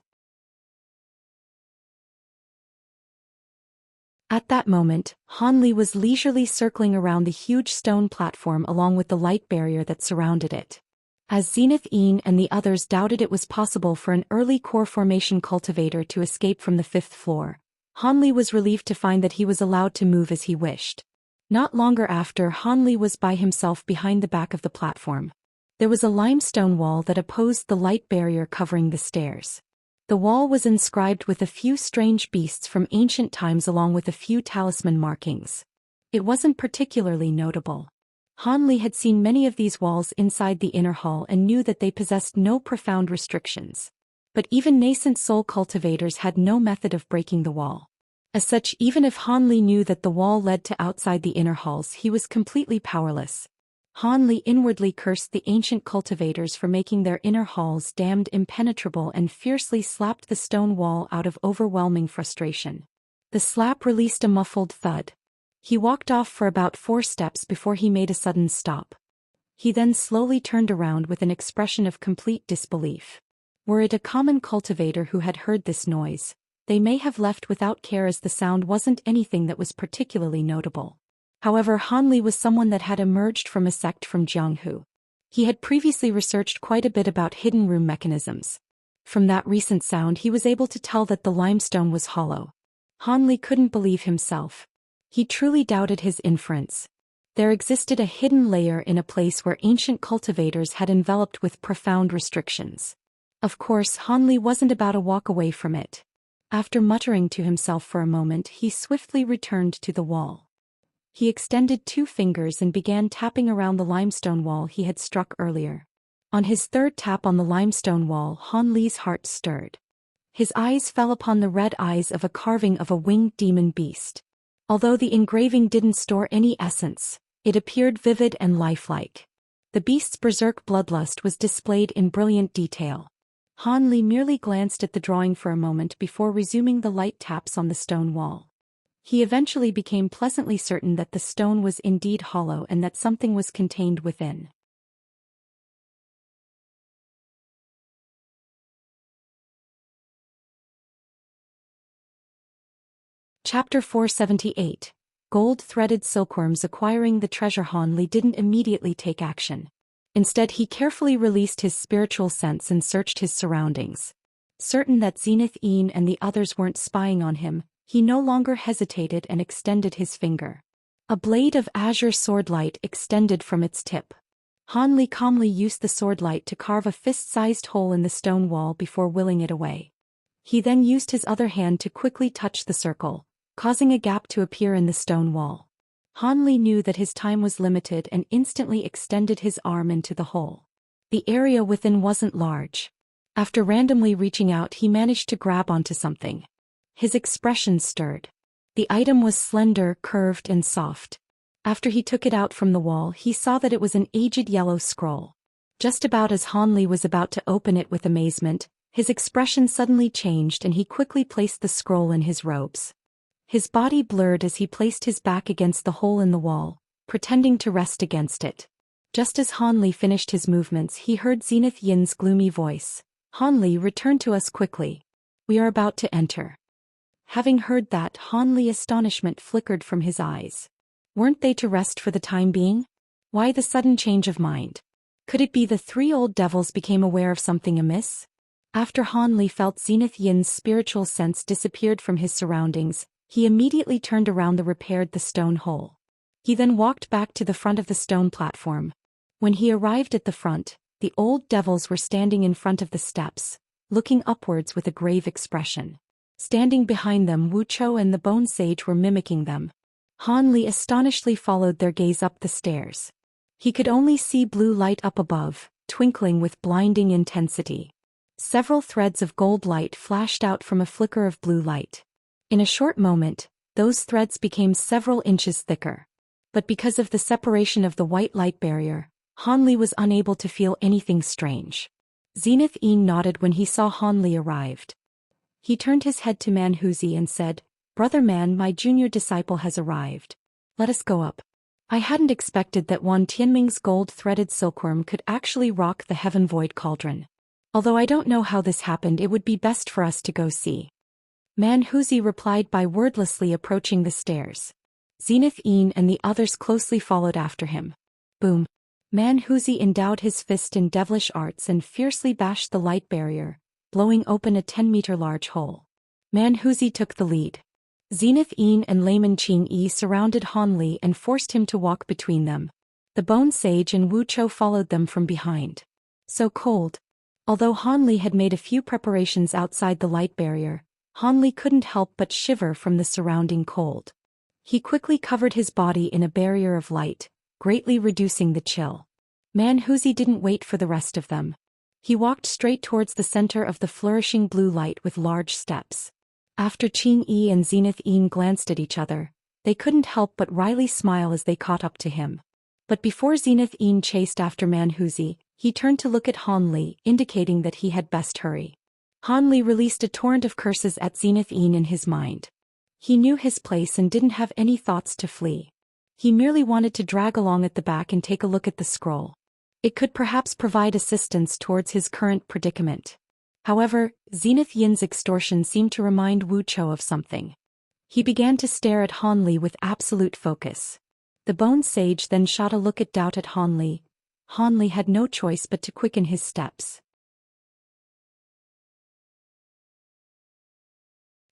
Speaker 1: At that moment, Hanli was leisurely circling around the huge stone platform along with the light barrier that surrounded it. As Zenith and the others doubted it was possible for an early core formation cultivator to escape from the 5th floor, Hanli was relieved to find that he was allowed to move as he wished. Not longer after, Hanli was by himself behind the back of the platform. There was a limestone wall that opposed the light barrier covering the stairs. The wall was inscribed with a few strange beasts from ancient times along with a few talisman markings. It wasn't particularly notable. Hanli had seen many of these walls inside the inner hall and knew that they possessed no profound restrictions. But even nascent soul cultivators had no method of breaking the wall. As such, even if Hanli knew that the wall led to outside the inner halls, he was completely powerless. Hanli inwardly cursed the ancient cultivators for making their inner halls damned impenetrable and fiercely slapped the stone wall out of overwhelming frustration. The slap released a muffled thud. He walked off for about 4 steps before he made a sudden stop. He then slowly turned around with an expression of complete disbelief. Were it a common cultivator who had heard this noise, they may have left without care as the sound wasn't anything that was particularly notable. However, Hanli was someone that had emerged from a sect from Jianghu. He had previously researched quite a bit about hidden room mechanisms. From that recent sound he was able to tell that the limestone was hollow. Hanli couldn't believe himself. He truly doubted his inference. There existed a hidden layer in a place where ancient cultivators had enveloped with profound restrictions. Of course, Hanli wasn't about to walk away from it. After muttering to himself for a moment, he swiftly returned to the wall. He extended 2 fingers and began tapping around the limestone wall he had struck earlier. On his 3rd tap on the limestone wall, Hanli's heart stirred. His eyes fell upon the red eyes of a carving of a winged demon beast. Although the engraving didn't store any essence, it appeared vivid and lifelike. The beast's berserk bloodlust was displayed in brilliant detail. Hanli merely glanced at the drawing for a moment before resuming the light taps on the stone wall. He eventually became pleasantly certain that the stone was indeed hollow and that something was contained within. Chapter 478. Gold-threaded silkworms. Acquiring the treasure. Hanli didn't immediately take action. Instead, he carefully released his spiritual sense and searched his surroundings. Certain that Zenith and the others weren't spying on him, he no longer hesitated and extended his finger. A blade of azure swordlight extended from its tip. Han Li calmly used the swordlight to carve a fist-sized hole in the stone wall before willing it away. He then used his other hand to quickly touch the circle, causing a gap to appear in the stone wall. Han Li knew that his time was limited and instantly extended his arm into the hole. The area within wasn't large. After randomly reaching out, he managed to grab onto something. His expression stirred. The item was slender, curved, and soft. After he took it out from the wall, he saw that it was an aged yellow scroll. Just about as Han Li was about to open it with amazement, his expression suddenly changed and he quickly placed the scroll in his robes. His body blurred as he placed his back against the hole in the wall, pretending to rest against it. Just as Han Li finished his movements, he heard Zenith Yin's gloomy voice. Han Li, return to us quickly. We are about to enter. Having heard that, Han Li's astonishment flickered from his eyes. Weren't they to rest for the time being? Why the sudden change of mind? Could it be the three old devils became aware of something amiss? After Han Li felt Zenith Yin's spiritual sense disappeared from his surroundings, he immediately turned around and repaired the stone hole. He then walked back to the front of the stone platform. When he arrived at the front, the old devils were standing in front of the steps, looking upwards with a grave expression. Standing behind them, Wuxia and the Bone Sage were mimicking them. Han Li astonishedly followed their gaze up the stairs. He could only see blue light up above, twinkling with blinding intensity. Several threads of gold light flashed out from a flicker of blue light. In a short moment, those threads became several inches thicker. But because of the separation of the white light barrier, Han Li was unable to feel anything strange. Zenith nodded when he saw Han Li arrived. He turned his head to Manhuzi and said, "Brother Man, my junior disciple has arrived. Let us go up." I hadn't expected that Wan Tianming's gold-threaded silkworm could actually rock the Heaven Void Cauldron. Although I don't know how this happened, it would be best for us to go see. Manhuzi replied by wordlessly approaching the stairs. Zenith and the others closely followed after him. Boom. Manhuzi endowed his fist in devilish arts and fiercely bashed the light barrier, blowing open a 10-meter large hole. Manhuzi took the lead. Zenith and Layman Qing surrounded Han Li and forced him to walk between them. The Bone Sage and Wuxia followed them from behind. So cold. Although Han Li had made a few preparations outside the light barrier, Han Li couldn't help but shiver from the surrounding cold. He quickly covered his body in a barrier of light, greatly reducing the chill. Manhuzi didn't wait for the rest of them. He walked straight towards the center of the flourishing blue light with large steps. After Qing and Zenith glanced at each other, they couldn't help but wryly smile as they caught up to him. But before Zenith chased after Manhuzi, he turned to look at Han Li, indicating that he had best hurry. Han Li released a torrent of curses at Zenith in his mind. He knew his place and didn't have any thoughts to flee. He merely wanted to drag along at the back and take a look at the scroll. It could perhaps provide assistance towards his current predicament. However, Zenith Yin's extortion seemed to remind Wuxia of something. He began to stare at Han Li with absolute focus. The Bone Sage then shot a look at doubt at Han Li. Han Li had no choice but to quicken his steps.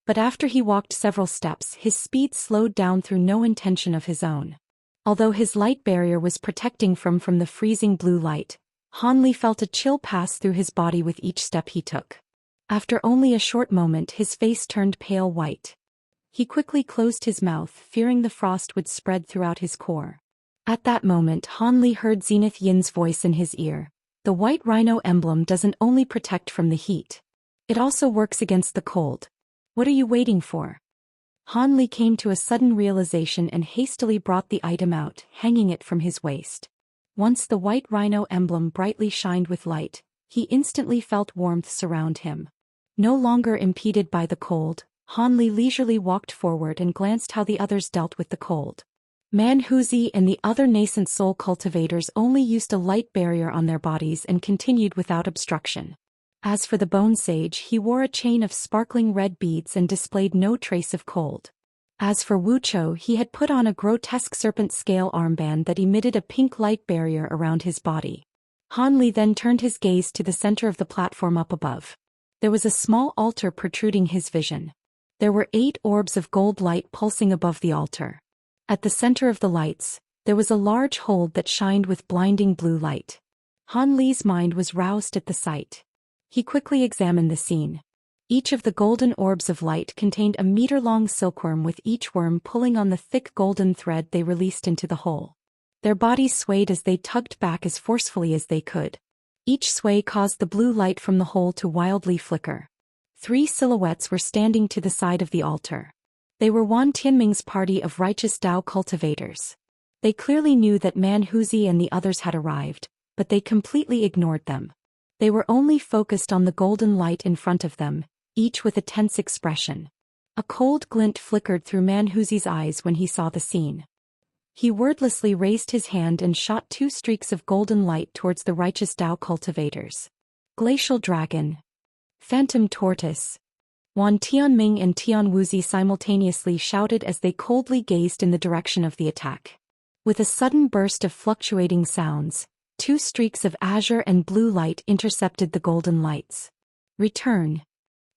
Speaker 1: But after he walked several steps, his speed slowed down through no intention of his own. Although his light barrier was protecting from the freezing blue light, Han Li felt a chill pass through his body with each step he took. After only a short moment, his face turned pale white. He quickly closed his mouth, fearing the frost would spread throughout his core. At that moment, Han Li heard Zenith Yin's voice in his ear. The white rhino emblem doesn't only protect from the heat. It also works against the cold. What are you waiting for? Han Li came to a sudden realization and hastily brought the item out, hanging it from his waist. Once the white rhino emblem brightly shined with light, he instantly felt warmth surround him. No longer impeded by the cold, Han Li leisurely walked forward and glanced how the others dealt with the cold. Manhuzi and the other nascent soul cultivators only used a light barrier on their bodies and continued without obstruction. As for the Bone Sage, he wore a chain of sparkling red beads and displayed no trace of cold. As for Wuxia, he had put on a grotesque serpent scale armband that emitted a pink light barrier around his body. Han Li then turned his gaze to the center of the platform up above. There was a small altar protruding his vision. There were 8 orbs of gold light pulsing above the altar. At the center of the lights, there was a large hole that shined with blinding blue light. Han Li's mind was roused at the sight. He quickly examined the scene. Each of the golden orbs of light contained a meter-long silkworm, with each worm pulling on the thick golden thread they released into the hole. Their bodies swayed as they tugged back as forcefully as they could. Each sway caused the blue light from the hole to wildly flicker. 3 silhouettes were standing to the side of the altar. They were Wan Tianming's party of righteous Dao cultivators. They clearly knew that Man Huzi and the others had arrived, but they completely ignored them. They were only focused on the golden light in front of them, each with a tense expression. A cold glint flickered through Man Huzi's eyes when he saw the scene. He wordlessly raised his hand and shot 2 streaks of golden light towards the righteous Dao cultivators. Glacial Dragon. Phantom Tortoise. Wan Tianming and Tian Wuzi simultaneously shouted as they coldly gazed in the direction of the attack. With a sudden burst of fluctuating sounds, 2 streaks of azure and blue light intercepted the golden lights. Return.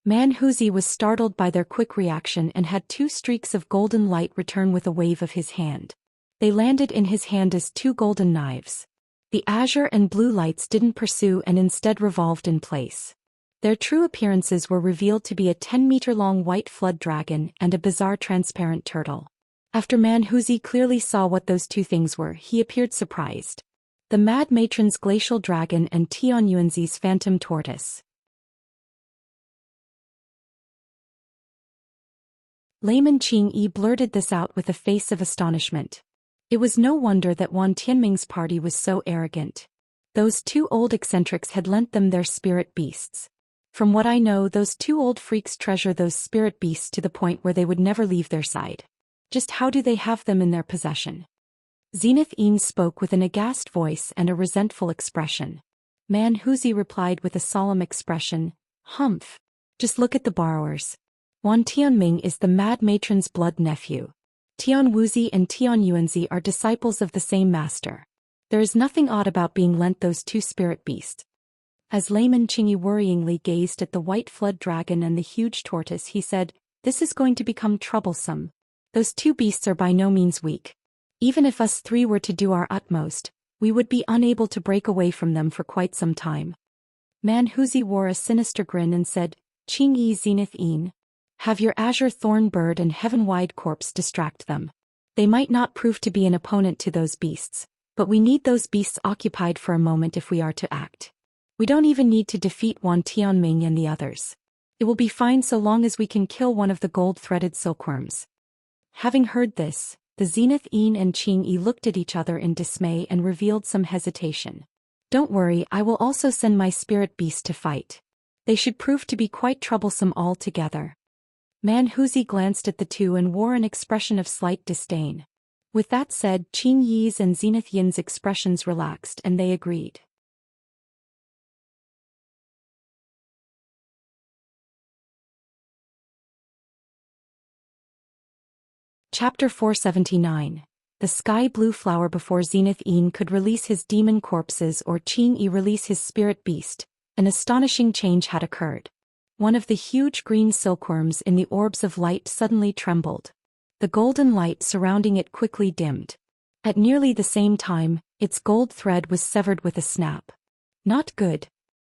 Speaker 1: Man Huzi was startled by their quick reaction and had 2 streaks of golden light return with a wave of his hand. They landed in his hand as 2 golden knives. The azure and blue lights didn't pursue and instead revolved in place. Their true appearances were revealed to be a 10-meter-long white flood dragon and a bizarre transparent turtle. After Man Huzi clearly saw what those 2 things were, he appeared surprised. The Mad Matron's glacial dragon and Tian Yuanzi's phantom tortoise. Layman Qingyi blurted this out with a face of astonishment. It was no wonder that Wan Tianming's party was so arrogant. Those 2 old eccentrics had lent them their spirit beasts. From what I know, those 2 old freaks treasure those spirit beasts to the point where they would never leave their side. Just how do they have them in their possession? Zenith spoke with an aghast voice and a resentful expression. Man Huzi replied with a solemn expression, "Humph. Just look at the borrowers. Wan Tianming is the Mad Matron's blood nephew. Tian Wuzi and Tian Yuanzi are disciples of the same master. There is nothing odd about being lent those 2 spirit beasts." As Layman Qingyi worryingly gazed at the white flood dragon and the huge tortoise, he said, "This is going to become troublesome. Those 2 beasts are by no means weak. Even if us 3 were to do our utmost, we would be unable to break away from them for quite some time." Man Huzi wore a sinister grin and said, "Qingyi Zenith have your azure thorn bird and heaven-wide corpse distract them. They might not prove to be an opponent to those beasts, but we need those beasts occupied for a moment if we are to act. We don't even need to defeat Wan Tianming and the others. It will be fine so long as we can kill one of the gold-threaded silkworms." Having heard this, the Zenith and Qingyi looked at each other in dismay and revealed some hesitation. "Don't worry, I will also send my spirit beast to fight. They should prove to be quite troublesome altogether." Man Huzi glanced at the 2 and wore an expression of slight disdain. With that said, Qingyi's and Zenith Yin's expressions relaxed and they agreed. Chapter 479. The Sky Blue Flower. Before Zenith could release his demon corpses or Qingyi release his spirit beast, an astonishing change had occurred. One of the huge green silkworms in the orbs of light suddenly trembled. The golden light surrounding it quickly dimmed. At nearly the same time, its gold thread was severed with a snap. "Not good."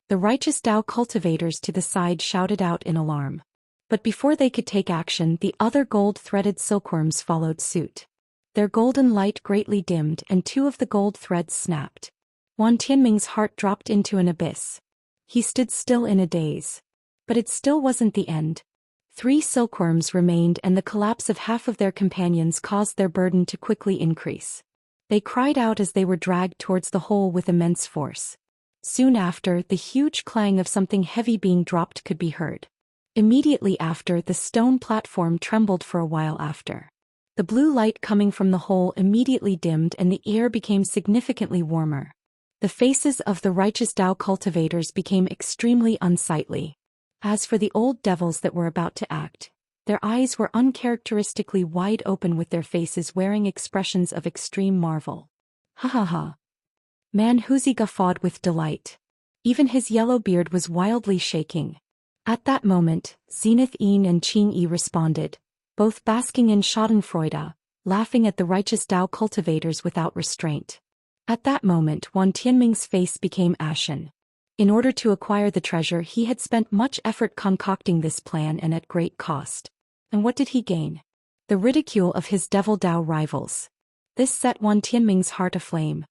Speaker 1: The righteous Dao cultivators to the side shouted out in alarm. But before they could take action, the other gold-threaded silkworms followed suit. Their golden light greatly dimmed and 2 of the gold threads snapped. Wan Tianming's heart dropped into an abyss. He stood still in a daze. But it still wasn't the end. 3 silkworms remained, and the collapse of half of their companions caused their burden to quickly increase. They cried out as they were dragged towards the hole with immense force. Soon after, the huge clang of something heavy being dropped could be heard. Immediately after, the stone platform trembled for a while after. The blue light coming from the hole immediately dimmed and the air became significantly warmer. The faces of the righteous Dao cultivators became extremely unsightly. As for the old devils that were about to act, their eyes were uncharacteristically wide open with their faces wearing expressions of extreme marvel. "Ha ha ha." Man Huzi guffawed with delight. Even his yellow beard was wildly shaking. At that moment, Zenith and Qingyi responded, both basking in schadenfreude, laughing at the righteous Dao cultivators without restraint. At that moment Wan Tianming's face became ashen. In order to acquire the treasure he had spent much effort concocting this plan and at great cost. And what did he gain? The ridicule of his Devil Dao rivals. This set Wan Tianming's heart aflame.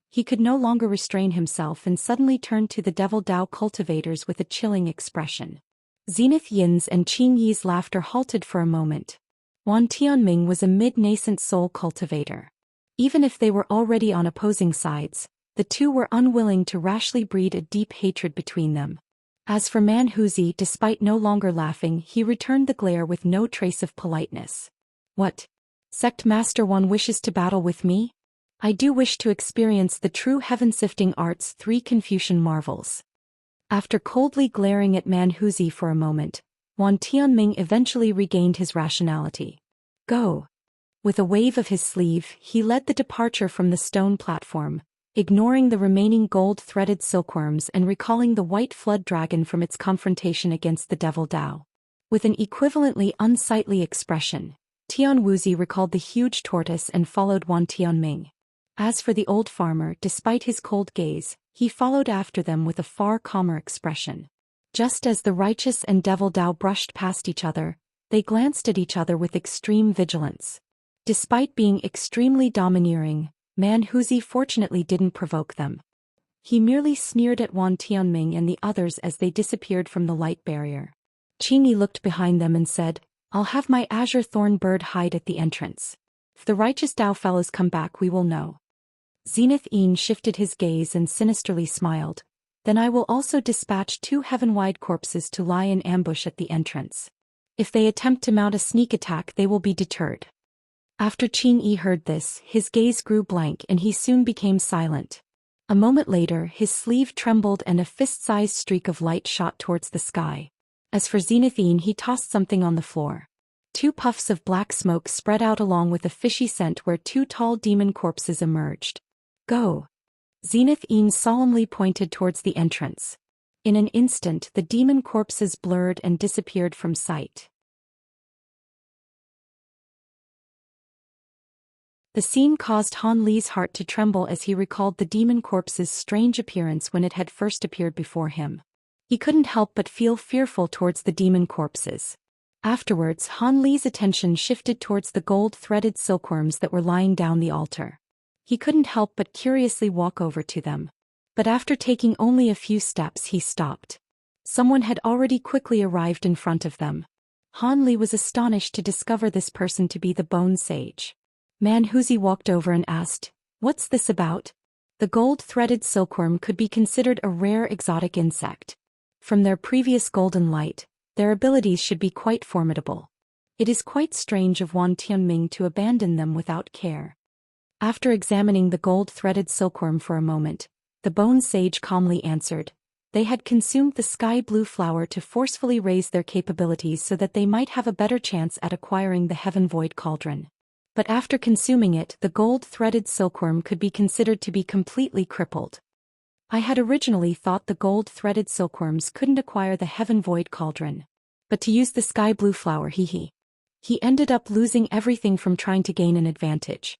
Speaker 1: He could no longer restrain himself and suddenly turned to the Devil Dao cultivators with a chilling expression. Zenith Yin's and Qingyi's laughter halted for a moment. Wan Tianming was a mid-nascent soul cultivator. Even if they were already on opposing sides, the two were unwilling to rashly breed a deep hatred between them. As for Manhuzi, despite no longer laughing, he returned the glare with no trace of politeness. What? Sect Master Wan wishes to battle with me? I do wish to experience the true heaven-sifting art's 3 Confucian marvels. After coldly glaring at Manhuzi for a moment, Wan Tianming eventually regained his rationality. Go. With a wave of his sleeve, he led the departure from the stone platform, ignoring the remaining gold-threaded silkworms and recalling the white flood dragon from its confrontation against the Devil Dao. With an equivalently unsightly expression, Tianwuzi recalled the huge tortoise and followed Wan Tianming. As for the old farmer, despite his cold gaze, he followed after them with a far calmer expression. Just as the righteous and Devil Dao brushed past each other, they glanced at each other with extreme vigilance. Despite being extremely domineering, Manhuzi fortunately didn't provoke them. He merely sneered at Wan Tianming and the others as they disappeared from the light barrier. Qingyi looked behind them and said, I'll have my azure thorn bird hide at the entrance. If the righteous Dao fellows come back we will know. Zenith shifted his gaze and sinisterly smiled. Then I will also dispatch 2 heaven-wide corpses to lie in ambush at the entrance. If they attempt to mount a sneak attack they will be deterred. After Qingyi heard this, his gaze grew blank and he soon became silent. A moment later his sleeve trembled and a fist-sized streak of light shot towards the sky. As for Zenith he tossed something on the floor. 2 puffs of black smoke spread out along with a fishy scent where 2 tall demon corpses emerged. Go! Zenith solemnly pointed towards the entrance. In an instant the demon corpses blurred and disappeared from sight. The scene caused Han Li's heart to tremble as he recalled the demon corpse's strange appearance when it had first appeared before him. He couldn't help but feel fearful towards the demon corpses. Afterwards Han Li's attention shifted towards the gold-threaded silkworms that were lying down the altar. He couldn't help but curiously walk over to them. But after taking only a few steps he stopped. Someone had already quickly arrived in front of them. Han Li was astonished to discover this person to be the Bone Sage. Manhuzi walked over and asked, What's this about? The gold-threaded silkworm could be considered a rare exotic insect. From their previous golden light, their abilities should be quite formidable. It is quite strange of Wan Tianming to abandon them without care. After examining the gold-threaded silkworm for a moment, the Bone Sage calmly answered, They had consumed the sky-blue flower to forcefully raise their capabilities so that they might have a better chance at acquiring the Heaven Void Cauldron. But after consuming it, the gold-threaded silkworm could be considered to be completely crippled. I had originally thought the gold-threaded silkworms couldn't acquire the Heaven Void Cauldron. But to use the sky-blue flower he ended up losing everything from trying to gain an advantage.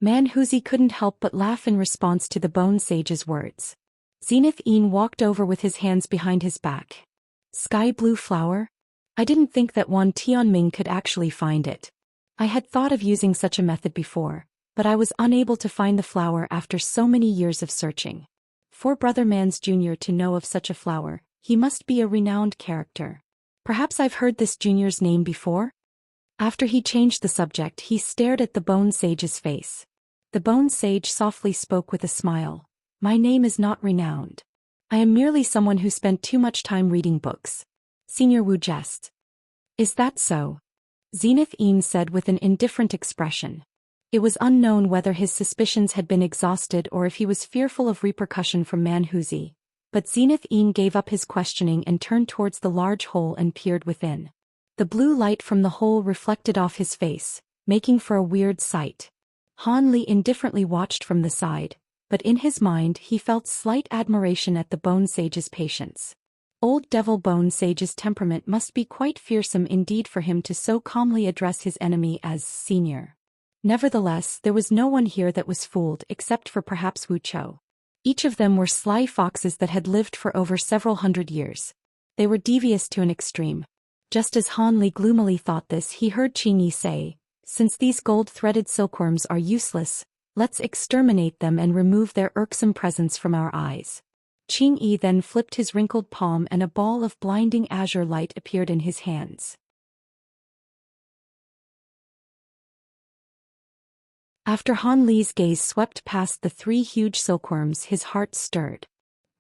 Speaker 1: Manhuzi couldn't help but laugh in response to the Bone Sage's words. Zenith walked over with his hands behind his back. Sky-blue flower? I didn't think that Wan Tianming could actually find it. I had thought of using such a method before, but I was unable to find the flower after so many years of searching. For Brother Mans Jr. to know of such a flower, he must be a renowned character. Perhaps I've heard this junior's name before? After he changed the subject he stared at the Bone Sage's face. The Bone Sage softly spoke with a smile. My name is not renowned. I am merely someone who spent too much time reading books. Senior Wu jest. Is that so? Zenith said with an indifferent expression. It was unknown whether his suspicions had been exhausted or if he was fearful of repercussion from Manhuzi, but Zenith gave up his questioning and turned towards the large hole and peered within. The blue light from the hole reflected off his face, making for a weird sight. Han Li indifferently watched from the side, but in his mind he felt slight admiration at the Bone Sage's patience. Old Devilbane Sage's temperament must be quite fearsome indeed for him to so calmly address his enemy as senior. Nevertheless, there was no one here that was fooled except for perhaps Wuxia. Each of them were sly foxes that had lived for over several hundred years. They were devious to an extreme. Just as Han Li gloomily thought this, he heard Qingyi say, "Since these gold-threaded silkworms are useless, let's exterminate them and remove their irksome presence from our eyes." Qingyi then flipped his wrinkled palm and a ball of blinding azure light appeared in his hands. After Han Li's gaze swept past the 3 huge silkworms, his heart stirred.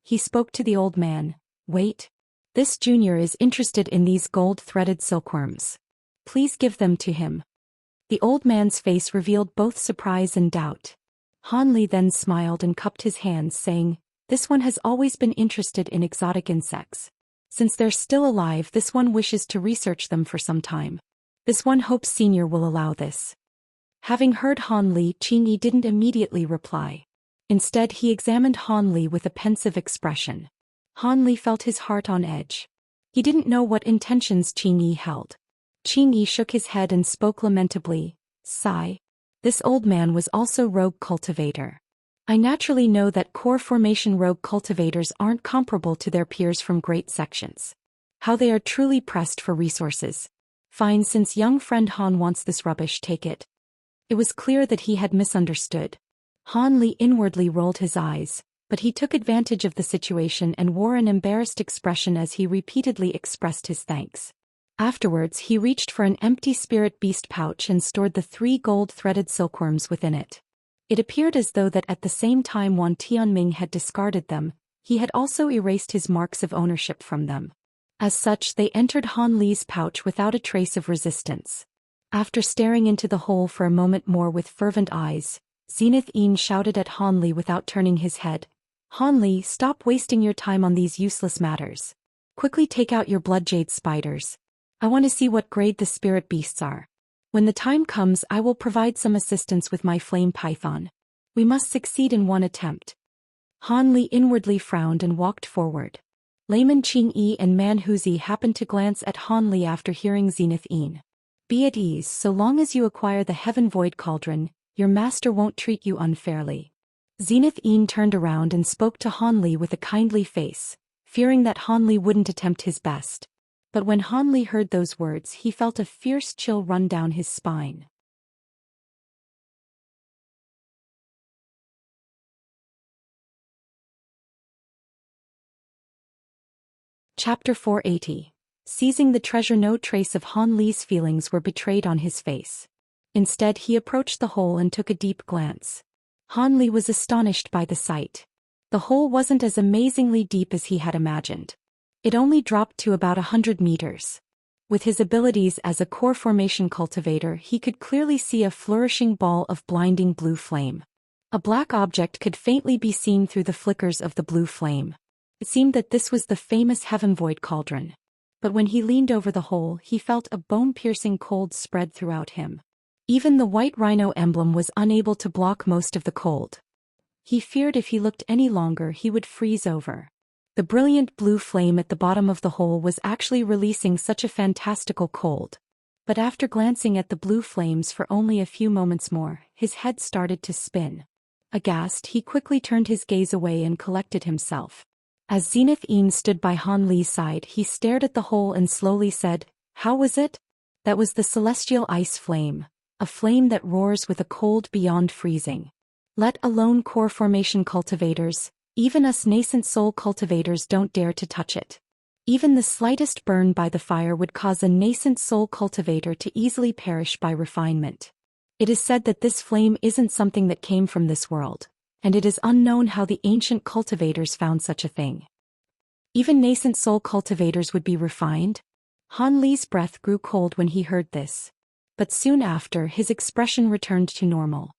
Speaker 1: He spoke to the old man. "Wait. This junior is interested in these gold-threaded silkworms. Please give them to him." The old man's face revealed both surprise and doubt. Han Li then smiled and cupped his hands, saying, "This one has always been interested in exotic insects. Since they're still alive, this one wishes to research them for some time. This one hopes Senior will allow this." Having heard Han Li, Qingyi didn't immediately reply. Instead, he examined Han Li with a pensive expression. Han Li felt his heart on edge. He didn't know what intentions Qingyi held. Qingyi shook his head and spoke lamentably, "Sigh. This old man was also rogue cultivator. I naturally know that core formation rogue cultivators aren't comparable to their peers from great sections. How they are truly pressed for resources. Fine, since young friend Han wants this rubbish, take it." It was clear that he had misunderstood. Han Li inwardly rolled his eyes, but he took advantage of the situation and wore an embarrassed expression as he repeatedly expressed his thanks. Afterwards, he reached for an empty spirit beast pouch and stored the 3 gold-threaded silkworms within it. It appeared as though that at the same time Wan Tianming had discarded them, he had also erased his marks of ownership from them. As such, they entered Han Li's pouch without a trace of resistance. After staring into the hole for a moment more with fervent eyes, Zenith shouted at Han Li without turning his head, "Han Li, stop wasting your time on these useless matters. Quickly take out your bloodjade spiders. I want to see what grade the spirit beasts are. When the time comes, I will provide some assistance with my flame python. We must succeed in one attempt." Han Li inwardly frowned and walked forward. Layman Qingyi and Manhuzi happened to glance at Han Li after hearing Zenith. "Be at ease, so long as you acquire the Heaven Void Cauldron, your master won't treat you unfairly." Zenith turned around and spoke to Han Li with a kindly face, fearing that Han Li wouldn't attempt his best. But when Han Li heard those words, he felt a fierce chill run down his spine. Chapter 480. Seizing the treasure. No trace of Han Li's feelings were betrayed on his face. Instead, he approached the hole and took a deep glance. Han Li was astonished by the sight. The hole wasn't as amazingly deep as he had imagined. It only dropped to about 100 meters. With his abilities as a core formation cultivator, he could clearly see a flourishing ball of blinding blue flame. A black object could faintly be seen through the flickers of the blue flame. It seemed that this was the famous Heaven Void Cauldron. But when he leaned over the hole, he felt a bone-piercing cold spread throughout him. Even the white rhino emblem was unable to block most of the cold. He feared if he looked any longer he would freeze over. The brilliant blue flame at the bottom of the hole was actually releasing such a fantastical cold. But after glancing at the blue flames for only a few moments more, his head started to spin. Aghast, he quickly turned his gaze away and collected himself. As Zenith stood by Han Li's side, he stared at the hole and slowly said, "How was it?" "That was the celestial ice flame, a flame that roars with a cold beyond freezing. Let alone core formation cultivators, even us nascent soul cultivators don't dare to touch it. Even the slightest burn by the fire would cause a nascent soul cultivator to easily perish by refinement. It is said that this flame isn't something that came from this world, and it is unknown how the ancient cultivators found such a thing. Even nascent soul cultivators would be refined?" Han Li's breath grew cold when he heard this. But soon after, his expression returned to normal.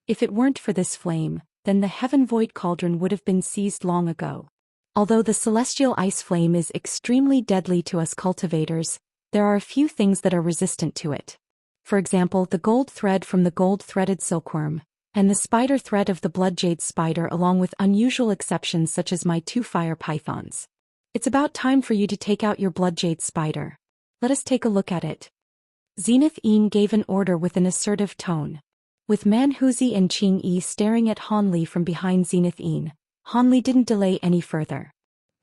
Speaker 1: If it weren't for this flame, then the Heaven Void Cauldron would have been seized long ago. Although the celestial ice flame is extremely deadly to us cultivators, there are a few things that are resistant to it. For example, the gold thread from the gold-threaded silkworm, and the spider thread of the bloodjade spider, along with unusual exceptions such as my 2 fire pythons. It's about time for you to take out your bloodjade spider. Let us take a look at it. Zenith gave an order with an assertive tone. With Manhuzi and Qing Yi staring at Han Li from behind Zenith, Han Li didn't delay any further.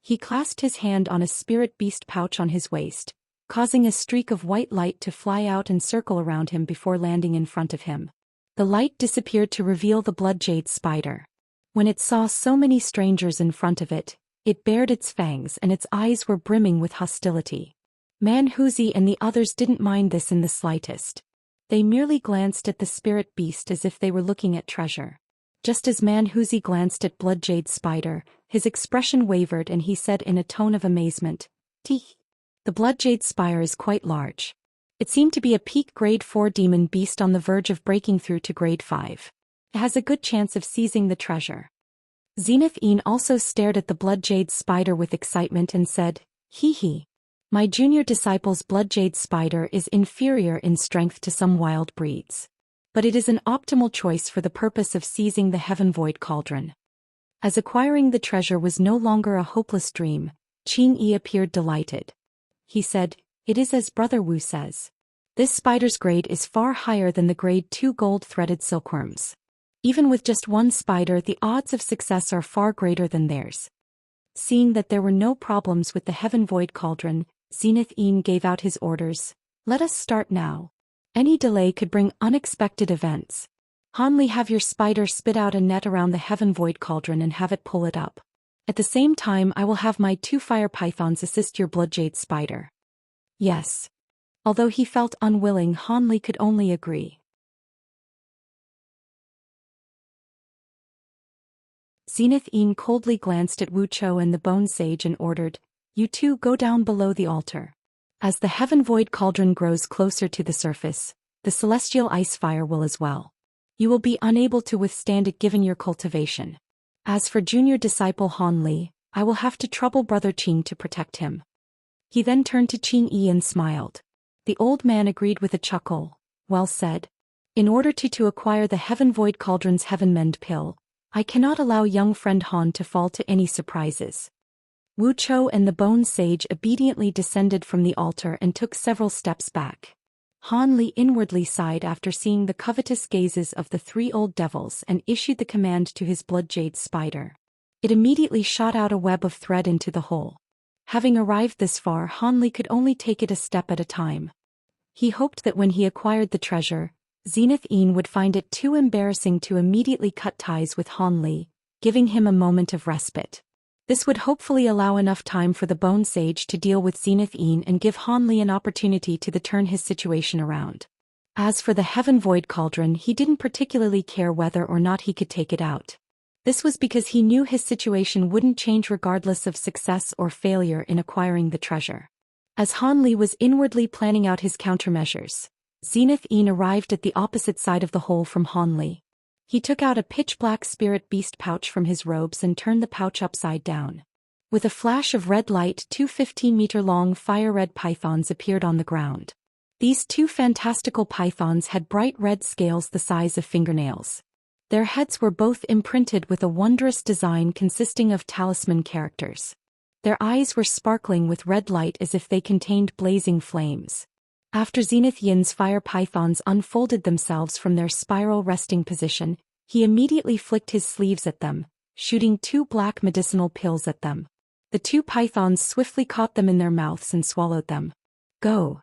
Speaker 1: He clasped his hand on a spirit beast pouch on his waist, causing a streak of white light to fly out and circle around him before landing in front of him. The light disappeared to reveal the bloodjade spider. When it saw so many strangers in front of it, it bared its fangs and its eyes were brimming with hostility. Manhuzi and the others didn't mind this in the slightest. They merely glanced at the spirit beast as if they were looking at treasure. Just as Manhuzi glanced at bloodjade spider, his expression wavered and he said in a tone of amazement, "Tee. The bloodjade spire is quite large. It seemed to be a peak grade 4 demon beast on the verge of breaking through to grade 5. It has a good chance of seizing the treasure." Zenith also stared at the bloodjade spider with excitement and said, "Hee hee. My junior disciple's bloodjade spider is inferior in strength to some wild breeds. But it is an optimal choice for the purpose of seizing the Heavenvoid Cauldron." As acquiring the treasure was no longer a hopeless dream, Qing Yi appeared delighted. He said, "It is as Brother Wu says. This spider's grade is far higher than the grade 2 gold-threaded silkworms. Even with just one spider, the odds of success are far greater than theirs." Seeing that there were no problems with the Heavenvoid Cauldron, Zenith gave out his orders. "Let us start now. Any delay could bring unexpected events. Han Li, have your spider spit out a net around the Heavenvoid Cauldron and have it pull it up. At the same time, I will have my 2 fire pythons assist your bloodjade spider." Yes. Although he felt unwilling, Han Li could only agree. Zenith coldly glanced at Wuxia and the Bone Sage and ordered, "You two go down below the altar. As the Heavenvoid Cauldron grows closer to the surface, the celestial ice fire will as well. You will be unable to withstand it given your cultivation. As for junior disciple Han Li, I will have to trouble Brother Qing to protect him." He then turned to Qing Yi and smiled. The old man agreed with a chuckle. "Well said. In order to acquire the Heavenvoid Cauldron's Heavenmend pill, I cannot allow young friend Han to fall to any surprises." Wuxia and the Bone Sage obediently descended from the altar and took several steps back. Han Li inwardly sighed after seeing the covetous gazes of the 3 old devils and issued the command to his bloodjade spider. It immediately shot out a web of thread into the hole. Having arrived this far, Han Li could only take it a step at a time. He hoped that when he acquired the treasure, Zenith would find it too embarrassing to immediately cut ties with Han Li, giving him a moment of respite. This would hopefully allow enough time for the Bone Sage to deal with Zenith and give Han Li an opportunity to turn his situation around. As for the Heavenvoid Cauldron, he didn't particularly care whether or not he could take it out. This was because he knew his situation wouldn't change regardless of success or failure in acquiring the treasure. As Han Li was inwardly planning out his countermeasures, Zenith arrived at the opposite side of the hole from Han Li. He took out a pitch-black spirit beast pouch from his robes and turned the pouch upside down. With a flash of red light, 2 15-meter-long fire-red pythons appeared on the ground. These 2 fantastical pythons had bright red scales the size of fingernails. Their heads were both imprinted with a wondrous design consisting of talisman characters. Their eyes were sparkling with red light as if they contained blazing flames. After Zenith Yin's fire pythons unfolded themselves from their spiral resting position, he immediately flicked his sleeves at them, shooting 2 black medicinal pills at them. The 2 pythons swiftly caught them in their mouths and swallowed them. "Go."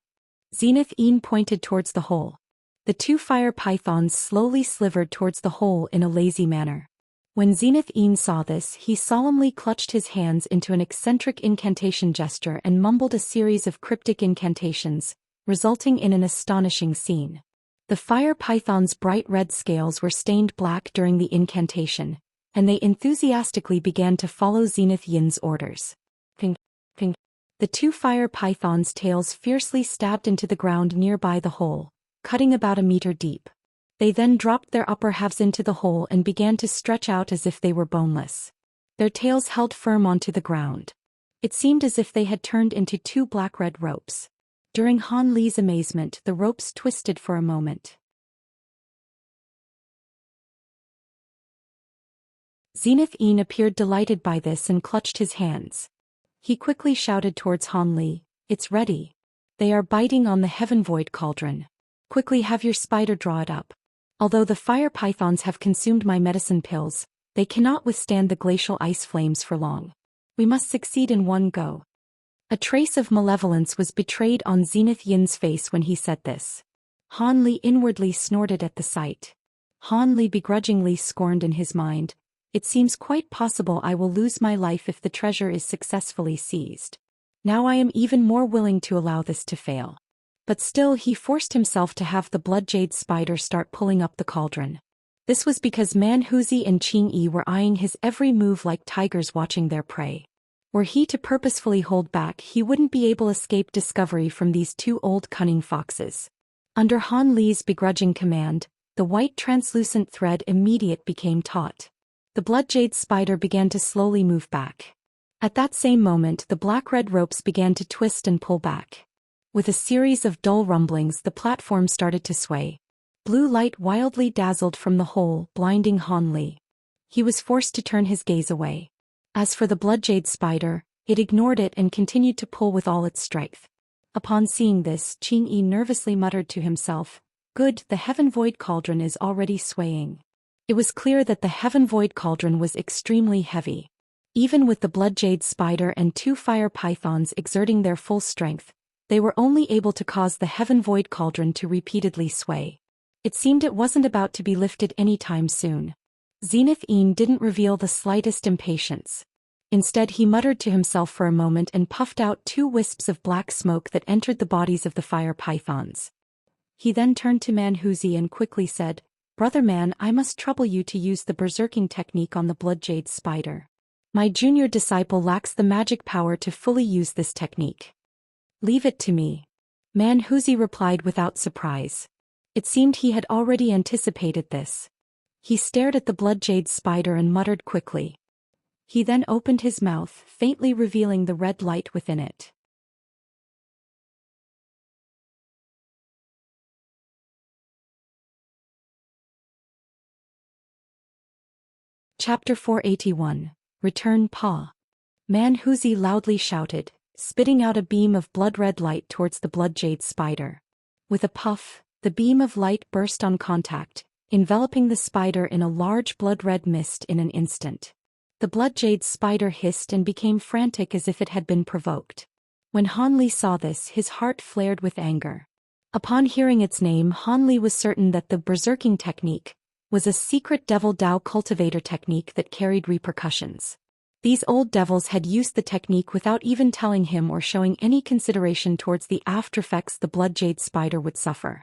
Speaker 1: Zenith pointed towards the hole. The 2 fire pythons slowly slivered towards the hole in a lazy manner. When Zenith saw this, he solemnly clutched his hands into an eccentric incantation gesture and mumbled a series of cryptic incantations, resulting in an astonishing scene. The fire python's bright red scales were stained black during the incantation, and they enthusiastically began to follow Zenith Yin's orders. Ping, ping. The 2 fire pythons' tails fiercely stabbed into the ground nearby the hole, cutting about a meter deep. They then dropped their upper halves into the hole and began to stretch out as if they were boneless. Their tails held firm onto the ground. It seemed as if they had turned into 2 black-red ropes. During Han Li's amazement, the ropes twisted for a moment. Zenith appeared delighted by this and clutched his hands. He quickly shouted towards Han Li, "It's ready. They are biting on the Heaven Void Cauldron. Quickly have your spider draw it up. Although the fire pythons have consumed my medicine pills, they cannot withstand the glacial ice flames for long. We must succeed in one go." A trace of malevolence was betrayed on Zenith Yin's face when he said this. Han Li inwardly snorted at the sight. Han Li begrudgingly scorned in his mind, "It seems quite possible I will lose my life if the treasure is successfully seized. Now I am even more willing to allow this to fail." But still he forced himself to have the Bloodjade spider start pulling up the cauldron. This was because Manhuzi and Qingyi were eyeing his every move like tigers watching their prey. Were he to purposefully hold back, he wouldn't be able to escape discovery from these two old cunning foxes. Under Han Li's begrudging command, the white translucent thread immediate became taut. The Bloodjade spider began to slowly move back. At that same moment the black-red ropes began to twist and pull back. With a series of dull rumblings the platform started to sway. Blue light wildly dazzled from the hole, blinding Han Li. He was forced to turn his gaze away. As for the Bloodjade spider, it ignored it and continued to pull with all its strength. Upon seeing this, Qingyi nervously muttered to himself, "Good, the Heaven Void Cauldron is already swaying." It was clear that the Heaven Void Cauldron was extremely heavy. Even with the Bloodjade spider and two fire pythons exerting their full strength, they were only able to cause the Heaven Void Cauldron to repeatedly sway. It seemed it wasn't about to be lifted anytime soon. Zenith Yin didn't reveal the slightest impatience. Instead he muttered to himself for a moment and puffed out two wisps of black smoke that entered the bodies of the fire pythons. He then turned to Manhuzi and quickly said, "Brother man, I must trouble you to use the berserking technique on the Bloodjade spider. My junior disciple lacks the magic power to fully use this technique." "Leave it to me," Manhuzi replied without surprise. It seemed he had already anticipated this. He stared at the Bloodjade spider and muttered quickly. He then opened his mouth, faintly revealing the red light within it. Chapter 481. Return Pa. Manhuzi loudly shouted, spitting out a beam of blood-red light towards the Bloodjade spider. With a puff, the beam of light burst on contact, enveloping the spider in a large blood-red mist in an instant. The Bloodjade spider hissed and became frantic as if it had been provoked. When Han Li saw this, his heart flared with anger. Upon hearing its name, Han Li was certain that the berserking technique was a secret Devil Dao cultivator technique that carried repercussions. These old devils had used the technique without even telling him or showing any consideration towards the aftereffects the Bloodjade spider would suffer.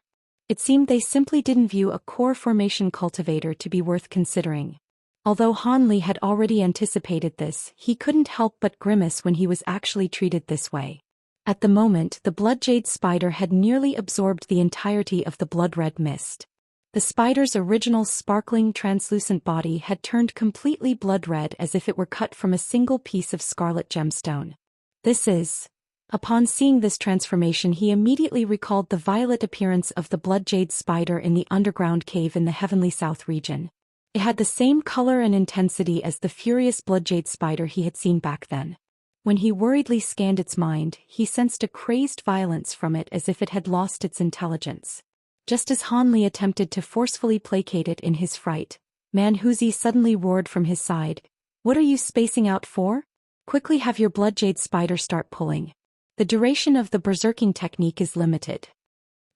Speaker 1: It seemed they simply didn't view a core formation cultivator to be worth considering. Although Han Li had already anticipated this, he couldn't help but grimace when he was actually treated this way. At the moment, the Bloodjade spider had nearly absorbed the entirety of the blood-red mist. The spider's original sparkling translucent body had turned completely blood-red as if it were cut from a single piece of scarlet gemstone. Upon seeing this transformation, he immediately recalled the violet appearance of the Bloodjade spider in the underground cave in the Heavenly South region. It had the same color and intensity as the furious Bloodjade spider he had seen back then. When he worriedly scanned its mind, he sensed a crazed violence from it as if it had lost its intelligence. Just as Han Li attempted to forcefully placate it in his fright, Manhuzi suddenly roared from his side, "What are you spacing out for? Quickly have your Bloodjade spider start pulling. The duration of the berserking technique is limited."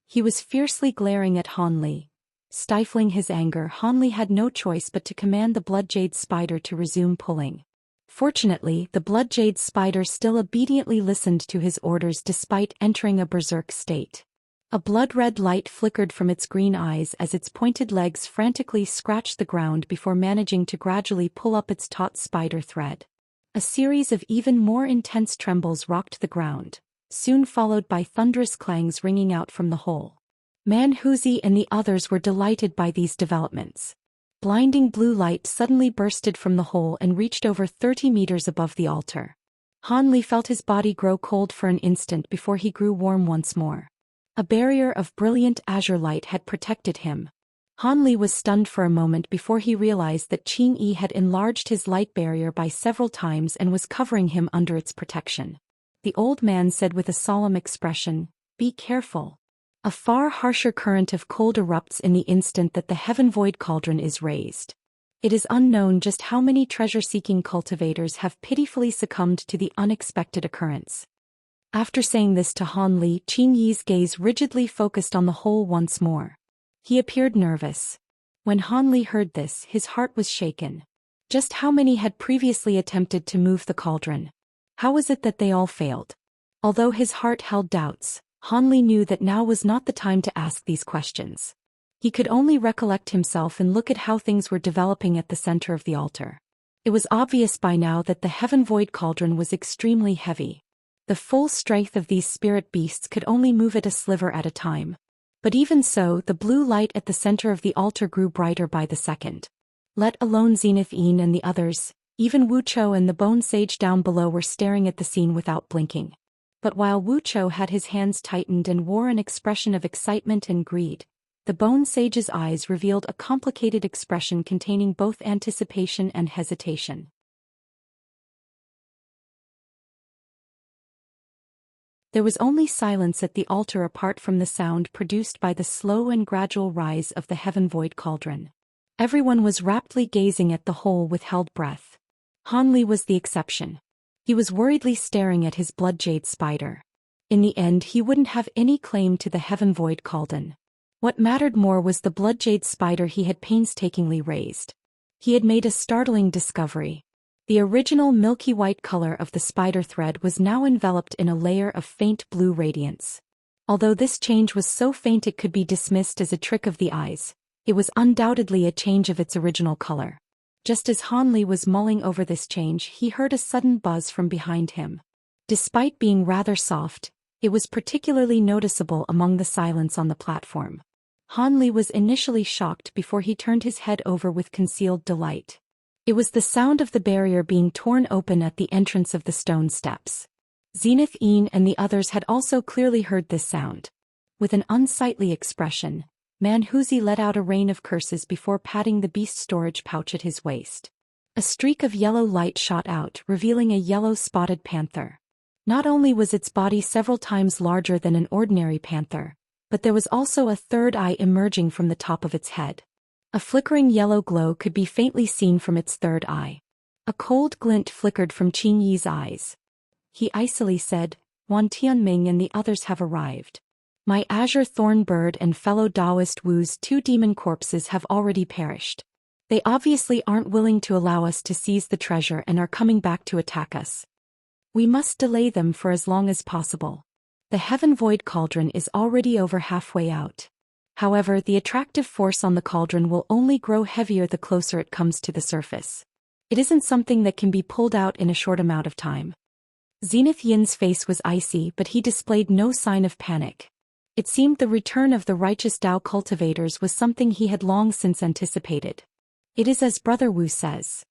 Speaker 1: He was fiercely glaring at Han Li. Stifling his anger, Han Li had no choice but to command the Bloodjade spider to resume pulling. Fortunately, the Bloodjade spider still obediently listened to his orders despite entering a berserk state. A blood-red light flickered from its green eyes as its pointed legs frantically scratched the ground before managing to gradually pull up its taut spider thread. A series of even more intense trembles rocked the ground, soon followed by thunderous clangs ringing out from the hole. Manhuzi and the others were delighted by these developments. Blinding blue light suddenly bursted from the hole and reached over 30 meters above the altar. Han Li felt his body grow cold for an instant before he grew warm once more. A barrier of brilliant azure light had protected him. Han Li was stunned for a moment before he realized that Qing Yi had enlarged his light barrier by several times and was covering him under its protection. The old man said with a solemn expression, "Be careful. A far harsher current of cold erupts in the instant that the Heaven Void Cauldron is raised. It is unknown just how many treasure-seeking cultivators have pitifully succumbed to the unexpected occurrence." After saying this to Han Li, Qing Yi's gaze rigidly focused on the hole once more. He appeared nervous. When Han Li heard this, his heart was shaken. Just how many had previously attempted to move the cauldron? How was it that they all failed? Although his heart held doubts, Han Li knew that now was not the time to ask these questions. He could only recollect himself and look at how things were developing at the center of the altar. It was obvious by now that the Heaven Void Cauldron was extremely heavy. The full strength of these spirit beasts could only move it a sliver at a time. But even so, the blue light at the center of the altar grew brighter by the second. Let alone Zenith and the others, even Wuxia and the Bone Sage down below were staring at the scene without blinking. But while Wuxia had his hands tightened and wore an expression of excitement and greed, the Bone Sage's eyes revealed a complicated expression containing both anticipation and hesitation. There was only silence at the altar apart from the sound produced by the slow and gradual rise of the Heaven Void Cauldron. Everyone was raptly gazing at the hole with held breath. Han Li was the exception. He was worriedly staring at his blood-jade spider. In the end, he wouldn't have any claim to the Heaven Void Cauldron. What mattered more was the blood-jade spider he had painstakingly raised. He had made a startling discovery. The original milky white color of the spider thread was now enveloped in a layer of faint blue radiance. Although this change was so faint it could be dismissed as a trick of the eyes, it was undoubtedly a change of its original color. Just as Han Li was mulling over this change, he heard a sudden buzz from behind him. Despite being rather soft, it was particularly noticeable among the silence on the platform. Han Li was initially shocked before he turned his head over with concealed delight. It was the sound of the barrier being torn open at the entrance of the stone steps. Zenith and the others had also clearly heard this sound. With an unsightly expression, Manhuzi let out a rain of curses before patting the beast storage pouch at his waist. A streak of yellow light shot out, revealing a yellow-spotted panther. Not only was its body several times larger than an ordinary panther, but there was also a third eye emerging from the top of its head. A flickering yellow glow could be faintly seen from its third eye. A cold glint flickered from Qing Yi's eyes. He icily said, "Wan Tianming and the others have arrived. My azure thorn bird and fellow Daoist Wu's 2 demon corpses have already perished. They obviously aren't willing to allow us to seize the treasure and are coming back to attack us. We must delay them for as long as possible. The Heaven Void Cauldron is already over halfway out. However, the attractive force on the cauldron will only grow heavier the closer it comes to the surface. It isn't something that can be pulled out in a short amount of time." Zenith Yin's face was icy, but he displayed no sign of panic. It seemed the return of the righteous Dao cultivators was something he had long since anticipated. It is as Brother Wu says.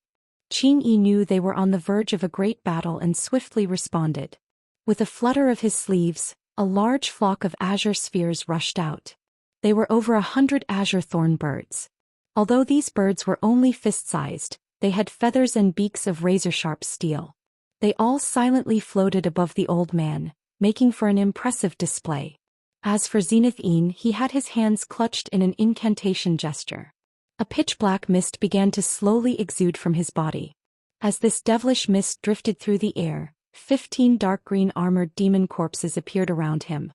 Speaker 1: Qing Yi knew they were on the verge of a great battle and swiftly responded. With a flutter of his sleeves, a large flock of azure spheres rushed out. They were over 100 azure thorn birds. Although these birds were only fist-sized, they had feathers and beaks of razor-sharp steel. They all silently floated above the old man, making for an impressive display. As for Zenith, he had his hands clutched in an incantation gesture. A pitch-black mist began to slowly exude from his body. As this devilish mist drifted through the air, 15 dark green armored demon corpses appeared around him.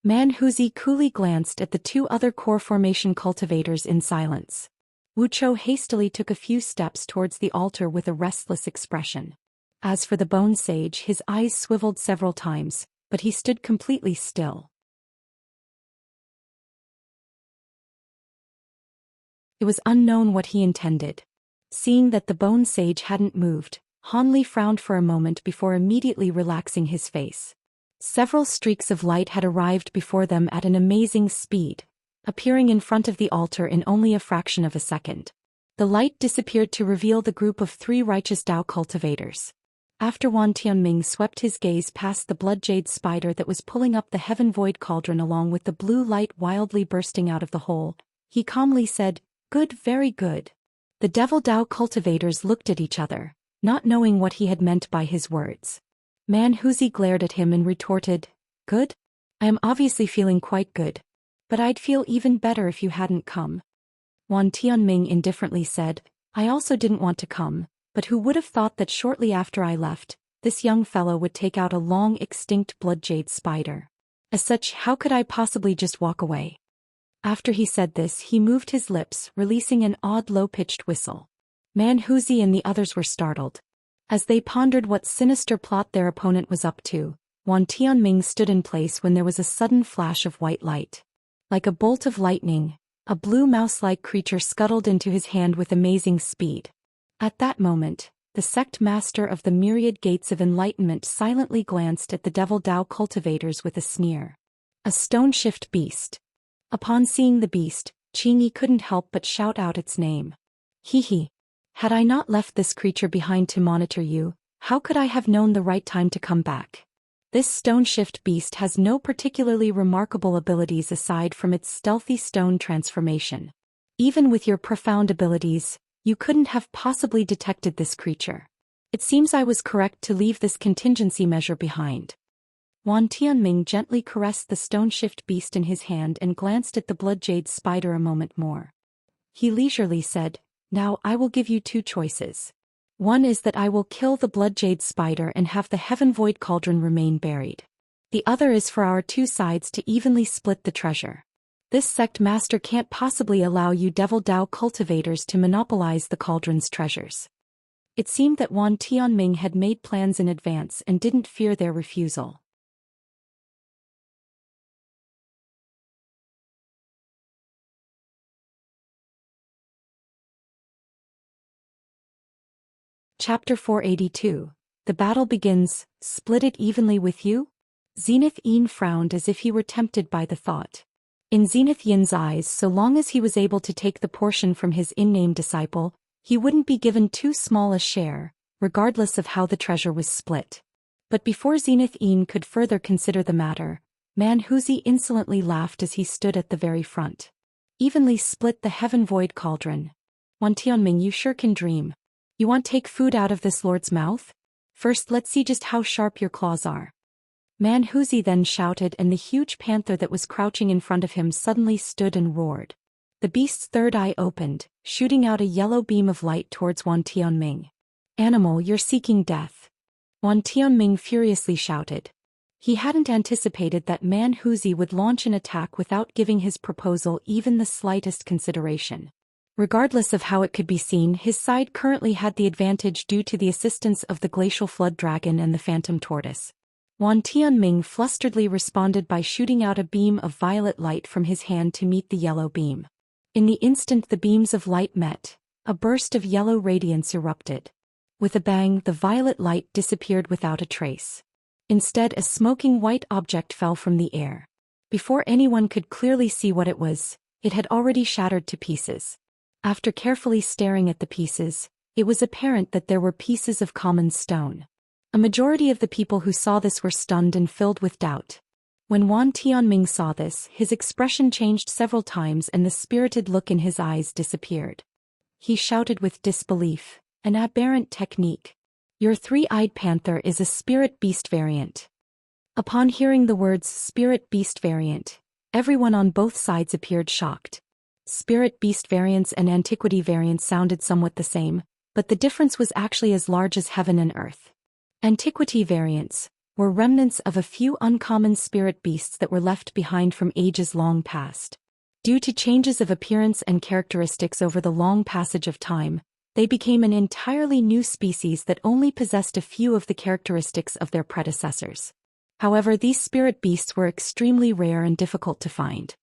Speaker 1: Manhuzi coolly glanced at the 2 other core formation cultivators in silence. Wuxia hastily took a few steps towards the altar with a restless expression. As for the Bone Sage, his eyes swiveled several times, but he stood completely still. It was unknown what he intended. Seeing that the Bone Sage hadn't moved, Han Li frowned for a moment before immediately relaxing his face. Several streaks of light had arrived before them at an amazing speed, appearing in front of the altar in only a fraction of a second. The light disappeared to reveal the group of 3 righteous Dao cultivators. After Wan Tianming swept his gaze past the blood-jade spider that was pulling up the Heaven Void Cauldron along with the blue light wildly bursting out of the hole, he calmly said, Good, very good. The Devil Dao cultivators looked at each other, not knowing what he had meant by his words. Manhuzi glared at him and retorted, Good? I am obviously feeling quite good. But I'd feel even better if you hadn't come. Wan Tianming indifferently said, I also didn't want to come, but who would have thought that shortly after I left, this young fellow would take out a long-extinct bloodjade spider. As such, how could I possibly just walk away? After he said this, he moved his lips, releasing an odd low-pitched whistle. Manhuzi and the others were startled. As they pondered what sinister plot their opponent was up to, Wan Tianming stood in place when there was a sudden flash of white light. Like a bolt of lightning, a blue mouse-like creature scuttled into his hand with amazing speed. At that moment, the sect master of the myriad gates of enlightenment silently glanced at the Devil Dao cultivators with a sneer. A stone-shift beast. Upon seeing the beast, Qingyi couldn't help but shout out its name. Hee. Had I not left this creature behind to monitor you, how could I have known the right time to come back? This stone-shift beast has no particularly remarkable abilities aside from its stealthy stone transformation. Even with your profound abilities, you couldn't have possibly detected this creature. It seems I was correct to leave this contingency measure behind. Wan Tianming gently caressed the stone-shift beast in his hand and glanced at the bloodjade spider a moment more. He leisurely said, Now I will give you two choices. One is that I will kill the bloodjade spider and have the Heaven Void Cauldron remain buried. The other is for our two sides to evenly split the treasure. This sect master can't possibly allow you Devil Dao cultivators to monopolize the cauldron's treasures. It seemed that Wan Tianming had made plans in advance and didn't fear their refusal. Chapter 482. The battle begins. Split it evenly with you? Zenith Yin frowned as if he were tempted by the thought. In Zenith Yin's eyes, so long as he was able to take the portion from his in-name disciple, he wouldn't be given too small a share, regardless of how the treasure was split. But before Zenith Yin could further consider the matter, Manhuzi insolently laughed as he stood at the very front. Evenly split the Heaven Void Cauldron. Wan Tianming, you sure can dream. You want take food out of this lord's mouth? First let's see just how sharp your claws are. Manhuzi then shouted, and the huge panther that was crouching in front of him suddenly stood and roared. The beast's third eye opened, shooting out a yellow beam of light towards Wan Tianming. Animal, you're seeking death. Wan Tianming furiously shouted. He hadn't anticipated that Manhuzi would launch an attack without giving his proposal even the slightest consideration. Regardless of how it could be seen, his side currently had the advantage due to the assistance of the Glacial Flood Dragon and the Phantom Tortoise. Wan Tianming flusteredly responded by shooting out a beam of violet light from his hand to meet the yellow beam. In the instant the beams of light met, a burst of yellow radiance erupted. With a bang, the violet light disappeared without a trace. Instead, a smoking white object fell from the air. Before anyone could clearly see what it was, it had already shattered to pieces. After carefully staring at the pieces, it was apparent that there were pieces of common stone. A majority of the people who saw this were stunned and filled with doubt. When Wan Tianming saw this, his expression changed several times and the spirited look in his eyes disappeared. He shouted with disbelief, an aberrant technique. Your three-eyed panther is a spirit beast variant. Upon hearing the words spirit beast variant, everyone on both sides appeared shocked. Spirit beast variants and antiquity variants sounded somewhat the same, but the difference was actually as large as heaven and earth. Antiquity variants were remnants of a few uncommon spirit beasts that were left behind from ages long past. Due to changes of appearance and characteristics over the long passage of time, they became an entirely new species that only possessed a few of the characteristics of their predecessors. However, these spirit beasts were extremely rare and difficult to find.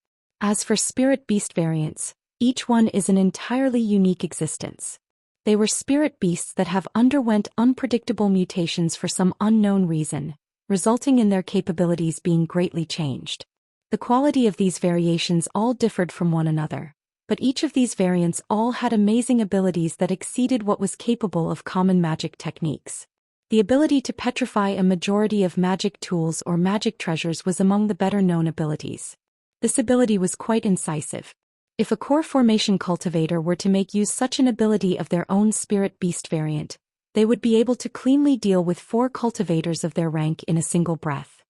Speaker 1: As for spirit beast variants, each one is an entirely unique existence. They were spirit beasts that have underwent unpredictable mutations for some unknown reason, resulting in their capabilities being greatly changed. The quality of these variations all differed from one another, but each of these variants all had amazing abilities that exceeded what was capable of common magic techniques. The ability to petrify a majority of magic tools or magic treasures was among the better-known abilities. This ability was quite incisive. If a core formation cultivator were to make use such an ability of their own spirit beast variant, they would be able to cleanly deal with 4 cultivators of their rank in a single breath.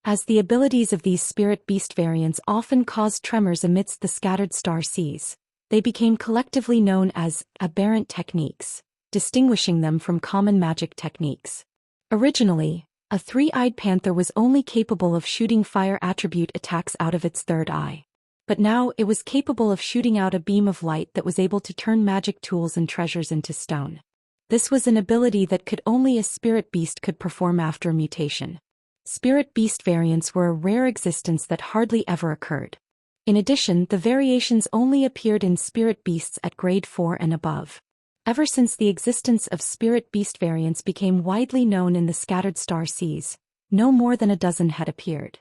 Speaker 1: As the abilities of these spirit beast variants often caused tremors amidst the scattered star seas, they became collectively known as aberrant techniques, distinguishing them from common magic techniques. Originally, a 3-eyed panther was only capable of shooting fire attribute attacks out of its third eye. But now it was capable of shooting out a beam of light that was able to turn magic tools and treasures into stone. This was an ability that only a spirit beast could perform after mutation. Spirit beast variants were a rare existence that hardly ever occurred. In addition, the variations only appeared in spirit beasts at grade 4 and above. Ever since the existence of spirit beast variants became widely known in the scattered star seas, no more than a dozen had appeared.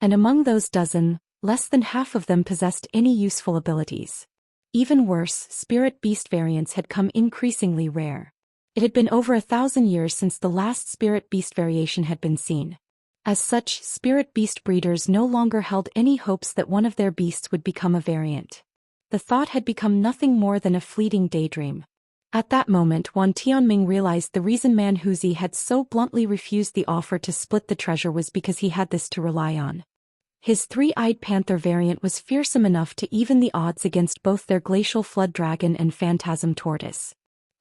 Speaker 1: And among those dozen, less than half of them possessed any useful abilities. Even worse, spirit beast variants had come increasingly rare. It had been over 1,000 years since the last spirit beast variation had been seen. As such, spirit beast breeders no longer held any hopes that one of their beasts would become a variant. The thought had become nothing more than a fleeting daydream. At that moment, Wan Tianming realized the reason Manhuzi had so bluntly refused the offer to split the treasure was because he had this to rely on. His 3-eyed panther variant was fearsome enough to even the odds against both their glacial flood dragon and phantasm tortoise.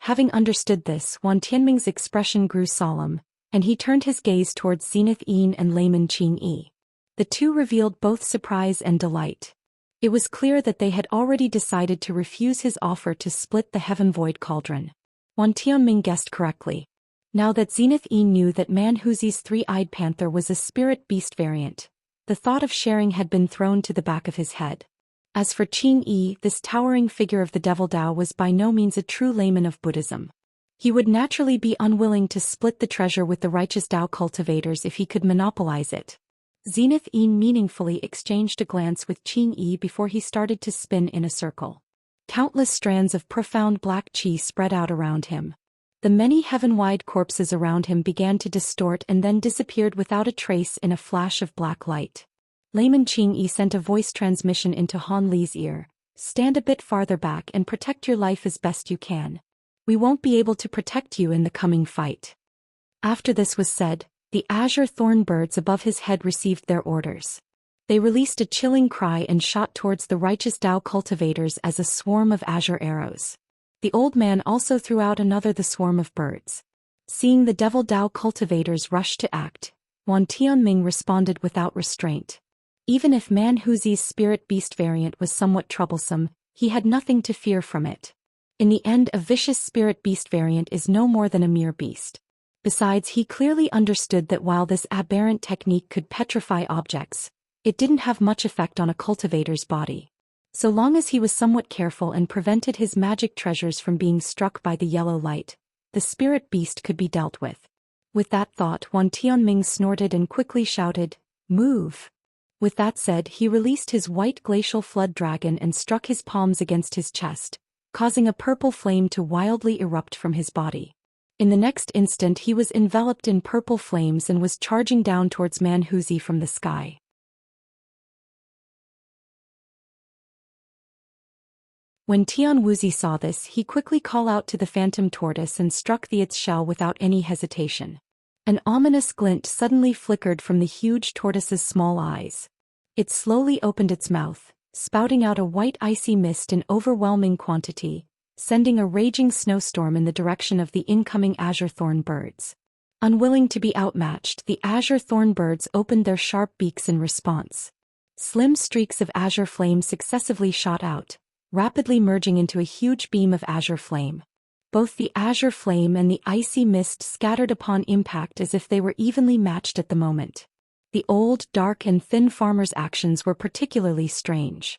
Speaker 1: Having understood this, Wan Tianming's expression grew solemn, and he turned his gaze towards Zenith Yin and Layman Qingyi. The two revealed both surprise and delight. It was clear that they had already decided to refuse his offer to split the Heaven Void Cauldron. Wan Tianming guessed correctly. Now that Zenith Yin knew that Manhuzi's 3-eyed panther was a spirit beast variant, the thought of sharing had been thrown to the back of his head. As for Qingyi, this towering figure of the Devil Dao was by no means a true layman of Buddhism. He would naturally be unwilling to split the treasure with the righteous Dao cultivators if he could monopolize it. Zenith Yin meaningfully exchanged a glance with Qingyi before he started to spin in a circle. Countless strands of profound black qi spread out around him. The many heaven-wide corpses around him began to distort and then disappeared without a trace in a flash of black light. Layman Qingyi sent a voice transmission into Han Li's ear. "Stand a bit farther back and protect your life as best you can. We won't be able to protect you in the coming fight." After this was said, the azure thorn birds above his head received their orders. They released a chilling cry and shot towards the righteous Dao cultivators as a swarm of azure arrows. The old man also threw out the swarm of birds. Seeing the Devil Dao cultivators rush to act, Wan Tianming responded without restraint. Even if Manhuzi's spirit beast variant was somewhat troublesome, he had nothing to fear from it. In the end, a vicious spirit beast variant is no more than a mere beast. Besides, he clearly understood that while this aberrant technique could petrify objects, it didn't have much effect on a cultivator's body. So long as he was somewhat careful and prevented his magic treasures from being struck by the yellow light, the spirit beast could be dealt with. With that thought, Wan Tianming snorted and quickly shouted, "Move!" With that said, he released his white glacial flood dragon and struck his palms against his chest, causing a purple flame to wildly erupt from his body. In the next instant he was enveloped in purple flames and was charging down towards Manhuzi from the sky. When Tian Wuzi saw this, he quickly called out to the phantom tortoise and struck its shell without any hesitation. An ominous glint suddenly flickered from the huge tortoise's small eyes. It slowly opened its mouth, spouting out a white icy mist in overwhelming quantity, sending a raging snowstorm in the direction of the incoming azure thorn birds. Unwilling to be outmatched, the azure thorn birds opened their sharp beaks in response. Slim streaks of azure flame successively shot out, rapidly merging into a huge beam of azure flame. Both the azure flame and the icy mist scattered upon impact as if they were evenly matched at the moment. The old, dark and thin farmer's actions were particularly strange.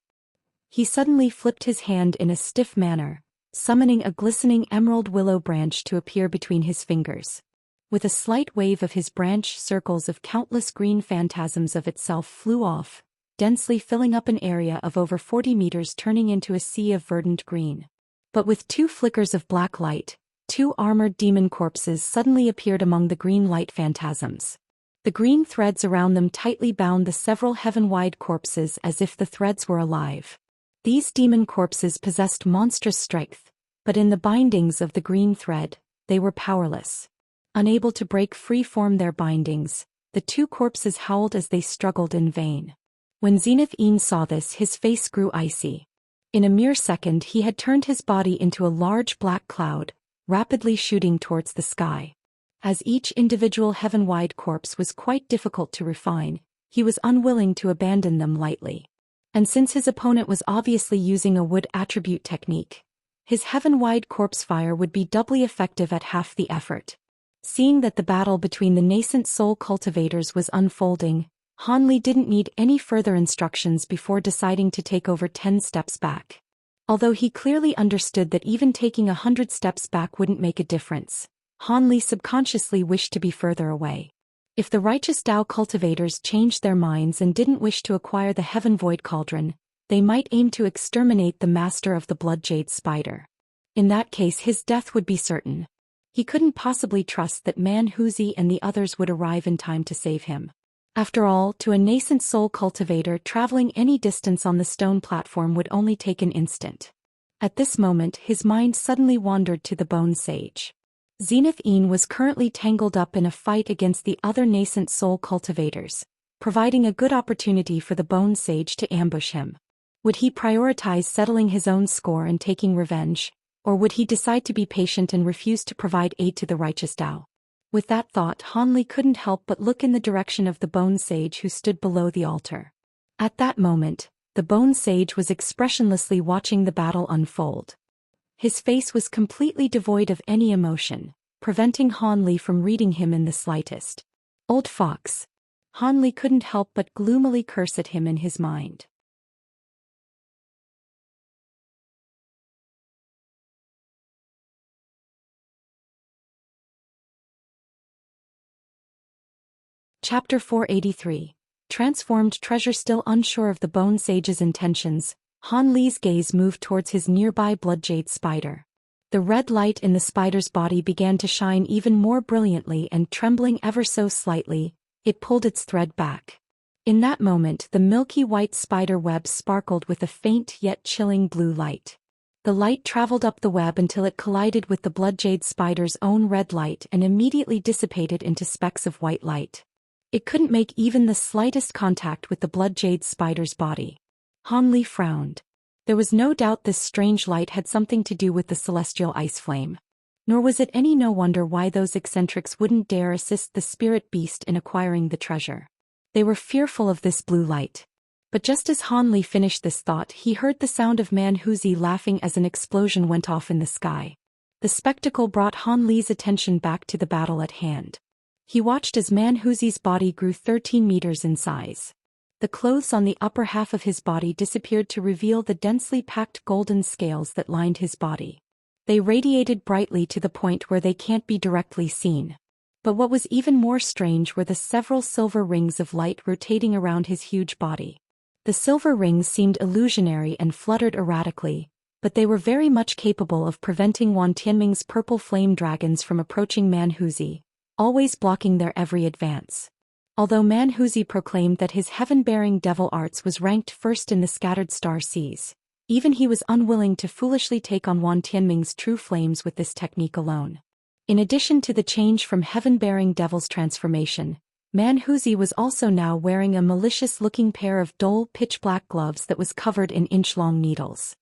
Speaker 1: He suddenly flipped his hand in a stiff manner, summoning a glistening emerald willow branch to appear between his fingers. With a slight wave of his branch, circles of countless green phantasms of itself flew off, densely filling up an area of over 40 meters, turning into a sea of verdant green. But with 2 flickers of black light, 2 armored demon corpses suddenly appeared among the green light phantasms. The green threads around them tightly bound the several heaven-wide corpses as if the threads were alive. These demon corpses possessed monstrous strength, but in the bindings of the green thread, they were powerless. Unable to break free from their bindings, the two corpses howled as they struggled in vain. When Zenith saw this, his face grew icy. In a mere second he had turned his body into a large black cloud, rapidly shooting towards the sky. As each individual heaven-wide corpse was quite difficult to refine, he was unwilling to abandon them lightly. And since his opponent was obviously using a wood attribute technique, his heaven-wide corpse fire would be doubly effective at half the effort. Seeing that the battle between the nascent soul cultivators was unfolding, Han Li didn't need any further instructions before deciding to take over 10 steps back. Although he clearly understood that even taking 100 steps back wouldn't make a difference, Han Li subconsciously wished to be further away. If the righteous Dao cultivators changed their minds and didn't wish to acquire the Heaven Void Cauldron, they might aim to exterminate the master of the Blood Jade Spider. In that case his death would be certain. He couldn't possibly trust that Manhuzi and the others would arrive in time to save him. After all, to a nascent soul cultivator traveling any distance on the stone platform would only take an instant. At this moment his mind suddenly wandered to the Bone Sage. Zenith was currently tangled up in a fight against the other nascent soul cultivators, providing a good opportunity for the Bone Sage to ambush him. Would he prioritize settling his own score and taking revenge, or would he decide to be patient and refuse to provide aid to the righteous Dao? With that thought, Han Li couldn't help but look in the direction of the Bone Sage who stood below the altar. At that moment, the Bone Sage was expressionlessly watching the battle unfold. His face was completely devoid of any emotion, preventing Han Li from reading him in the slightest. Old fox. Han Li couldn't help but gloomily curse at him in his mind. Chapter 483. Transformed Treasure. Still unsure of the Bone Sage's intentions, Han Li's gaze moved towards his nearby Blood Jade Spider. The red light in the spider's body began to shine even more brilliantly, and trembling ever so slightly, it pulled its thread back. In that moment the milky white spider web sparkled with a faint yet chilling blue light. The light traveled up the web until it collided with the Blood Jade Spider's own red light and immediately dissipated into specks of white light. It couldn't make even the slightest contact with the Blood Jade Spider's body. Han Li frowned. There was no doubt this strange light had something to do with the celestial ice flame. Nor was it any no wonder why those eccentrics wouldn't dare assist the spirit beast in acquiring the treasure. They were fearful of this blue light. But just as Han Li finished this thought, he heard the sound of Manhuzi laughing as an explosion went off in the sky. The spectacle brought Han Li's attention back to the battle at hand. He watched as Manhuzi's body grew 13 meters in size. The clothes on the upper half of his body disappeared to reveal the densely packed golden scales that lined his body. They radiated brightly to the point where they can't be directly seen. But what was even more strange were the several silver rings of light rotating around his huge body. The silver rings seemed illusionary and fluttered erratically, but they were very much capable of preventing Wan Tianming's purple flame dragons from approaching Manhuzi, always blocking their every advance. Although Manhuzi proclaimed that his heaven-bearing devil arts was ranked first in the scattered star seas, even he was unwilling to foolishly take on Wan Tianming's true flames with this technique alone. In addition to the change from heaven-bearing devil's transformation, Manhuzi was also now wearing a malicious-looking pair of dull pitch-black gloves that was covered in inch-long needles.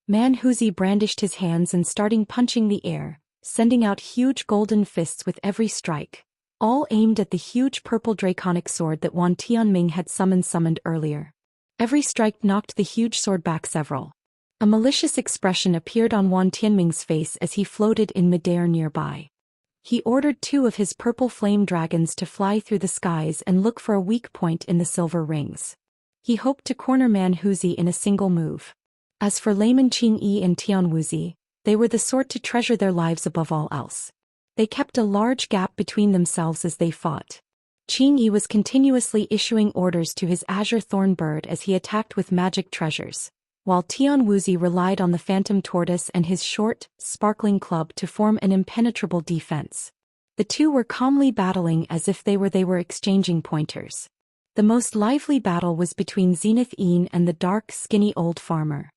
Speaker 1: Manhuzi brandished his hands and started punching the air, sending out huge golden fists with every strike, all aimed at the huge purple draconic sword that Wan Tianming had summoned earlier. Every strike knocked the huge sword back several. A malicious expression appeared on Wan Tianming's face as he floated in midair nearby. He ordered 2 of his purple flame dragons to fly through the skies and look for a weak point in the silver rings. He hoped to corner Manhuzi in a single move. As for Layman Qingyi and Tianwuzi, they were the sort to treasure their lives above all else. They kept a large gap between themselves as they fought. Qingyi was continuously issuing orders to his azure thorn bird as he attacked with magic treasures, while Tianwuzi relied on the phantom tortoise and his short, sparkling club to form an impenetrable defense. The two were calmly battling as if they were exchanging pointers. The most lively battle was between Zenith and the dark, skinny old farmer.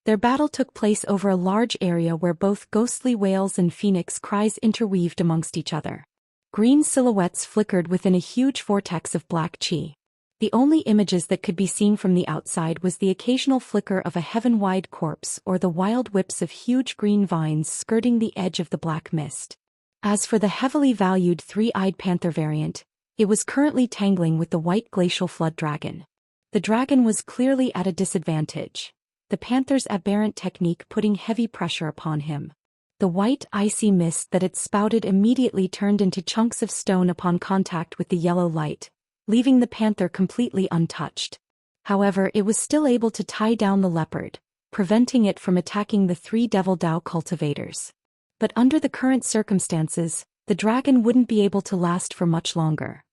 Speaker 1: Their battle took place over a large area where both ghostly wails and phoenix cries interweaved amongst each other. Green silhouettes flickered within a huge vortex of black chi. The only images that could be seen from the outside was the occasional flicker of a heaven-wide corpse or the wild whips of huge green vines skirting the edge of the black mist. As for the heavily valued three-eyed panther variant, it was currently tangling with the white glacial flood dragon. The dragon was clearly at a disadvantage, the panther's aberrant technique putting heavy pressure upon him. The white, icy mist that it spouted immediately turned into chunks of stone upon contact with the yellow light, leaving the panther completely untouched. However, it was still able to tie down the leopard, preventing it from attacking the three Devil Dao cultivators. But under the current circumstances, the dragon wouldn't be able to last for much longer.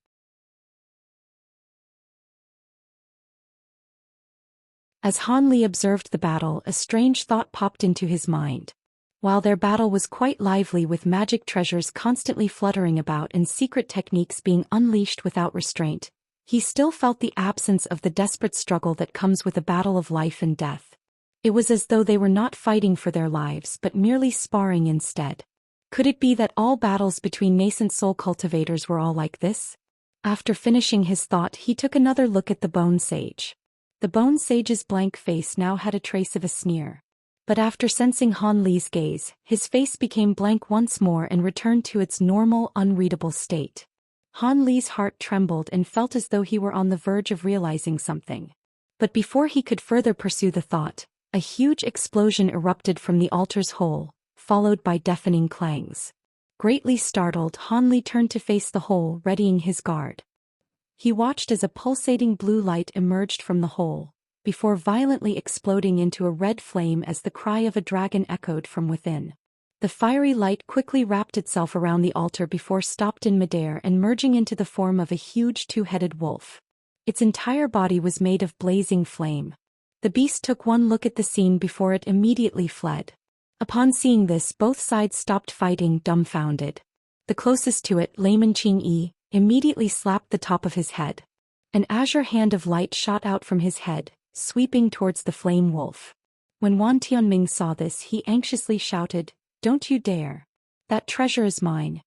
Speaker 1: As Han Li observed the battle, a strange thought popped into his mind. While their battle was quite lively with magic treasures constantly fluttering about and secret techniques being unleashed without restraint, he still felt the absence of the desperate struggle that comes with a battle of life and death. It was as though they were not fighting for their lives but merely sparring instead. Could it be that all battles between nascent soul cultivators were all like this? After finishing his thought, he took another look at the Bone Sage. The Bone Sage's blank face now had a trace of a sneer. But after sensing Han Li's gaze, his face became blank once more and returned to its normal, unreadable state. Han Li's heart trembled and felt as though he were on the verge of realizing something. But before he could further pursue the thought, a huge explosion erupted from the altar's hole, followed by deafening clangs. Greatly startled, Han Li turned to face the hole, readying his guard. He watched as a pulsating blue light emerged from the hole, before violently exploding into a red flame as the cry of a dragon echoed from within. The fiery light quickly wrapped itself around the altar before stopped in midair and merging into the form of a huge two-headed wolf. Its entire body was made of blazing flame. The beast took one look at the scene before it immediately fled. Upon seeing this, both sides stopped fighting, dumbfounded. The closest to it, Layman Qingyi, immediately slapped the top of his head. An azure hand of light shot out from his head, sweeping towards the flame wolf. When Wan Tianming saw this, he anxiously shouted, "Don't you dare! That treasure is mine!"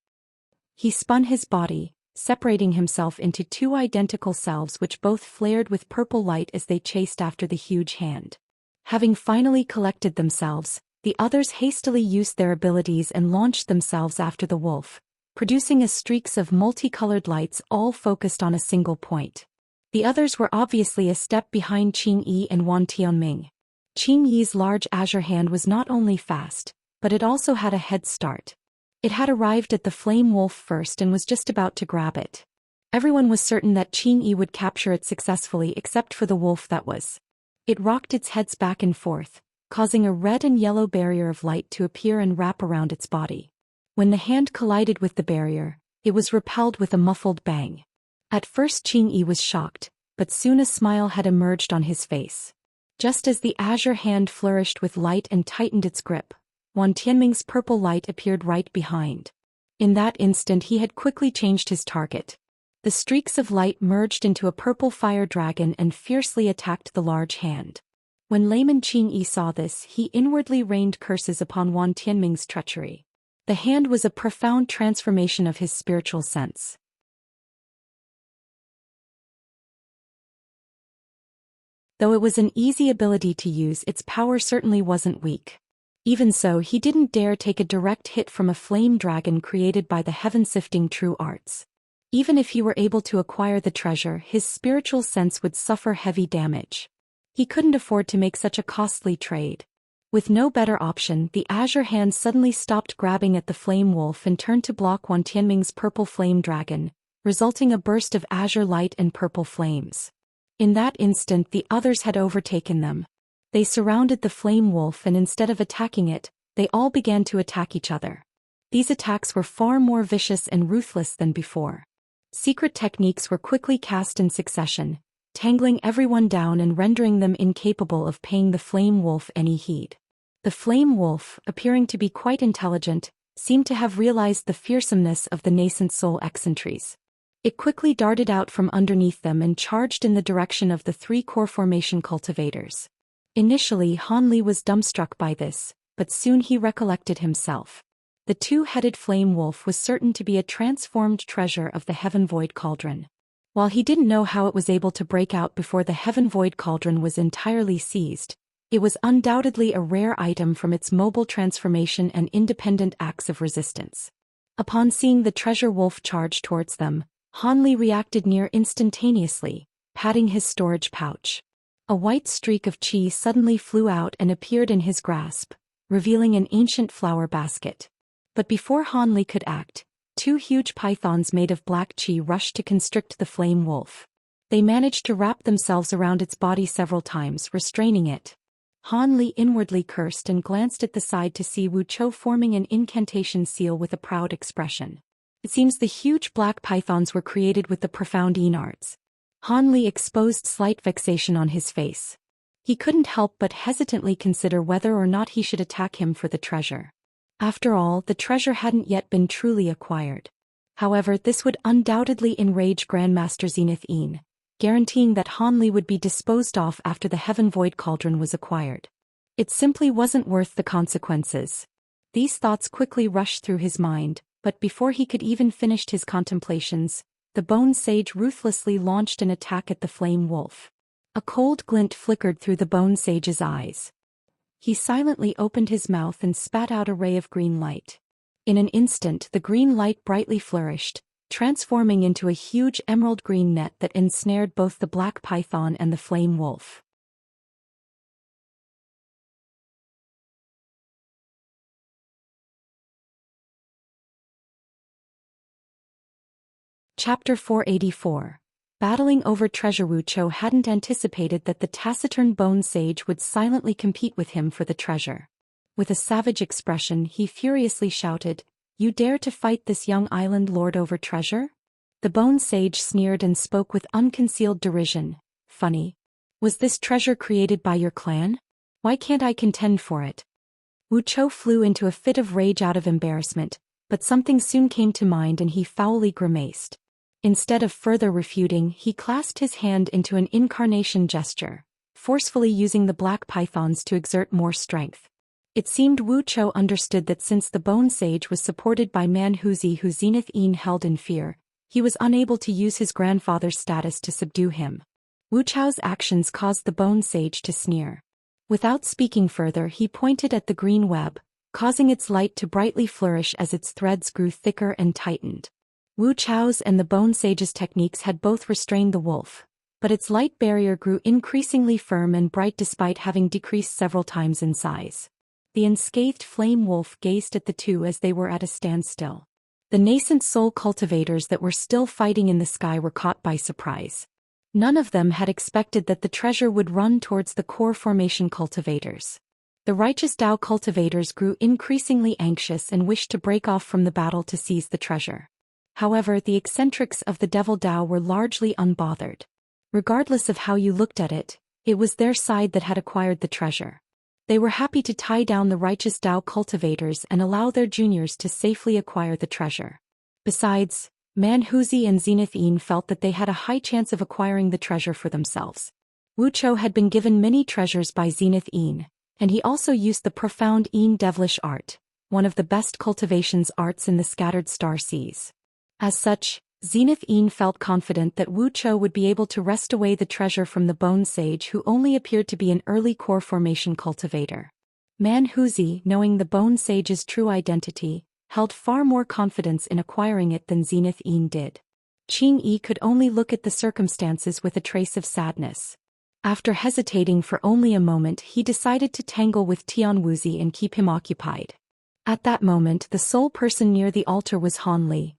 Speaker 1: He spun his body, separating himself into two identical selves which both flared with purple light as they chased after the huge hand. Having finally collected themselves, the others hastily used their abilities and launched themselves after the wolf, producing a streaks of multicolored lights all focused on a single point. The others were obviously a step behind Qingyi and Wan Tianming. Qingyi's large azure hand was not only fast, but it also had a head start. It had arrived at the flame wolf first and was just about to grab it. Everyone was certain that Qingyi would capture it successfully except for the wolf that was. It rocked its heads back and forth, causing a red and yellow barrier of light to appear and wrap around its body. When the hand collided with the barrier, it was repelled with a muffled bang. At first Qingyi was shocked, but soon a smile had emerged on his face. Just as the azure hand flourished with light and tightened its grip, Wan Tianming's purple light appeared right behind. In that instant he had quickly changed his target. The streaks of light merged into a purple fire dragon and fiercely attacked the large hand. When Layman Qingyi saw this, he inwardly rained curses upon Wan Tianming's treachery. The hand was a profound transformation of his spiritual sense. Though it was an easy ability to use, its power certainly wasn't weak. Even so, he didn't dare take a direct hit from a flame dragon created by the heaven-sifting true arts. Even if he were able to acquire the treasure, his spiritual sense would suffer heavy damage. He couldn't afford to make such a costly trade. With no better option, the azure hand suddenly stopped grabbing at the flame wolf and turned to block Wan Tianming's purple flame dragon, resulting a burst of azure light and purple flames. In that instant, the others had overtaken them. They surrounded the flame wolf and instead of attacking it, they all began to attack each other. These attacks were far more vicious and ruthless than before. Secret techniques were quickly cast in succession, tangling everyone down and rendering them incapable of paying the flame wolf any heed. The flame wolf, appearing to be quite intelligent, seemed to have realized the fearsomeness of the nascent soul eccentres. It quickly darted out from underneath them and charged in the direction of the 3 core formation cultivators. Initially Hanli was dumbstruck by this, but soon he recollected himself. The 2-headed flame wolf was certain to be a transformed treasure of the Heaven Void Cauldron. While he didn't know how it was able to break out before the Heaven Void Cauldron was entirely seized, it was undoubtedly a rare item from its mobile transformation and independent acts of resistance. Upon seeing the treasure wolf charge towards them, Hanli reacted near instantaneously, patting his storage pouch. A white streak of chi suddenly flew out and appeared in his grasp, revealing an ancient flower basket. But before Hanli could act, 2 huge pythons made of black chi rushed to constrict the flame wolf. They managed to wrap themselves around its body several times, restraining it. Hanli inwardly cursed and glanced at the side to see Wuchou forming an incantation seal with a proud expression. It seems the huge black pythons were created with the profound Yin arts. Hanli exposed slight vexation on his face. He couldn't help but hesitantly consider whether or not he should attack him for the treasure. After all, the treasure hadn't yet been truly acquired. However, this would undoubtedly enrage Grandmaster Zenith Yin, guaranteeing that Hanli would be disposed of after the Heaven Void Cauldron was acquired. It simply wasn't worth the consequences. These thoughts quickly rushed through his mind, but before he could even finish his contemplations, the Bone Sage ruthlessly launched an attack at the flame wolf. A cold glint flickered through the Bone Sage's eyes. He silently opened his mouth and spat out a ray of green light. In an instant the green light brightly flourished, transforming into a huge emerald green net that ensnared both the black python and the flame wolf. Chapter 484. Battling over treasure. Wuchou hadn't anticipated that the taciturn Bone Sage would silently compete with him for the treasure. With a savage expression he furiously shouted, "You dare to fight this young island lord over treasure?" The Bone Sage sneered and spoke with unconcealed derision. "Funny. Was this treasure created by your clan? Why can't I contend for it?" Wuchou flew into a fit of rage out of embarrassment, but something soon came to mind and he foully grimaced. Instead of further refuting, he clasped his hand into an incarnation gesture, forcefully using the black pythons to exert more strength. It seemed Wuchou understood that since the Bone Sage was supported by Manhuzi who Zenith Yin held in fear, he was unable to use his grandfather's status to subdue him. Wuchou's actions caused the Bone Sage to sneer. Without speaking further, he pointed at the green web, causing its light to brightly flourish as its threads grew thicker and tightened. Wuchou's and the Bone Sage's techniques had both restrained the wolf, but its light barrier grew increasingly firm and bright despite having decreased several times in size. The unscathed flame wolf gazed at the two as they were at a standstill. The nascent soul cultivators that were still fighting in the sky were caught by surprise. None of them had expected that the treasure would run towards the core formation cultivators. The righteous Dao cultivators grew increasingly anxious and wished to break off from the battle to seize the treasure. However, the eccentrics of the Devil Dao were largely unbothered. Regardless of how you looked at it, it was their side that had acquired the treasure. They were happy to tie down the righteous Dao cultivators and allow their juniors to safely acquire the treasure. Besides, Manhuzi and Zenith Yin felt that they had a high chance of acquiring the treasure for themselves. Wuchou had been given many treasures by Zenith Yin, and he also used the profound Yin devilish art, one of the best cultivation's arts in the scattered star seas. As such, Zenith Yin felt confident that Wuchou would be able to wrest away the treasure from the Bone Sage who only appeared to be an early core formation cultivator. Manhuzi, knowing the Bone Sage's true identity, held far more confidence in acquiring it than Zenith Yin did. Qing Yi could only look at the circumstances with a trace of sadness. After hesitating for only a moment, he decided to tangle with Tianwuzi and keep him occupied. At that moment, the sole person near the altar was Hanli.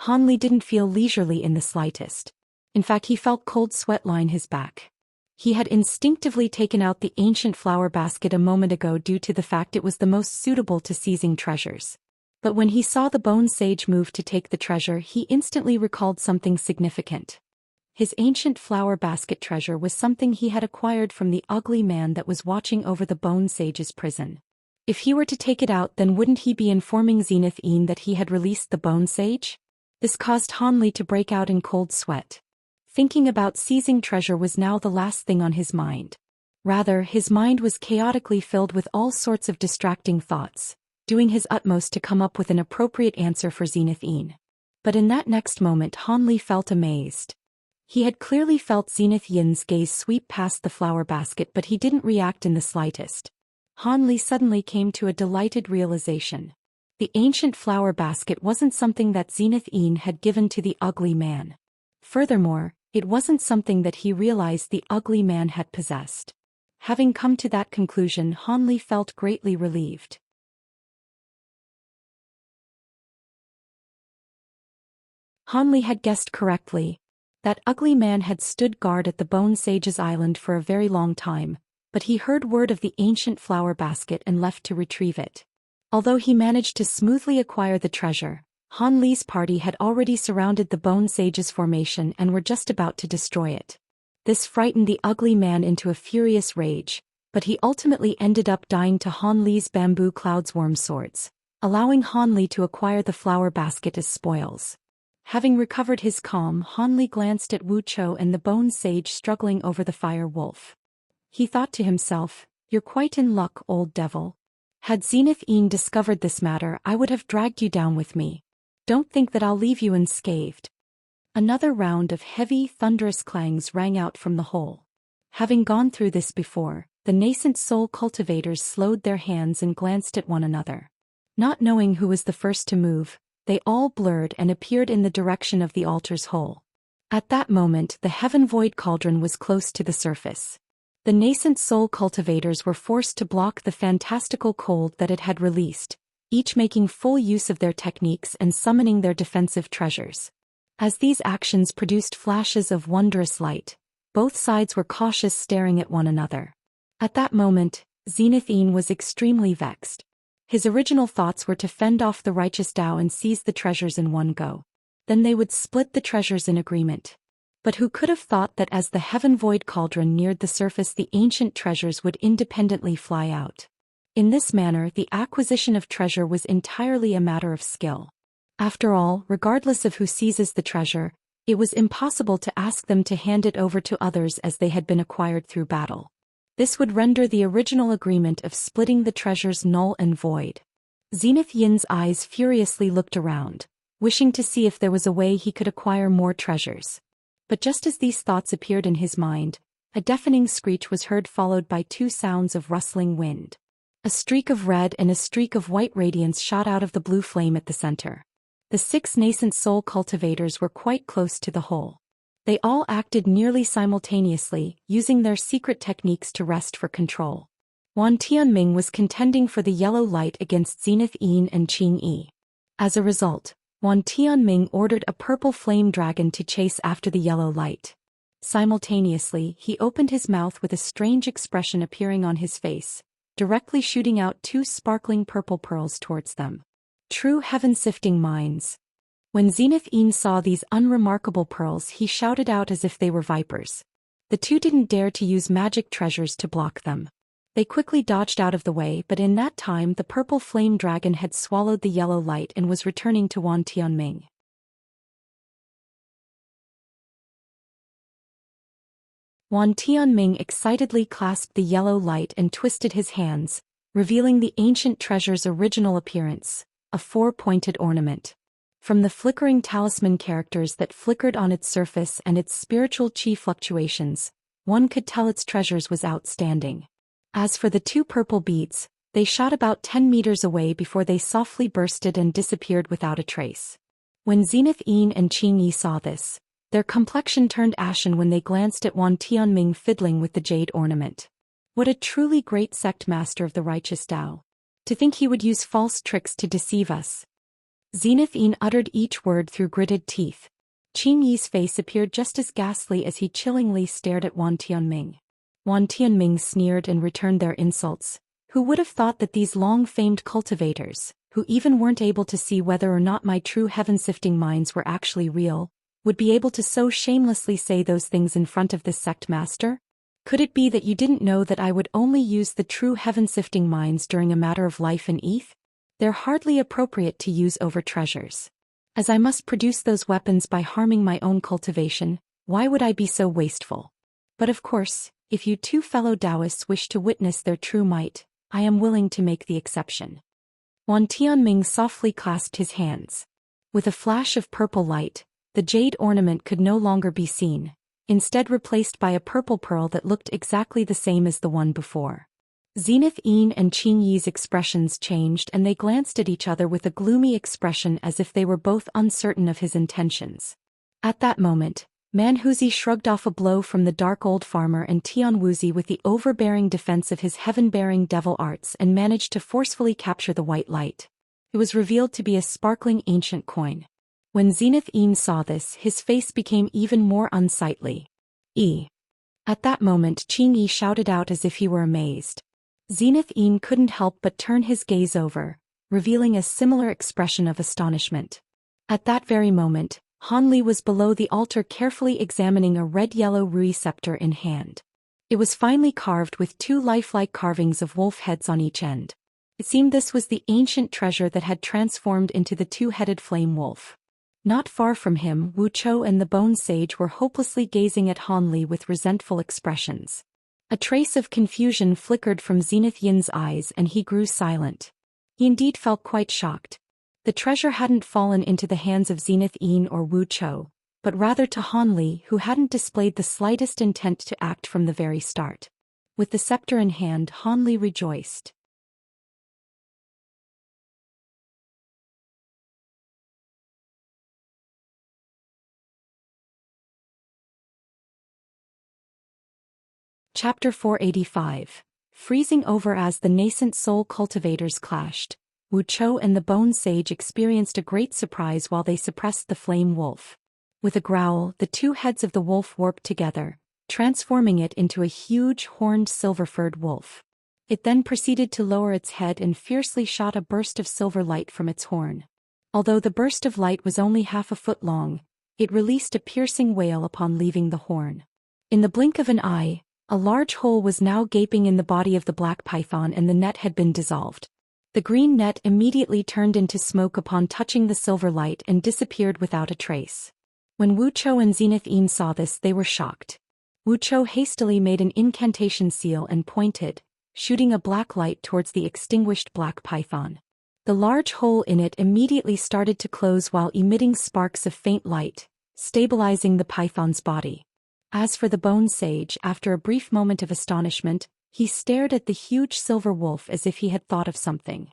Speaker 1: Hanli didn't feel leisurely in the slightest. In fact, he felt cold sweat line his back. He had instinctively taken out the ancient flower basket a moment ago due to the fact it was the most suitable to seizing treasures. But when he saw the Bone Sage move to take the treasure, he instantly recalled something significant. His ancient flower basket treasure was something he had acquired from the ugly man that was watching over the Bone Sage's prison. If he were to take it out, then wouldn't he be informing Zenith that he had released the Bone Sage? This caused Han Li to break out in cold sweat. Thinking about seizing treasure was now the last thing on his mind. Rather, his mind was chaotically filled with all sorts of distracting thoughts, doing his utmost to come up with an appropriate answer for Zenith. But in that next moment Han Li felt amazed. He had clearly felt Zenith Yin's gaze sweep past the flower basket, but he didn't react in the slightest. Han Li suddenly came to a delighted realization. The ancient flower basket wasn't something that Zenith had given to the ugly man. Furthermore, it wasn't something that he realized the ugly man had possessed. Having come to that conclusion, Han Li felt greatly relieved. Han Li had guessed correctly. That ugly man had stood guard at the Bone Sage's island for a very long time, but he heard word of the ancient flower basket and left to retrieve it. Although he managed to smoothly acquire the treasure, Han Li's party had already surrounded the Bone Sage's formation and were just about to destroy it. This frightened the ugly man into a furious rage, but he ultimately ended up dying to Han Li's bamboo cloudsworm swords, allowing Han Li to acquire the flower basket as spoils. Having recovered his calm, Han Li glanced at Wuxia and the Bone Sage struggling over the fire wolf. He thought to himself, "You're quite in luck, old devil. Had Zenith discovered this matter, I would have dragged you down with me. Don't think that I'll leave you unscathed." Another round of heavy, thunderous clangs rang out from the hole. Having gone through this before, the nascent soul cultivators slowed their hands and glanced at one another. Not knowing who was the first to move, they all blurred and appeared in the direction of the altar's hole. At that moment, the Heaven Void Cauldron was close to the surface. The nascent soul cultivators were forced to block the fantastical cold that it had released, each making full use of their techniques and summoning their defensive treasures. As these actions produced flashes of wondrous light, both sides were cautious, staring at one another. At that moment, Zenith was extremely vexed. His original thoughts were to fend off the righteous Dao and seize the treasures in one go. Then they would split the treasures in agreement. But who could have thought that as the Heaven Void Cauldron neared the surface, the ancient treasures would independently fly out. In this manner, the acquisition of treasure was entirely a matter of skill. After all, regardless of who seizes the treasure, it was impossible to ask them to hand it over to others as they had been acquired through battle. This would render the original agreement of splitting the treasures null and void. Zenith Yin's eyes furiously looked around, wishing to see if there was a way he could acquire more treasures. But just as these thoughts appeared in his mind, a deafening screech was heard, followed by two sounds of rustling wind. A streak of red and a streak of white radiance shot out of the blue flame at the center. The 6 nascent soul cultivators were quite close to the hole. They all acted nearly simultaneously, using their secret techniques to wrest for control. Wan Tianming was contending for the yellow light against Zenith and Qing Yi. As a result, Wan Tianming ordered a purple flame dragon to chase after the yellow light. Simultaneously, he opened his mouth with a strange expression appearing on his face, directly shooting out 2 sparkling purple pearls towards them. True heaven-sifting minds. When Zenith saw these unremarkable pearls, he shouted out as if they were vipers. The two didn't dare to use magic treasures to block them. They quickly dodged out of the way, but in that time the purple flame dragon had swallowed the yellow light and was returning to Wan Tianming. Wan Tianming excitedly clasped the yellow light and twisted his hands, revealing the ancient treasure's original appearance, a 4-pointed ornament. From the flickering talisman characters that flickered on its surface and its spiritual chi fluctuations, one could tell its treasures was outstanding. As for the 2 purple beads, they shot about 10 meters away before they softly bursted and disappeared without a trace. When Zenith and Qing Yi saw this, their complexion turned ashen when they glanced at Wan Tianming fiddling with the jade ornament. What a truly great sect master of the righteous Dao. To think he would use false tricks to deceive us. Zenith uttered each word through gritted teeth. Qing Yi's face appeared just as ghastly as he chillingly stared at Wan Tianming. Wan Tianming sneered and returned their insults. Who would have thought that these long-famed cultivators, who even weren't able to see whether or not my true heaven-sifting minds were actually real, would be able to so shamelessly say those things in front of this sect master? Could it be that you didn't know that I would only use the true heaven-sifting mines during a matter of life and ETH? They're hardly appropriate to use over treasures. As I must produce those weapons by harming my own cultivation, why would I be so wasteful? But of course, if you two fellow Daoists wish to witness their true might, I am willing to make the exception. Wan Tianming softly clasped his hands. With a flash of purple light, the jade ornament could no longer be seen, instead replaced by a purple pearl that looked exactly the same as the one before. Zenith Yin and Qing Yi's expressions changed and they glanced at each other with a gloomy expression as if they were both uncertain of his intentions. At that moment, Manhuzi shrugged off a blow from the dark old farmer and Tianwuzi with the overbearing defense of his heaven-bearing devil arts and managed to forcefully capture the white light. It was revealed to be a sparkling ancient coin. When Zenith Yin saw this, his face became even more unsightly. At that moment Qing Yi shouted out as if he were amazed. Zenith Yin couldn't help but turn his gaze over, revealing a similar expression of astonishment. At that very moment, Han Li was below the altar carefully examining a red-yellow rui scepter in hand. It was finely carved with two lifelike carvings of wolf heads on each end. It seemed this was the ancient treasure that had transformed into the two-headed flame wolf. Not far from him, Wu Chou and the Bone Sage were hopelessly gazing at Han Li with resentful expressions. A trace of confusion flickered from Zenith Yin's eyes and he grew silent. He indeed felt quite shocked. The treasure hadn't fallen into the hands of Zenith Yin or Wu Chou, but rather to Han Li, who hadn't displayed the slightest intent to act from the very start. With the scepter in hand, Han Li rejoiced. Chapter 485. Freezing over as the nascent soul cultivators clashed, Wu Chou and the Bone Sage experienced a great surprise while they suppressed the flame wolf. With a growl, the two heads of the wolf warped together, transforming it into a huge horned silver-furred wolf. It then proceeded to lower its head and fiercely shot a burst of silver light from its horn. Although the burst of light was only half a foot long, it released a piercing wail upon leaving the horn. In the blink of an eye, a large hole was now gaping in the body of the black python and the net had been dissolved. The green net immediately turned into smoke upon touching the silver light and disappeared without a trace. When Wu Chou and Zenith Yin saw this, they were shocked. Wu Chou hastily made an incantation seal and pointed, shooting a black light towards the extinguished black python. The large hole in it immediately started to close while emitting sparks of faint light, stabilizing the python's body. As for the Bone Sage, after a brief moment of astonishment, he stared at the huge silver wolf as if he had thought of something.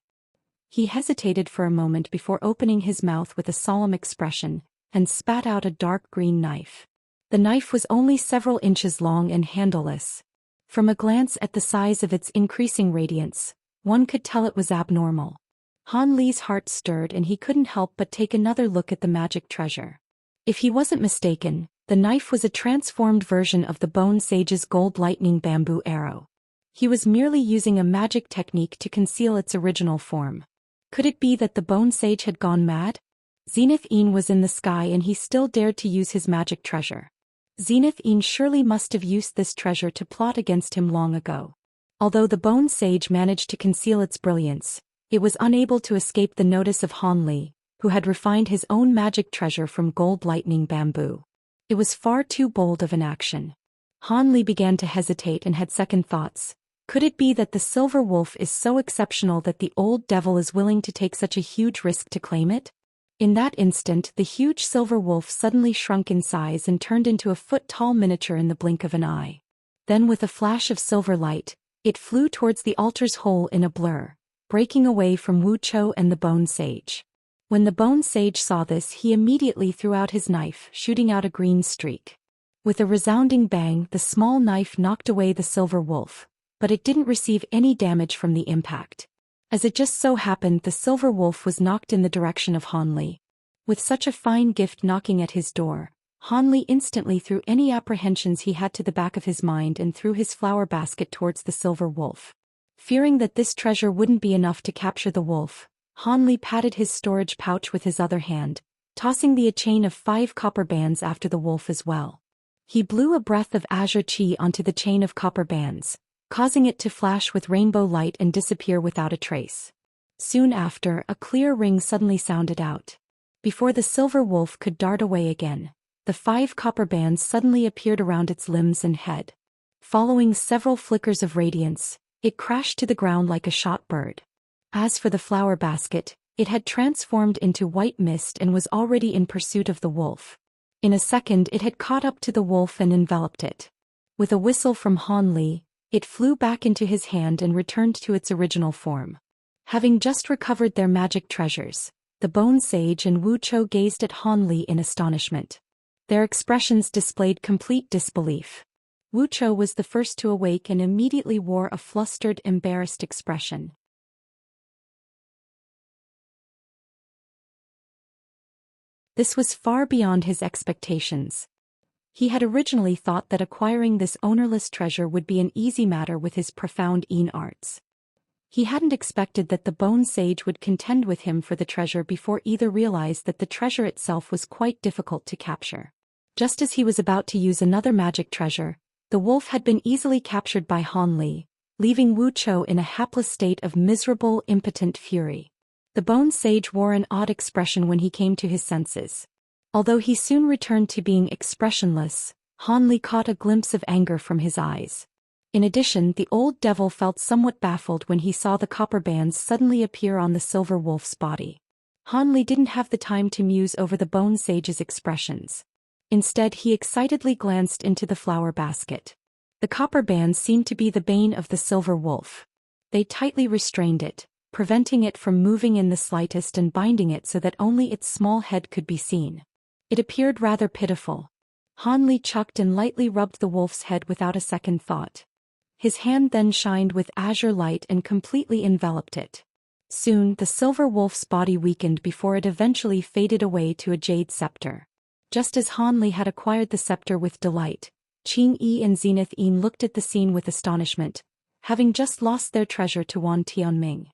Speaker 1: He hesitated for a moment before opening his mouth with a solemn expression, and spat out a dark green knife. The knife was only several inches long and handleless. From a glance at the size of its increasing radiance, one could tell it was abnormal. Han Li's heart stirred and he couldn't help but take another look at the magic treasure. If he wasn't mistaken, the knife was a transformed version of the Bone Sage's gold lightning bamboo arrow. He was merely using a magic technique to conceal its original form. Could it be that the Bone Sage had gone mad? Zenith Yin was in the sky and he still dared to use his magic treasure. Zenith Yin surely must have used this treasure to plot against him long ago. Although the Bone Sage managed to conceal its brilliance, it was unable to escape the notice of Han Li, who had refined his own magic treasure from gold lightning bamboo. It was far too bold of an action. Han Li began to hesitate and had second thoughts. Could it be that the silver wolf is so exceptional that the old devil is willing to take such a huge risk to claim it? In that instant, the huge silver wolf suddenly shrunk in size and turned into a foot-tall miniature in the blink of an eye. Then with a flash of silver light, it flew towards the altar's hole in a blur, breaking away from Wu Chou and the Bone Sage. When the Bone Sage saw this, he immediately threw out his knife, shooting out a green streak. With a resounding bang, the small knife knocked away the silver wolf, but it didn't receive any damage from the impact. As it just so happened, the silver wolf was knocked in the direction of Han Li. With such a fine gift knocking at his door, Han Li instantly threw any apprehensions he had to the back of his mind and threw his flower basket towards the silver wolf. Fearing that this treasure wouldn't be enough to capture the wolf, Han Li patted his storage pouch with his other hand, tossing a chain of 5 copper bands after the wolf as well. He blew a breath of azure chi onto the chain of copper bands, causing it to flash with rainbow light and disappear without a trace. Soon after, a clear ring suddenly sounded out. Before the silver wolf could dart away again, the 5 copper bands suddenly appeared around its limbs and head. Following several flickers of radiance, it crashed to the ground like a shot bird. As for the flower basket, it had transformed into white mist and was already in pursuit of the wolf. In a second it had caught up to the wolf and enveloped it. With a whistle from Han Li, it flew back into his hand and returned to its original form. Having just recovered their magic treasures, the Bone Sage and Wu Chou gazed at Han Li in astonishment. Their expressions displayed complete disbelief. Wu Chou was the first to awake and immediately wore a flustered, embarrassed expression. This was far beyond his expectations. He had originally thought that acquiring this ownerless treasure would be an easy matter with his profound Yin arts. He hadn't expected that the Bone Sage would contend with him for the treasure before either realized that the treasure itself was quite difficult to capture. Just as he was about to use another magic treasure, the wolf had been easily captured by Han Li, leaving Wu Chou in a hapless state of miserable, impotent fury. The Bone Sage wore an odd expression when he came to his senses. Although he soon returned to being expressionless, Han Li caught a glimpse of anger from his eyes. In addition, the old devil felt somewhat baffled when he saw the copper bands suddenly appear on the silver wolf's body. Han Li didn't have the time to muse over the Bone Sage's expressions. Instead, he excitedly glanced into the flower basket. The copper bands seemed to be the bane of the silver wolf. They tightly restrained it, preventing it from moving in the slightest and binding it so that only its small head could be seen. It appeared rather pitiful. Han Li chucked and lightly rubbed the wolf's head without a second thought. His hand then shined with azure light and completely enveloped it. Soon, the silver wolf's body weakened before it eventually faded away to a jade scepter. Just as Han Li had acquired the scepter with delight, Qing Yi and Zenith looked at the scene with astonishment, having just lost their treasure to Wan Tianming.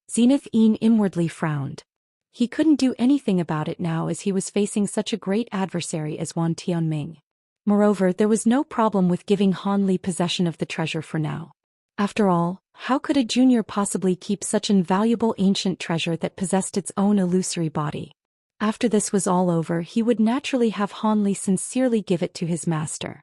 Speaker 1: Zenith inwardly frowned. He couldn't do anything about it now as he was facing such a great adversary as Wan Tianming. Moreover, there was no problem with giving Han Li possession of the treasure for now. After all, how could a junior possibly keep such an valuable ancient treasure that possessed its own illusory body? After this was all over, he would naturally have Han Li sincerely give it to his master.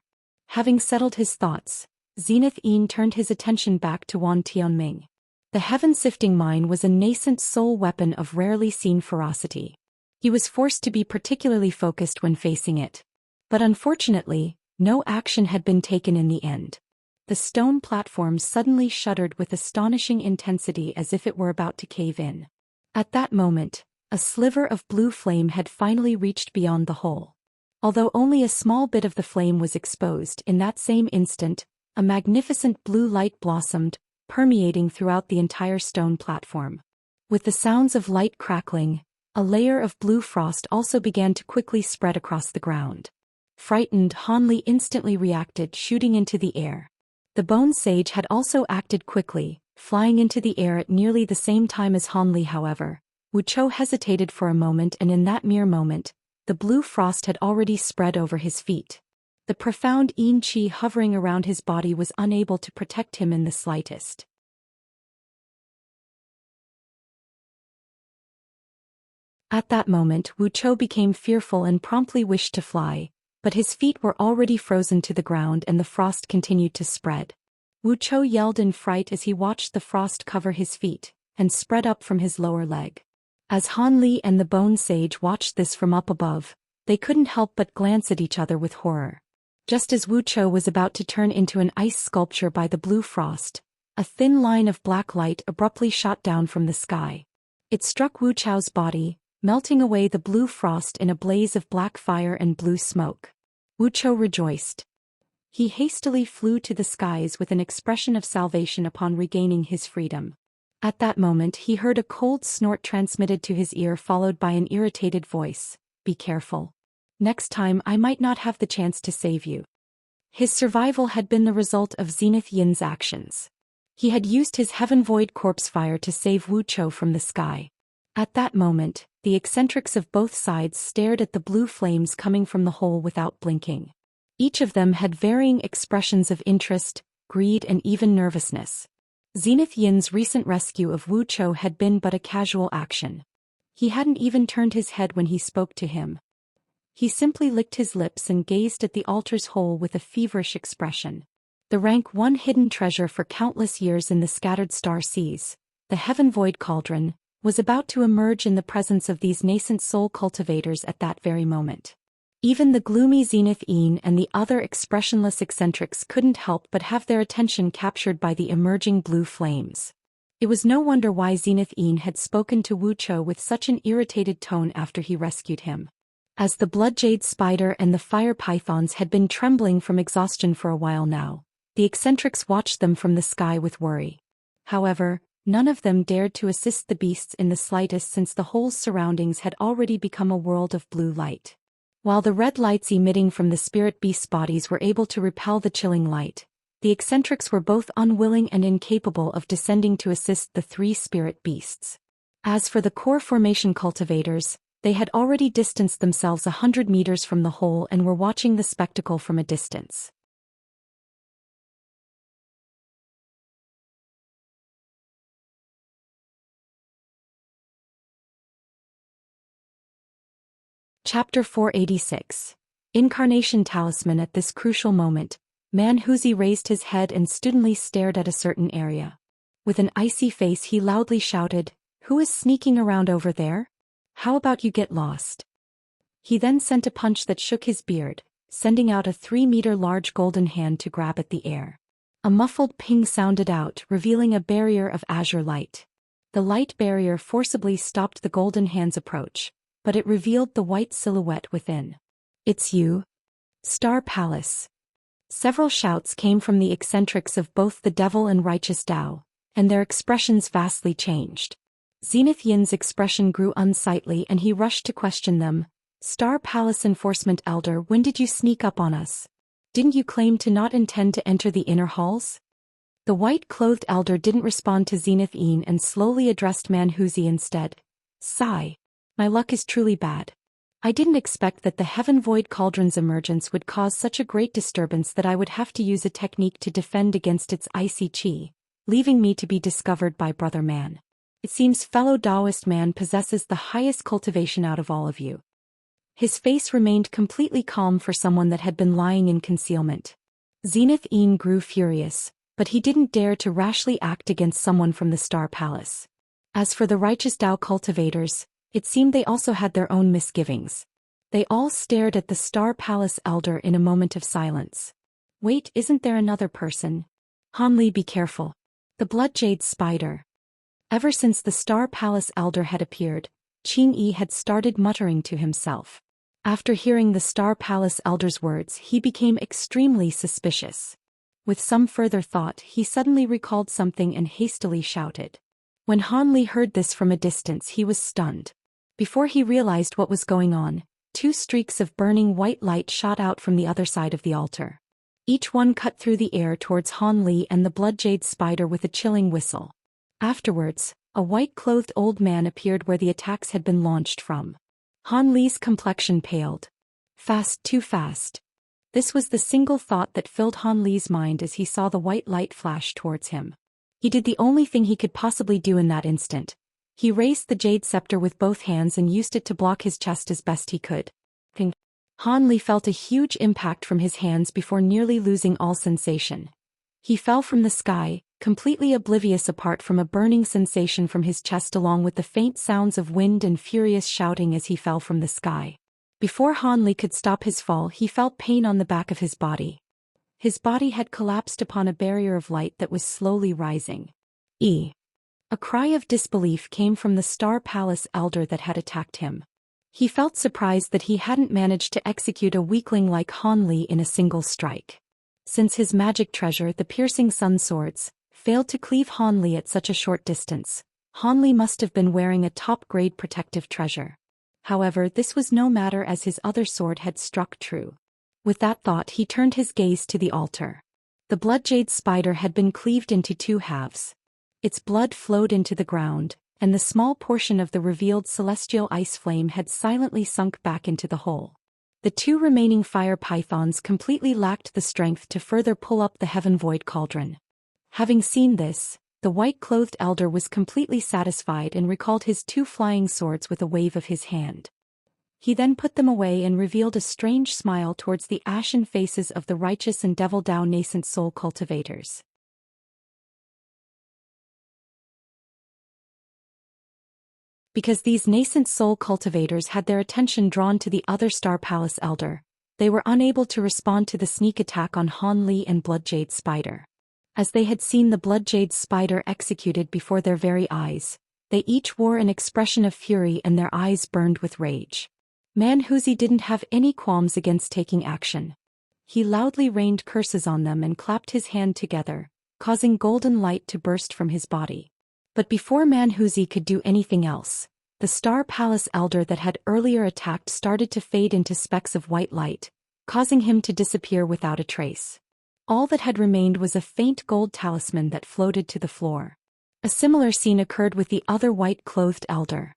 Speaker 1: Having settled his thoughts, Zenith turned his attention back to Wan Tianming. The heaven-sifting mine was a nascent soul weapon of rarely seen ferocity. He was forced to be particularly focused when facing it. But unfortunately, no action had been taken in the end. The stone platform suddenly shuddered with astonishing intensity as if it were about to cave in. At that moment, a sliver of blue flame had finally reached beyond the hole. Although only a small bit of the flame was exposed, in that same instant, a magnificent blue light blossomed, permeating throughout the entire stone platform. With the sounds of light crackling, a layer of blue frost also began to quickly spread across the ground. Frightened, Han Li instantly reacted, shooting into the air. The Bone Sage had also acted quickly, flying into the air at nearly the same time as Han Li. However, Wu Chou hesitated for a moment, and in that mere moment, the blue frost had already spread over his feet. The profound Yin Qi hovering around his body was unable to protect him in the slightest. At that moment, Wu Chou became fearful and promptly wished to fly, but his feet were already frozen to the ground and the frost continued to spread. Wu Chou yelled in fright as he watched the frost cover his feet and spread up from his lower leg. As Han Li and the Bone Sage watched this from up above, they couldn't help but glance at each other with horror. Just as Wu Chou was about to turn into an ice sculpture by the blue frost, a thin line of black light abruptly shot down from the sky. It struck Wu Chou's body, melting away the blue frost in a blaze of black fire and blue smoke. Wu Chou rejoiced. He hastily flew to the skies with an expression of salvation upon regaining his freedom. At that moment he heard a cold snort transmitted to his ear, followed by an irritated voice. "Be careful. Next time I might not have the chance to save you." His survival had been the result of Zenith Yin's actions. He had used his Heaven Void Corpse Fire to save Wu Chou from the sky. At that moment, the eccentrics of both sides stared at the blue flames coming from the hole without blinking. Each of them had varying expressions of interest, greed and even nervousness. Zenith Yin's recent rescue of Wu Chou had been but a casual action. He hadn't even turned his head when he spoke to him. He simply licked his lips and gazed at the altar's hole with a feverish expression. The rank 1 hidden treasure for countless years in the scattered star seas, the Heaven Void Cauldron, was about to emerge in the presence of these nascent soul cultivators at that very moment. Even the gloomy Zenith Yin and the other expressionless eccentrics couldn't help but have their attention captured by the emerging blue flames. It was no wonder why Zenith Yin had spoken to Wu Chou with such an irritated tone after he rescued him. As the blood jade spider and the fire pythons had been trembling from exhaustion for a while now, the eccentrics watched them from the sky with worry. However, none of them dared to assist the beasts in the slightest since the hole's surroundings had already become a world of blue light. While the red lights emitting from the spirit beasts' bodies were able to repel the chilling light, the eccentrics were both unwilling and incapable of descending to assist the 3 spirit beasts. As for the core formation cultivators, they had already distanced themselves 100 meters from the hole and were watching the spectacle from a distance. Chapter 486. Incarnation Talisman. At this crucial moment, Manhuzi raised his head and stubbornly stared at a certain area. With an icy face he loudly shouted, "Who is sneaking around over there? How about you get lost?" He then sent a punch that shook his beard, sending out a 3-meter large golden hand to grab at the air. A muffled ping sounded out, revealing a barrier of azure light. The light barrier forcibly stopped the golden hand's approach, but it revealed the white silhouette within. "It's you? Star Palace." Several shouts came from the eccentrics of both the Devil and Righteous Dao, and their expressions vastly changed. Zenith Yin's expression grew unsightly and he rushed to question them. "Star Palace Enforcement Elder, when did you sneak up on us? Didn't you claim to not intend to enter the inner halls?" The white-clothed elder didn't respond to Zenith Yin and slowly addressed Manhuzi instead. "Sigh. My luck is truly bad. I didn't expect that the Heaven Void Cauldron's emergence would cause such a great disturbance that I would have to use a technique to defend against its icy chi, leaving me to be discovered by Brother Man. It seems fellow Daoist man possesses the highest cultivation out of all of you." His face remained completely calm for someone that had been lying in concealment. Zenith Yin grew furious, but he didn't dare to rashly act against someone from the Star Palace. As for the Righteous Dao cultivators, it seemed they also had their own misgivings. They all stared at the Star Palace elder in a moment of silence. "Wait, isn't there another person? Hanli, be careful. The blood jade spider." Ever since the Star Palace elder had appeared, Qingyi had started muttering to himself. After hearing the Star Palace elder's words, he became extremely suspicious. With some further thought, he suddenly recalled something and hastily shouted. When Hanli heard this from a distance, he was stunned. Before he realized what was going on, 2 streaks of burning white light shot out from the other side of the altar. Each one cut through the air towards Hanli and the blood jade spider with a chilling whistle. Afterwards, a white-clothed old man appeared where the attacks had been launched from. Hanli's complexion paled. Fast, too fast. This was the single thought that filled Hanli's mind as he saw the white light flash towards him. He did the only thing he could possibly do in that instant. He raised the jade scepter with both hands and used it to block his chest as best he could. Hanli felt a huge impact from his hands before nearly losing all sensation. He fell from the sky, completely oblivious apart from a burning sensation from his chest along with the faint sounds of wind and furious shouting as he fell from the sky. Before Hanli could stop his fall, he felt pain on the back of his body. His body had collapsed upon a barrier of light that was slowly rising. A cry of disbelief came from the Star Palace elder that had attacked him. He felt surprised that he hadn't managed to execute a weakling like Hanli in a single strike. Since his magic treasure, the piercing sun swords, failed to cleave Hanli at such a short distance, Hanli must have been wearing a top-grade protective treasure. However, this was no matter as his other sword had struck true. With that thought, he turned his gaze to the altar. The blood jade spider had been cleaved into 2 halves. Its blood flowed into the ground, and the small portion of the revealed celestial ice flame had silently sunk back into the hole. The two remaining fire pythons completely lacked the strength to further pull up the Heaven Void Cauldron. Having seen this, the white-clothed elder was completely satisfied and recalled his two flying swords with a wave of his hand. He then put them away and revealed a strange smile towards the ashen faces of the righteous and devil Dao nascent soul cultivators. Because these nascent soul cultivators had their attention drawn to the other Star Palace Elder, they were unable to respond to the sneak attack on Han Li and Bloodjade Spider. As they had seen the Bloodjade Spider executed before their very eyes, they each wore an expression of fury and their eyes burned with rage. Manhuzi didn't have any qualms against taking action. He loudly rained curses on them and clapped his hand together, causing golden light to burst from his body. But before Manhuzi could do anything else, the Star Palace Elder that had earlier attacked started to fade into specks of white light, causing him to disappear without a trace. All that had remained was a faint gold talisman that floated to the floor. A similar scene occurred with the other white-clothed elder.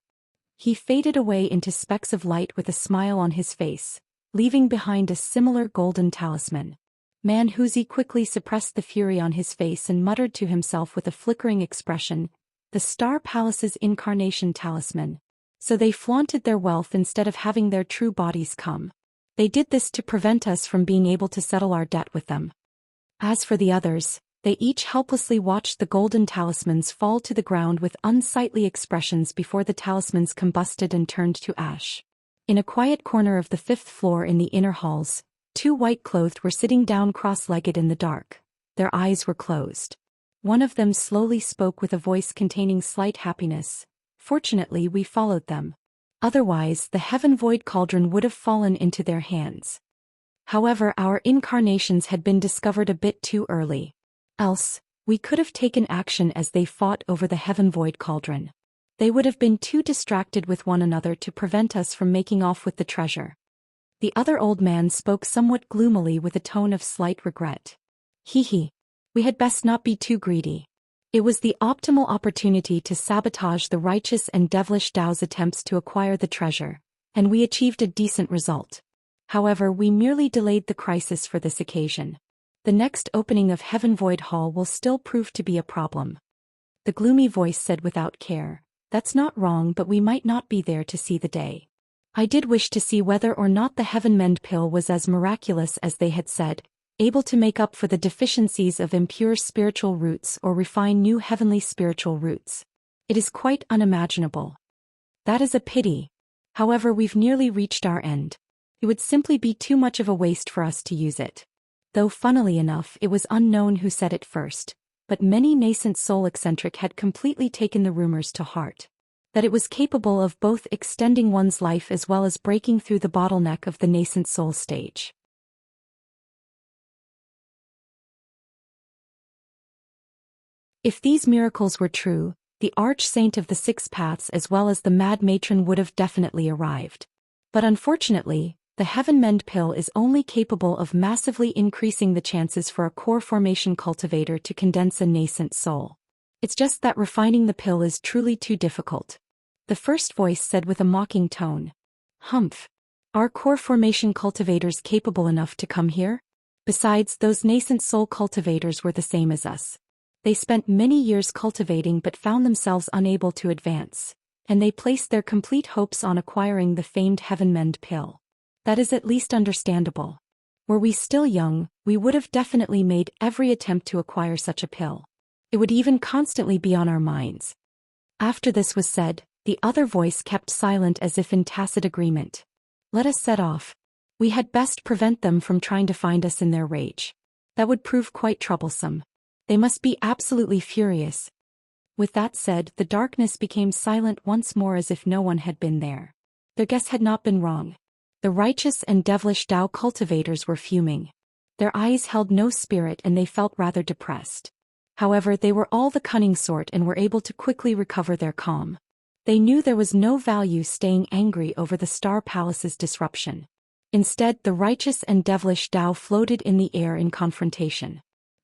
Speaker 1: He faded away into specks of light with a smile on his face, leaving behind a similar golden talisman. Manhuzi quickly suppressed the fury on his face and muttered to himself with a flickering expression, "The Star Palace's Incarnation talisman." So they flaunted their wealth instead of having their true bodies come. They did this to prevent us from being able to settle our debt with them. As for the others, they each helplessly watched the golden talismans fall to the ground with unsightly expressions before the talismans combusted and turned to ash. In a quiet corner of the 5th floor in the inner halls, two white-clothed were sitting down cross-legged in the dark. Their eyes were closed. One of them slowly spoke with a voice containing slight happiness. "Fortunately, we followed them. Otherwise, the Heaven Void Cauldron would have fallen into their hands. However, our incarnations had been discovered a bit too early. Else, we could have taken action as they fought over the Heaven Void Cauldron. They would have been too distracted with one another to prevent us from making off with the treasure." The other old man spoke somewhat gloomily with a tone of slight regret. "Hee. We had best not be too greedy. It was the optimal opportunity to sabotage the righteous and devilish Dao's attempts to acquire the treasure, and we achieved a decent result. However, we merely delayed the crisis for this occasion. The next opening of Heaven Void Hall will still prove to be a problem." The gloomy voice said without care, "That's not wrong, but we might not be there to see the day. I did wish to see whether or not the Heaven Mend pill was as miraculous as they had said, able to make up for the deficiencies of impure spiritual roots or refine new heavenly spiritual roots. It is quite unimaginable." "That is a pity. However, we've nearly reached our end. It would simply be too much of a waste for us to use it." Though funnily enough, it was unknown who said it first, but many nascent soul eccentric had completely taken the rumors to heart. That it was capable of both extending one's life as well as breaking through the bottleneck of the nascent soul stage. If these miracles were true, the arch-saint of the 6 paths as well as the mad matron would have definitely arrived. But unfortunately, the Heaven Mend pill is only capable of massively increasing the chances for a core formation cultivator to condense a nascent soul. It's just that refining the pill is truly too difficult. The first voice said with a mocking tone. "Humph. Are core formation cultivators capable enough to come here? Besides, those nascent soul cultivators were the same as us. They spent many years cultivating but found themselves unable to advance, and they placed their complete hopes on acquiring the famed Heaven Mend pill. That is at least understandable. Were we still young, we would have definitely made every attempt to acquire such a pill. It would even constantly be on our minds." After this was said, the other voice kept silent as if in tacit agreement. "Let us set off. We had best prevent them from trying to find us in their rage. That would prove quite troublesome. They must be absolutely furious." With that said, the darkness became silent once more as if no one had been there. Their guess had not been wrong. The righteous and devilish Dao cultivators were fuming. Their eyes held no spirit and they felt rather depressed. However, they were all the cunning sort and were able to quickly recover their calm. They knew there was no value staying angry over the Star Palace's disruption. Instead, the righteous and devilish Dao floated in the air in confrontation.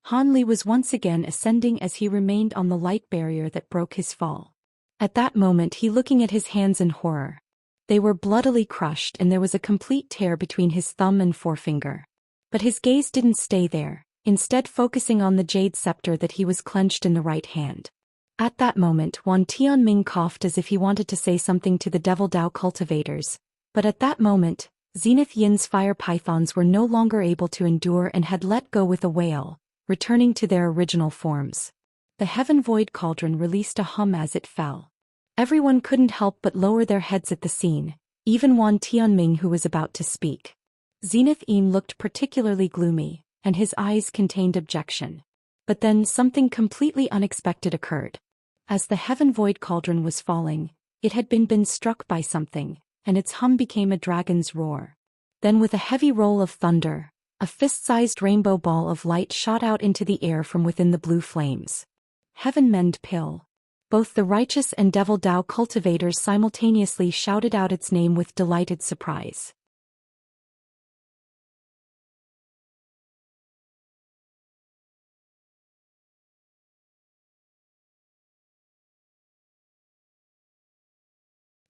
Speaker 1: Han Li was once again ascending as he remained on the light barrier that broke his fall. At that moment he looking at his hands in horror. They were bloodily crushed and there was a complete tear between his thumb and forefinger. But his gaze didn't stay there, instead focusing on the jade scepter that he was clenched in the right hand. At that moment, Wan Tianming coughed as if he wanted to say something to the Devil Dao cultivators, but at that moment, Zenith Yin's fire pythons were no longer able to endure and had let go with a wail, returning to their original forms. The Heaven Void Cauldron released a hum as it fell. Everyone couldn't help but lower their heads at the scene, even Wan Tianming, who was about to speak. Zenith Yin looked particularly gloomy, and his eyes contained objection. But then something completely unexpected occurred. As the Heaven Void Cauldron was falling, it had been struck by something, and its hum became a dragon's roar. Then with a heavy roll of thunder, a fist-sized rainbow ball of light shot out into the air from within the blue flames. Heavenmend Pill. Both the righteous and Devil Dao cultivators simultaneously shouted out its name with delighted surprise.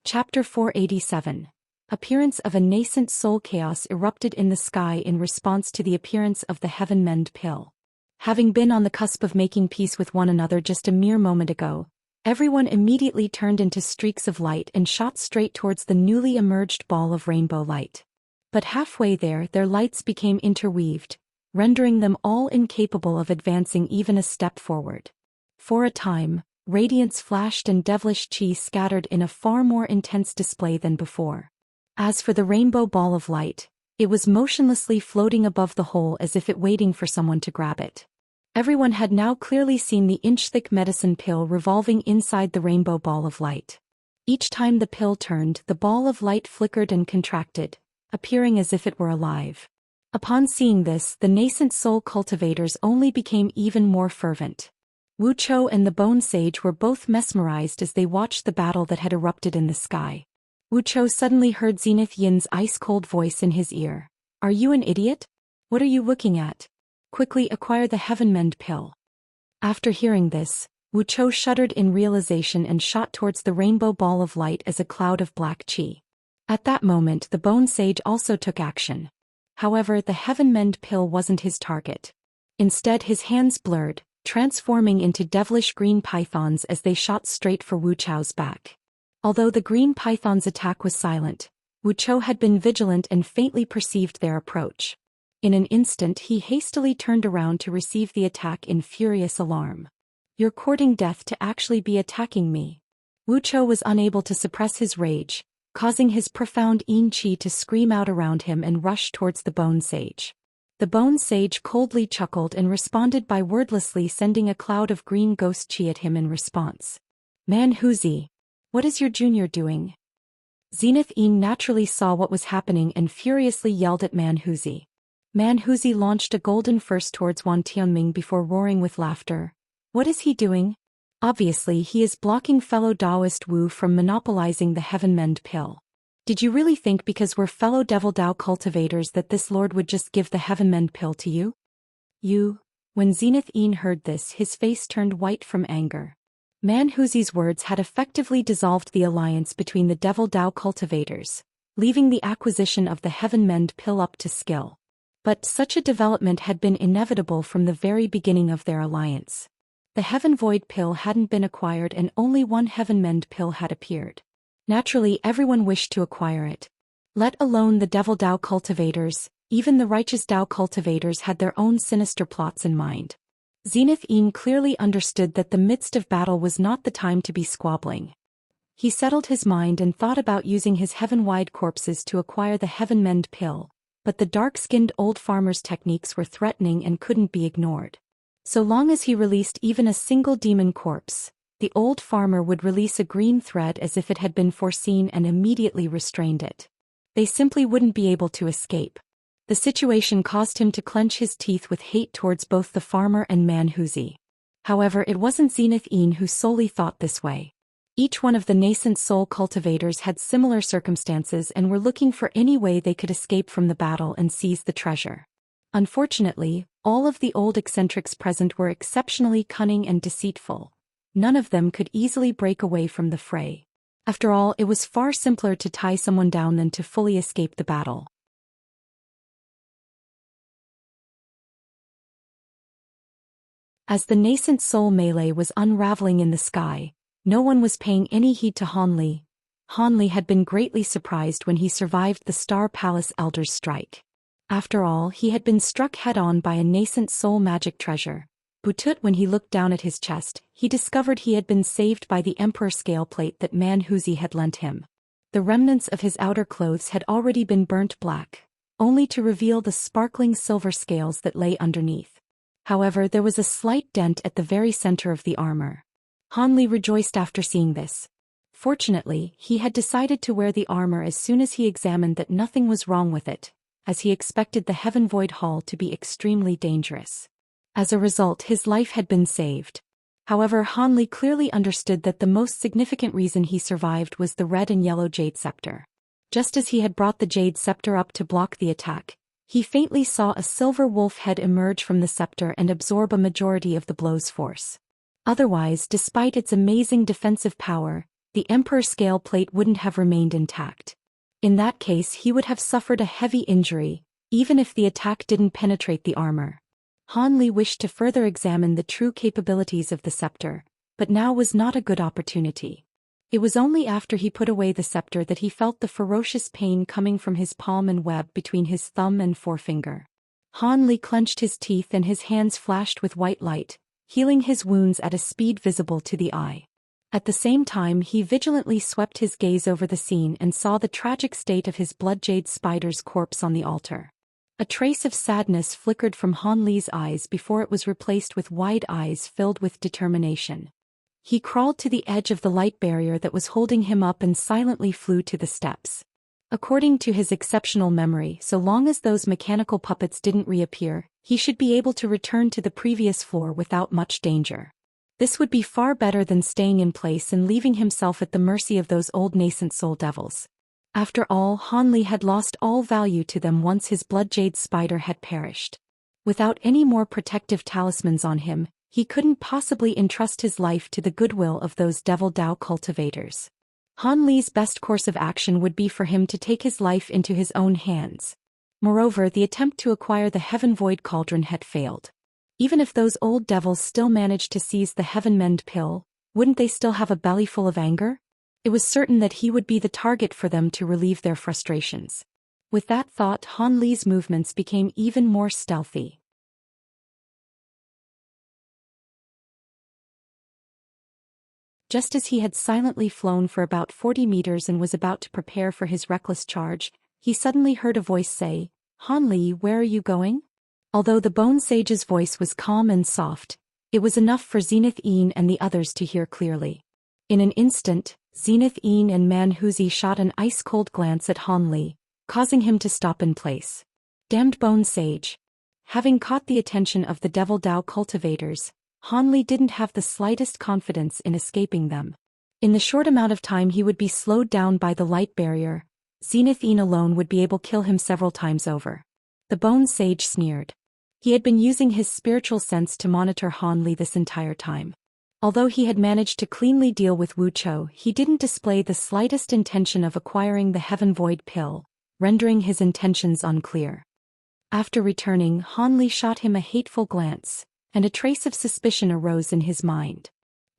Speaker 1: Chapter 487. Appearance of a nascent soul. Chaos erupted in the sky in response to the appearance of the Heavenmend Pill. Having been on the cusp of making peace with one another just a mere moment ago, everyone immediately turned into streaks of light and shot straight towards the newly emerged ball of rainbow light. But halfway there, their lights became interweaved, rendering them all incapable of advancing even a step forward. For a time, radiance flashed and devilish chi scattered in a far more intense display than before. As for the rainbow ball of light, it was motionlessly floating above the hole as if it waiting for someone to grab it. Everyone had now clearly seen the inch-thick medicine pill revolving inside the rainbow ball of light. Each time the pill turned, the ball of light flickered and contracted, appearing as if it were alive. Upon seeing this, the nascent soul cultivators only became even more fervent. Wuxia and the Bone Sage were both mesmerized as they watched the battle that had erupted in the sky. Wuxia suddenly heard Zenith Yin's ice-cold voice in his ear. "Are you an idiot? What are you looking at? Quickly acquire the Heavenmend Pill." After hearing this, Wuxia shuddered in realization and shot towards the rainbow ball of light as a cloud of black chi. At that moment, the Bone Sage also took action. However, the Heavenmend Pill wasn't his target. Instead, his hands blurred, transforming into devilish green pythons as they shot straight for Wuqiao's back. Although the green python's attack was silent, Wuxia had been vigilant and faintly perceived their approach. In an instant, he hastily turned around to receive the attack in furious alarm. "You're courting death to actually be attacking me." Wuxia was unable to suppress his rage, causing his profound yin chi to scream out around him and rush towards the Bone Sage. The Bone Sage coldly chuckled and responded by wordlessly sending a cloud of green ghost chi at him in response. "Manhuzi, what is your junior doing?" Zenith Yin naturally saw what was happening and furiously yelled at Manhuzi. Manhuzi launched a golden first towards Wan Tianming before roaring with laughter. "What is he doing? Obviously he is blocking fellow Daoist Wu from monopolizing the Heavenmend Pill. Did you really think because we're fellow Devil Dao cultivators that this lord would just give the Heavenmend Pill to you?" When Zenith Yin heard this, his face turned white from anger. Manhuzi's words had effectively dissolved the alliance between the Devil Dao cultivators, leaving the acquisition of the Heavenmend Pill up to skill. But such a development had been inevitable from the very beginning of their alliance. The Heaven Void Pill hadn't been acquired and only one Heavenmend Pill had appeared. Naturally, everyone wished to acquire it. Let alone the Devil Dao cultivators, even the righteous Dao cultivators had their own sinister plots in mind. Zenith Yin clearly understood that the midst of battle was not the time to be squabbling. He settled his mind and thought about using his heaven-wide corpses to acquire the Heavenmend Pill, but the dark-skinned old farmer's techniques were threatening and couldn't be ignored. So long as he released even a single demon corpse, the old farmer would release a green thread as if it had been foreseen and immediately restrained it. They simply wouldn't be able to escape. The situation caused him to clench his teeth with hate towards both the farmer and Manhuzi. However, it wasn't Zenith Yin who solely thought this way. Each one of the nascent soul cultivators had similar circumstances and were looking for any way they could escape from the battle and seize the treasure. Unfortunately, all of the old eccentrics present were exceptionally cunning and deceitful. None of them could easily break away from the fray. After all, it was far simpler to tie someone down than to fully escape the battle. As the nascent soul melee was unraveling in the sky, no one was paying any heed to Han Li. Han Li had been greatly surprised when he survived the Star Palace Elder's strike. After all, he had been struck head-on by a nascent soul magic treasure. But when he looked down at his chest, he discovered he had been saved by the Emperor scale plate that Manhuzi had lent him. The remnants of his outer clothes had already been burnt black, only to reveal the sparkling silver scales that lay underneath. However, there was a slight dent at the very center of the armor. Han Li rejoiced after seeing this. Fortunately, he had decided to wear the armor as soon as he examined that nothing was wrong with it, as he expected the Heaven Void Hall to be extremely dangerous. As a result, his life had been saved. However, Han Li clearly understood that the most significant reason he survived was the red and yellow Jade Scepter. Just as he had brought the Jade Scepter up to block the attack, he faintly saw a silver wolf head emerge from the scepter and absorb a majority of the blow's force. Otherwise, despite its amazing defensive power, the Emperor scale plate wouldn't have remained intact. In that case, he would have suffered a heavy injury, even if the attack didn't penetrate the armor. Han Li wished to further examine the true capabilities of the scepter, but now was not a good opportunity. It was only after he put away the scepter that he felt the ferocious pain coming from his palm and web between his thumb and forefinger. Han Li clenched his teeth and his hands flashed with white light, healing his wounds at a speed visible to the eye. At the same time, he vigilantly swept his gaze over the scene and saw the tragic state of his blood-jade spider's corpse on the altar. A trace of sadness flickered from Han Li's eyes before it was replaced with wide eyes filled with determination. He crawled to the edge of the light barrier that was holding him up and silently flew to the steps. According to his exceptional memory, so long as those mechanical puppets didn't reappear, he should be able to return to the previous floor without much danger. This would be far better than staying in place and leaving himself at the mercy of those old nascent soul devils. After all, Han Li had lost all value to them once his blood-jade spider had perished. Without any more protective talismans on him, he couldn't possibly entrust his life to the goodwill of those Devil Dao cultivators. Han Li's best course of action would be for him to take his life into his own hands. Moreover, the attempt to acquire the Heaven Void Cauldron had failed. Even if those old devils still managed to seize the Heaven Mend pill, wouldn't they still have a belly full of anger? It was certain that he would be the target for them to relieve their frustrations. With that thought, Han Li's movements became even more stealthy. Just as he had silently flown for about 40 meters and was about to prepare for his reckless charge, he suddenly heard a voice say, "Han Li, where are you going?" Although the Bone Sage's voice was calm and soft, it was enough for Zenith Yin and the others to hear clearly. In an instant, Zenith Yin and Manhuzi shot an ice-cold glance at Han Li, causing him to stop in place. Damned Bone Sage! Having caught the attention of the Devil Dao cultivators, Han Li didn't have the slightest confidence in escaping them. In the short amount of time he would be slowed down by the light barrier, Zenith Yin alone would be able to kill him several times over. The Bone Sage sneered. He had been using his spiritual sense to monitor Han Li this entire time. Although he had managed to cleanly deal with Wuxia, he didn't display the slightest intention of acquiring the Heaven Void pill, rendering his intentions unclear. After returning, Han Li shot him a hateful glance, and a trace of suspicion arose in his mind.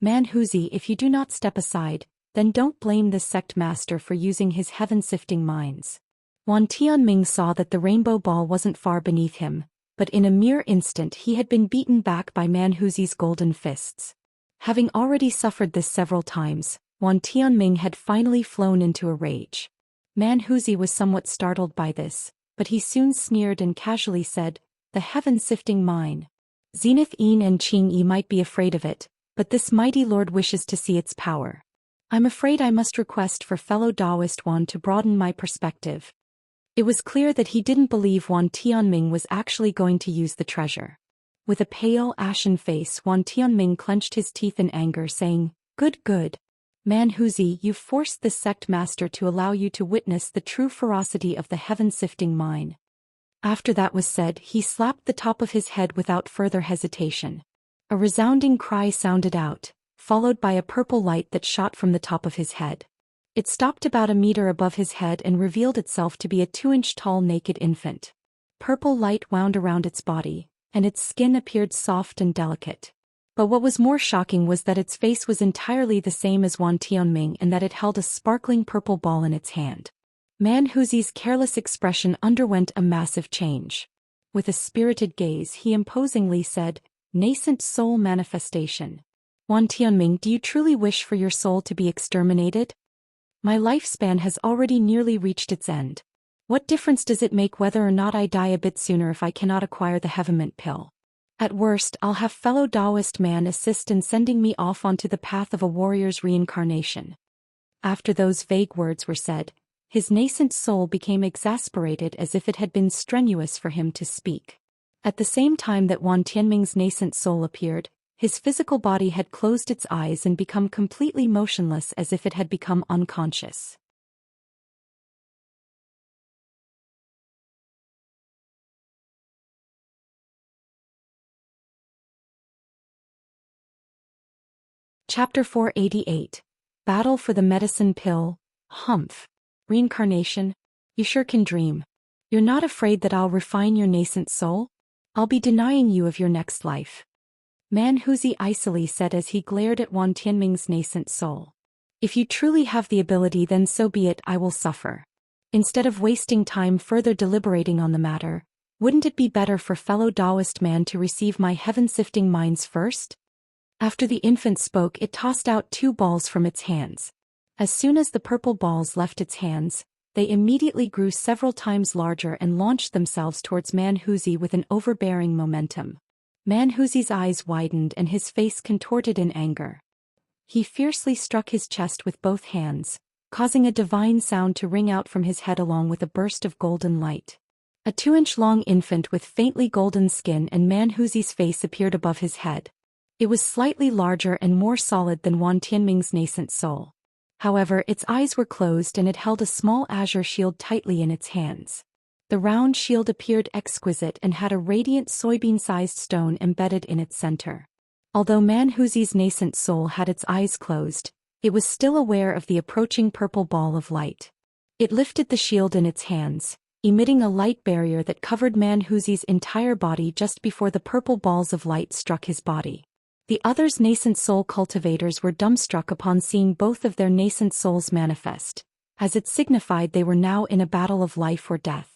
Speaker 1: Manhuzi, if you do not step aside, then don't blame this sect master for using his heaven-sifting mines. Wan Tianming saw that the rainbow ball wasn't far beneath him, but in a mere instant he had been beaten back by Manhuzi's golden fists. Having already suffered this several times, Wan Tianming had finally flown into a rage. Manhuzi was somewhat startled by this, but he soon sneered and casually said, "The heaven-sifting mine. Zenith Yin and Qing Yi might be afraid of it, but this mighty lord wishes to see its power. I'm afraid I must request for fellow Daoist Wan to broaden my perspective." It was clear that he didn't believe Wan Tianming was actually going to use the treasure. With a pale, ashen face, Wan Tianming clenched his teeth in anger, saying, Good. Manhuzi, you've forced this sect master to allow you to witness the true ferocity of the heaven-sifting mine." After that was said, he slapped the top of his head without further hesitation. A resounding cry sounded out, followed by a purple light that shot from the top of his head. It stopped about a meter above his head and revealed itself to be a 2-inch tall naked infant. Purple light wound around its body, and its skin appeared soft and delicate. But what was more shocking was that its face was entirely the same as Wan Tianming and that it held a sparkling purple ball in its hand. Man Huzi's careless expression underwent a massive change. With a spirited gaze he imposingly said, "Nascent soul manifestation. Wan Tianming, do you truly wish for your soul to be exterminated? My lifespan has already nearly reached its end. What difference does it make whether or not I die a bit sooner if I cannot acquire the Heavenment pill? At worst, I'll have fellow Daoist man assist in sending me off onto the path of a warrior's reincarnation." After those vague words were said, his nascent soul became exasperated as if it had been strenuous for him to speak. At the same time that Wan Tianming's nascent soul appeared, his physical body had closed its eyes and become completely motionless as if it had become unconscious. Chapter 488. Battle for the Medicine Pill. Humph. Reincarnation? You sure can dream. You're not afraid that I'll refine your nascent soul? I'll be denying you of your next life. Man Huzi icily said as he glared at Wan Tianming's nascent soul. If you truly have the ability, then so be it, I will suffer. Instead of wasting time further deliberating on the matter, wouldn't it be better for fellow Daoist man to receive my heaven-sifting minds first? After the infant spoke, it tossed out 2 balls from its hands. As soon as the purple balls left its hands, they immediately grew several times larger and launched themselves towards Man Huzi with an overbearing momentum. Man Huzi's eyes widened and his face contorted in anger. He fiercely struck his chest with both hands, causing a divine sound to ring out from his head along with a burst of golden light. A 2-inch-long infant with faintly golden skin and Man Huzi's face appeared above his head. It was slightly larger and more solid than Wan Tianming's nascent soul. However, its eyes were closed and it held a small azure shield tightly in its hands. The round shield appeared exquisite and had a radiant soybean-sized stone embedded in its center. Although Man Huzi's nascent soul had its eyes closed, it was still aware of the approaching purple ball of light. It lifted the shield in its hands, emitting a light barrier that covered Man Huzi's entire body just before the purple balls of light struck his body. The other's nascent soul cultivators were dumbstruck upon seeing both of their nascent souls manifest, as it signified they were now in a battle of life or death.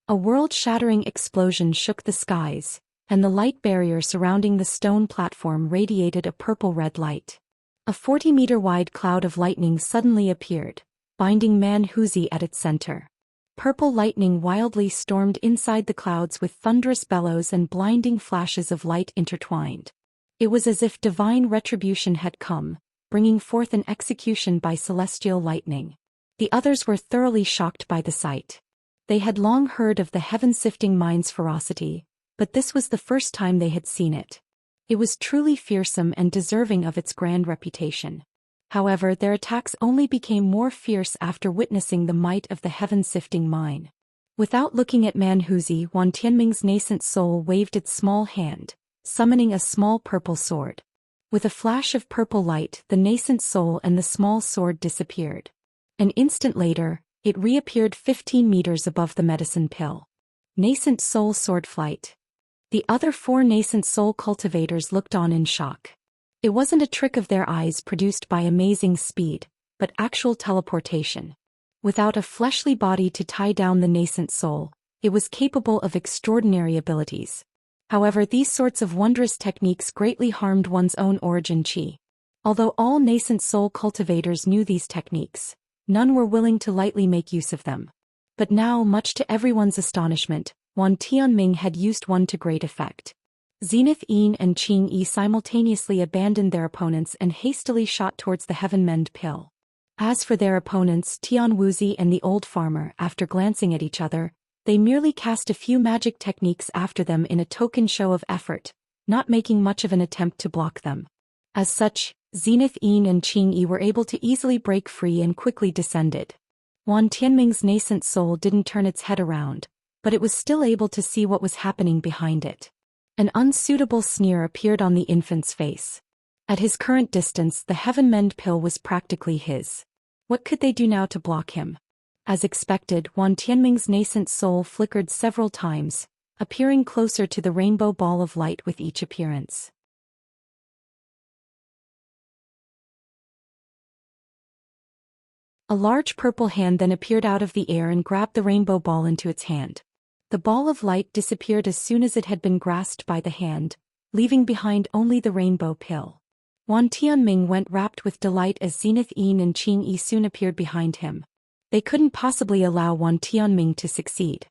Speaker 1: A world-shattering explosion shook the skies, and the light barrier surrounding the stone platform radiated a purple-red light. A 40-meter-wide cloud of lightning suddenly appeared, binding Man Huzi at its center. Purple lightning wildly stormed inside the clouds with thunderous bellows and blinding flashes of light intertwined. It was as if divine retribution had come, bringing forth an execution by celestial lightning. The others were thoroughly shocked by the sight. They had long heard of the heaven-sifting mind's ferocity, but this was the first time they had seen it. It was truly fearsome and deserving of its grand reputation. However, their attacks only became more fierce after witnessing the might of the heaven-sifting mind. Without looking at Man Huzi, Wan Tianming's nascent soul waved its small hand, summoning a small purple sword. With a flash of purple light, the nascent soul and the small sword disappeared. An instant later, it reappeared 15 meters above the medicine pill. Nascent soul sword flight. The other 4 nascent soul cultivators looked on in shock. It wasn't a trick of their eyes produced by amazing speed, but actual teleportation. Without a fleshly body to tie down the nascent soul, it was capable of extraordinary abilities. However, these sorts of wondrous techniques greatly harmed one's own origin chi. Although all nascent soul cultivators knew these techniques, none were willing to lightly make use of them. But now, much to everyone's astonishment, Wan Tianming had used one to great effect. Zenith Yin and Qing Yi simultaneously abandoned their opponents and hastily shot towards the Heavenmend pill. As for their opponents, Tian Wuzi and the old farmer, after glancing at each other, they merely cast a few magic techniques after them in a token show of effort, not making much of an attempt to block them. As such, Zenith Yin and Qing Yi were able to easily break free and quickly descended. Wan Tianming's nascent soul didn't turn its head around, but it was still able to see what was happening behind it. An unsuitable sneer appeared on the infant's face. At his current distance, the Heavenmend pill was practically his. What could they do now to block him? As expected, Wan Tianming's nascent soul flickered several times, appearing closer to the rainbow ball of light with each appearance. A large purple hand then appeared out of the air and grabbed the rainbow ball into its hand. The ball of light disappeared as soon as it had been grasped by the hand, leaving behind only the rainbow pill. Wan Tianming went rapt with delight as Zenith Yin and Qing Yi soon appeared behind him. They couldn't possibly allow Wan Tianming to succeed.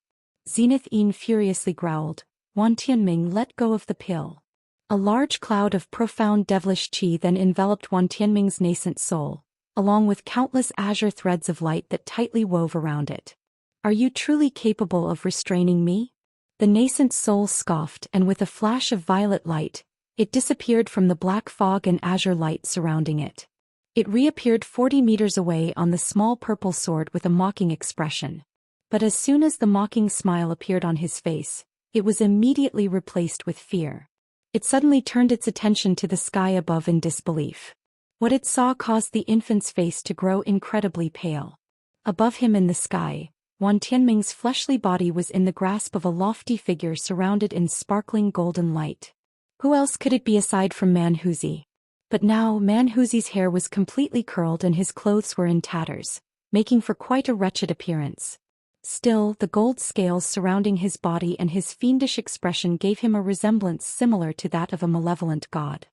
Speaker 1: Zenith Yin furiously growled. Wan Tianming let go of the pill. A large cloud of profound devilish qi then enveloped Wan Tianming's nascent soul, along with countless azure threads of light that tightly wove around it. Are you truly capable of restraining me? The nascent soul scoffed, and with a flash of violet light, it disappeared from the black fog and azure light surrounding it. It reappeared 40 meters away on the small purple sword with a mocking expression. But as soon as the mocking smile appeared on his face, it was immediately replaced with fear. It suddenly turned its attention to the sky above in disbelief. What it saw caused the infant's face to grow incredibly pale. Above him in the sky, Wan Tianming's fleshly body was in the grasp of a lofty figure surrounded in sparkling golden light. Who else could it be aside from Manhuzi? But now Manhuzi's hair was completely curled and his clothes were in tatters, making for quite a wretched appearance. Still, the gold scales surrounding his body and his fiendish expression gave him a resemblance similar to that of a malevolent god.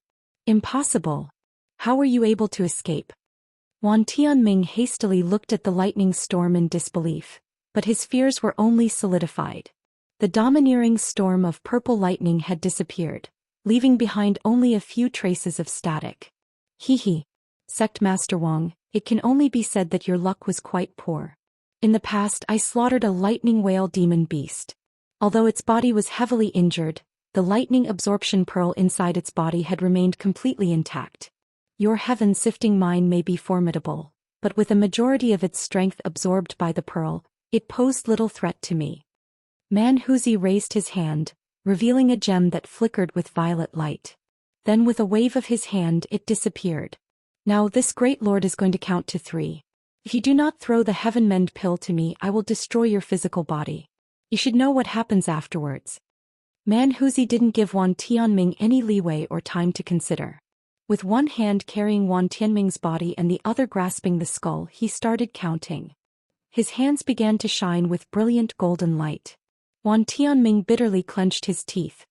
Speaker 1: Impossible! How were you able to escape? Wan Tianming hastily looked at the lightning storm in disbelief, but his fears were only solidified. The domineering storm of purple lightning had disappeared, leaving behind only a few traces of static. Hee, Sect Master Wang, it can only be said that your luck was quite poor. In the past I slaughtered a lightning whale demon beast. Although its body was heavily injured, the lightning absorption pearl inside its body had remained completely intact. Your heaven-sifting mine may be formidable, but with a majority of its strength absorbed by the pearl, it posed little threat to me. Manhuzi raised his hand, revealing a gem that flickered with violet light. Then with a wave of his hand it disappeared. Now this great lord is going to count to 3. If you do not throw the Heavenmend pill to me, I will destroy your physical body. You should know what happens afterwards. Manhuzi didn't give Wan Tianming any leeway or time to consider. With one hand carrying Wan Tianming's body and the other grasping the skull, he started counting. His hands began to shine with brilliant golden light. Wan Tianming bitterly clenched his teeth.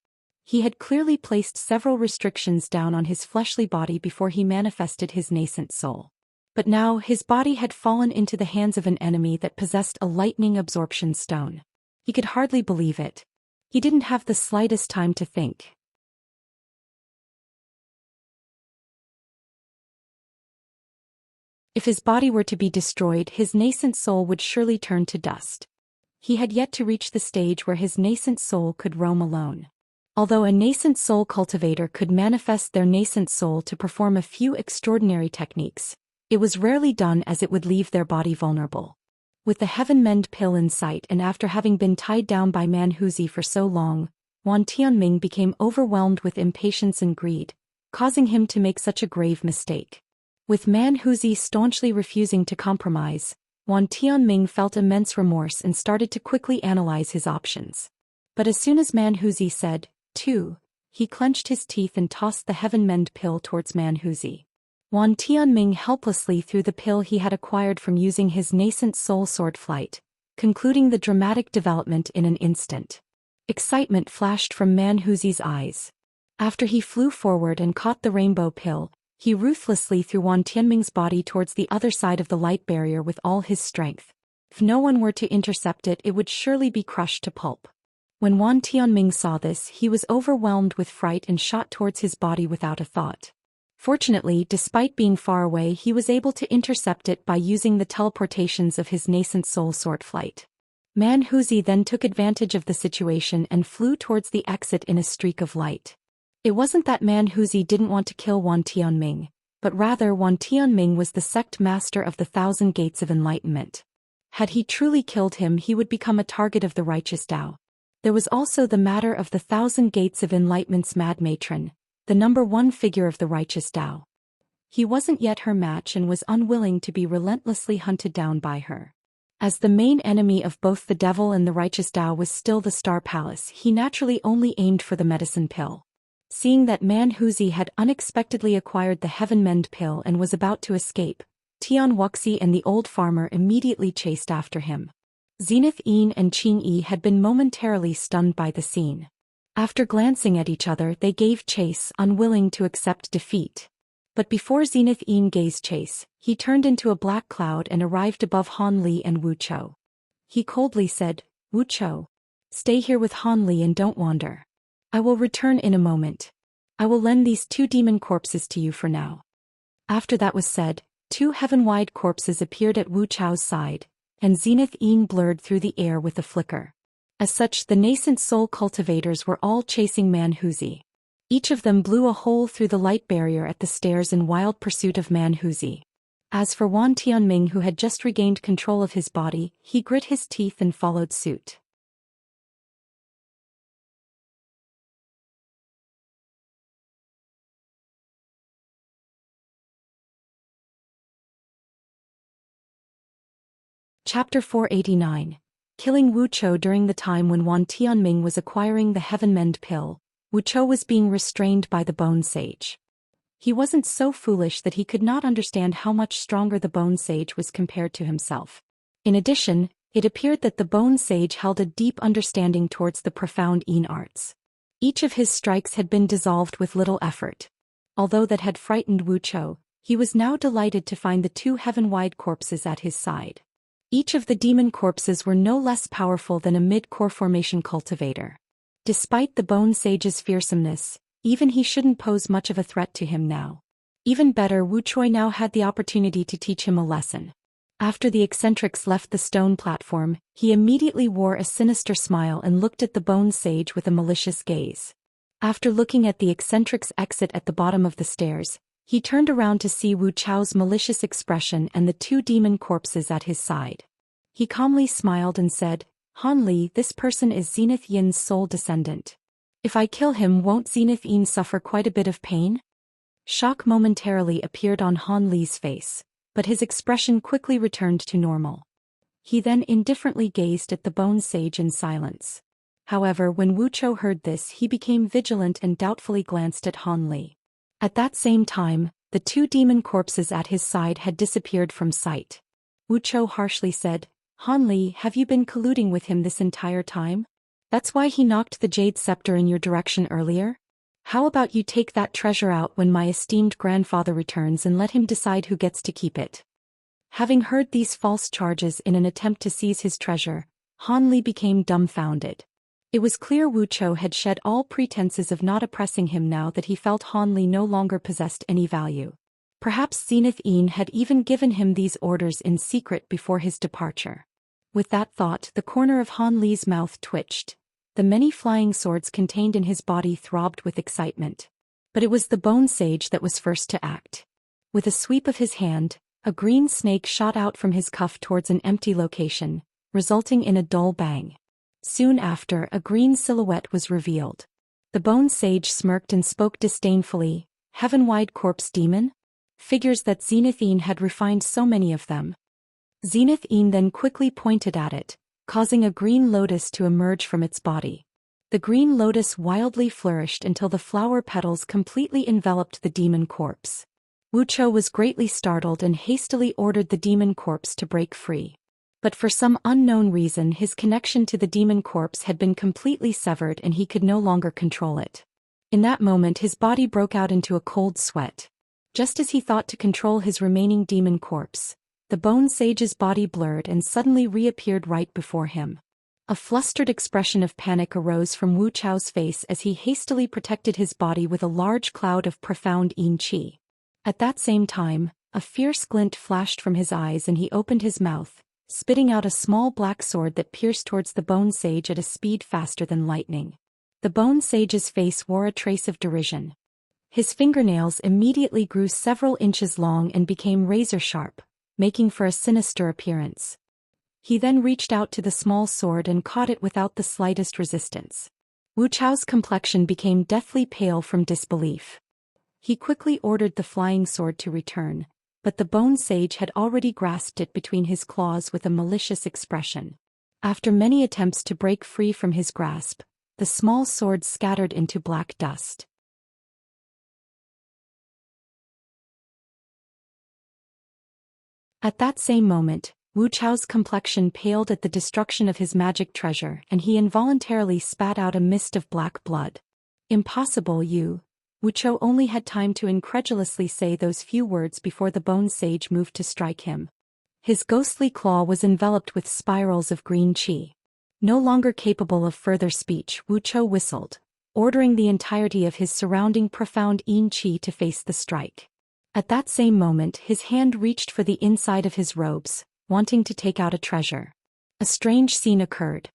Speaker 1: He had clearly placed several restrictions down on his fleshly body before he manifested his nascent soul. But now his body had fallen into the hands of an enemy that possessed a lightning absorption stone. He could hardly believe it. He didn't have the slightest time to think. If his body were to be destroyed, his nascent soul would surely turn to dust. He had yet to reach the stage where his nascent soul could roam alone. Although a nascent soul cultivator could manifest their nascent soul to perform a few extraordinary techniques, it was rarely done as it would leave their body vulnerable. With the Heavenmend pill in sight and after having been tied down by Manhuzi for so long, Wan Tianming became overwhelmed with impatience and greed, causing him to make such a grave mistake. With Manhuzi staunchly refusing to compromise, Wan Tianming felt immense remorse and started to quickly analyze his options. But as soon as Manhuzi said, 2, he clenched his teeth and tossed the Heavenmend pill towards Manhuzi. Wan Tianming helplessly threw the pill he had acquired from using his nascent soul sword flight, concluding the dramatic development in an instant. Excitement flashed from Manhuzi's eyes. After he flew forward and caught the rainbow pill, he ruthlessly threw Wan Tianming's body towards the other side of the light barrier with all his strength. If no one were to intercept it, it would surely be crushed to pulp. When Wan Tianming saw this, he was overwhelmed with fright and shot towards his body without a thought. Fortunately, despite being far away, he was able to intercept it by using the teleportations of his nascent soul sword flight. Manhuzi then took advantage of the situation and flew towards the exit in a streak of light. It wasn't that Manhuzi didn't want to kill Wan Tianming, but rather Wan Tianming was the sect master of the 1,000 Gates of Enlightenment. Had he truly killed him, he would become a target of the righteous Dao. There was also the matter of the 1,000 Gates of Enlightenment's Mad Matron, the number 1 figure of the righteous Dao. He wasn't yet her match and was unwilling to be relentlessly hunted down by her. As the main enemy of both the devil and the righteous Dao was still the Star Palace, he naturally only aimed for the medicine pill. Seeing that Wuxia had unexpectedly acquired the Heavenmend pill and was about to escape, Tian Wuxia and the old farmer immediately chased after him. Zenith and Qingyi had been momentarily stunned by the scene. After glancing at each other, they gave chase, unwilling to accept defeat. But before Zenith gave chase, he turned into a black cloud and arrived above Han Li and Wu Chou. He coldly said, "Wu Chou, stay here with Han Li and don't wander. I will return in a moment. I will lend these 2 demon corpses to you for now." After that was said, 2 heaven-wide corpses appeared at Wu Chou's side, and Zenith blurred through the air with a flicker. As such, the nascent soul cultivators were all chasing Wuxia. Each of them blew a hole through the light barrier at the stairs in wild pursuit of Wuxia. As for Wan Tianming, who had just regained control of his body, he grit his teeth and followed suit. Chapter 489. Killing Wu Chou. During the time when Wan Tianming was acquiring the Heavenmend pill, Wu Chou was being restrained by the Bone Sage. He wasn't so foolish that he could not understand how much stronger the Bone Sage was compared to himself. In addition, it appeared that the Bone Sage held a deep understanding towards the profound arts. Each of his strikes had been dissolved with little effort. Although that had frightened Wu Chou, he was now delighted to find the 2 heaven-wide corpses at his side. Each of the demon corpses were no less powerful than a mid-core formation cultivator. Despite the Bone Sage's fearsomeness, even he shouldn't pose much of a threat to him now. Even better, Wu Chou now had the opportunity to teach him a lesson. After the eccentrics left the stone platform, he immediately wore a sinister smile and looked at the Bone Sage with a malicious gaze. After looking at the eccentric's exit at the bottom of the stairs, he turned around to see Wu Chou's malicious expression and the 2 demon corpses at his side. He calmly smiled and said, "Han Li, this person is Zenith Yin's sole descendant. If I kill him, won't Zenith Yin suffer quite a bit of pain?" Shock momentarily appeared on Han Li's face, but his expression quickly returned to normal. He then indifferently gazed at the Bone Sage in silence. However, when Wu Chou heard this, he became vigilant and doubtfully glanced at Han Li. At that same time, the 2 demon corpses at his side had disappeared from sight. Wu Chou harshly said, "Han Li, have you been colluding with him this entire time? That's why he knocked the Jade Scepter in your direction earlier? How about you take that treasure out when my esteemed grandfather returns and let him decide who gets to keep it?" Having heard these false charges in an attempt to seize his treasure, Han Li became dumbfounded. It was clear Wu Chou had shed all pretenses of not oppressing him now that he felt Han Li no longer possessed any value. Perhaps Zenith Yin had even given him these orders in secret before his departure. With that thought, the corner of Han Li's mouth twitched. The many flying swords contained in his body throbbed with excitement. But it was the Bone Sage that was first to act. With a sweep of his hand, a green snake shot out from his cuff towards an empty location, resulting in a dull bang. Soon after, a green silhouette was revealed. The Bone Sage smirked and spoke disdainfully, "Heaven-wide corpse demon?" Figures that Zenith Yin had refined so many of them. Zenith Yin then quickly pointed at it, causing a green lotus to emerge from its body. The green lotus wildly flourished until the flower petals completely enveloped the demon corpse. Wu Chou was greatly startled and hastily ordered the demon corpse to break free. But for some unknown reason, his connection to the demon corpse had been completely severed and he could no longer control it. In that moment, his body broke out into a cold sweat. Just as he thought to control his remaining demon corpse, the Bone Sage's body blurred and suddenly reappeared right before him. A flustered expression of panic arose from Wu Chou's face as he hastily protected his body with a large cloud of profound yin qi. At that same time, a fierce glint flashed from his eyes and he opened his mouth, spitting out a small black sword that pierced towards the Bone Sage at a speed faster than lightning. The Bone Sage's face wore a trace of derision. His fingernails immediately grew several inches long and became razor-sharp, making for a sinister appearance. He then reached out to the small sword and caught it without the slightest resistance. Wu Chou's complexion became deathly pale from disbelief. He quickly ordered the flying sword to return, but the bone sage had already grasped it between his claws with a malicious expression. After many attempts to break free from his grasp, the small sword scattered into black dust. At that same moment, Wu Chao's complexion paled at the destruction of his magic treasure, and he involuntarily spat out a mist of black blood. Impossible, you. Wu Chao only had time to incredulously say those few words before the bone sage moved to strike him. His ghostly claw was enveloped with spirals of green qi. No longer capable of further speech, Wu Chao whistled, ordering the entirety of his surrounding profound yin qi to face the strike. At that same moment his hand reached for the inside of his robes, wanting to take out a treasure. A strange scene occurred.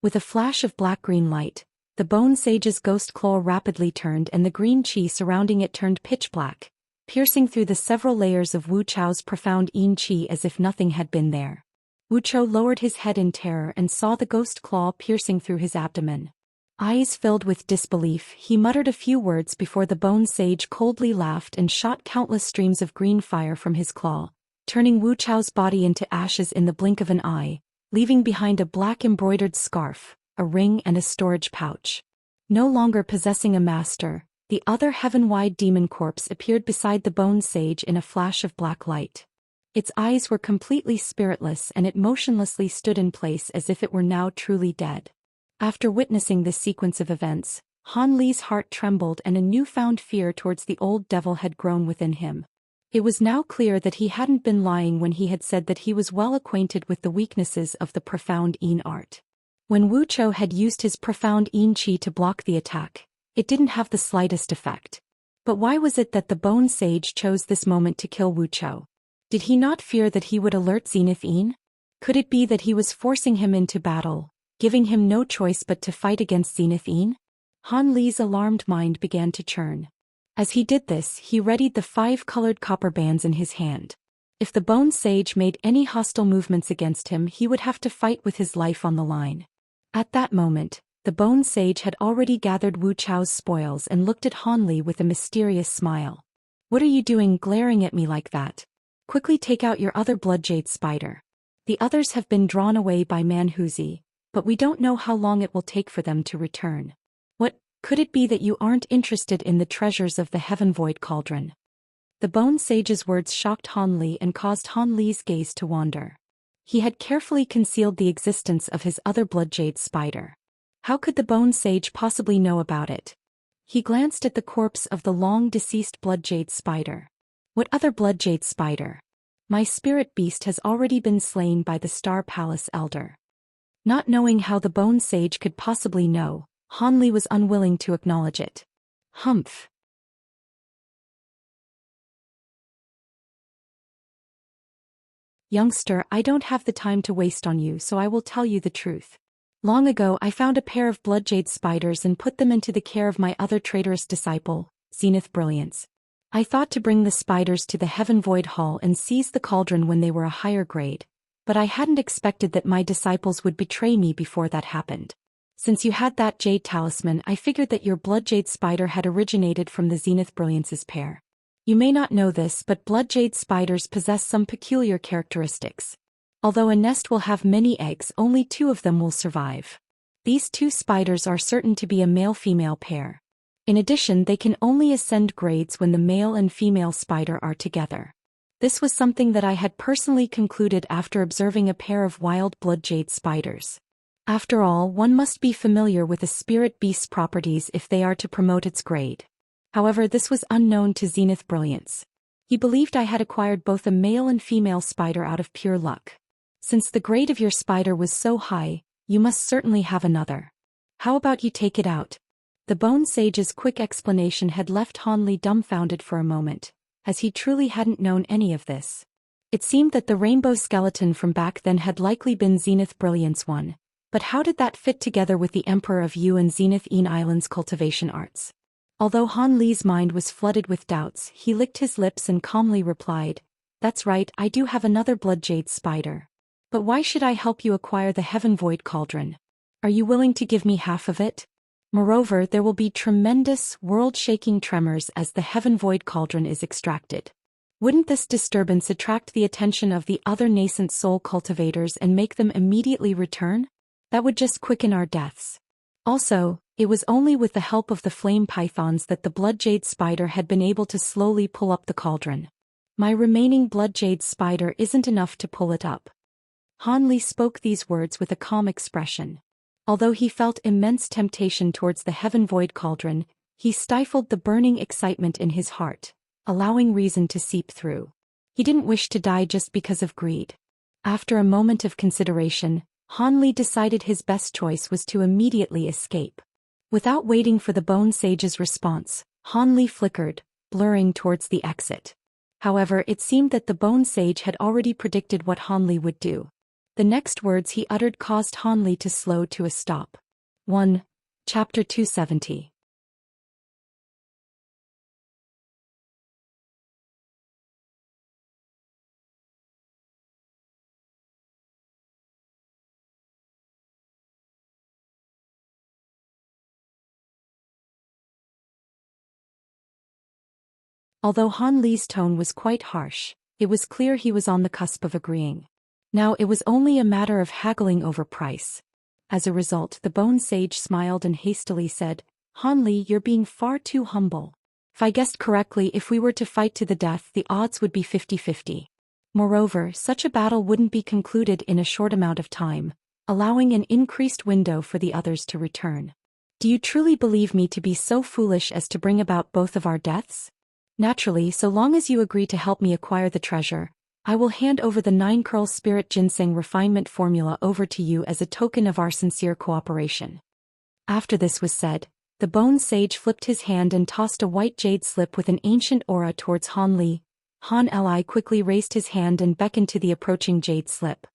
Speaker 1: With a flash of black-green light, the bone sage's ghost claw rapidly turned and the green qi surrounding it turned pitch black, piercing through the several layers of Wu Chao's profound yin qi as if nothing had been there. Wu Chao lowered his head in terror and saw the ghost claw piercing through his abdomen. Eyes filled with disbelief, he muttered a few words before the bone sage coldly laughed and shot countless streams of green fire from his claw, turning Wu Chao's body into ashes in the blink of an eye, leaving behind a black embroidered scarf, a ring and a storage pouch. No longer possessing a master, the other heaven-wide demon corpse appeared beside the bone sage in a flash of black light. Its eyes were completely spiritless and it motionlessly stood in place as if it were now truly dead. After witnessing this sequence of events, Han Li's heart trembled and a newfound fear towards the old devil had grown within him. It was now clear that he hadn't been lying when he had said that he was well acquainted with the weaknesses of the profound yin art. When Wu Chao had used his profound yin qi to block the attack, it didn't have the slightest effect. But why was it that the bone sage chose this moment to kill Wu Chao? Did he not fear that he would alert Zenith Yin? Could it be that he was forcing him into battle, giving him no choice but to fight against Zenith Yin? Han Li's alarmed mind began to churn. As he did this, he readied the 5 colored copper bands in his hand. If the bone sage made any hostile movements against him, he would have to fight with his life on the line. At that moment, the bone sage had already gathered Wu Chao's spoils and looked at Han Li with a mysterious smile. "What are you doing glaring at me like that? Quickly take out your other bloodjade spider. The others have been drawn away by Manhuzi, but we don't know how long it will take for them to return. What, could it be that you aren't interested in the treasures of the Heaven Void Cauldron?" The bone sage's words shocked Han Li and caused Han Li's gaze to wander. He had carefully concealed the existence of his other bloodjade spider. How could the bone sage possibly know about it? He glanced at the corpse of the long-deceased bloodjade spider. "What other bloodjade spider? My spirit beast has already been slain by the Star Palace Elder." Not knowing how the bone sage could possibly know, Han Li was unwilling to acknowledge it. "Humph. Youngster, I don't have the time to waste on you, so I will tell you the truth. Long ago I found a pair of bloodjade spiders and put them into the care of my other traitorous disciple, Zenith Brilliance. I thought to bring the spiders to the Heaven Void Hall and seize the cauldron when they were a higher grade, but I hadn't expected that my disciples would betray me before that happened. Since you had that jade talisman, I figured that your bloodjade spider had originated from the Zenith Brilliance's pair. You may not know this, but bloodjade spiders possess some peculiar characteristics. Although a nest will have many eggs, only 2 of them will survive. These 2 spiders are certain to be a male-female pair. In addition, they can only ascend grades when the male and female spider are together. This was something that I had personally concluded after observing a pair of wild bloodjade spiders. After all, one must be familiar with a spirit beast's properties if they are to promote its grade. However, this was unknown to Zenith Brilliance. He believed I had acquired both a male and female spider out of pure luck. Since the grade of your spider was so high, you must certainly have another. How about you take it out? The bone sage's quick explanation had left Han Li dumbfounded for a moment, as he truly hadn't known any of this. It seemed that the rainbow skeleton from back then had likely been Zenith Brilliance one, but how did that fit together with the Emperor of Yu and Zenith Yin Island's cultivation arts? Although Han Li's mind was flooded with doubts, he licked his lips and calmly replied, "That's right, I do have another bloodjade spider. But why should I help you acquire the Heaven Void Cauldron? Are you willing to give me half of it?" Moreover, there will be tremendous, world-shaking tremors as the Heaven Void Cauldron is extracted. Wouldn't this disturbance attract the attention of the other nascent soul cultivators and make them immediately return? That would just quicken our deaths. Also, it was only with the help of the flame pythons that the blood jade spider had been able to slowly pull up the cauldron. My remaining blood jade spider isn't enough to pull it up. Han Li spoke these words with a calm expression. Although he felt immense temptation towards the Heaven Void Cauldron, he stifled the burning excitement in his heart, allowing reason to seep through. He didn't wish to die just because of greed. After a moment of consideration, Han Li decided his best choice was to immediately escape. Without waiting for the Bone Sage's response, Han Li flickered, blurring towards the exit. However, it seemed that the Bone Sage had already predicted what Han Li would do. The next words he uttered caused Han Li to slow to a stop. 1. Chapter 270. Although Han Li's tone was quite harsh, it was clear he was on the cusp of agreeing. Now it was only a matter of haggling over price. As a result, the Bone Sage smiled and hastily said, Han Li, you're being far too humble. If I guessed correctly, if we were to fight to the death, the odds would be 50-50. Moreover, such a battle wouldn't be concluded in a short amount of time, allowing an increased window for the others to return. Do you truly believe me to be so foolish as to bring about both of our deaths? Naturally, so long as you agree to help me acquire the treasure, I will hand over the 9-curl spirit ginseng refinement formula over to you as a token of our sincere cooperation. After this was said, the Bone Sage flipped his hand and tossed a white jade slip with an ancient aura towards Han Li. Han Li quickly raised his hand and beckoned to the approaching jade slip.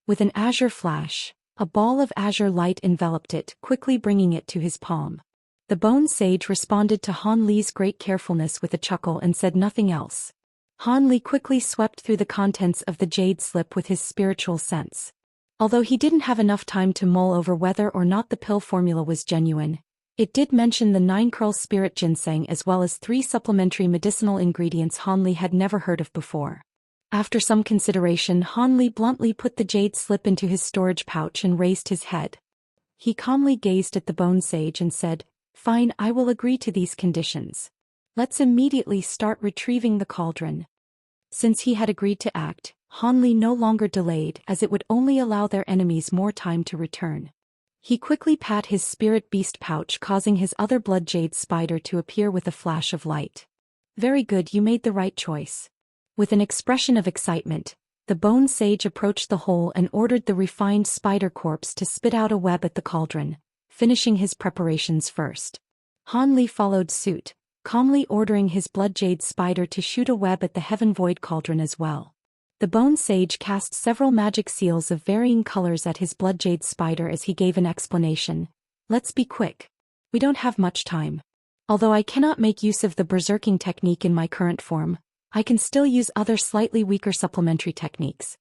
Speaker 1: With an azure flash, a ball of azure light enveloped it, quickly bringing it to his palm. The Bone Sage responded to Han Li's great carefulness with a chuckle and said nothing else. Han Li quickly swept through the contents of the jade slip with his spiritual sense. Although he didn't have enough time to mull over whether or not the pill formula was genuine, it did mention the 9-curl spirit ginseng as well as 3 supplementary medicinal ingredients Han Li had never heard of before. After some consideration, Han Li bluntly put the jade slip into his storage pouch and raised his head. He calmly gazed at the Bone Sage and said, "Fine, I will agree to these conditions. Let's immediately start retrieving the cauldron." Since he had agreed to act, Han Li no longer delayed as it would only allow their enemies more time to return. He quickly pat his spirit beast pouch, causing his other blood jade spider to appear with a flash of light. "Very good, you made the right choice." With an expression of excitement, the Bone Sage approached the hole and ordered the refined spider corpse to spit out a web at the cauldron, finishing his preparations first. Han Li followed suit, calmly ordering his blood jade spider to shoot a web at the Heaven Void Cauldron as well. The Bone Sage cast several magic seals of varying colors at his blood jade spider as he gave an explanation. "Let's be quick. We don't have much time. Although I cannot make use of the berserking technique in my current form, I can still use other slightly weaker supplementary techniques."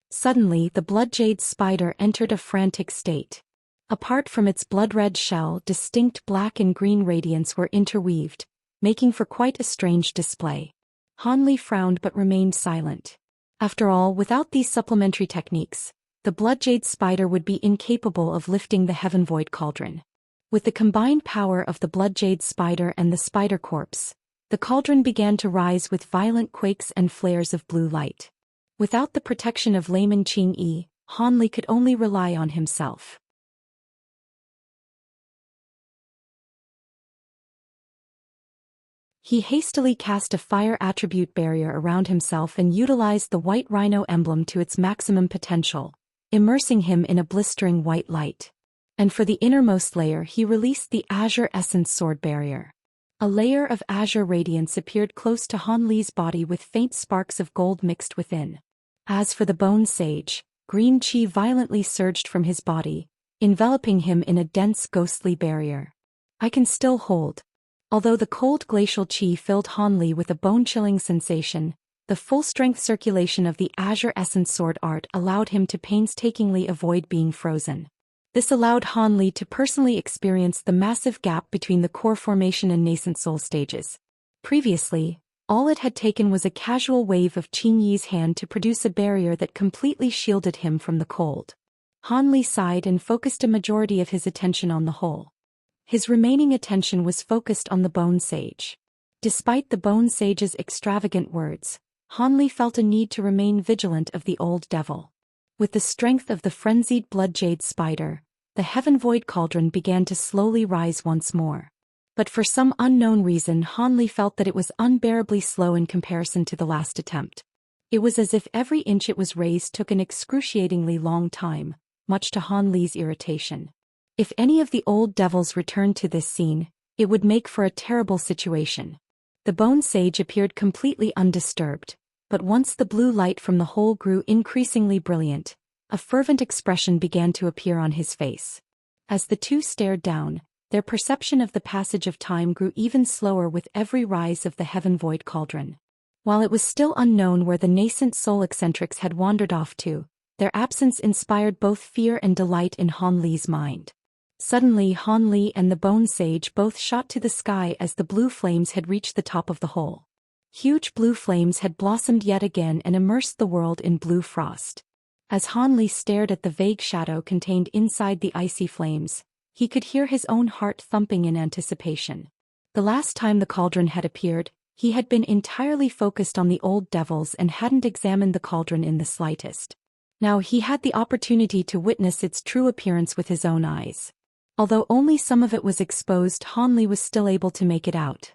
Speaker 1: Suddenly, the blood jade spider entered a frantic state. Apart from its blood-red shell, distinct black and green radiance were interweaved, making for quite a strange display. Han Li frowned but remained silent. After all, without these supplementary techniques, the blood jade spider would be incapable of lifting the Heaven Void Cauldron. With the combined power of the blood jade spider and the spider corpse, the cauldron began to rise with violent quakes and flares of blue light. Without the protection of layman Qing Yi, Han Li could only rely on himself. He hastily cast a fire attribute barrier around himself and utilized the white rhino emblem to its maximum potential, immersing him in a blistering white light. And for the innermost layer, he released the Azure Essence Sword Barrier. A layer of azure radiance appeared close to Han Li's body with faint sparks of gold mixed within. As for the Bone Sage, green chi violently surged from his body, enveloping him in a dense ghostly barrier. "I can still hold." Although the cold glacial chi filled Han Li with a bone-chilling sensation, the full-strength circulation of the Azure Essence Sword art allowed him to painstakingly avoid being frozen. This allowed Han Li to personally experience the massive gap between the core formation and nascent soul stages. Previously, all it had taken was a casual wave of Qing Yi's hand to produce a barrier that completely shielded him from the cold. Han Li sighed and focused a majority of his attention on the hole. His remaining attention was focused on the Bone Sage. Despite the Bone Sage's extravagant words, Han Li felt a need to remain vigilant of the old devil. With the strength of the frenzied blood jade spider, the Heaven Void Cauldron began to slowly rise once more. But for some unknown reason Han Li felt that it was unbearably slow in comparison to the last attempt. It was as if every inch it was raised took an excruciatingly long time, much to Han Li's irritation. If any of the old devils returned to this scene, it would make for a terrible situation. The Bone Sage appeared completely undisturbed, but once the blue light from the hole grew increasingly brilliant, a fervent expression began to appear on his face. As the two stared down, their perception of the passage of time grew even slower with every rise of the Heaven Void Cauldron. While it was still unknown where the nascent soul eccentrics had wandered off to, their absence inspired both fear and delight in Han Li's mind. Suddenly Han Li and the Bone Sage both shot to the sky as the blue flames had reached the top of the hole. Huge blue flames had blossomed yet again and immersed the world in blue frost. As Han Li stared at the vague shadow contained inside the icy flames, he could hear his own heart thumping in anticipation. The last time the cauldron had appeared, he had been entirely focused on the old devils and hadn't examined the cauldron in the slightest. Now he had the opportunity to witness its true appearance with his own eyes. Although only some of it was exposed, Han Li was still able to make it out.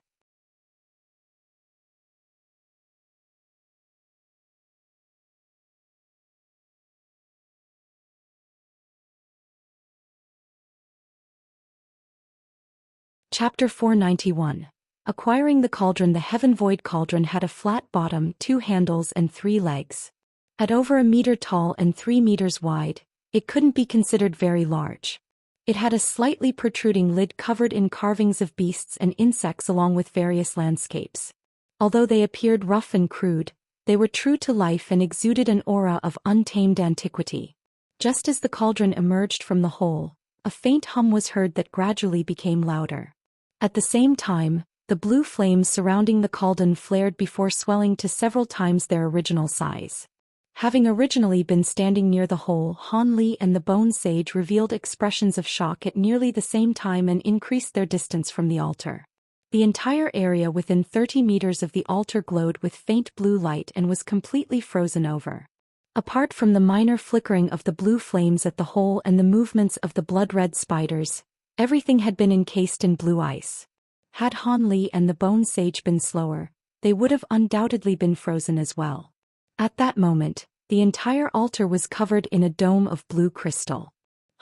Speaker 1: Chapter 491. Acquiring the Cauldron. The Heaven Void Cauldron had a flat bottom, 2 handles and 3 legs. At over 1 meter tall and 3 meters wide, it couldn't be considered very large. It had a slightly protruding lid covered in carvings of beasts and insects along with various landscapes. Although they appeared rough and crude, they were true to life and exuded an aura of untamed antiquity. Just as the cauldron emerged from the hole, a faint hum was heard that gradually became louder. At the same time, the blue flames surrounding the cauldron flared before swelling to several times their original size. Having originally been standing near the hole, Han Li and the Bone Sage revealed expressions of shock at nearly the same time and increased their distance from the altar. The entire area within 30 meters of the altar glowed with faint blue light and was completely frozen over. Apart from the minor flickering of the blue flames at the hole and the movements of the blood-red spiders, everything had been encased in blue ice. Had Han Li and the Bone Sage been slower, they would have undoubtedly been frozen as well. At that moment, the entire altar was covered in a dome of blue crystal.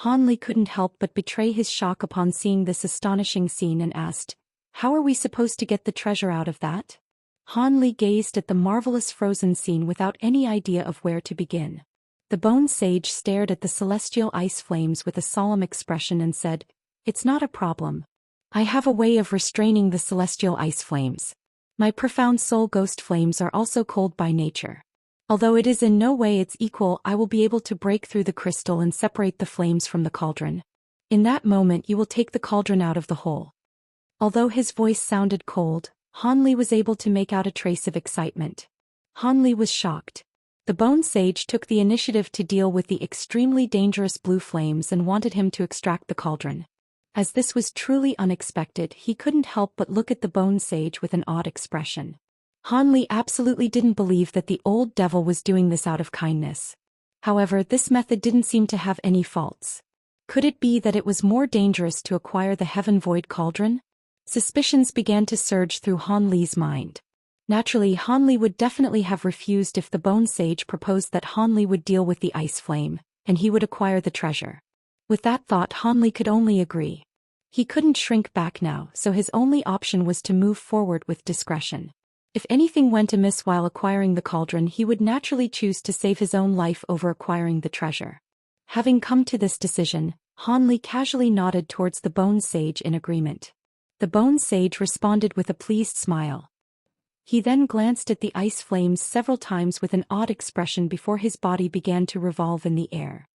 Speaker 1: Han Li couldn't help but betray his shock upon seeing this astonishing scene and asked, "How are we supposed to get the treasure out of that?" Han Li gazed at the marvelous frozen scene without any idea of where to begin. The Bone Sage stared at the celestial ice flames with a solemn expression and said, "It's not a problem. I have a way of restraining the celestial ice flames. My profound soul ghost flames are also cold by nature. Although it is in no way its equal, I will be able to break through the crystal and separate the flames from the cauldron. In that moment you will take the cauldron out of the hole." Although his voice sounded cold, Han Li was able to make out a trace of excitement. Han Li was shocked. The Bone Sage took the initiative to deal with the extremely dangerous blue flames and wanted him to extract the cauldron. As this was truly unexpected, he couldn't help but look at the Bone Sage with an odd expression. Han Li absolutely didn't believe that the old devil was doing this out of kindness. However, this method didn't seem to have any faults. Could it be that it was more dangerous to acquire the Heaven Void Cauldron? Suspicions began to surge through Han Li's mind. Naturally, Han Li would definitely have refused if the Bone Sage proposed that Han Li would deal with the ice flame, and he would acquire the treasure. With that thought, Han Li could only agree. He couldn't shrink back now, so his only option was to move forward with discretion. If anything went amiss while acquiring the cauldron, he would naturally choose to save his own life over acquiring the treasure. Having come to this decision, Han Li casually nodded towards the Bone Sage in agreement. The Bone Sage responded with a pleased smile. He then glanced at the ice flames several times with an odd expression before his body began to revolve in the air.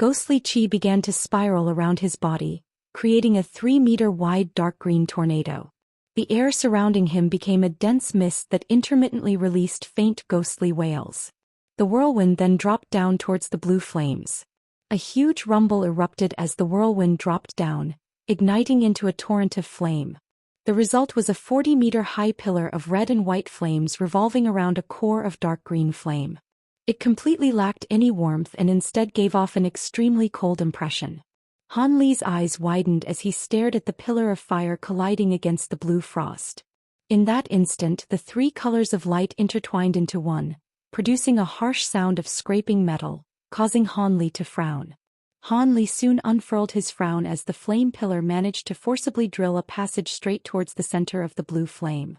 Speaker 1: Ghostly chi began to spiral around his body, creating a 3-meter-wide dark green tornado. The air surrounding him became a dense mist that intermittently released faint ghostly wails. The whirlwind then dropped down towards the blue flames. A huge rumble erupted as the whirlwind dropped down, igniting into a torrent of flame. The result was a 40-meter-high pillar of red and white flames revolving around a core of dark green flame. It completely lacked any warmth and instead gave off an extremely cold impression. Han Li's eyes widened as he stared at the pillar of fire colliding against the blue frost. In that instant, the 3 colors of light intertwined into one, producing a harsh sound of scraping metal, causing Han Li to frown. Han Li soon unfurled his frown as the flame pillar managed to forcibly drill a passage straight towards the center of the blue flame.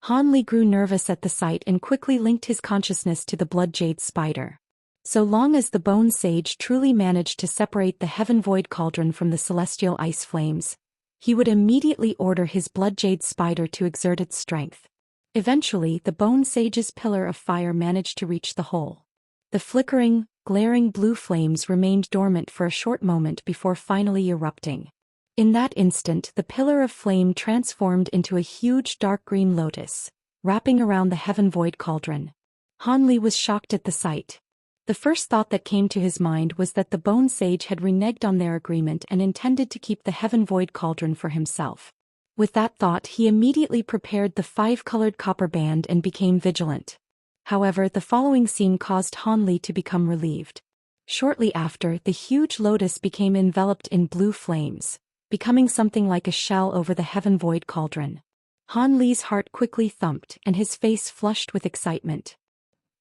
Speaker 1: Han Li grew nervous at the sight and quickly linked his consciousness to the blood jade spider. So long as the bone sage truly managed to separate the heaven void cauldron from the celestial ice flames, he would immediately order his blood jade spider to exert its strength. Eventually, the bone sage's pillar of fire managed to reach the hole. The flickering, glaring blue flames remained dormant for a short moment before finally erupting. In that instant, the pillar of flame transformed into a huge dark green lotus, wrapping around the heaven void cauldron. Han Li was shocked at the sight. The first thought that came to his mind was that the bone sage had reneged on their agreement and intended to keep the heaven void cauldron for himself. With that thought, he immediately prepared the 5-colored copper band and became vigilant. However, the following scene caused Han Li to become relieved. Shortly after, the huge lotus became enveloped in blue flames, becoming something like a shell over the heaven void cauldron. Han Li's heart quickly thumped and his face flushed with excitement.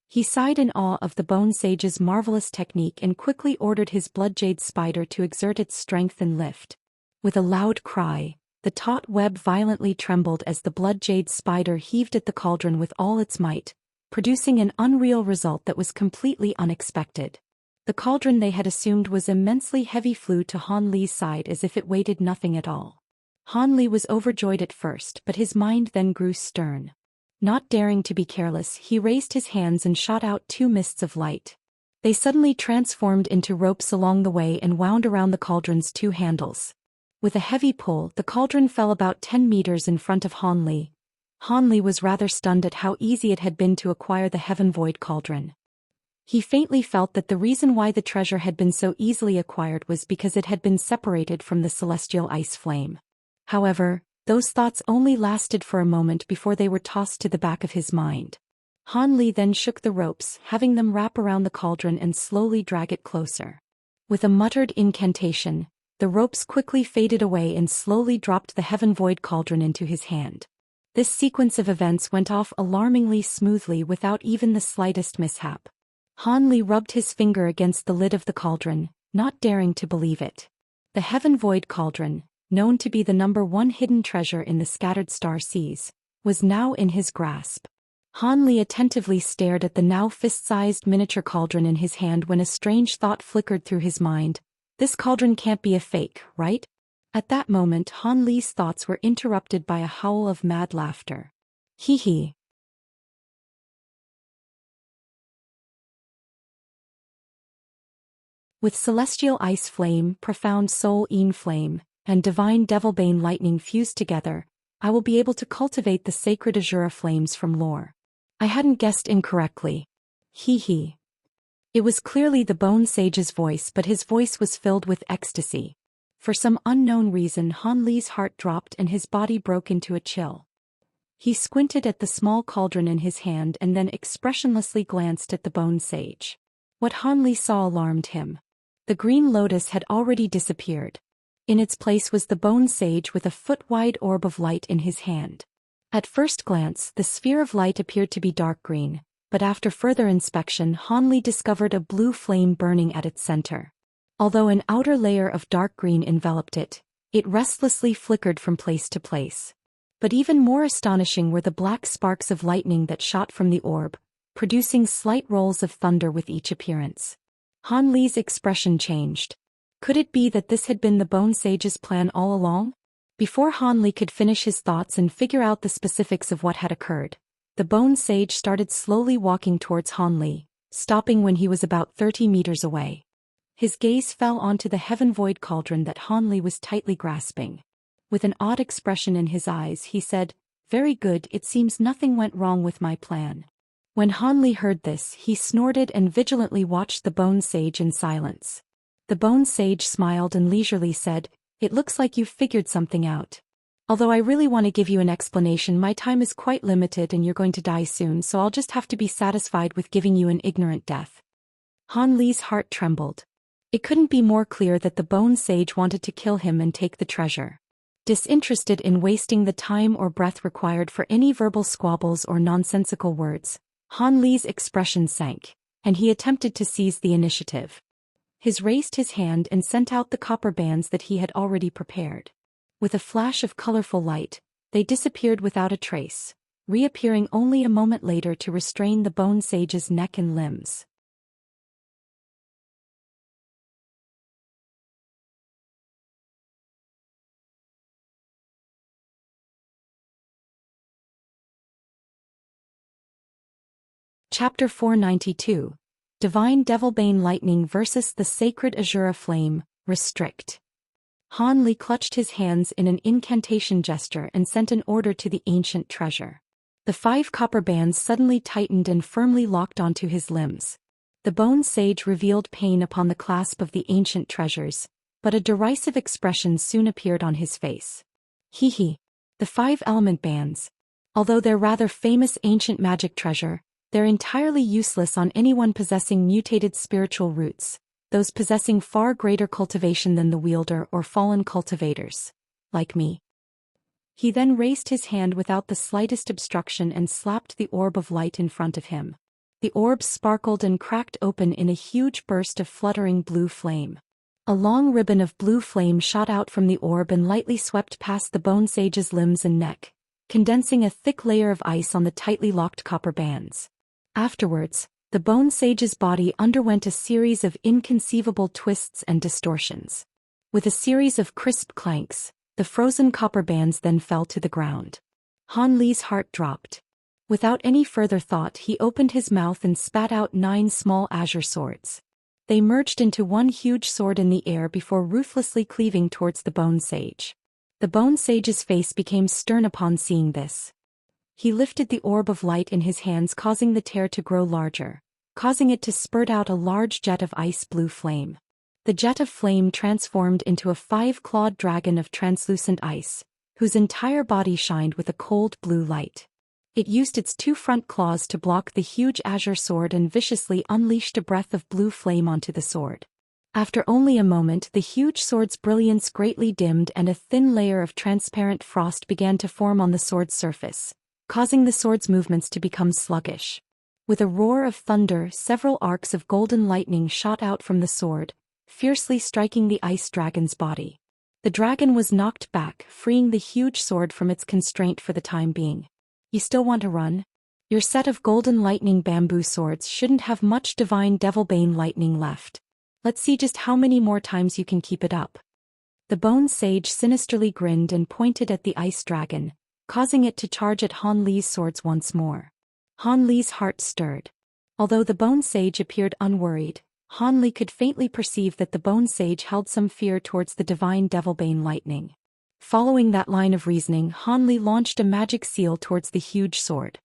Speaker 1: He sighed in awe of the bone sage's marvelous technique and quickly ordered his blood jade spider to exert its strength and lift. With a loud cry, the taut web violently trembled as the blood jade spider heaved at the cauldron with all its might, producing an unreal result that was completely unexpected. The cauldron they had assumed was immensely heavy flew to Han Li's side as if it weighted nothing at all. Han Li was overjoyed at first, but his mind then grew stern. Not daring to be careless, he raised his hands and shot out 2 mists of light. They suddenly transformed into ropes along the way and wound around the cauldron's 2 handles. With a heavy pull, the cauldron fell about 10 meters in front of Han Li. Han Li was rather stunned at how easy it had been to acquire the heaven void cauldron. He faintly felt that the reason why the treasure had been so easily acquired was because it had been separated from the celestial ice flame. However, those thoughts only lasted for a moment before they were tossed to the back of his mind. Han Li then shook the ropes, having them wrap around the cauldron and slowly drag it closer. With a muttered incantation, the ropes quickly faded away and slowly dropped the heaven void cauldron into his hand. This sequence of events went off alarmingly smoothly without even the slightest mishap. Han Li rubbed his finger against the lid of the cauldron, not daring to believe it. The heaven void cauldron, known to be the #1 hidden treasure in the scattered star seas, was now in his grasp. Han Li attentively stared at the now fist-sized miniature cauldron in his hand when a strange thought flickered through his mind. This cauldron can't be a fake, right? At that moment, Han Li's thoughts were interrupted by a howl of mad laughter. Hee hee. With celestial ice flame, profound soul Yin flame, and divine Devilbane lightning fused together, I will be able to cultivate the sacred Asura flames from lore. I hadn't guessed incorrectly. Hee hee. It was clearly the bone sage's voice, but his voice was filled with ecstasy. For some unknown reason, Han Li's heart dropped and his body broke into a chill. He squinted at the small cauldron in his hand and then expressionlessly glanced at the bone sage. What Han Li saw alarmed him. The green lotus had already disappeared. In its place was the bone sage with a foot-wide orb of light in his hand. At first glance, the sphere of light appeared to be dark green, but after further inspection, Han Li discovered a blue flame burning at its center. Although an outer layer of dark green enveloped it, it restlessly flickered from place to place. But even more astonishing were the black sparks of lightning that shot from the orb, producing slight rolls of thunder with each appearance. Han Li's expression changed. Could it be that this had been the bone sage's plan all along? Before Han Li could finish his thoughts and figure out the specifics of what had occurred, The Bone Sage started slowly walking towards Han Li, stopping when he was about 30 meters away. His gaze fell onto the heaven void cauldron that Han Li was tightly grasping. With an odd expression in his eyes, he said, "Very good, it seems nothing went wrong with my plan." When Han Li heard this, he snorted and vigilantly watched the Bone Sage in silence. The Bone Sage smiled and leisurely said, "It looks like you've figured something out. Although I really want to give you an explanation, my time is quite limited and you're going to die soon, so I'll just have to be satisfied with giving you an ignorant death." Han Li's heart trembled. It couldn't be more clear that the Bone Sage wanted to kill him and take the treasure. Disinterested in wasting the time or breath required for any verbal squabbles or nonsensical words, Han Li's expression sank, and he attempted to seize the initiative. He raised his hand and sent out the copper bands that he had already prepared. With a flash of colorful light, they disappeared without a trace, reappearing only a moment later to restrain the Bone Sage's neck and limbs. Chapter 492. Divine Devilbane Lightning vs. the Sacred Asura Flame, Restrict. Han Li clutched his hands in an incantation gesture and sent an order to the ancient treasure. The 5 copper bands suddenly tightened and firmly locked onto his limbs. The Bone Sage revealed pain upon the clasp of the ancient treasures, but a derisive expression soon appeared on his face. Hee hee. The 5 element bands. Although they're rather famous ancient magic treasure, they're entirely useless on anyone possessing mutated spiritual roots, those possessing far greater cultivation than the wielder or fallen cultivators, like me. He then raised his hand without the slightest obstruction and slapped the orb of light in front of him. The orb sparkled and cracked open in a huge burst of fluttering blue flame. A long ribbon of blue flame shot out from the orb and lightly swept past the Bone Sage's limbs and neck, condensing a thick layer of ice on the tightly locked copper bands. Afterwards, the Bone Sage's body underwent a series of inconceivable twists and distortions. With a series of crisp clanks, the frozen copper bands then fell to the ground. Han Li's heart dropped. Without any further thought, he opened his mouth and spat out 9 small azure swords. They merged into one huge sword in the air before ruthlessly cleaving towards the Bone Sage. The Bone Sage's face became stern upon seeing this. He lifted the orb of light in his hands, causing the tear to grow larger, causing it to spurt out a large jet of ice blue flame. The jet of flame transformed into a 5-clawed dragon of translucent ice, whose entire body shined with a cold blue light. It used its 2 front claws to block the huge azure sword and viciously unleashed a breath of blue flame onto the sword. After only a moment, the huge sword's brilliance greatly dimmed and a thin layer of transparent frost began to form on the sword's surface, causing the sword's movements to become sluggish. With a roar of thunder, several arcs of golden lightning shot out from the sword, fiercely striking the ice dragon's body. The dragon was knocked back, freeing the huge sword from its constraint for the time being. "You still want to run? Your set of golden lightning bamboo swords shouldn't have much divine Devilbane lightning left. Let's see just how many more times you can keep it up." The Bone Sage sinisterly grinned and pointed at the ice dragon, causing it to charge at Han Li's swords once more. Han Li's heart stirred. Although the Bone Sage appeared unworried, Han Li could faintly perceive that the Bone Sage held some fear towards the divine Devilbane lightning. Following that line of reasoning, Han Li launched a magic seal towards the huge sword.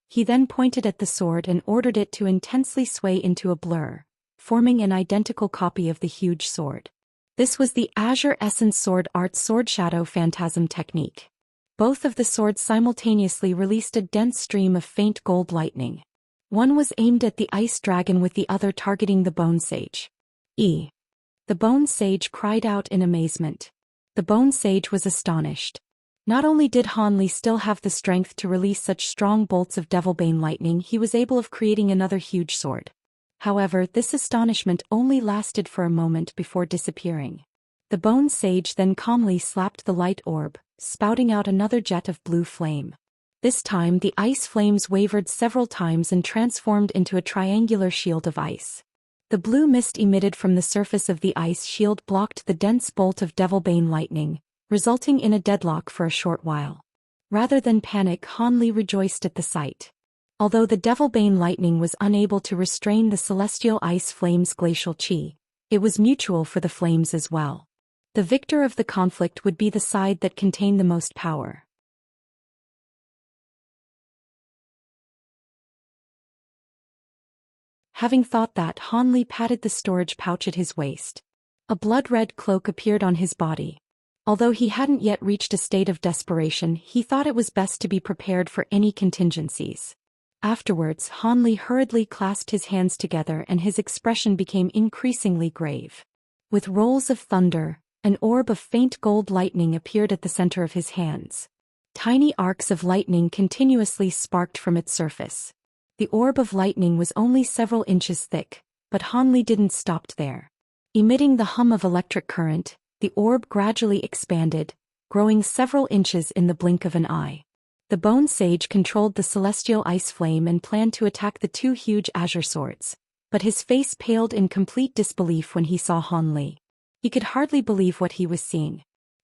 Speaker 1: He then pointed at the sword and ordered it to intensely sway into a blur, forming an identical copy of the huge sword. This was the Azure Essence Sword Art Sword Shadow Phantasm technique. Both of the swords simultaneously released a dense stream of faint gold lightning. One was aimed at the ice dragon with the other targeting the Bone Sage. The Bone Sage cried out in amazement. The Bone Sage was astonished. Not only did Han Li still have the strength to release such strong bolts of Devilbane lightning, he was able of creating another huge sword. However, this astonishment only lasted for a moment before disappearing. The Bone Sage then calmly slapped the light orb, spouting out another jet of blue flame. This time the ice flames wavered several times and transformed into a triangular shield of ice. The blue mist emitted from the surface of the ice shield blocked the dense bolt of Devilbane lightning, resulting in a deadlock for a short while. Rather than panic, Han Li rejoiced at the sight. Although the Devilbane lightning was unable to restrain the celestial ice flames' glacial chi, it was mutual for the flames as well. The victor of the conflict would be the side that contained the most power. Having thought that, Han Li patted the storage pouch at his waist. A blood-red cloak appeared on his body. Although he hadn't yet reached a state of desperation, he thought it was best to be prepared for any contingencies. Afterwards, Han Li hurriedly clasped his hands together and his expression became increasingly grave. With rolls of thunder, an orb of faint gold lightning appeared at the center of his hands. Tiny arcs of lightning continuously sparked from its surface. The orb of lightning was only several inches thick, but Han Li didn't stop there. Emitting the hum of electric current, the orb gradually expanded, growing several inches in the blink of an eye. The Bone Sage controlled the celestial ice flame and planned to attack the two huge azure swords, but his face paled in complete disbelief when he saw Han Li. He could hardly believe what he was seeing.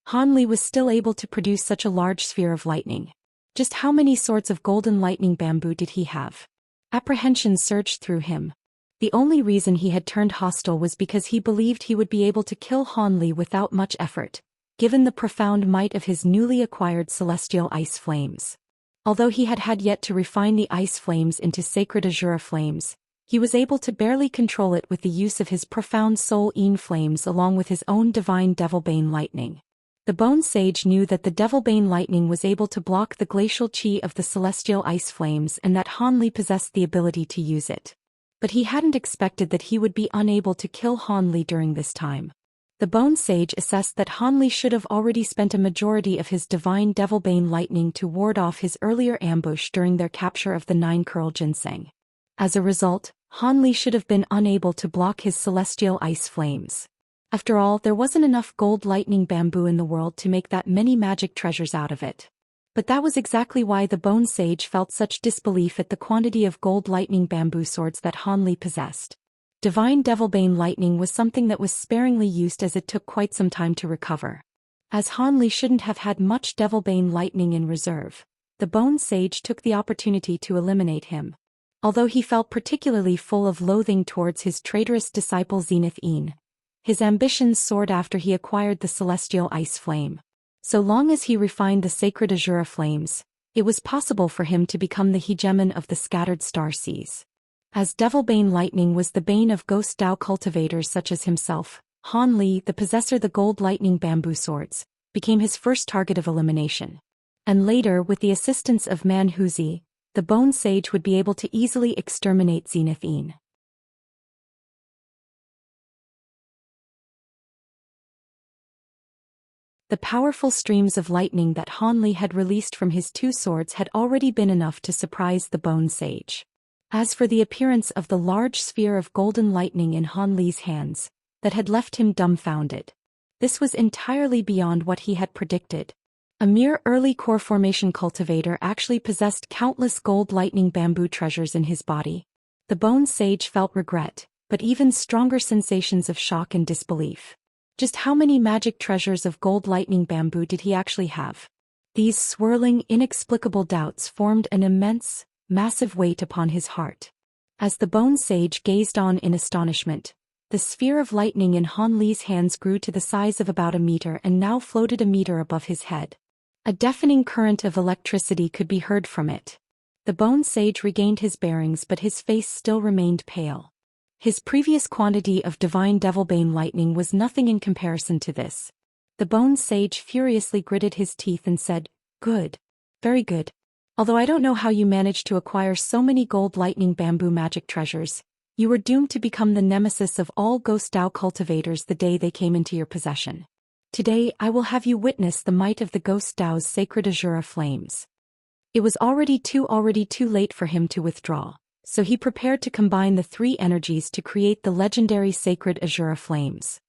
Speaker 1: Han Li was still able to produce such a large sphere of lightning. Just how many sorts of golden lightning bamboo did he have? Apprehension surged through him. The only reason he had turned hostile was because he believed he would be able to kill Han Li without much effort, given the profound might of his newly acquired celestial ice flames. Although he had yet to refine the ice flames into sacred Asura flames, he was able to barely control it with the use of his profound soul-in flames along with his own divine Devilbane lightning. The Bone Sage knew that the Devilbane lightning was able to block the glacial chi of the celestial ice flames and that Han Li possessed the ability to use it. But he hadn't expected that he would be unable to kill Han Li during this time. The Bone Sage assessed that Han Li should have already spent a majority of his divine Devilbane lightning to ward off his earlier ambush during their capture of the Nine-Curl Ginseng. As a result, Han Li should have been unable to block his celestial ice flames. After all, there wasn't enough gold lightning bamboo in the world to make that many magic treasures out of it. But that was exactly why the Bone Sage felt such disbelief at the quantity of gold lightning bamboo swords that Han Li possessed. Divine Devilbane lightning was something that was sparingly used as it took quite some time to recover. As Han Li shouldn't have had much Devilbane lightning in reserve, the Bone Sage took the opportunity to eliminate him. Although he felt particularly full of loathing towards his traitorous disciple Zenith, his ambitions soared after he acquired the celestial ice flame. So long as he refined the sacred Asura flames, it was possible for him to become the hegemon of the scattered star seas. As Devilbane lightning was the bane of ghost Dao cultivators such as himself, Han Li, the possessor of the gold lightning bamboo swords, became his first target of elimination. And later, with the assistance of Manhuzi, the Bone Sage would be able to easily exterminate Zenith. The powerful streams of lightning that Han Li had released from his two swords had already been enough to surprise the Bone Sage. As for the appearance of the large sphere of golden lightning in Han Li's hands, that had left him dumbfounded. This was entirely beyond what he had predicted. A mere early core formation cultivator actually possessed countless gold lightning bamboo treasures in his body. The Bone Sage felt regret, but even stronger sensations of shock and disbelief. Just how many magic treasures of gold lightning bamboo did he actually have? These swirling, inexplicable doubts formed an immense, massive weight upon his heart. As the Bone Sage gazed on in astonishment, the sphere of lightning in Han Li's hands grew to the size of about a meter and now floated a meter above his head. A deafening current of electricity could be heard from it. The Bone Sage regained his bearings, but his face still remained pale. His previous quantity of divine Devilbane lightning was nothing in comparison to this. The Bone Sage furiously gritted his teeth and said, "Good. Very good. Although I don't know how you managed to acquire so many gold lightning bamboo magic treasures, you were doomed to become the nemesis of all ghost Dao cultivators the day they came into your possession. Today I will have you witness the might of the ghost Dao's sacred Asura flames." It was already too late for him to withdraw, so he prepared to combine the three energies to create the legendary sacred Asura flames.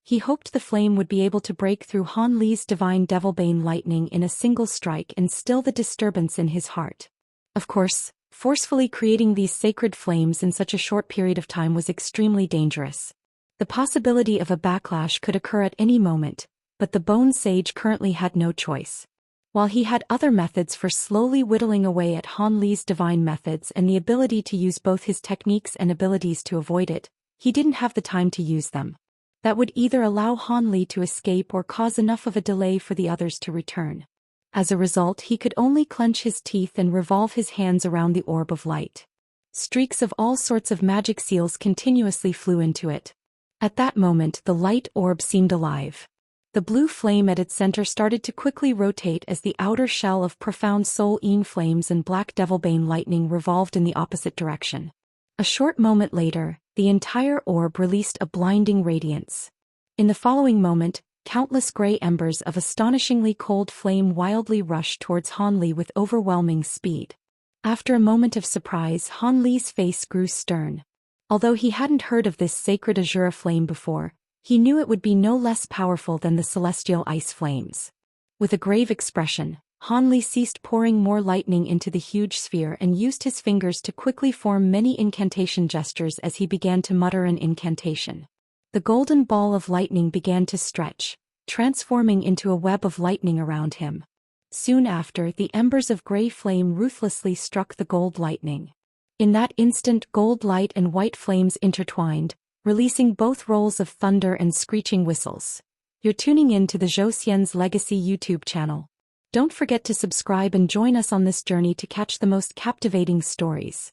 Speaker 1: He hoped the flame would be able to break through Han Li's divine Devilbane lightning in a single strike and still the disturbance in his heart. Of course, forcefully creating these sacred flames in such a short period of time was extremely dangerous. The possibility of a backlash could occur at any moment, but the Bone Sage currently had no choice. While he had other methods for slowly whittling away at Han Li's divine methods and the ability to use both his techniques and abilities to avoid it, he didn't have the time to use them. That would either allow Han Li to escape or cause enough of a delay for the others to return. As a result, he could only clench his teeth and revolve his hands around the orb of light. Streaks of all sorts of magic seals continuously flew into it. At that moment, the light orb seemed alive. The blue flame at its center started to quickly rotate as the outer shell of profound soul-ean flames and black Devilbane lightning revolved in the opposite direction. A short moment later, the entire orb released a blinding radiance. In the following moment, countless gray embers of astonishingly cold flame wildly rushed towards Han Li with overwhelming speed. After a moment of surprise, Han Li's face grew stern. Although he hadn't heard of this sacred Asura flame before, he knew it would be no less powerful than the celestial ice flames. With a grave expression, Han Li ceased pouring more lightning into the huge sphere and used his fingers to quickly form many incantation gestures as he began to mutter an incantation. The golden ball of lightning began to stretch, transforming into a web of lightning around him. Soon after, the embers of gray flame ruthlessly struck the gold lightning. In that instant, gold light and white flames intertwined, releasing both rolls of thunder and screeching whistles. You're tuning in to the Zhou Xian's Legacy YouTube channel. Don't forget to subscribe and join us on this journey to catch the most captivating stories.